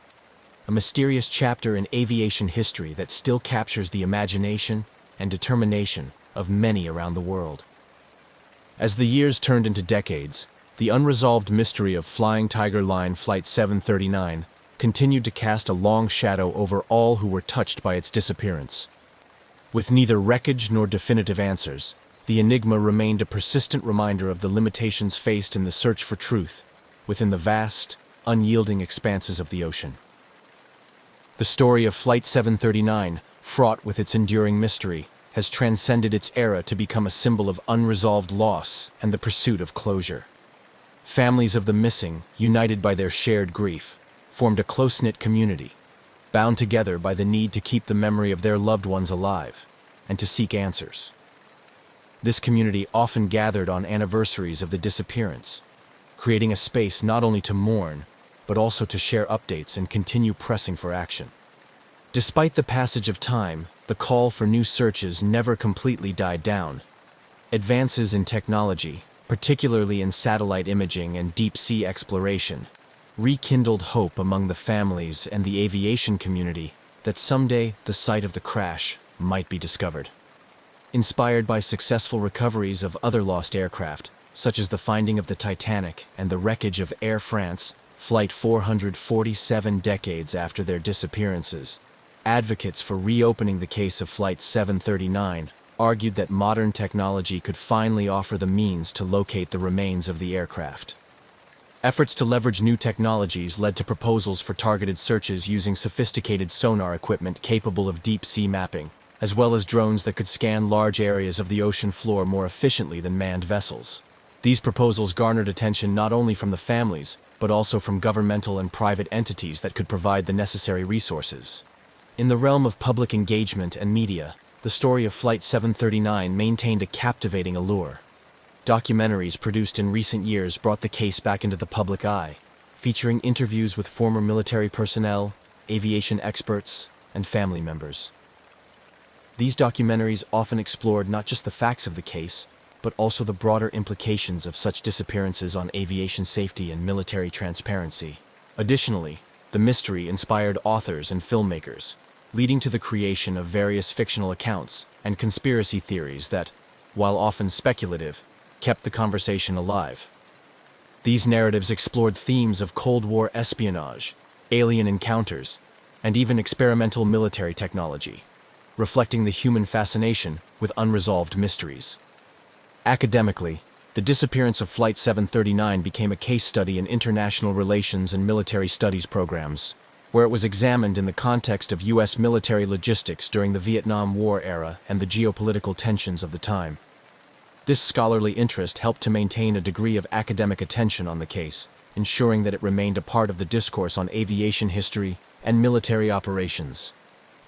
a mysterious chapter in aviation history that still captures the imagination and determination of many around the world. As the years turned into decades, the unresolved mystery of Flying Tiger Line Flight 739 continued to cast a long shadow over all who were touched by its disappearance. With neither wreckage nor definitive answers, the enigma remained a persistent reminder of the limitations faced in the search for truth within the vast, unyielding expanses of the ocean. The story of Flight 739, fraught with its enduring mystery, has transcended its era to become a symbol of unresolved loss and the pursuit of closure. Families of the missing, united by their shared grief, formed a close-knit community, bound together by the need to keep the memory of their loved ones alive and to seek answers. This community often gathered on anniversaries of the disappearance, creating a space not only to mourn, but also to share updates and continue pressing for action. Despite the passage of time, the call for new searches never completely died down. Advances in technology, particularly in satellite imaging and deep-sea exploration, rekindled hope among the families and the aviation community that someday the site of the crash might be discovered. Inspired by successful recoveries of other lost aircraft, such as the finding of the Titanic and the wreckage of Air France, Flight 447 decades after their disappearances, advocates for reopening the case of Flight 739 argued that modern technology could finally offer the means to locate the remains of the aircraft. Efforts to leverage new technologies led to proposals for targeted searches using sophisticated sonar equipment capable of deep-sea mapping, as well as drones that could scan large areas of the ocean floor more efficiently than manned vessels. These proposals garnered attention not only from the families, but also from governmental and private entities that could provide the necessary resources. In the realm of public engagement and media, the story of Flight 739 maintained a captivating allure. Documentaries produced in recent years brought the case back into the public eye, featuring interviews with former military personnel, aviation experts, and family members. These documentaries often explored not just the facts of the case, but also the broader implications of such disappearances on aviation safety and military transparency. Additionally, the mystery inspired authors and filmmakers, leading to the creation of various fictional accounts and conspiracy theories that, while often speculative, kept the conversation alive. These narratives explored themes of Cold War espionage, alien encounters, and even experimental military technology, reflecting the human fascination with unresolved mysteries. Academically, the disappearance of Flight 739 became a case study in international relations and military studies programs, where it was examined in the context of U.S. military logistics during the Vietnam War era and the geopolitical tensions of the time. This scholarly interest helped to maintain a degree of academic attention on the case, ensuring that it remained a part of the discourse on aviation history and military operations.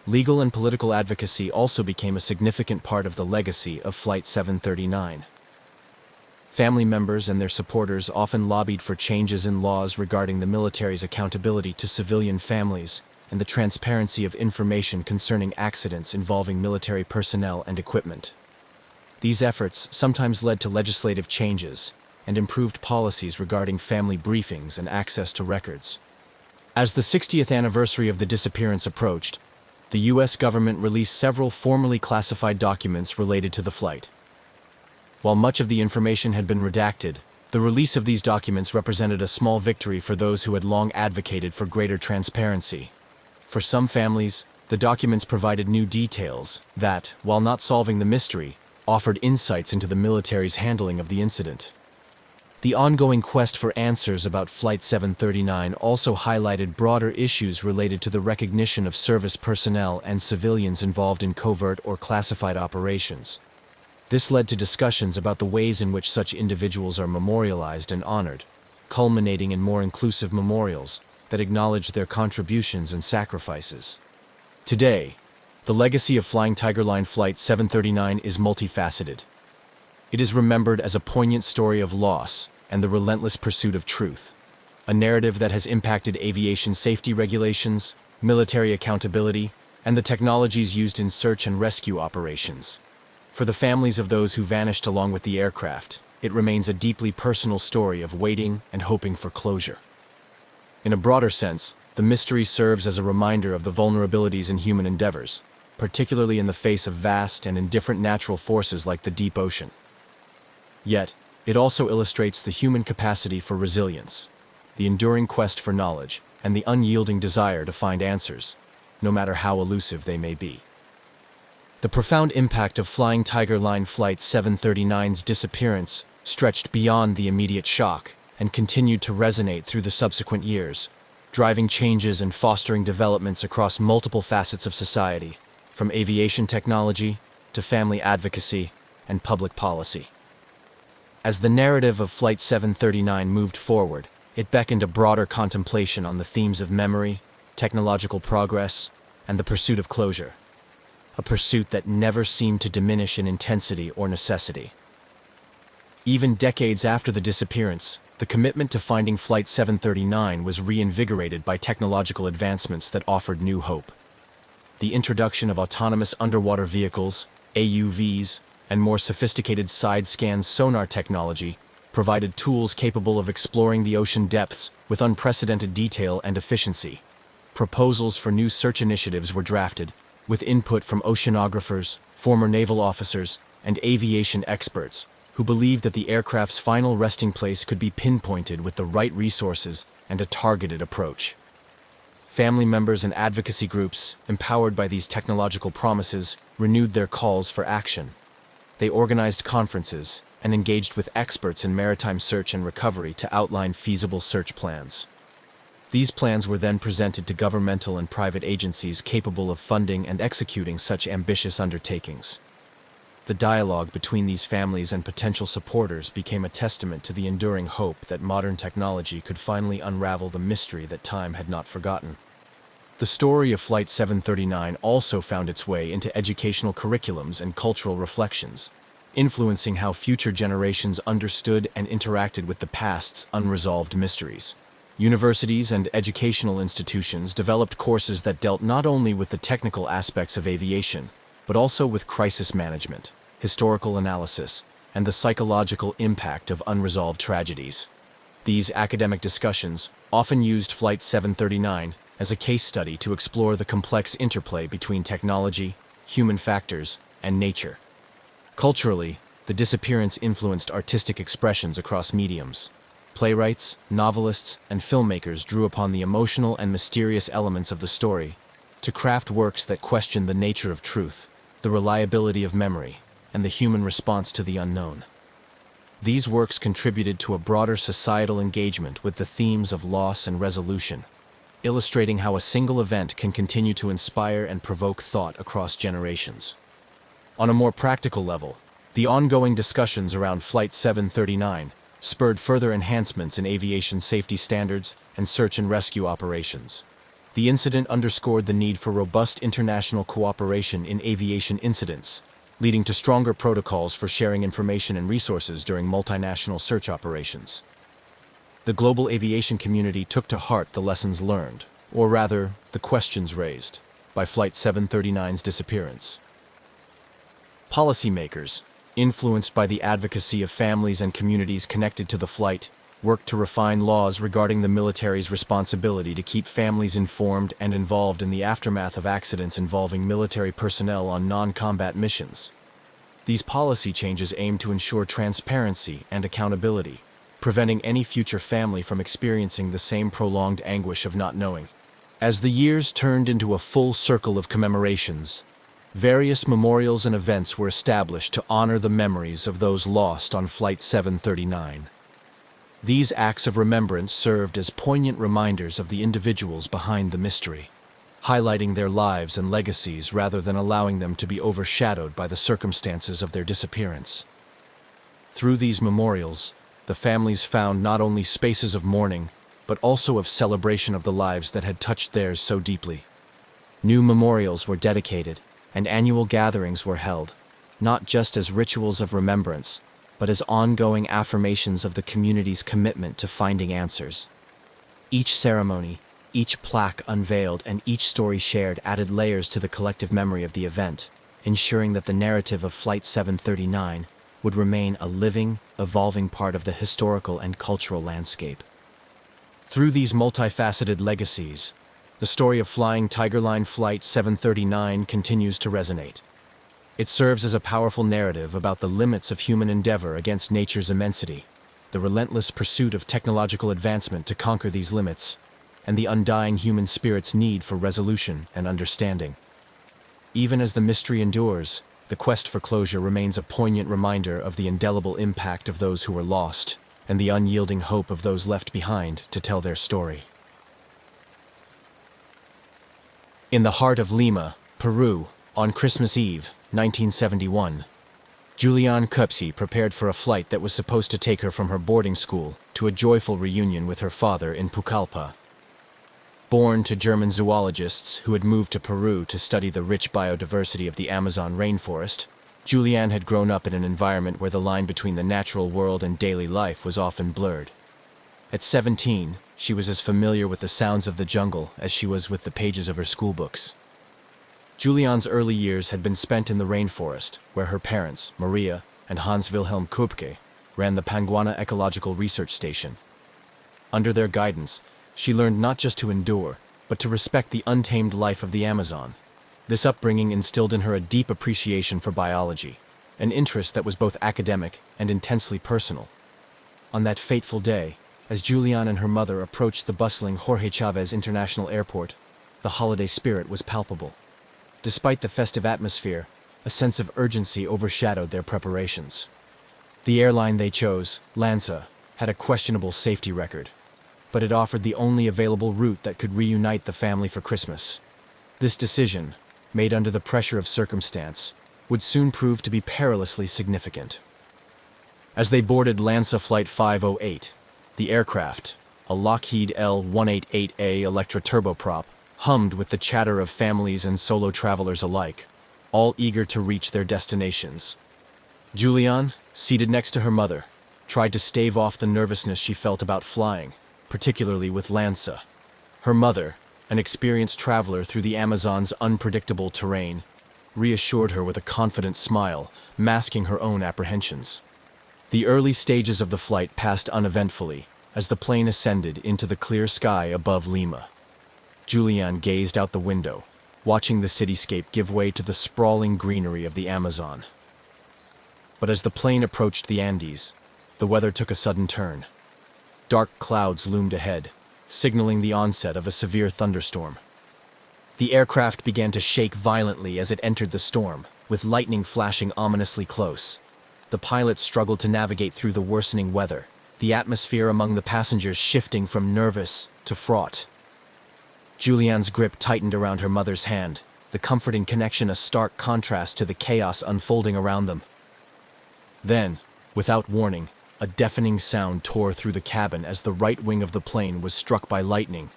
Legal and political advocacy also became a significant part of the legacy of Flight 739. Family members and their supporters often lobbied for changes in laws regarding the military's accountability to civilian families and the transparency of information concerning accidents involving military personnel and equipment. These efforts sometimes led to legislative changes and improved policies regarding family briefings and access to records. As the 60th anniversary of the disappearance approached, the U.S. government released several formally classified documents related to the flight. While much of the information had been redacted, the release of these documents represented a small victory for those who had long advocated for greater transparency. For some families, the documents provided new details that, while not solving the mystery, offered insights into the military's handling of the incident. The ongoing quest for answers about Flight 739 also highlighted broader issues related to the recognition of service personnel and civilians involved in covert or classified operations. This led to discussions about the ways in which such individuals are memorialized and honored, culminating in more inclusive memorials that acknowledge their contributions and sacrifices. Today, the legacy of Flying Tiger Line Flight 739 is multifaceted. It is remembered as a poignant story of loss and the relentless pursuit of truth, a narrative that has impacted aviation safety regulations, military accountability, and the technologies used in search and rescue operations. For the families of those who vanished along with the aircraft, it remains a deeply personal story of waiting and hoping for closure. In a broader sense, the mystery serves as a reminder of the vulnerabilities in human endeavors, particularly in the face of vast and indifferent natural forces like the deep ocean. Yet, it also illustrates the human capacity for resilience, the enduring quest for knowledge, and the unyielding desire to find answers, no matter how elusive they may be. The profound impact of Flying Tiger Line Flight 739's disappearance stretched beyond the immediate shock and continued to resonate through the subsequent years, driving changes and fostering developments across multiple facets of society, from aviation technology to family advocacy and public policy. As the narrative of Flight 739 moved forward, it beckoned a broader contemplation on the themes of memory, technological progress, and the pursuit of closure. A pursuit that never seemed to diminish in intensity or necessity. Even decades after the disappearance, the commitment to finding Flight 739 was reinvigorated by technological advancements that offered new hope. The introduction of autonomous underwater vehicles, AUVs, and more sophisticated side-scan sonar technology provided tools capable of exploring the ocean depths with unprecedented detail and efficiency. Proposals for new search initiatives were drafted, with input from oceanographers, former naval officers, and aviation experts, who believed that the aircraft's final resting place could be pinpointed with the right resources and a targeted approach. Family members and advocacy groups, empowered by these technological promises, renewed their calls for action. They organized conferences and engaged with experts in maritime search and recovery to outline feasible search plans. These plans were then presented to governmental and private agencies capable of funding and executing such ambitious undertakings. The dialogue between these families and potential supporters became a testament to the enduring hope that modern technology could finally unravel the mystery that time had not forgotten. The story of Flight 739 also found its way into educational curriculums and cultural reflections, influencing how future generations understood and interacted with the past's unresolved mysteries. Universities and educational institutions developed courses that dealt not only with the technical aspects of aviation, but also with crisis management, historical analysis, and the psychological impact of unresolved tragedies. These academic discussions often used Flight 739 as a case study to explore the complex interplay between technology, human factors, and nature. Culturally, the disappearance influenced artistic expressions across mediums. Playwrights, novelists, and filmmakers drew upon the emotional and mysterious elements of the story to craft works that questioned the nature of truth, the reliability of memory, and the human response to the unknown. These works contributed to a broader societal engagement with the themes of loss and resolution, illustrating how a single event can continue to inspire and provoke thought across generations. On a more practical level, the ongoing discussions around Flight 739 spurred further enhancements in aviation safety standards and search and rescue operations. The incident underscored the need for robust international cooperation in aviation incidents, leading to stronger protocols for sharing information and resources during multinational search operations. The global aviation community took to heart the lessons learned, or rather, the questions raised, by Flight 739's disappearance. Policymakers, influenced by the advocacy of families and communities connected to the flight, worked to refine laws regarding the military's responsibility to keep families informed and involved in the aftermath of accidents involving military personnel on non-combat missions. These policy changes aim to ensure transparency and accountability, preventing any future family from experiencing the same prolonged anguish of not knowing. As the years turned into a full circle of commemorations, various memorials and events were established to honor the memories of those lost on Flight 739. These acts of remembrance served as poignant reminders of the individuals behind the mystery, highlighting their lives and legacies rather than allowing them to be overshadowed by the circumstances of their disappearance. Through these memorials, the families found not only spaces of mourning, but also of celebration of the lives that had touched theirs so deeply. New memorials were dedicated, and annual gatherings were held, not just as rituals of remembrance, but as ongoing affirmations of the community's commitment to finding answers. Each ceremony, each plaque unveiled, and each story shared added layers to the collective memory of the event, ensuring that the narrative of Flight 739 would remain a living, evolving part of the historical and cultural landscape. Through these multifaceted legacies, the story of Flying Tiger Line Flight 739 continues to resonate. It serves as a powerful narrative about the limits of human endeavor against nature's immensity, the relentless pursuit of technological advancement to conquer these limits, and the undying human spirit's need for resolution and understanding. Even as the mystery endures, the quest for closure remains a poignant reminder of the indelible impact of those who were lost, and the unyielding hope of those left behind to tell their story. In the heart of Lima, Peru, on Christmas Eve, 1971, Julianne Kupsi prepared for a flight that was supposed to take her from her boarding school to a joyful reunion with her father in Pucallpa. Born to German zoologists who had moved to Peru to study the rich biodiversity of the Amazon rainforest, Julianne had grown up in an environment where the line between the natural world and daily life was often blurred. At 17, she was as familiar with the sounds of the jungle as she was with the pages of her schoolbooks. Julianne's early years had been spent in the rainforest, where her parents, Maria and Hans Wilhelm Köpke, ran the Panguana Ecological Research Station. Under their guidance, she learned not just to endure, but to respect the untamed life of the Amazon. This upbringing instilled in her a deep appreciation for biology, an interest that was both academic and intensely personal. On that fateful day, as Julianne and her mother approached the bustling Jorge Chávez International Airport, the holiday spirit was palpable. Despite the festive atmosphere, a sense of urgency overshadowed their preparations. The airline they chose, LANSA, had a questionable safety record, but it offered the only available route that could reunite the family for Christmas. This decision, made under the pressure of circumstance, would soon prove to be perilously significant. As they boarded LANSA Flight 508, the aircraft, a Lockheed L-188A Electra turboprop, hummed with the chatter of families and solo travelers alike, all eager to reach their destinations. Julianne, seated next to her mother, tried to stave off the nervousness she felt about flying, particularly with LANSA. Her mother, an experienced traveler through the Amazon's unpredictable terrain, reassured her with a confident smile, masking her own apprehensions. The early stages of the flight passed uneventfully as the plane ascended into the clear sky above Lima. Julianne gazed out the window, watching the cityscape give way to the sprawling greenery of the Amazon. But as the plane approached the Andes, the weather took a sudden turn. Dark clouds loomed ahead, signaling the onset of a severe thunderstorm. The aircraft began to shake violently as it entered the storm, with lightning flashing ominously close. The pilots struggled to navigate through the worsening weather, the atmosphere among the passengers shifting from nervous to fraught. Julianne's grip tightened around her mother's hand, the comforting connection a stark contrast to the chaos unfolding around them. Then, without warning, a deafening sound tore through the cabin as the right wing of the plane was struck by lightning.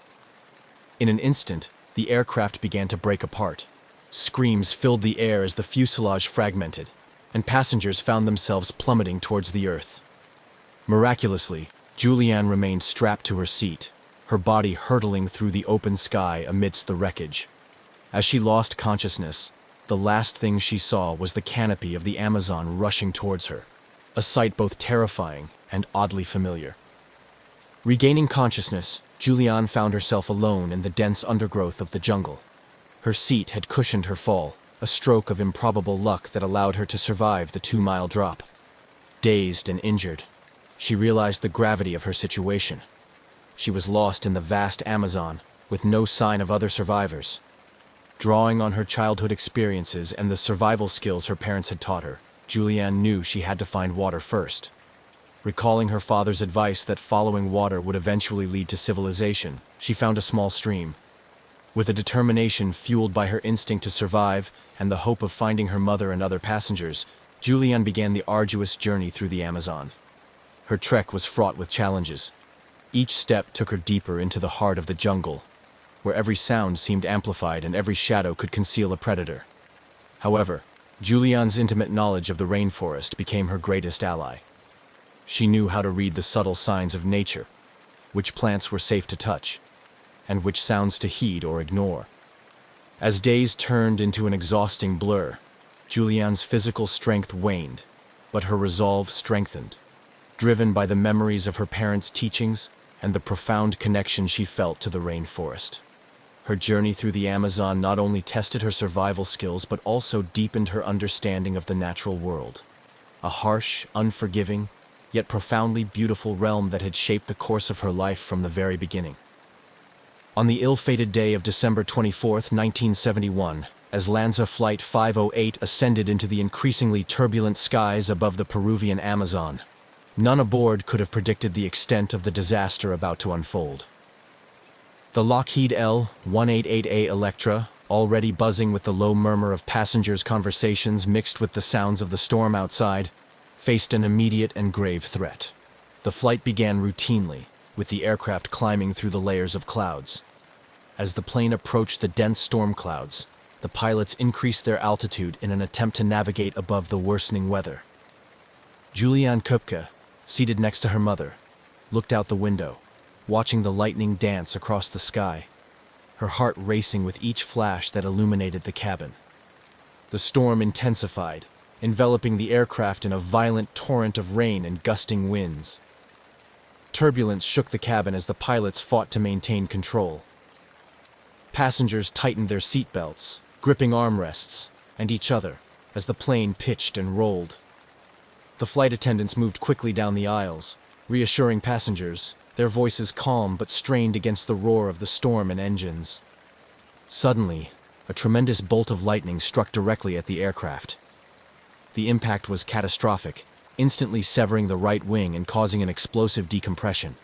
In an instant, the aircraft began to break apart. Screams filled the air as the fuselage fragmented, and passengers found themselves plummeting towards the earth. Miraculously, Julianne remained strapped to her seat, her body hurtling through the open sky amidst the wreckage. As she lost consciousness, the last thing she saw was the canopy of the Amazon rushing towards her, a sight both terrifying and oddly familiar. Regaining consciousness, Julianne found herself alone in the dense undergrowth of the jungle. Her seat had cushioned her fall, a stroke of improbable luck that allowed her to survive the 2-mile drop. Dazed and injured, she realized the gravity of her situation. She was lost in the vast Amazon, with no sign of other survivors. Drawing on her childhood experiences and the survival skills her parents had taught her, Julianne knew she had to find water first. Recalling her father's advice that following water would eventually lead to civilization, she found a small stream. With a determination fueled by her instinct to survive and the hope of finding her mother and other passengers, Julianne began the arduous journey through the Amazon. Her trek was fraught with challenges. Each step took her deeper into the heart of the jungle, where every sound seemed amplified and every shadow could conceal a predator. However, Julianne's intimate knowledge of the rainforest became her greatest ally. She knew how to read the subtle signs of nature, which plants were safe to touch, and which sounds to heed or ignore. As days turned into an exhausting blur, Julianne's physical strength waned, but her resolve strengthened, driven by the memories of her parents' teachings and the profound connection she felt to the rainforest. Her journey through the Amazon not only tested her survival skills but also deepened her understanding of the natural world, a harsh, unforgiving, yet profoundly beautiful realm that had shaped the course of her life from the very beginning. On the ill-fated day of December 24, 1971, as LANSA Flight 508 ascended into the increasingly turbulent skies above the Peruvian Amazon, none aboard could have predicted the extent of the disaster about to unfold. The Lockheed L-188A Electra, already buzzing with the low murmur of passengers' conversations mixed with the sounds of the storm outside, faced an immediate and grave threat. The flight began routinely, with the aircraft climbing through the layers of clouds. As the plane approached the dense storm clouds, the pilots increased their altitude in an attempt to navigate above the worsening weather. Julianne Köpke, seated next to her mother, looked out the window, watching the lightning dance across the sky, her heart racing with each flash that illuminated the cabin. The storm intensified, enveloping the aircraft in a violent torrent of rain and gusting winds. Turbulence shook the cabin as the pilots fought to maintain control. Passengers tightened their seatbelts, gripping armrests and each other as the plane pitched and rolled. The flight attendants moved quickly down the aisles, reassuring passengers, their voices calm but strained against the roar of the storm and engines. Suddenly, a tremendous bolt of lightning struck directly at the aircraft. The impact was catastrophic, instantly severing the right wing and causing an explosive decompression.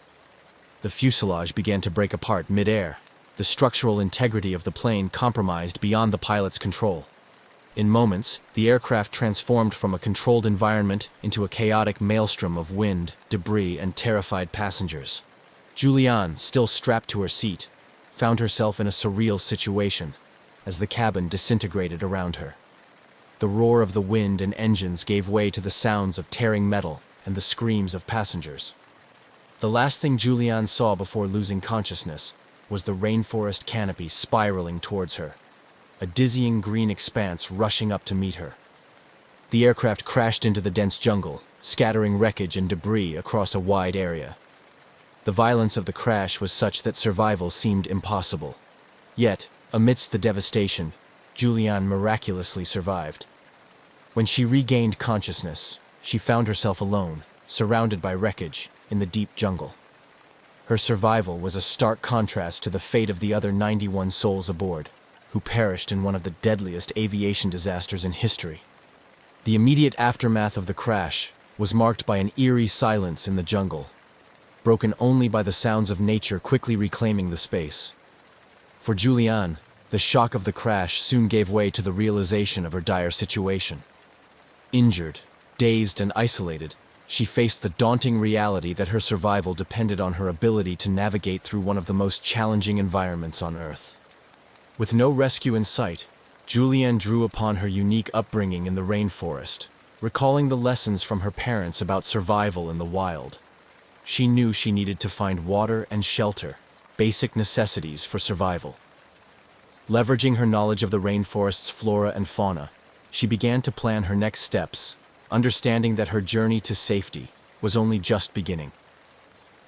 The fuselage began to break apart mid-air, the structural integrity of the plane compromised beyond the pilot's control. In moments, the aircraft transformed from a controlled environment into a chaotic maelstrom of wind, debris, and terrified passengers. Julianne, still strapped to her seat, found herself in a surreal situation as the cabin disintegrated around her. The roar of the wind and engines gave way to the sounds of tearing metal and the screams of passengers. The last thing Julianne saw before losing consciousness was the rainforest canopy spiraling towards her, a dizzying green expanse rushing up to meet her. The aircraft crashed into the dense jungle, scattering wreckage and debris across a wide area. The violence of the crash was such that survival seemed impossible. Yet, amidst the devastation, Julianne miraculously survived. When she regained consciousness, she found herself alone, surrounded by wreckage, in the deep jungle. Her survival was a stark contrast to the fate of the other 91 souls aboard, who perished in one of the deadliest aviation disasters in history. The immediate aftermath of the crash was marked by an eerie silence in the jungle, broken only by the sounds of nature quickly reclaiming the space. For Julianne, the shock of the crash soon gave way to the realization of her dire situation. Injured, dazed, and isolated, she faced the daunting reality that her survival depended on her ability to navigate through one of the most challenging environments on Earth. With no rescue in sight, Julianne drew upon her unique upbringing in the rainforest, recalling the lessons from her parents about survival in the wild. She knew she needed to find water and shelter, basic necessities for survival. Leveraging her knowledge of the rainforest's flora and fauna, she began to plan her next steps, understanding that her journey to safety was only just beginning.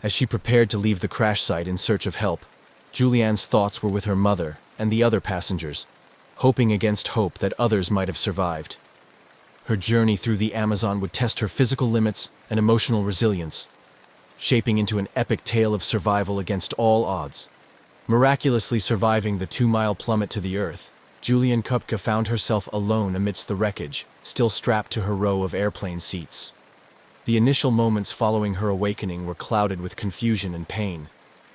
As she prepared to leave the crash site in search of help, Julianne's thoughts were with her mother and the other passengers, hoping against hope that others might have survived. Her journey through the Amazon would test her physical limits and emotional resilience, shaping into an epic tale of survival against all odds. Miraculously surviving the 2-mile plummet to the earth, Julianne Köpke found herself alone amidst the wreckage, still strapped to her row of airplane seats. The initial moments following her awakening were clouded with confusion and pain,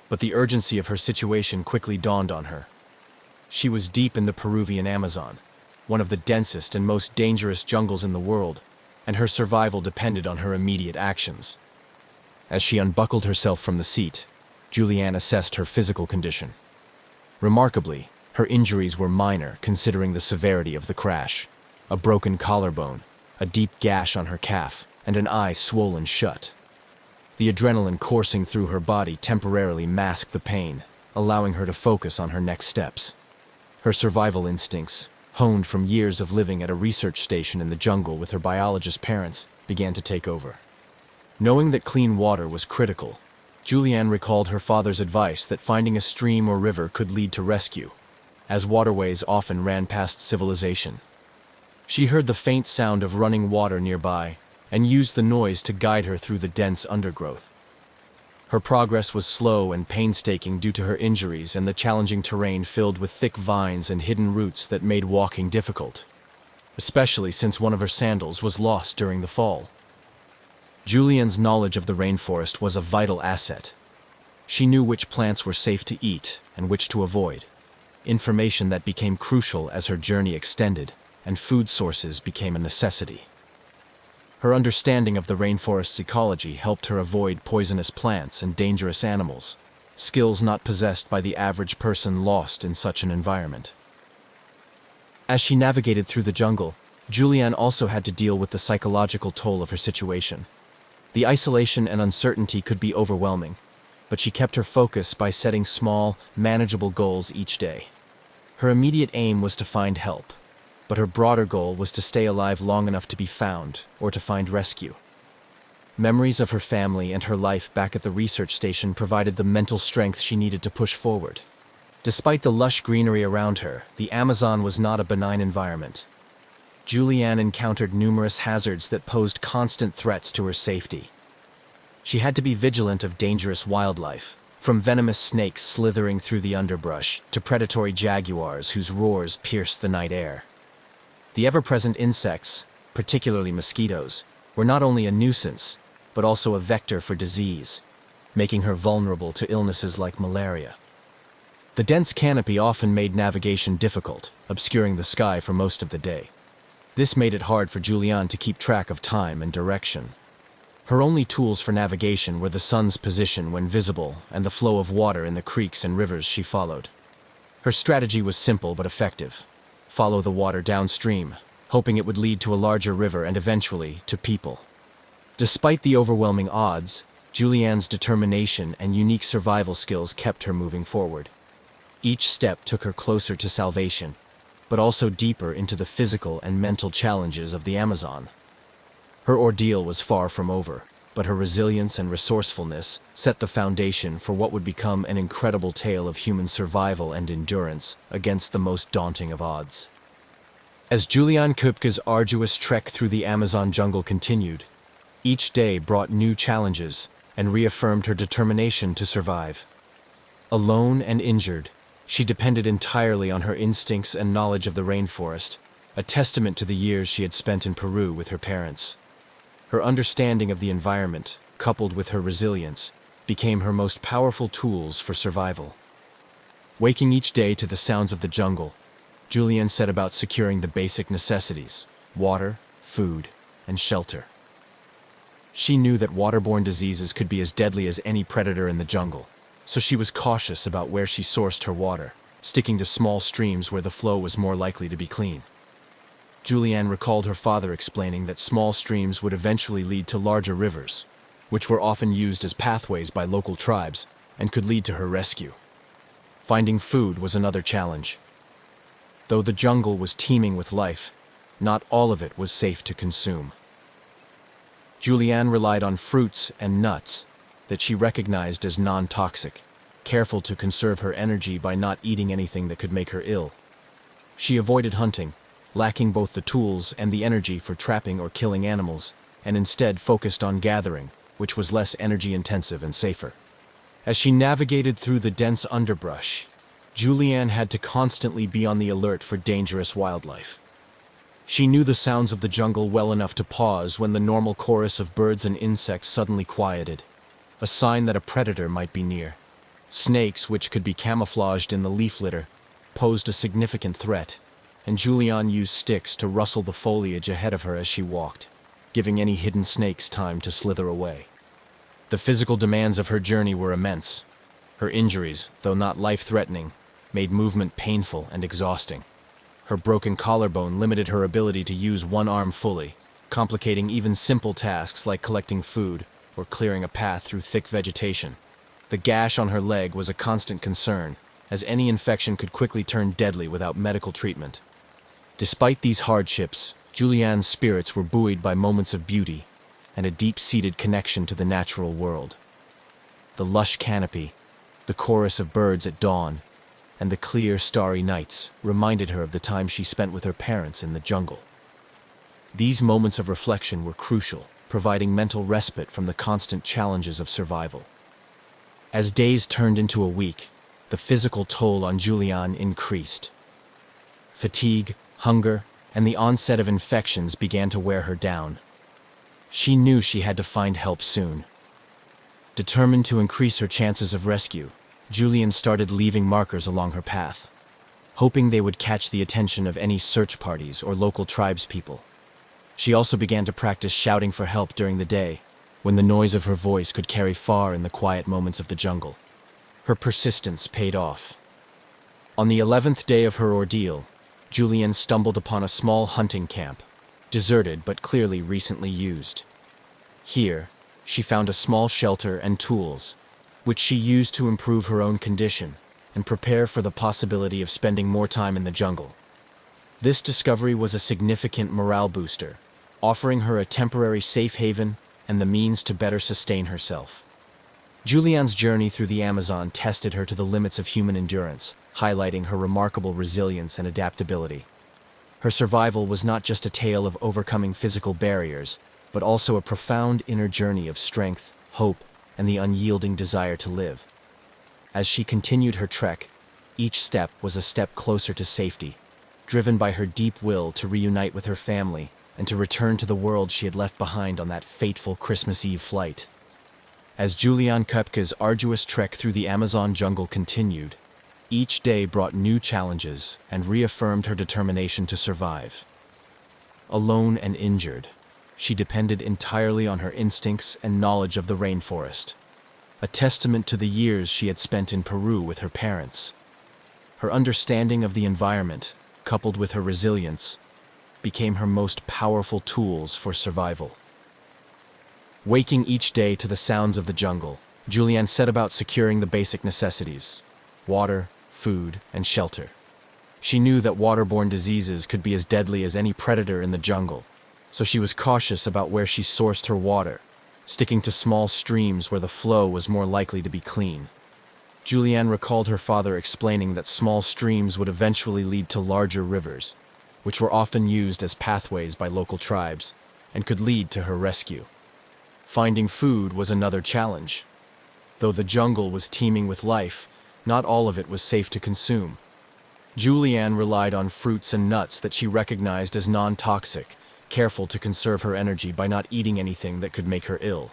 but the urgency of her situation quickly dawned on her. She was deep in the Peruvian Amazon, one of the densest and most dangerous jungles in the world, and her survival depended on her immediate actions. As she unbuckled herself from the seat, Julianne assessed her physical condition. Remarkably, her injuries were minor considering the severity of the crash. A broken collarbone, a deep gash on her calf, and an eye swollen shut. The adrenaline coursing through her body temporarily masked the pain, allowing her to focus on her next steps. Her survival instincts, honed from years of living at a research station in the jungle with her biologist parents, began to take over. Knowing that clean water was critical, Julianne recalled her father's advice that finding a stream or river could lead to rescue, as waterways often ran past civilization. She heard the faint sound of running water nearby and used the noise to guide her through the dense undergrowth. Her progress was slow and painstaking due to her injuries and the challenging terrain filled with thick vines and hidden roots that made walking difficult, especially since one of her sandals was lost during the fall. Julianne's knowledge of the rainforest was a vital asset. She knew which plants were safe to eat and which to avoid, information that became crucial as her journey extended and food sources became a necessity. Her understanding of the rainforest's ecology helped her avoid poisonous plants and dangerous animals, skills not possessed by the average person lost in such an environment. As she navigated through the jungle, Julianne also had to deal with the psychological toll of her situation. The isolation and uncertainty could be overwhelming, but she kept her focus by setting small, manageable goals each day. Her immediate aim was to find help, but her broader goal was to stay alive long enough to be found or to find rescue. Memories of her family and her life back at the research station provided the mental strength she needed to push forward. Despite the lush greenery around her, the Amazon was not a benign environment. Julianne encountered numerous hazards that posed constant threats to her safety. She had to be vigilant of dangerous wildlife, from venomous snakes slithering through the underbrush to predatory jaguars whose roars pierced the night air. The ever-present insects, particularly mosquitoes, were not only a nuisance, but also a vector for disease, making her vulnerable to illnesses like malaria. The dense canopy often made navigation difficult, obscuring the sky for most of the day. This made it hard for Julianne to keep track of time and direction. Her only tools for navigation were the sun's position when visible and the flow of water in the creeks and rivers she followed. Her strategy was simple but effective. Follow the water downstream, hoping it would lead to a larger river and eventually to people. Despite the overwhelming odds, Julianne's determination and unique survival skills kept her moving forward. Each step took her closer to salvation, but also deeper into the physical and mental challenges of the Amazon. Her ordeal was far from over, but her resilience and resourcefulness set the foundation for what would become an incredible tale of human survival and endurance against the most daunting of odds. As Julianne Köpke's arduous trek through the Amazon jungle continued, each day brought new challenges and reaffirmed her determination to survive. Alone and injured, she depended entirely on her instincts and knowledge of the rainforest, a testament to the years she had spent in Peru with her parents. Her understanding of the environment, coupled with her resilience, became her most powerful tools for survival. Waking each day to the sounds of the jungle, Julianne set about securing the basic necessities: water, food, and shelter. She knew that waterborne diseases could be as deadly as any predator in the jungle, so she was cautious about where she sourced her water, sticking to small streams where the flow was more likely to be clean. Julianne recalled her father explaining that small streams would eventually lead to larger rivers, which were often used as pathways by local tribes and could lead to her rescue. Finding food was another challenge. Though the jungle was teeming with life, not all of it was safe to consume. Julianne relied on fruits and nuts that she recognized as non-toxic, careful to conserve her energy by not eating anything that could make her ill. She avoided hunting, lacking both the tools and the energy for trapping or killing animals, and instead focused on gathering, which was less energy-intensive and safer. As she navigated through the dense underbrush, Julianne had to constantly be on the alert for dangerous wildlife. She knew the sounds of the jungle well enough to pause when the normal chorus of birds and insects suddenly quieted, a sign that a predator might be near. Snakes, which could be camouflaged in the leaf litter, posed a significant threat, and Julianne used sticks to rustle the foliage ahead of her as she walked, giving any hidden snakes time to slither away. The physical demands of her journey were immense. Her injuries, though not life-threatening, made movement painful and exhausting. Her broken collarbone limited her ability to use one arm fully, complicating even simple tasks like collecting food or clearing a path through thick vegetation. The gash on her leg was a constant concern, as any infection could quickly turn deadly without medical treatment. Despite these hardships, Julianne's spirits were buoyed by moments of beauty and a deep-seated connection to the natural world. The lush canopy, the chorus of birds at dawn, and the clear, starry nights reminded her of the time she spent with her parents in the jungle. These moments of reflection were crucial, providing mental respite from the constant challenges of survival. As days turned into a week, the physical toll on Julianne increased. Fatigue, hunger, and the onset of infections began to wear her down. She knew she had to find help soon. Determined to increase her chances of rescue, Julianne started leaving markers along her path, hoping they would catch the attention of any search parties or local tribespeople. She also began to practice shouting for help during the day, when the noise of her voice could carry far in the quiet moments of the jungle. Her persistence paid off. On the 11th day of her ordeal, Julianne stumbled upon a small hunting camp, deserted but clearly recently used. Here, she found a small shelter and tools, which she used to improve her own condition and prepare for the possibility of spending more time in the jungle. This discovery was a significant morale booster, offering her a temporary safe haven and the means to better sustain herself. Julianne's journey through the Amazon tested her to the limits of human endurance, highlighting her remarkable resilience and adaptability. Her survival was not just a tale of overcoming physical barriers, but also a profound inner journey of strength, hope, and the unyielding desire to live. As she continued her trek, each step was a step closer to safety, driven by her deep will to reunite with her family and to return to the world she had left behind on that fateful Christmas Eve flight. As Julianne Köpke's arduous trek through the Amazon jungle continued, each day brought new challenges and reaffirmed her determination to survive. Alone and injured, she depended entirely on her instincts and knowledge of the rainforest, a testament to the years she had spent in Peru with her parents. Her understanding of the environment, coupled with her resilience, became her most powerful tools for survival. Waking each day to the sounds of the jungle, Julianne set about securing the basic necessities: water, food, and shelter. She knew that waterborne diseases could be as deadly as any predator in the jungle, so she was cautious about where she sourced her water, sticking to small streams where the flow was more likely to be clean. Julianne recalled her father explaining that small streams would eventually lead to larger rivers, which were often used as pathways by local tribes, and could lead to her rescue. Finding food was another challenge. Though the jungle was teeming with life, not all of it was safe to consume. Julianne relied on fruits and nuts that she recognized as non-toxic, careful to conserve her energy by not eating anything that could make her ill.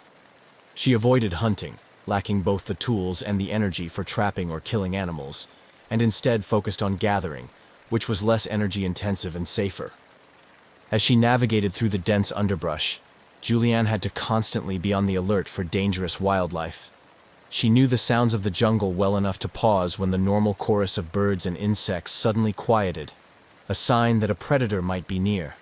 She avoided hunting, lacking both the tools and the energy for trapping or killing animals, and instead focused on gathering, which was less energy-intensive and safer. As she navigated through the dense underbrush, Julianne had to constantly be on the alert for dangerous wildlife. She knew the sounds of the jungle well enough to pause when the normal chorus of birds and insects suddenly quieted, a sign that a predator might be near.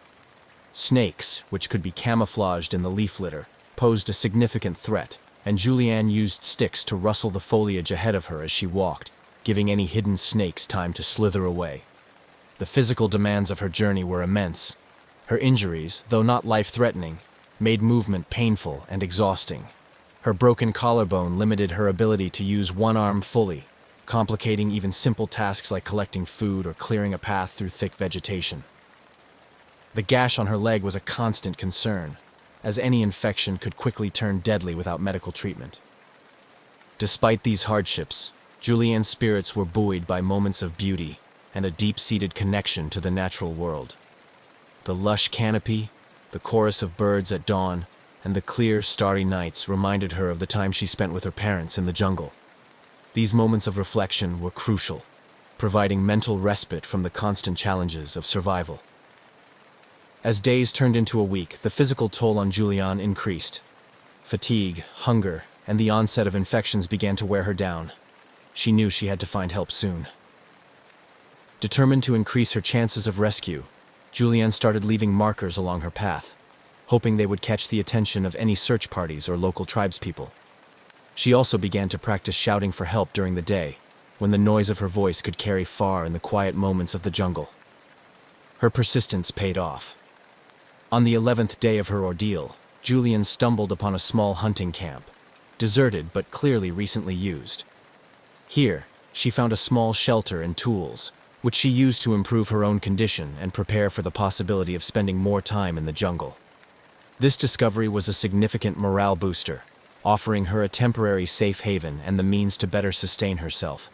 Snakes, which could be camouflaged in the leaf litter, posed a significant threat, and Julianne used sticks to rustle the foliage ahead of her as she walked, giving any hidden snakes time to slither away. The physical demands of her journey were immense. Her injuries, though not life-threatening, made movement painful and exhausting. Her broken collarbone limited her ability to use one arm fully, complicating even simple tasks like collecting food or clearing a path through thick vegetation. The gash on her leg was a constant concern, as any infection could quickly turn deadly without medical treatment. Despite these hardships, Julianne's spirits were buoyed by moments of beauty and a deep-seated connection to the natural world. The lush canopy, the chorus of birds at dawn, and the clear, starry nights reminded her of the time she spent with her parents in the jungle. These moments of reflection were crucial, providing mental respite from the constant challenges of survival. As days turned into a week, the physical toll on Julianne increased. Fatigue, hunger, and the onset of infections began to wear her down. She knew she had to find help soon. Determined to increase her chances of rescue, Julianne started leaving markers along her path, hoping they would catch the attention of any search parties or local tribespeople. She also began to practice shouting for help during the day, when the noise of her voice could carry far in the quiet moments of the jungle. Her persistence paid off. On the 11th day of her ordeal, Julianne stumbled upon a small hunting camp, deserted but clearly recently used. Here, she found a small shelter and tools, which she used to improve her own condition and prepare for the possibility of spending more time in the jungle. This discovery was a significant morale booster, offering her a temporary safe haven and the means to better sustain herself.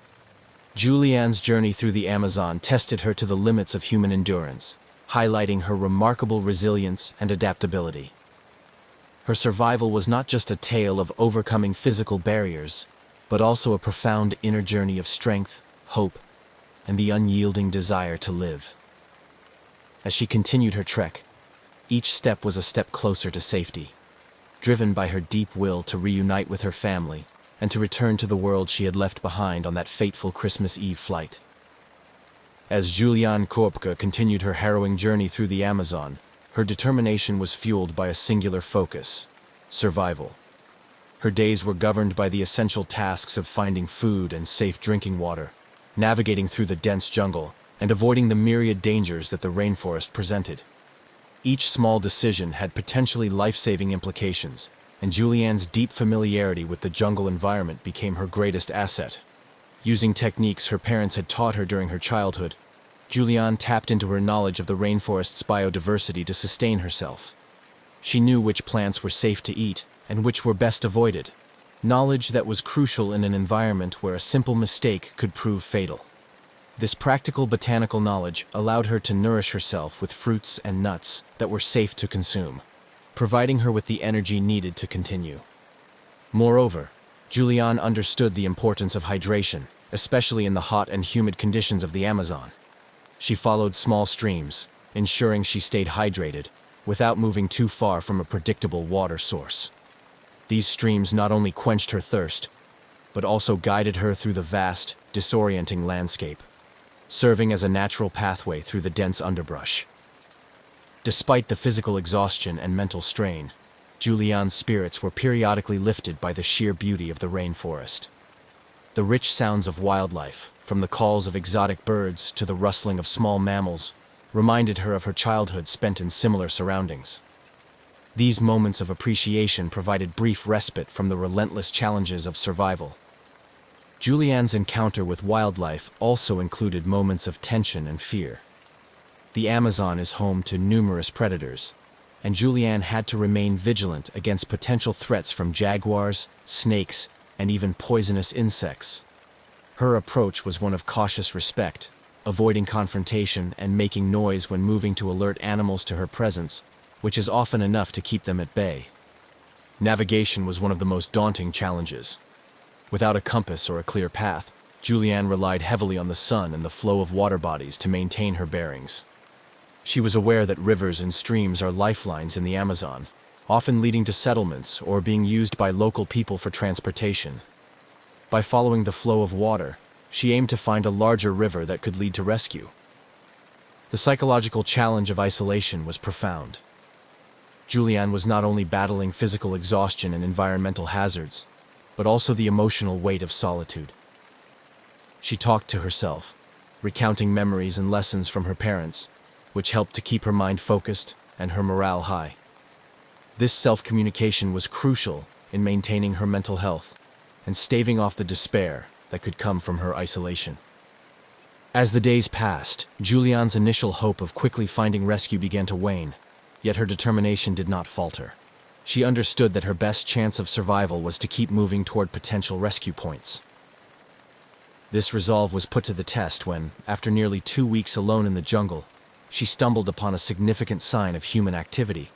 Julianne's journey through the Amazon tested her to the limits of human endurance, highlighting her remarkable resilience and adaptability. Her survival was not just a tale of overcoming physical barriers, but also a profound inner journey of strength, hope, and the unyielding desire to live. As she continued her trek, each step was a step closer to safety, driven by her deep will to reunite with her family and to return to the world she had left behind on that fateful Christmas Eve flight. As Julianne Koepke continued her harrowing journey through the Amazon, her determination was fueled by a singular focus: survival. Her days were governed by the essential tasks of finding food and safe drinking water, navigating through the dense jungle, and avoiding the myriad dangers that the rainforest presented. Each small decision had potentially life-saving implications, and Julianne's deep familiarity with the jungle environment became her greatest asset. Using techniques her parents had taught her during her childhood, Julianne tapped into her knowledge of the rainforest's biodiversity to sustain herself. She knew which plants were safe to eat and which were best avoided, knowledge that was crucial in an environment where a simple mistake could prove fatal. This practical botanical knowledge allowed her to nourish herself with fruits and nuts that were safe to consume, providing her with the energy needed to continue. Moreover, Julianne understood the importance of hydration, especially in the hot and humid conditions of the Amazon. She followed small streams, ensuring she stayed hydrated, without moving too far from a predictable water source. These streams not only quenched her thirst, but also guided her through the vast, disorienting landscape, serving as a natural pathway through the dense underbrush. Despite the physical exhaustion and mental strain, Julianne's spirits were periodically lifted by the sheer beauty of the rainforest. The rich sounds of wildlife, from the calls of exotic birds to the rustling of small mammals, reminded her of her childhood spent in similar surroundings. These moments of appreciation provided brief respite from the relentless challenges of survival. Julianne's encounter with wildlife also included moments of tension and fear. The Amazon is home to numerous predators, and Julianne had to remain vigilant against potential threats from jaguars, snakes, and even poisonous insects. Her approach was one of cautious respect, avoiding confrontation and making noise when moving to alert animals to her presence, which is often enough to keep them at bay. Navigation was one of the most daunting challenges. Without a compass or a clear path, Julianne relied heavily on the sun and the flow of water bodies to maintain her bearings. She was aware that rivers and streams are lifelines in the Amazon, often leading to settlements or being used by local people for transportation. By following the flow of water, she aimed to find a larger river that could lead to rescue. The psychological challenge of isolation was profound. Julianne was not only battling physical exhaustion and environmental hazards, but also the emotional weight of solitude. She talked to herself, recounting memories and lessons from her parents, which helped to keep her mind focused and her morale high. This self-communication was crucial in maintaining her mental health and staving off the despair that could come from her isolation. As the days passed, Julianne's initial hope of quickly finding rescue began to wane, yet her determination did not falter. She understood that her best chance of survival was to keep moving toward potential rescue points. This resolve was put to the test when, after nearly 2 weeks alone in the jungle, she stumbled upon a significant sign of human activity: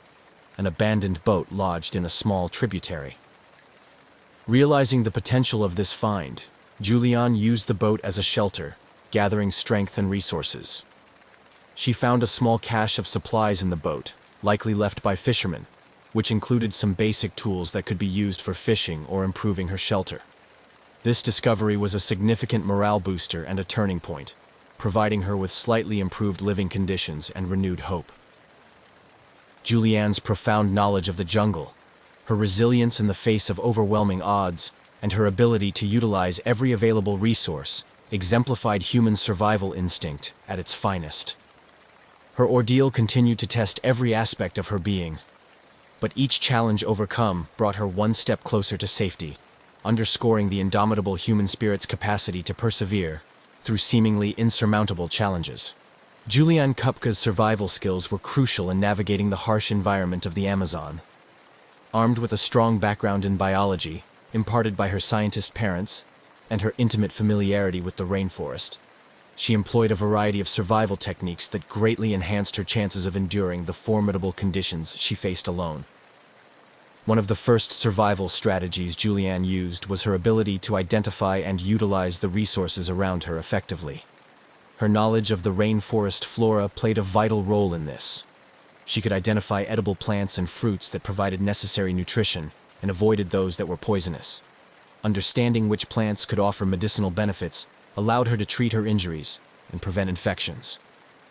an abandoned boat lodged in a small tributary. Realizing the potential of this find, Julianne used the boat as a shelter, gathering strength and resources. She found a small cache of supplies in the boat, likely left by fishermen, which included some basic tools that could be used for fishing or improving her shelter. This discovery was a significant morale booster and a turning point, providing her with slightly improved living conditions and renewed hope. Julianne's profound knowledge of the jungle, her resilience in the face of overwhelming odds, and her ability to utilize every available resource exemplified human survival instinct at its finest. Her ordeal continued to test every aspect of her being, but each challenge overcome brought her one step closer to safety, underscoring the indomitable human spirit's capacity to persevere through seemingly insurmountable challenges. Julianne Koepke's survival skills were crucial in navigating the harsh environment of the Amazon. Armed with a strong background in biology, imparted by her scientist parents, and her intimate familiarity with the rainforest, she employed a variety of survival techniques that greatly enhanced her chances of enduring the formidable conditions she faced alone. One of the first survival strategies Julianne used was her ability to identify and utilize the resources around her effectively. Her knowledge of the rainforest flora played a vital role in this. She could identify edible plants and fruits that provided necessary nutrition and avoided those that were poisonous. Understanding which plants could offer medicinal benefits allowed her to treat her injuries and prevent infections,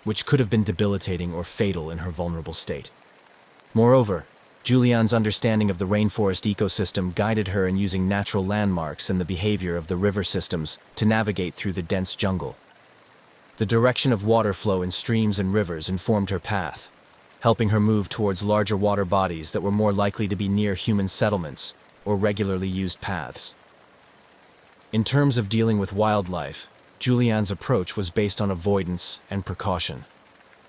which could have been debilitating or fatal in her vulnerable state. Moreover, Julianne's understanding of the rainforest ecosystem guided her in using natural landmarks and the behavior of the river systems to navigate through the dense jungle. The direction of water flow in streams and rivers informed her path, helping her move towards larger water bodies that were more likely to be near human settlements or regularly used paths. In terms of dealing with wildlife, Julianne's approach was based on avoidance and precaution.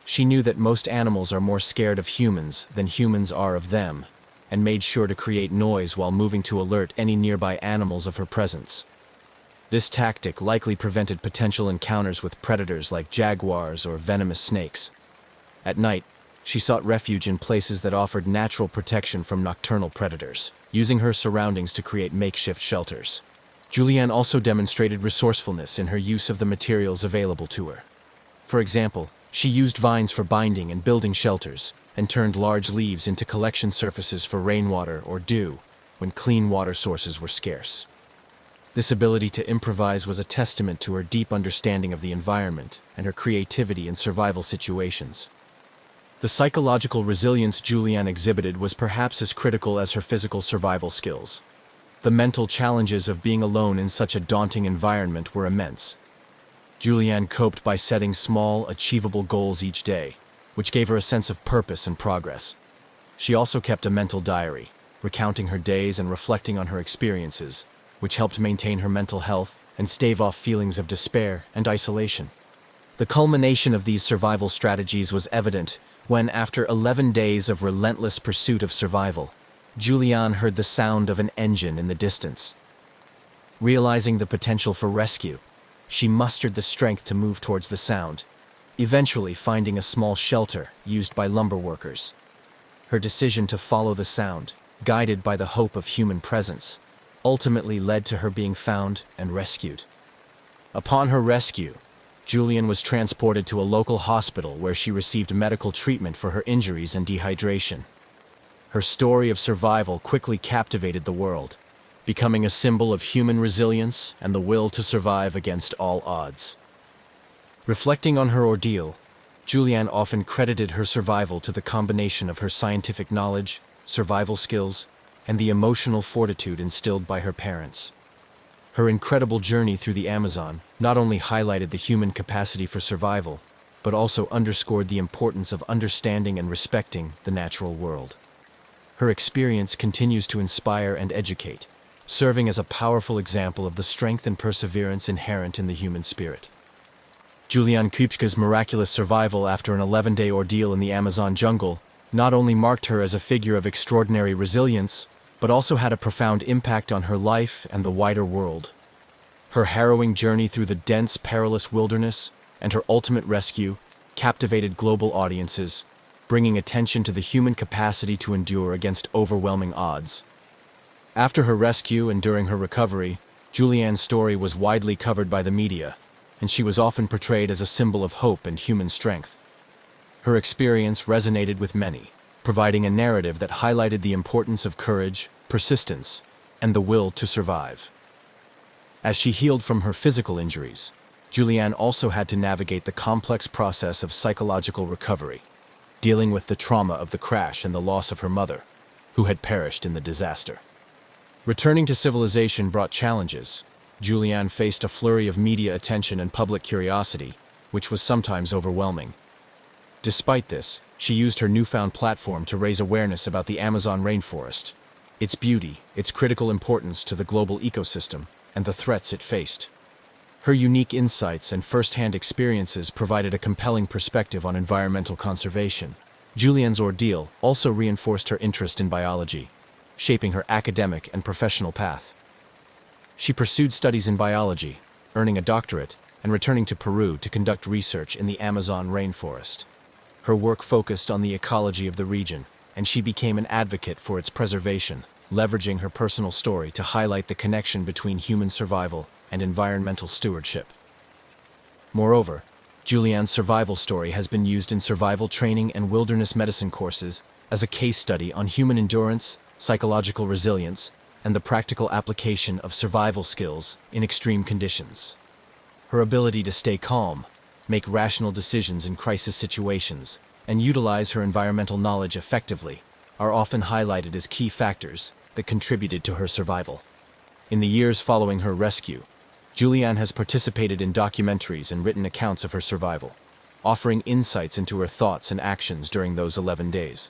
She knew that most animals are more scared of humans than humans are of them, and made sure to create noise while moving to alert any nearby animals of her presence. This tactic likely prevented potential encounters with predators like jaguars or venomous snakes. At night, she sought refuge in places that offered natural protection from nocturnal predators, using her surroundings to create makeshift shelters. Julianne also demonstrated resourcefulness in her use of the materials available to her. For example, she used vines for binding and building shelters, and turned large leaves into collection surfaces for rainwater or dew when clean water sources were scarce. This ability to improvise was a testament to her deep understanding of the environment and her creativity in survival situations. The psychological resilience Julianne exhibited was perhaps as critical as her physical survival skills. The mental challenges of being alone in such a daunting environment were immense. Julianne coped by setting small, achievable goals each day, which gave her a sense of purpose and progress. She also kept a mental diary, recounting her days and reflecting on her experiences, which helped maintain her mental health and stave off feelings of despair and isolation. The culmination of these survival strategies was evident when, after 11 days of relentless pursuit of survival, Julianne heard the sound of an engine in the distance. Realizing the potential for rescue, she mustered the strength to move towards the sound, eventually finding a small shelter used by lumber workers. Her decision to follow the sound, guided by the hope of human presence, ultimately led to her being found and rescued. Upon her rescue, Julianne was transported to a local hospital where she received medical treatment for her injuries and dehydration. Her story of survival quickly captivated the world, becoming a symbol of human resilience and the will to survive against all odds. Reflecting on her ordeal, Julianne often credited her survival to the combination of her scientific knowledge, survival skills, and the emotional fortitude instilled by her parents. Her incredible journey through the Amazon not only highlighted the human capacity for survival, but also underscored the importance of understanding and respecting the natural world. Her experience continues to inspire and educate, serving as a powerful example of the strength and perseverance inherent in the human spirit. Julianne Kupska's miraculous survival after an 11-day ordeal in the Amazon jungle not only marked her as a figure of extraordinary resilience, but also had a profound impact on her life and the wider world. Her harrowing journey through the dense, perilous wilderness and her ultimate rescue captivated global audiences, bringing attention to the human capacity to endure against overwhelming odds. After her rescue and during her recovery, Julianne's story was widely covered by the media, and she was often portrayed as a symbol of hope and human strength. Her experience resonated with many, providing a narrative that highlighted the importance of courage, persistence, and the will to survive. As she healed from her physical injuries, Julianne also had to navigate the complex process of psychological recovery, dealing with the trauma of the crash and the loss of her mother, who had perished in the disaster. Returning to civilization brought challenges. Julianne faced a flurry of media attention and public curiosity, which was sometimes overwhelming. Despite this, she used her newfound platform to raise awareness about the Amazon rainforest, its beauty, its critical importance to the global ecosystem, and the threats it faced. Her unique insights and first-hand experiences provided a compelling perspective on environmental conservation. Julianne's ordeal also reinforced her interest in biology, shaping her academic and professional path. She pursued studies in biology, earning a doctorate, and returning to Peru to conduct research in the Amazon rainforest. Her work focused on the ecology of the region, and she became an advocate for its preservation, leveraging her personal story to highlight the connection between human survival and environmental stewardship. Moreover, Julianne's survival story has been used in survival training and wilderness medicine courses as a case study on human endurance, psychological resilience, and the practical application of survival skills in extreme conditions. Her ability to stay calm, make rational decisions in crisis situations, and utilize her environmental knowledge effectively are often highlighted as key factors that contributed to her survival. In the years following her rescue, Julianne has participated in documentaries and written accounts of her survival, offering insights into her thoughts and actions during those 11 days.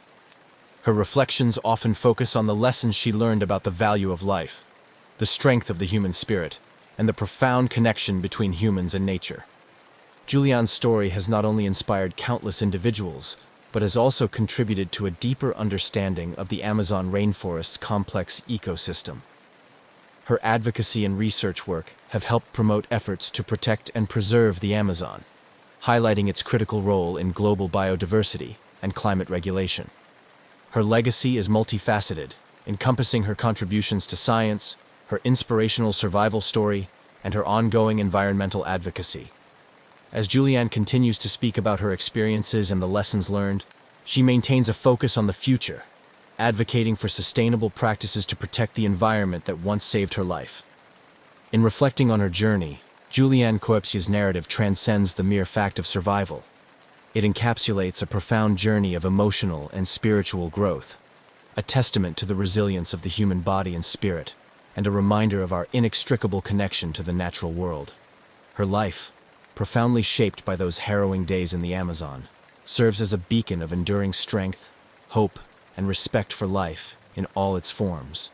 Her reflections often focus on the lessons she learned about the value of life, the strength of the human spirit, and the profound connection between humans and nature. Julianne's story has not only inspired countless individuals, but has also contributed to a deeper understanding of the Amazon rainforest's complex ecosystem. Her advocacy and research work have helped promote efforts to protect and preserve the Amazon, highlighting its critical role in global biodiversity and climate regulation. Her legacy is multifaceted, encompassing her contributions to science, her inspirational survival story, and her ongoing environmental advocacy. As Julianne continues to speak about her experiences and the lessons learned, she maintains a focus on the future, advocating for sustainable practices to protect the environment that once saved her life. In reflecting on her journey, Julianne Coepsia's narrative transcends the mere fact of survival. It encapsulates a profound journey of emotional and spiritual growth, a testament to the resilience of the human body and spirit, and a reminder of our inextricable connection to the natural world. Her life, profoundly shaped by those harrowing days in the Amazon, serves as a beacon of enduring strength, hope, and respect for life in all its forms.